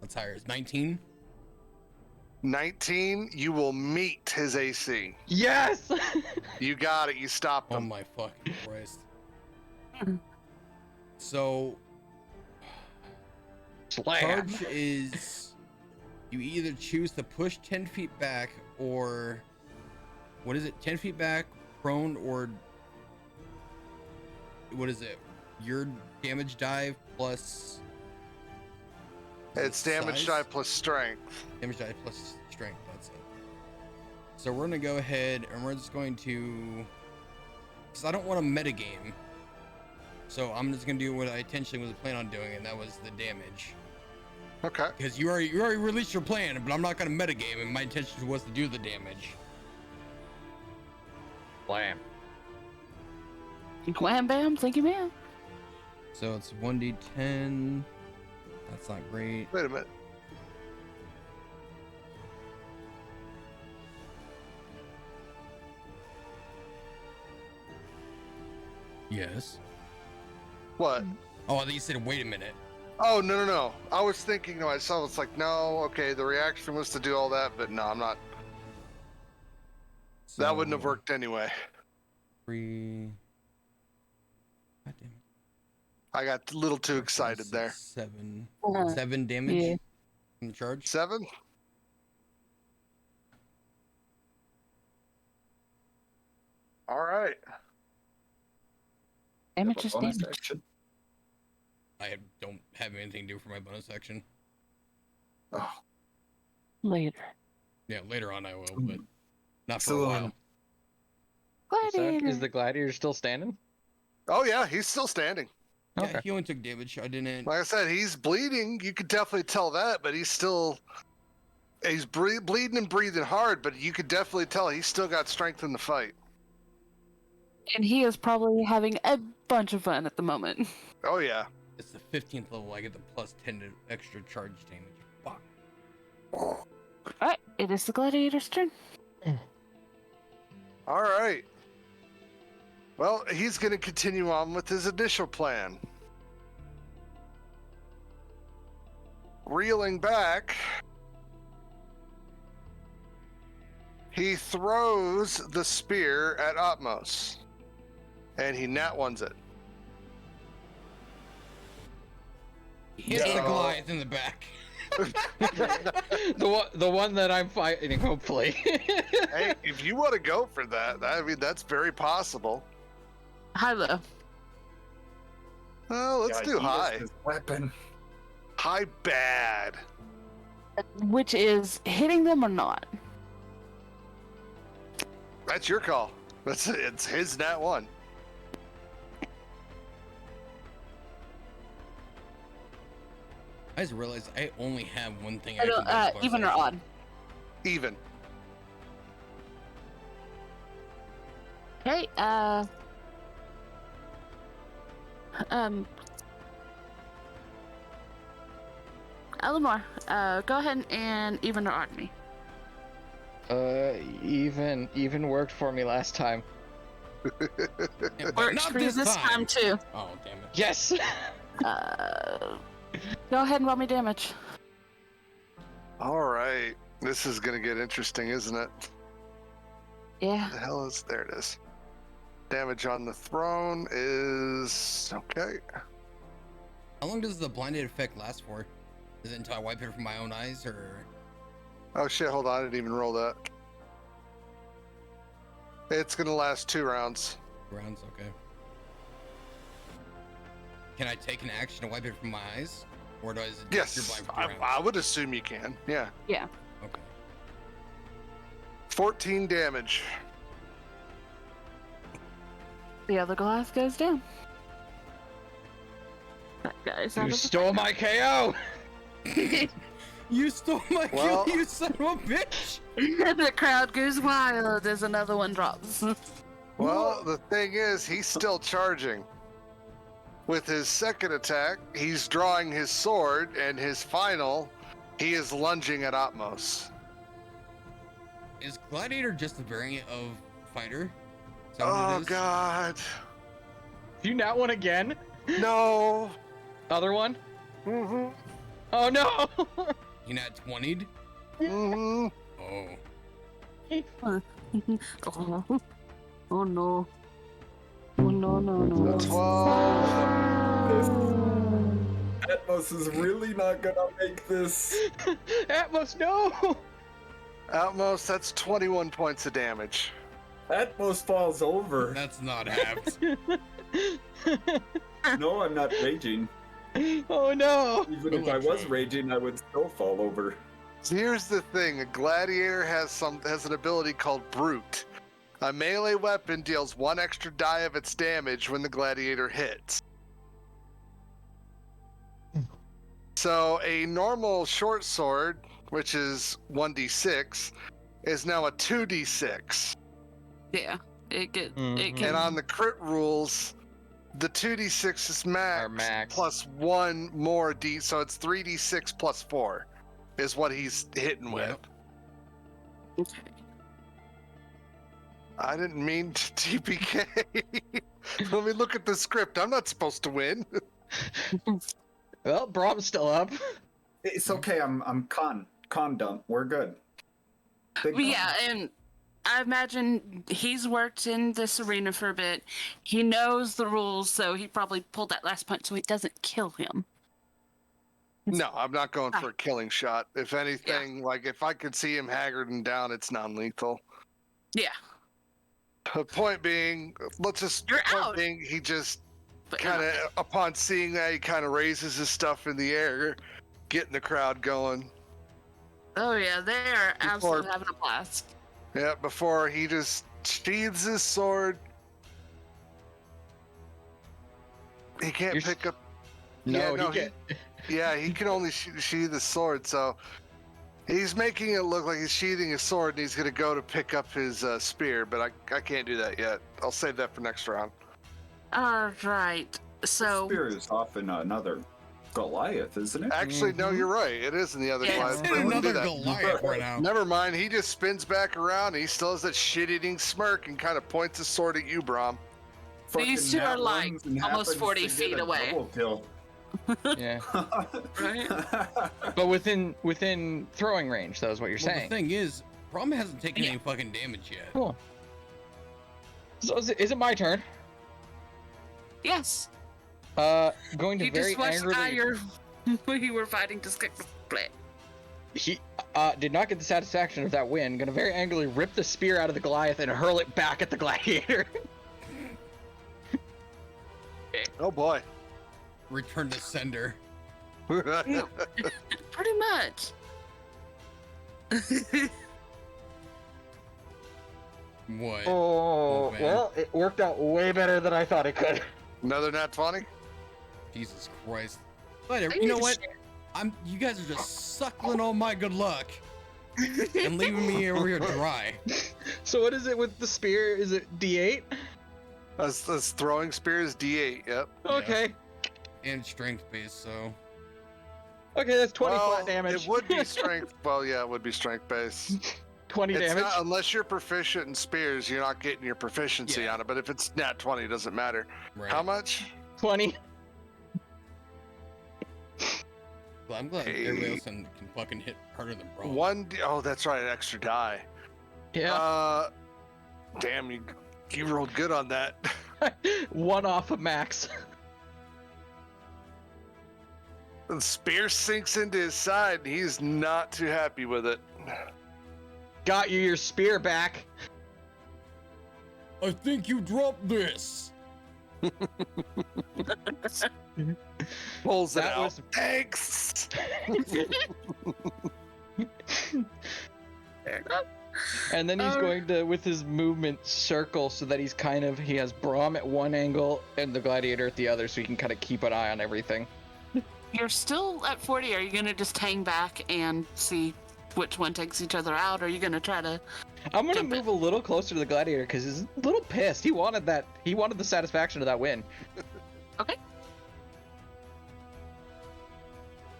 That's higher. It's 19. 19, you will meet his AC. Yes! You got it. You stopped Oh him. my fucking Christ. So Slam. charge is you either choose to push 10 feet back or what is it? 10 feet back, prone, or what is it? Your damage die plus It's damage size? die plus strength. Damage die plus strength. That's it. So we're gonna go ahead and we're just going to, because I don't want to metagame. So I'm just gonna do what I intentionally was planning on doing, and that was the damage. Okay. Because you already released your plan, but I'm not gonna metagame, and my intention was to do the damage. Slam. Wham bam, thank you, ma'am. So it's 1d10. That's not great. Wait a minute. Yes. What? Oh, I thought you said wait a minute. Oh, no. I was thinking to myself, it's like, no, okay, the reaction was to do all that, but no, I'm not. That wouldn't have So, worked anyway. 3. God damn it. I got a little too excited 6, there. 7. Uh, 7 damage yeah. from the charge. 7? All right. Damage is Bonus damage. action. I don't have anything to do for my bonus action. Oh, Later. Yeah, later on I will, but not for So, a while. Gladiator. Is the gladiator still standing? Oh, yeah, he's still standing. Yeah, Okay. he only took damage. I didn't. Like I said, he's bleeding. You could definitely tell that, but he's still. He's bleeding and breathing hard, but you could definitely tell he's still got strength in the fight. And he is probably having a bunch of fun at the moment. Oh, yeah. It's the 15th level. I get the plus 10 to extra charge damage. Fuck. Alright, it is the gladiator's turn. All right. Well, he's going to continue on with his initial plan. Reeling back, he throws the spear at Atmos, and he nat ones it. Hits the No. Goliath in the back. the one that I'm fighting, hopefully. Hey, if you want to go for that, I mean, that's very possible. High low. Well, let's God, do he is high. his weapon. High bad. Which is hitting them or not? That's your call. It's his nat one. I just realized I only have one thing. I don't, can do as bonus even or action. odd? Even. Okay, Alimar, go ahead and even or odd me. Even worked for me last time. Yeah, but Works not for you this time too. Oh, damn it. Yes. Go ahead and roll me damage. All right. This is going to get interesting, isn't it? Yeah. The hell is there? It is. Damage on the throne is okay. How long does the blinded effect last for? Is it until I wipe it from my own eyes, or? Oh shit! Hold on, I didn't even roll that. It's gonna last 2 rounds. Rounds, okay. Can I take an action to wipe it from my eyes? Or does it Yes, survive I rounds? would assume you can. Yeah. Yeah. Okay. 14 damage. The other glass goes down. That guy's out You of the stole my KO! You stole my Well- kill, you son of a bitch! The crowd goes wild as another one drops. Well, the thing is, he's still charging. With his second attack, he's drawing his sword, and his final, he is lunging at Atmos. Is Gladiator just a variant of Fighter? Is that what Oh it is? God, You not one again? no. Other one? Mm-hmm. Oh no! You not 20'd? Mm-hmm. Oh. Oh no. Oh no, no, no. 12. Atmos is really not gonna make this. Atmos, no! Atmos, that's 21 points of damage. Atmos falls over. That's not halved. No, I'm not raging. Oh no! Even if I was raging, I would still fall over. So here's the thing: a gladiator has an ability called Brute. A melee weapon deals 1 extra die of its damage when the gladiator hits. So a normal short sword, which is 1d6, is now a 2d6. Yeah. It Mhm. can. And on the crit rules, the 2d6 is max, Are max. plus 1 more d, so it's 3d6 plus 4 is what he's hitting with. Okay. I didn't mean to TPK. Let me look at the script. I'm not supposed to win. Well, Braum's still up. It's okay. I'm con dump. We're good. Big con. Yeah, and I imagine he's worked in this arena for a bit. He knows the rules, so he probably pulled that last punch so it doesn't kill him. No, I'm not going for a killing shot. If anything, like if I could see him haggard and down, it's non-lethal. Yeah. The point being, let's just. You're point out. being, he just But kind of, upon seeing that, he kind of raises his stuff in the air, getting the crowd going. oh yeah, they're Before- absolutely having a blast. Yeah, before he just sheathes his sword. He can't You're- pick up. No, yeah, he get. Yeah, he can only sheathe his sword, so he's making it look like he's sheathing his sword and he's going to go to pick up his spear, but I can't do that yet. I'll save that for next round. All right. So Spear is often another Goliath, isn't it? Actually, no, you're right. It is in the other Yeah. Goliath. It's but I wouldn't do another that. Goliath right now. Never mind. He just spins back around. And he still has that shit-eating smirk and kind of points his sword at you, Braum. These two Fucking are Nat like runs and almost happens 40 to get feet a away. double kill. Yeah, Right? but within throwing range, though, is what you're Well, saying. the thing is, Braum hasn't taken Yeah. any fucking damage yet. Cool. So is it my turn? Yes. Going to You very just watched angrily. you were fighting to skip the split. He did not get the satisfaction of that win. Gonna very angrily rip the spear out of the Goliath and hurl it back at the gladiator. Oh, boy. Return to sender. Pretty much. What? Oh, man. well, it worked out way better than I thought it could. Another nat 20? Jesus Christ. But you know what? You guys are just suckling all my good luck and leaving me over here dry. So what is it with the spear? Is it D8? That's throwing spear is D8, yep. Okay. And strength based, so Okay, that's 20 Well, flat damage. It would be strength. Well, yeah, it would be strength base. 20 It's damage. not, unless you're proficient in spears, you're not getting your proficiency Yeah. on it. But if it's nat 20, it doesn't matter. right. How much? 20. Well, I'm glad Hey. everybody else can fucking hit harder than Braum. Oh, that's right, an extra die. Yeah. Damn, you rolled good on that. One off of max. The spear sinks into his side, and he's not too happy with it. Got you your spear back. I think you dropped this. Pulls it That out. was- Thanks. Fair enough. And then he's going to, with his movement, circle so that he has Braum at one angle and the gladiator at the other, so he can kind of keep an eye on everything. You're still at 40. Are you gonna just hang back and see which one takes each other out? Or are you gonna try to? I'm gonna Jump move a little closer to the gladiator because he's a little pissed. He wanted that. He wanted the satisfaction of that win. Okay.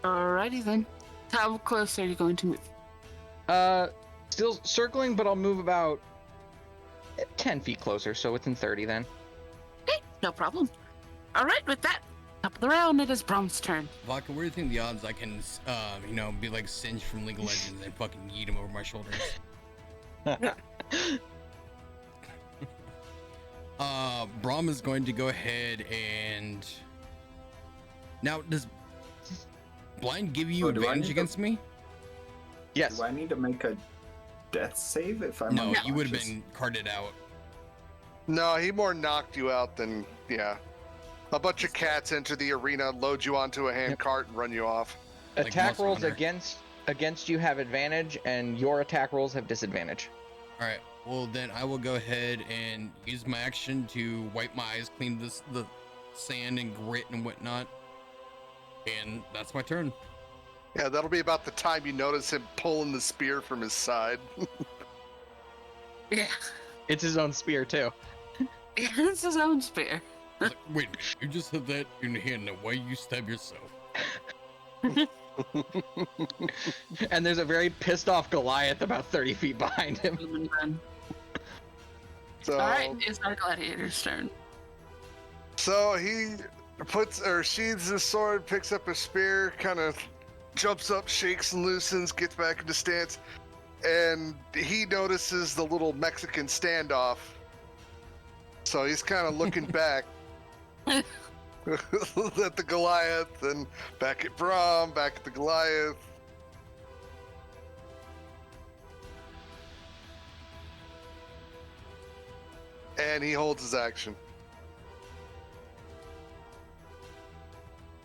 Alrighty then. How close are you going to move? Still circling, but I'll move about 10 feet closer, so within 30 then. Okay, no problem. Alright, with that, top of the round, it is Braum's turn. Vodka, what do you think the odds I can, be like Singe from League of Legends and fucking yeet him over my shoulders? Braum is going to go ahead and... Now, does blind give you advantage against me? Yes. Do I need to make a death save if I'm No, unconscious? you would have been carded out. No, he more knocked you out than yeah. A bunch of cats enter the arena, load you onto a hand cart, and run you off. Like Attack Monster rolls Hunter. against you have advantage, and your attack rolls have disadvantage. All right. Well, then I will go ahead and use my action to wipe my eyes, clean the sand and grit and whatnot, and that's my turn. Yeah, that'll be about the time you notice him pulling the spear from his side. Yeah. It's his own spear too. It's his own spear. I was like, wait, you just have that in your hand. Now, why you stab yourself? And there's a very pissed off Goliath about 30 feet behind him. So, Alright, it's our gladiator's turn. so he sheathes his sword, picks up a spear, kind of jumps up, shakes and loosens, gets back into stance, and he notices the little Mexican standoff. So he's kind of looking back at the Goliath, and back at Braum, back at the Goliath. And he holds his action.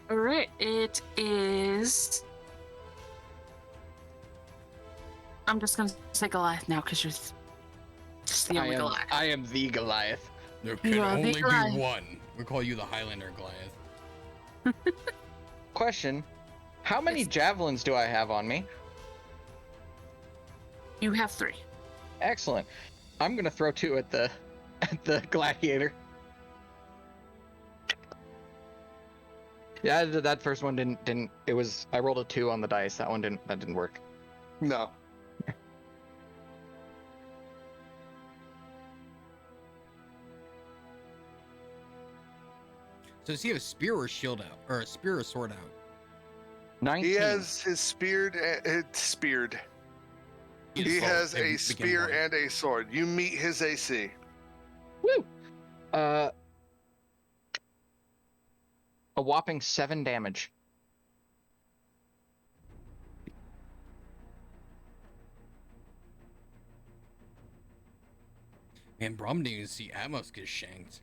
Alright, it is... I'm just gonna say Goliath now, because you're just the only Goliath. I am the Goliath. There can You are the only be Goliath. one. We call you the Highlander Goliath. Question: how many javelins do I have on me? You have 3. Excellent. I'm gonna throw 2 at the gladiator. Yeah, that first one didn't. It was I rolled a 2 on the dice. That one didn't work. No. So does he have a spear or shield out, or a spear or sword out? 19. He has his speared. He has a spear and a sword. You meet his AC. Woo! A whopping 7 damage. Man, Braum didn't even see Atmos get shanked.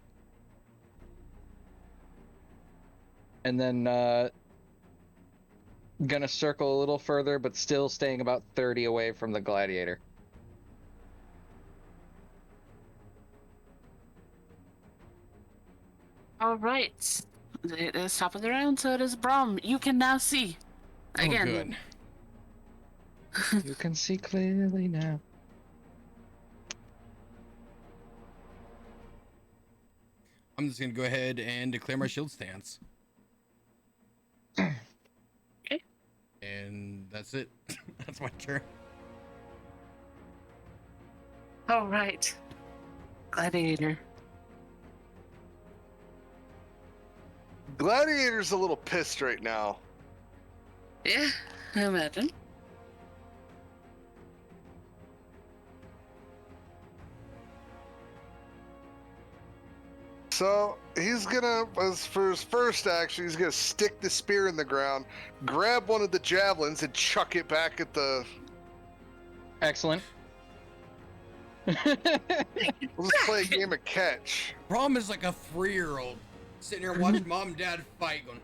And then gonna circle a little further, but still staying about 30 away from the gladiator. Alright. It is top of the round, so it is Braum. You can now see. Again. Oh, good. You can see clearly now. I'm just gonna go ahead and declare my shield stance. Okay. And that's it. That's my turn. Alright. Gladiator. Gladiator's a little pissed right now. Yeah, I imagine. So he's gonna, as for his first action, he's gonna stick the spear in the ground, grab one of the javelins, and chuck it back at the. Excellent. We'll just play a game of catch. Braum is like a 3-year-old sitting here watching mom and dad fight, going.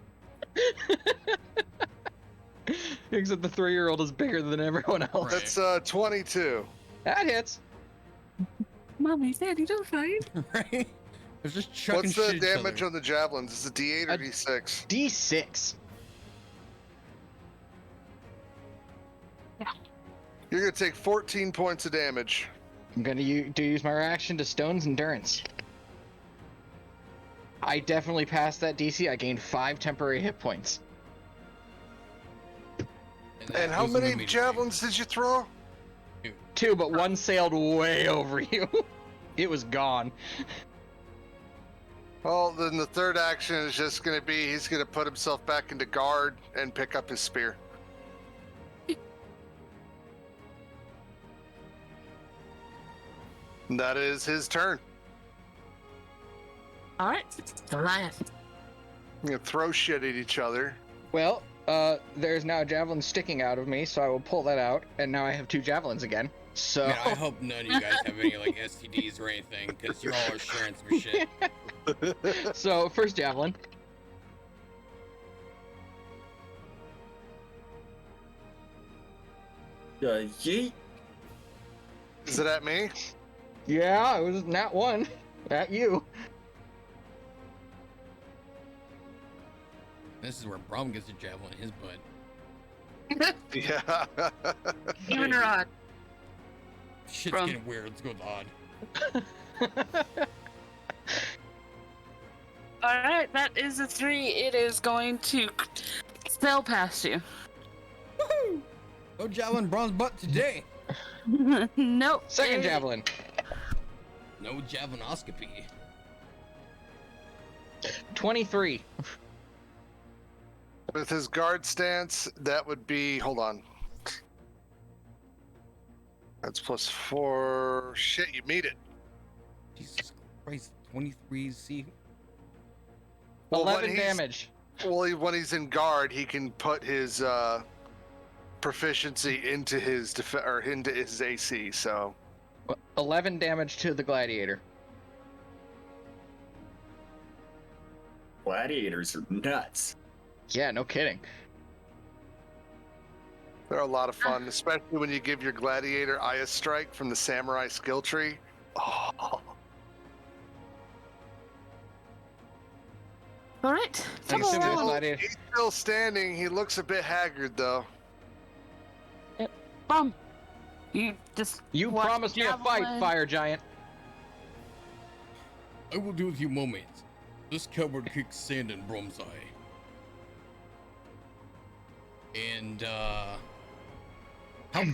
Except the 3-year-old is bigger than everyone else. Right. That's 22. That hits. Mommy, Daddy, don't fight. Right? It's just chucking What's the shit at each damage other. on the javelins? Is it D8 or A D6? D6. You're gonna take 14 points of damage. I'm gonna use my reaction to Stone's Endurance. I definitely passed that DC. I gained 5 temporary hit points. that And how goes into many melee javelins did you throw? 2, but one sailed way over you. It was gone. Well, then the third action is just gonna be he's gonna put himself back into guard and pick up his spear. And that is his range. All right, Goliath. You're gonna throw shit at each other. Well, there's now a javelin sticking out of me, so I will pull that out, and now I have 2 javelins again. So Man, I hope none of you guys have any like STDs or anything, because you're all sharing some shit. so first javelin. Yeet. Is it at me? Yeah, it was not 1. At you. This is where Braum gets a javelin in his butt. Yeah. Even Rod. Shit's Braum. getting weird. Let's go with odd. All right, that is a 3. It is going to sail past you. Woohoo! No javelin Braum's butt today. Nope. Second it- javelin. No javelinoscopy. 23. With his guard stance, that would be. Hold on. That's +4. Shit, you meet it. Jesus Christ, 23 C. Well, when 11 he's- damage. Well, when he's in guard, he can put his proficiency into his into his AC. So 11 damage to the gladiator. Gladiators are nuts. Yeah, no kidding. they're a lot of fun, especially when you give your gladiator Aya Strike from the samurai skill tree. Oh. All right. I'm Come assuming this on. gladiator. He's still standing. He looks a bit haggard, though. Bum. You just. You watch promised me a fight, javelin. fire giant. I will do with you moments. This coward kicks sand in Braum's eye. And, how,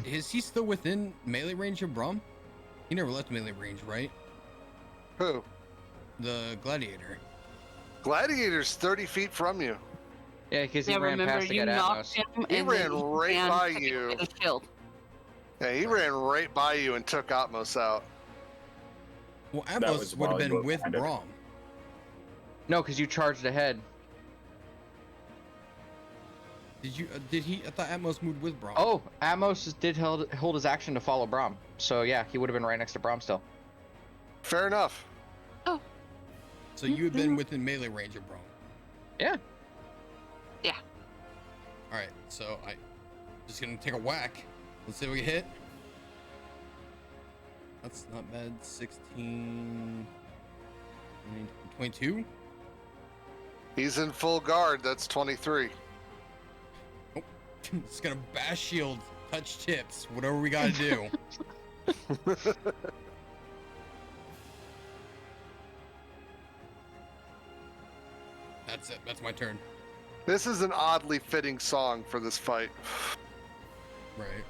is he still within melee range of Braum? He never left melee range, right? Who? The gladiator. Gladiator's 30 feet from you. Yeah, because he Yeah, ran remember past the you knocked Atmos. him He and ran then right ran by to you. get a shield. Yeah, he ran right by you and took Atmos out. Well, That Atmos was would have while he been was with kind of- Braum. No, because you charged ahead. Did he? I thought Atmos moved with Braum. Oh, Atmos did hold his action to follow Braum. So yeah, he would have been right next to Braum still. Fair enough. So you had been within melee range of Braum. Yeah. Yeah. Alright, so I just gonna take a whack. Let's see if we get hit. That's not bad. 16, 22. He's in full guard. That's 23. Just gonna bash shield, touch tips, whatever we gotta do. That's it. That's my turn. This is an oddly fitting song for this fight. Right.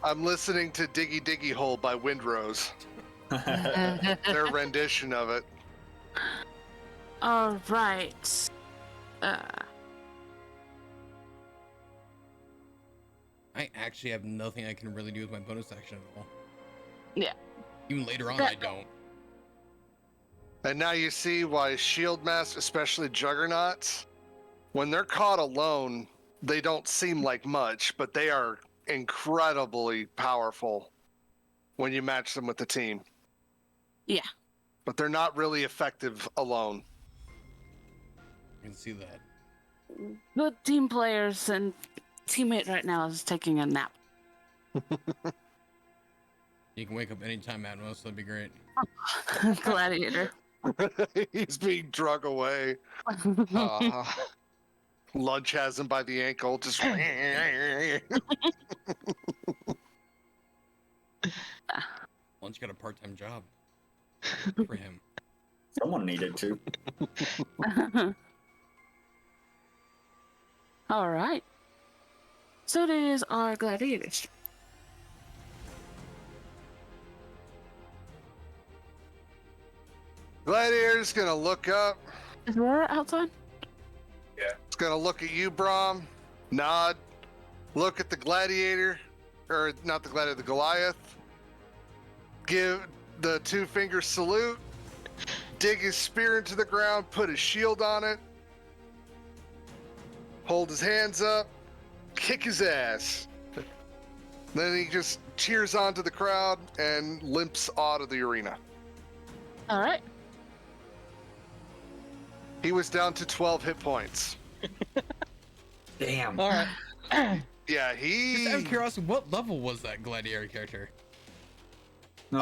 I'm listening to Diggy Diggy Hole by Windrose. Their rendition of it. All right. I actually have nothing I can really do with my bonus action at all. Yeah. Even later on, That- I don't. And now you see why Shield Master, especially Juggernauts, when they're caught alone, they don't seem like much, but they are incredibly powerful when you match them with the team. Yeah. But they're not really effective alone. can see that. Good team players, and teammate right now is taking a nap. You can wake up anytime, Atmos. That'd be great. Gladiator. He's being drug away. Lunch has him by the ankle. Just. Lunch got a part-time job. Good for him. Someone needed to. All right. So it is our gladiators. Gladiator's gonna look up. Is Roar outside? It's gonna look at you, Braum. Nod. Look at the gladiator, or not the gladiator, the Goliath. Give the 2-finger salute. Dig his spear into the ground. Put his shield on it. Hold his hands up. Kick his ass. Then he just cheers onto the crowd and limps out of the arena. All right. He was down to 12 hit points. Damn. All right. Yeah, Just out of curiosity, what level was that gladiator character? No,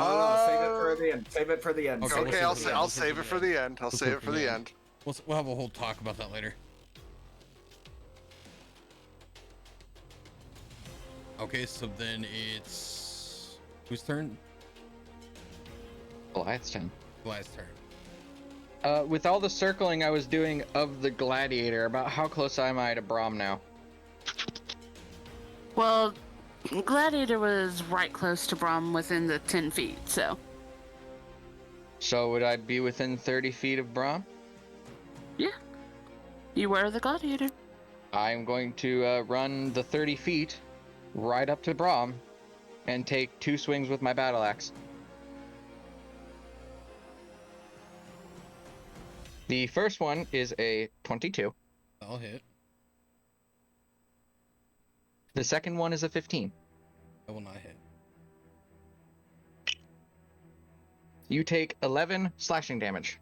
save it for the end. Save it for the end. Okay, I'll save it for the end. I'll save it for the end. We'll have a whole talk about that later. Okay, so then it's whose turn? Goliath's turn. Goliath's turn. With all the circling I was doing of the gladiator, about how close am I to Braum now? Well, gladiator was right close to Braum, within the 10 feet. So. So would I be within 30 feet of Braum? Yeah. You were the gladiator. I'm going to run the 30 feet right up to Braum and take 2 swings with my battle axe. The first one is a 22. I'll hit. The second one is a 15. I will not hit. You take 11 slashing damage.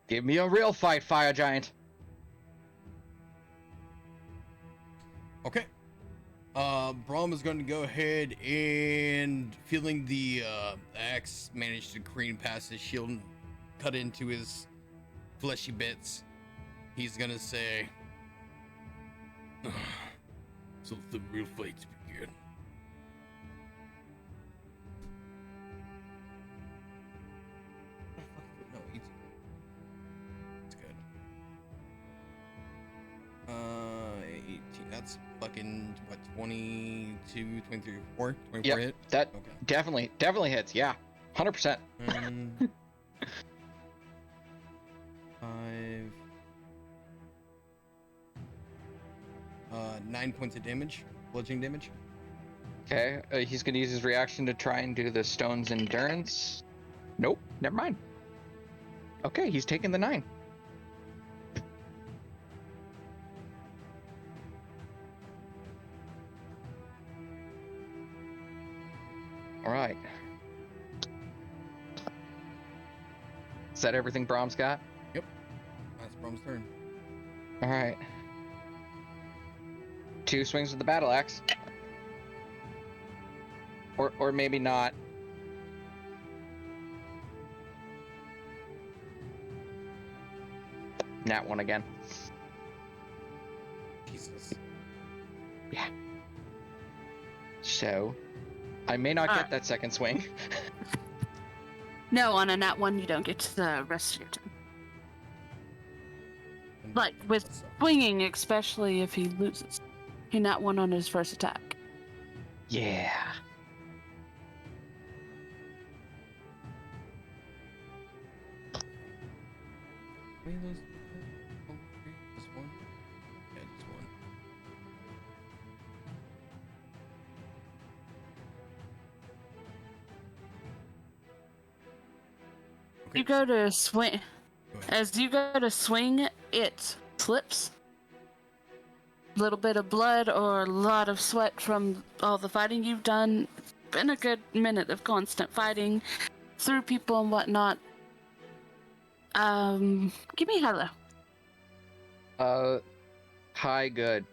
Give me a real fight, Fire Giant. Okay. Braum is going to go ahead and, feeling the axe manage to careen past his shield and cut into his fleshy bits, he's going to say, so the real fights begin. No, easy. It's good. 18. That's fucking, what, 22, 23, 24? 24 Yep, hit? that Okay. definitely hits, yeah. 100%. 5. 9 points of damage, bludgeoning damage. Okay, he's gonna use his reaction to try and do the stone's endurance. Nope, never mind. Okay, he's taking the 9. All right. Is that everything Braum's got? Yep. That's Braum's turn. All right. 2 swings with the battle axe. Or maybe not. Nat 1 again. Jesus. Yeah. So, I may not get that second swing. No, on a nat 1, you don't get to the rest of your turn. Like, with swinging, especially if he loses. He nat 1 on his first attack. Yeah. How many of those? Oh, three? Just one? Yeah, just one. Okay. You go to swing. Go ahead. As you go to swing, it slips. A little bit of blood or a lot of sweat from all the fighting you've done. It's been a good minute of constant fighting through people and whatnot. Give me hello. Hi, good.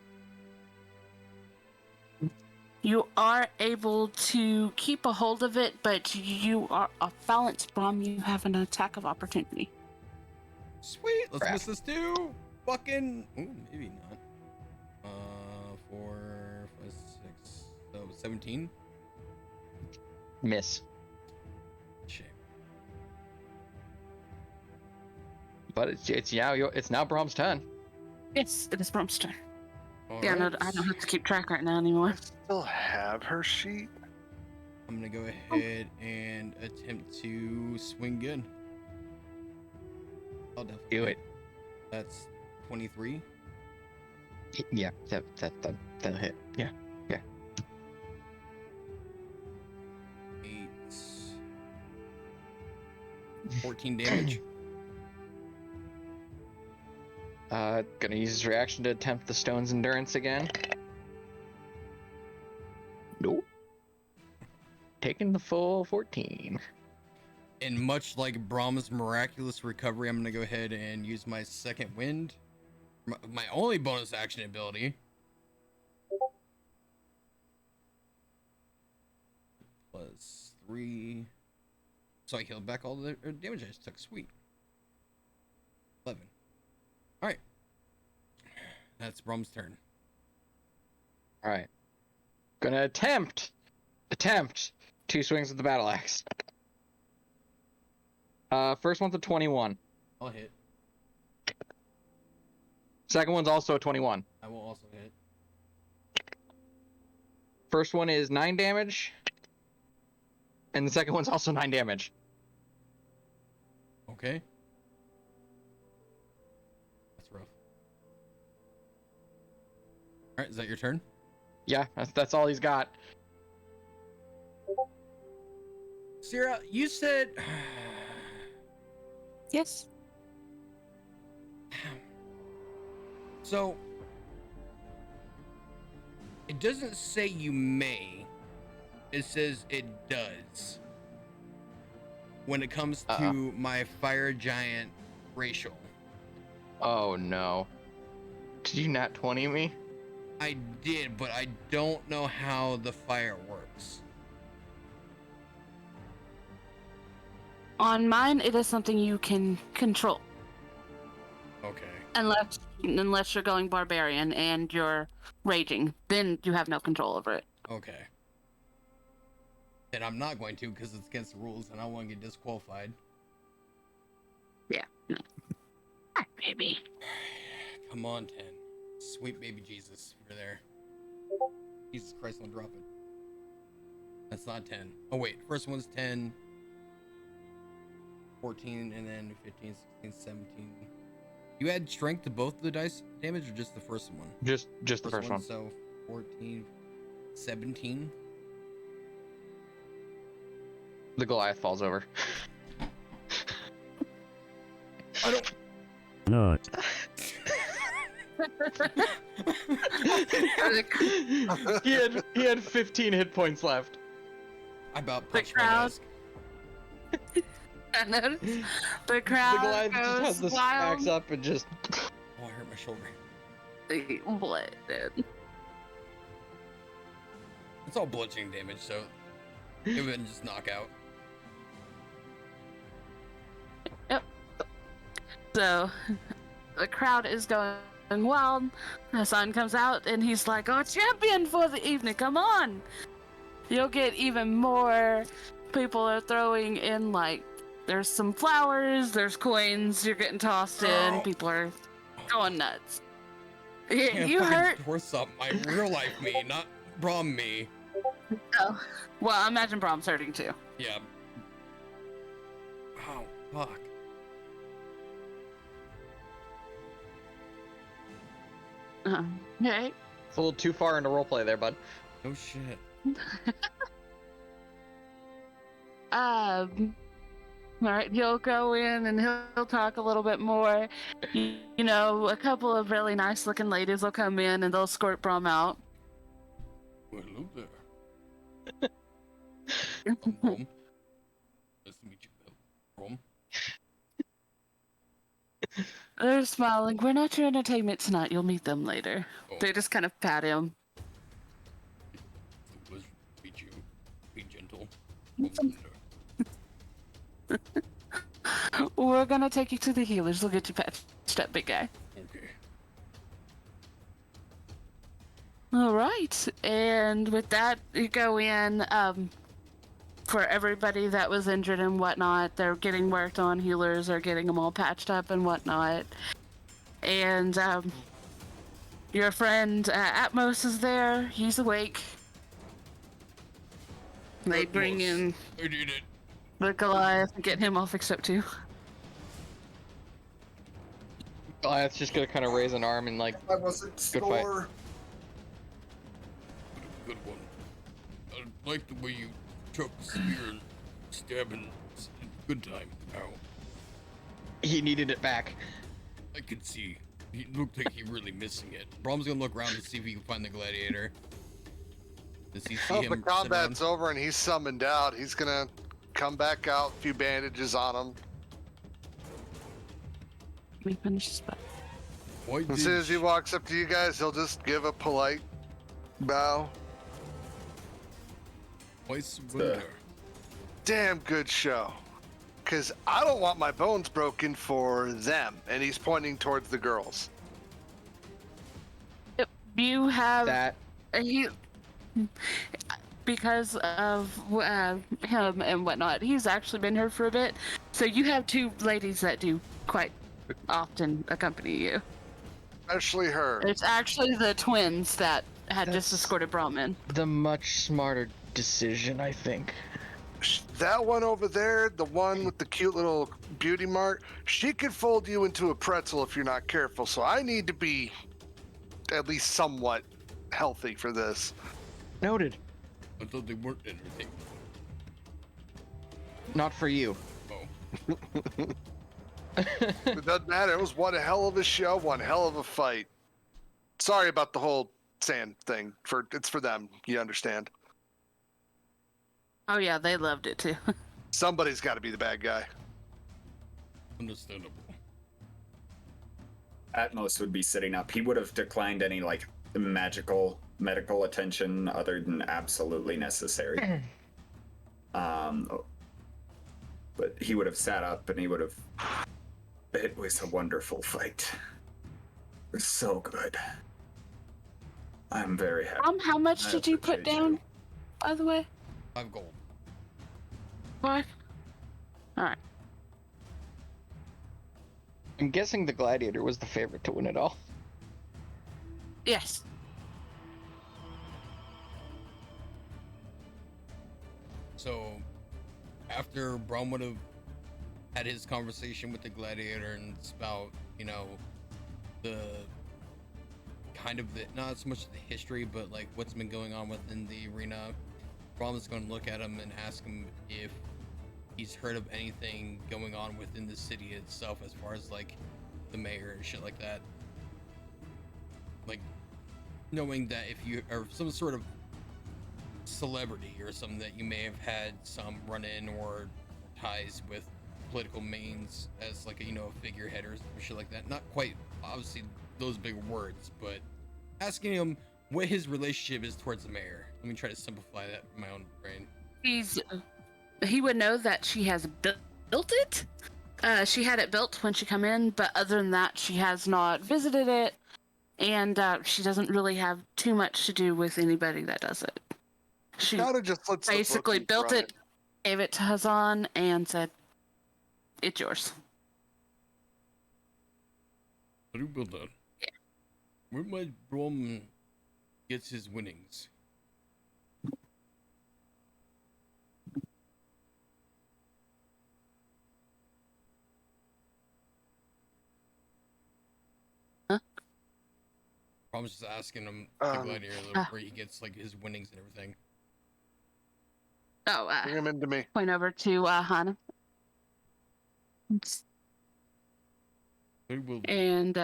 You are able to keep a hold of it, but you are off balance, Braum. You have an attack of opportunity. Sweet. Let's Crap. miss this too. Fucking. Ooh, maybe not. 4, 5, 6. So 17. Miss. Shame. But it's now Braum's turn. Yes, it is Braum's turn. All Yeah, no, right. I don't have to keep track right now anymore. Still have her sheet. I'm gonna go ahead and attempt to swing good. I'll definitely Do it. That's 23. Yeah, that'll hit. Yeah. 8. 14 damage. Gonna use his reaction to attempt the stone's endurance again. Nope. Taking the full 14. And much like Braum's miraculous recovery, I'm gonna go ahead and use my second wind. My only bonus action ability. Plus 3. So I healed back all the damage I just took. Sweet. 11. Alright. That's Braum's turn. Alright. Gonna attempt 2 swings with the battle axe. First one's a 21. I'll hit. Second one's also a 21. I will also hit. First one is 9 damage. And the second one's also 9 damage. Okay. That's rough. Alright, is that your turn? Yeah, that's all he's got. Sira, you said... Yes. So, it doesn't say you may. It says it does. When it comes to my fire giant racial. Oh no. Did you not 20 me? I did, but I don't know how the fire works. On mine, it is something you can control. Okay. Unless you're going barbarian and you're raging, then you have no control over it. Okay. Then I'm not going to because it's against the rules and I don't want to get disqualified. Yeah. No. Hi, baby. Come on, 10. Sweet baby Jesus. You're there. Jesus Christ, don't drop it. That's not 10. Oh, wait. First one's 10. 14, and then 15, 16, 17. You add strength to both the dice damage or just the first one? Just the first one. So 14, 17. The Goliath falls over. I don't... Not. he had 15 hit points left. I about The punched my crowd. desk. I noticed. The crowd The Goliath just goes has the wild. axe up and just... Oh, I hurt my shoulder. What, dude? It's all bludgeoning damage, so it wouldn't just knock out. Yep. So, the crowd is going wild. The sun comes out, and he's like, "Oh, champion for the evening, come on!" You'll get even more. People are throwing in, like, there's some flowers, there's coins, you're getting tossed in, people are going nuts. Yeah, you hurt? Horse up my real life me, not Braum me. Oh. Well, I imagine Braum's hurting too. Yeah. Oh, fuck. Okay. It's a little too far into roleplay there, bud. No shit. Alright, he'll go in and he'll talk a little bit more. You know, a couple of really nice looking ladies will come in and they'll escort Braum out. Well, hello there. I'm Braum. Nice to meet you, Braum. They're smiling. We're not your entertainment tonight. You'll meet them later. Oh. They just kind of pat him. Pleasure to meet you. Be gentle. We're gonna take you to the healers. We'll get you patched up, big guy. Okay. All right, and with that, you go in. For everybody that was injured and whatnot, they're getting worked on. Healers are getting them all patched up and whatnot. And your friend Atmos is there. He's awake. They bring in I did it. the Goliath and get him all fixed up too. Goliath's just gonna kind of raise an arm and like, I wasn't good fight. score. Good one. I like the way you took spear and stabbing. Good time. Ow. He needed it back. I could see. He looked like he really missing it. Braum's gonna look around to see if he can find the gladiator. Does he see Well, him? if the combat's over and he's summoned out, he's gonna come back out, a few bandages on him. Let me finish this back. As soon as he walks up to you guys, he'll just give a polite bow. Why surrender? Damn good show. Because I don't want my bones broken for them. And he's pointing towards the girls. You have That he because of him and whatnot. He's actually been here for a bit, so you have two ladies that do quite often accompany you. Especially her. It's actually the twins that had just That's- escorted Braum in. the much smarter decision, I think. That one over there, the one with the cute little beauty mark, she could fold you into a pretzel if you're not careful. So I need to be at least somewhat healthy for this. Noted. I thought they weren't anything. Not for you. Oh. It doesn't matter. It was one hell of a show, one hell of a fight. Sorry about the whole sand thing. It's for them. You understand? Oh yeah, they loved it too. Somebody's got to be the bad guy. Understandable. Atmos would be sitting up. He would have declined any like magical medical attention other than absolutely necessary. But he would have sat up and he would have. It was a wonderful fight. It was so good. I'm very happy. How much I did you put appreciate down, you. by the way? 5 gold. What? All right. I'm guessing the gladiator was the favorite to win it all. Yes. So, after Braum would have had his conversation with the gladiator and it's about, you know, the kind of the, not so much the history, but like what's been going on within the arena, Braum is going to look at him and ask him if he's heard of anything going on within the city itself as far as like the mayor and shit like that. Like, knowing that if you are some sort of celebrity or something that you may have had some run-in or ties with political means as like a, you know, a figurehead or shit like that. Not quite obviously those big words, but asking him what his relationship is towards the mayor. Let me try to simplify that in my own brain. He would know that she has built it. She had it built when she come in, but other than that, she has not visited it, and she doesn't really have too much to do with anybody that does it. She Just lets the basically bookies built run it, gave it to Hazan, and said, "It's yours." How do you build that? Yeah. Where might Braum gets his winnings? Huh? I was just asking him the gladiator where he gets like his winnings and everything. Oh, Bring him into me. point over to Hana. They will. And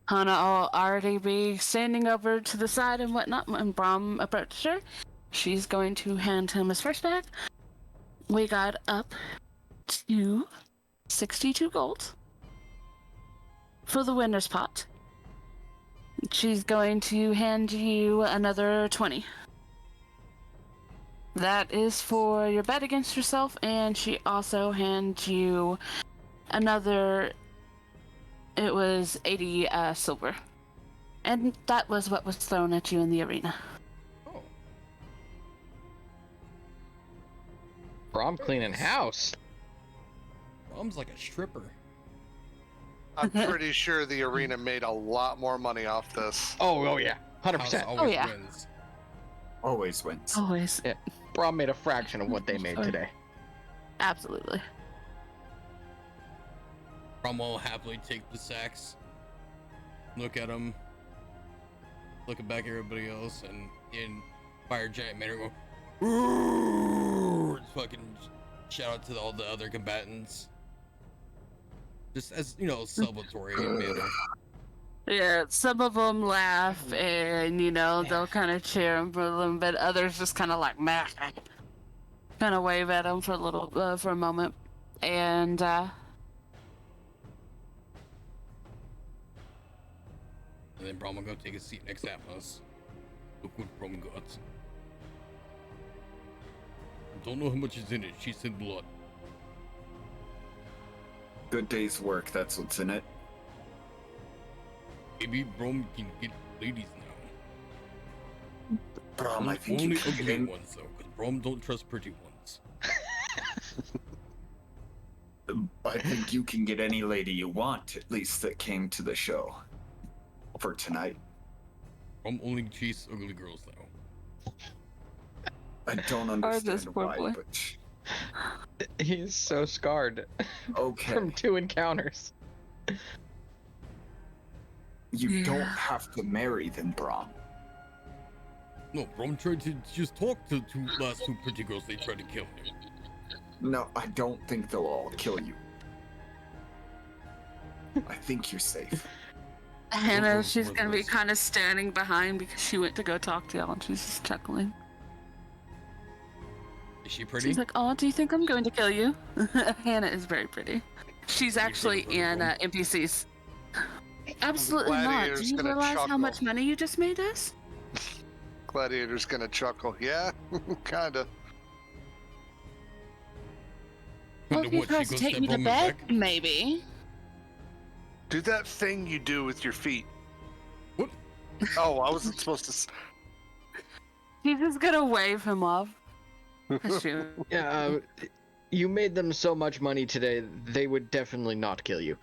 Hana will already be standing over to the side and whatnot when Braum approaches her. She's going to hand him his first bag. we got up to 62 gold for the winner's pot. She's going to hand you another 20. That is for your bet against yourself, and she also hands you another, it was 80 silver. And that was what was thrown at you in the arena. Oh. Braum cleaning house. Braum's like a stripper. I'm pretty sure the arena made a lot more money off this. Oh yeah. 100%. House always yeah. wins. Always wins. Always. Yeah. Braum made a fraction of what they made today. Absolutely. Braum will happily take the sacks, look at them, looking back at everybody else, and in fire giant manner go, "Ooh!" Fucking shout out to all the other combatants. Just as, you know, celebratory manner. Yeah, some of them laugh and, you know, they'll kind of cheer him for a little bit. Others just kind of like, meh, kind of wave at him for a little, for a moment. And, And then Braum will go take a seat next to Atmos. Look what Braum got. I don't know how much is in it. She said blood. Good day's work, that's what's in it. Maybe Braum can get ladies now. Braum, I think you Only can ugly get in. ones though, because Braum don't trust pretty ones. I think you can get any lady you want, at least that came to the show. For tonight. Braum only chase ugly girls though. I don't understand why, but He's so scarred okay. from 2 encounters. You don't have to marry them, Braum. No, Braum tried to just talk to last 2 pretty girls. They tried to kill him. No, I don't think they'll all kill you. I think you're safe. Hannah, she's going to be kind of standing behind because she went to go talk to y'all and she's just chuckling. Is she pretty? She's like, oh, do you think I'm going to kill you? Hannah is very pretty. She's actually in NPCs. Absolutely not. Do Gladiator's you gonna realize how chuckle. much money you just made us? Gladiator's gonna chuckle. Yeah, kinda. Well, Wonder if you what, she tries to goes take stab me to Braum in bed, back? maybe. Do that thing you do with your feet. What? Oh, I wasn't supposed to. She's just gonna wave him off. Shoot. Yeah, you made them so much money today, they would definitely not kill you.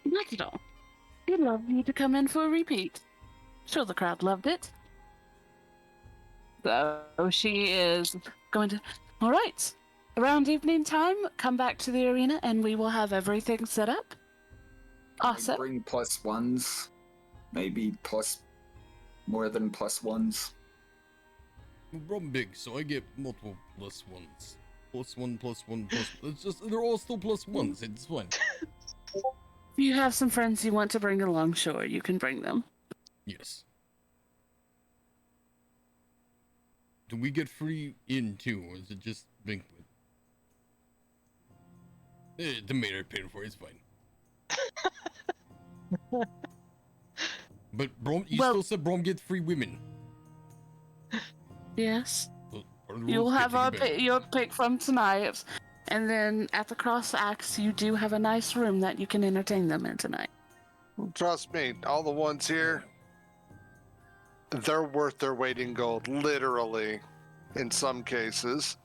Not at all. We'd love you to come in for a repeat. Sure, the crowd loved it. So she is going to. All right. Around evening time, come back to the arena and we will have everything set up. Awesome. Bring +1s. Maybe more than +1s. Braum big, so I get multiple +1s. +1, +1, +1. It's just, they're all still +1s. It's fine. If you have some friends you want to bring along, sure, you can bring them. Yes. Do we get free in too, or is it just banquet? The maid paid for it, it's fine. But Braum, you still said Braum gets free women. Yes. So, are the rules You'll have taken back? your pick from tonight. And then at the Cross Axe, you do have a nice room that you can entertain them in tonight. Trust me, all the ones here, they're worth their weight in gold, literally, in some cases.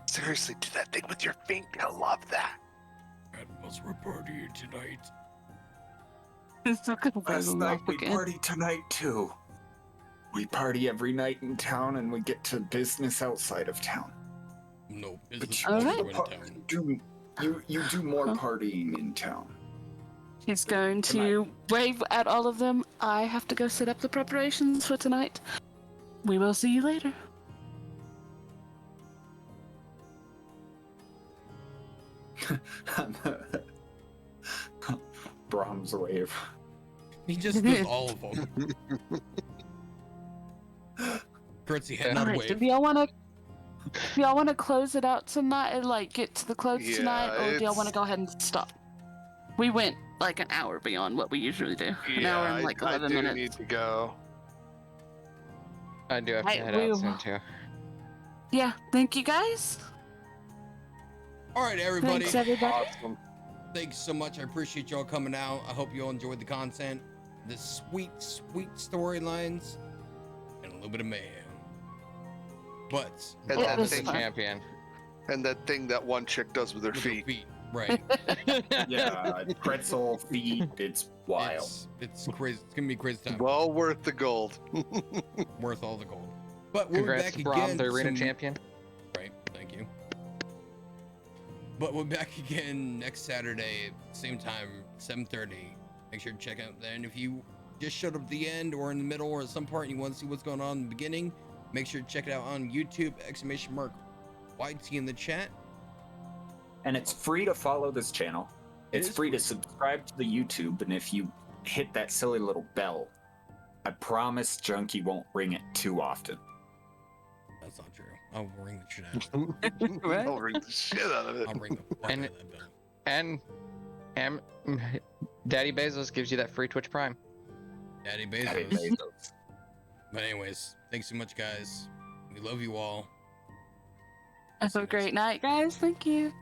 Seriously, do that thing with your feet. I love that. Atmos, we're partying tonight. It's so good. Last night we party tonight too. We party every night in town and we get to business outside of town. No, But business you, All is right. in town. you do more partying in town. He's going to wave at all of them. I have to go set up the preparations for tonight. We will see you later. Braum's wave. He just does all of them. Curtsy head, All not right, wave. do y'all want to Do y'all want to close it out tonight and like get to the close tonight, or do y'all want to go ahead and stop? We went like an hour beyond what we usually do. An hour and like 11 minutes. I do need to go. I do have to head out soon too. Yeah, thank you guys. All right, everybody. Thanks, everybody. Awesome. Thanks so much. I appreciate y'all coming out. I hope you all enjoyed the content, the sweet, sweet storylines, and a little bit of mayhem. But And Braum that is the thing, champion. and that thing that one chick does with her feet. Right. Yeah, pretzel feet. It's wild. It's crazy. It's gonna be crazy time. Well worth the gold. Worth all the gold. But we'll Congrats be to back Braum, again. the arena champion. Right. Thank you. But we're back again next Saturday, same time, 7:30. Make sure to check out then. If you just showed up at the end or in the middle or at some part and you want to see what's going on in the beginning, make sure to check it out on YouTube, !YT in the chat. And it's free to follow this channel. It's free to subscribe to the YouTube, and if you hit that silly little bell, I promise Junkie won't ring it too often. That's not true. I'll ring the shit out of it. I'll ring the shit out of it. I'll ring the fuck out of that bell. And Daddy Bezos gives you that free Twitch Prime. Daddy Bezos. But anyways, thanks so much, guys. We love you all. Have a great night, guys. Thank you.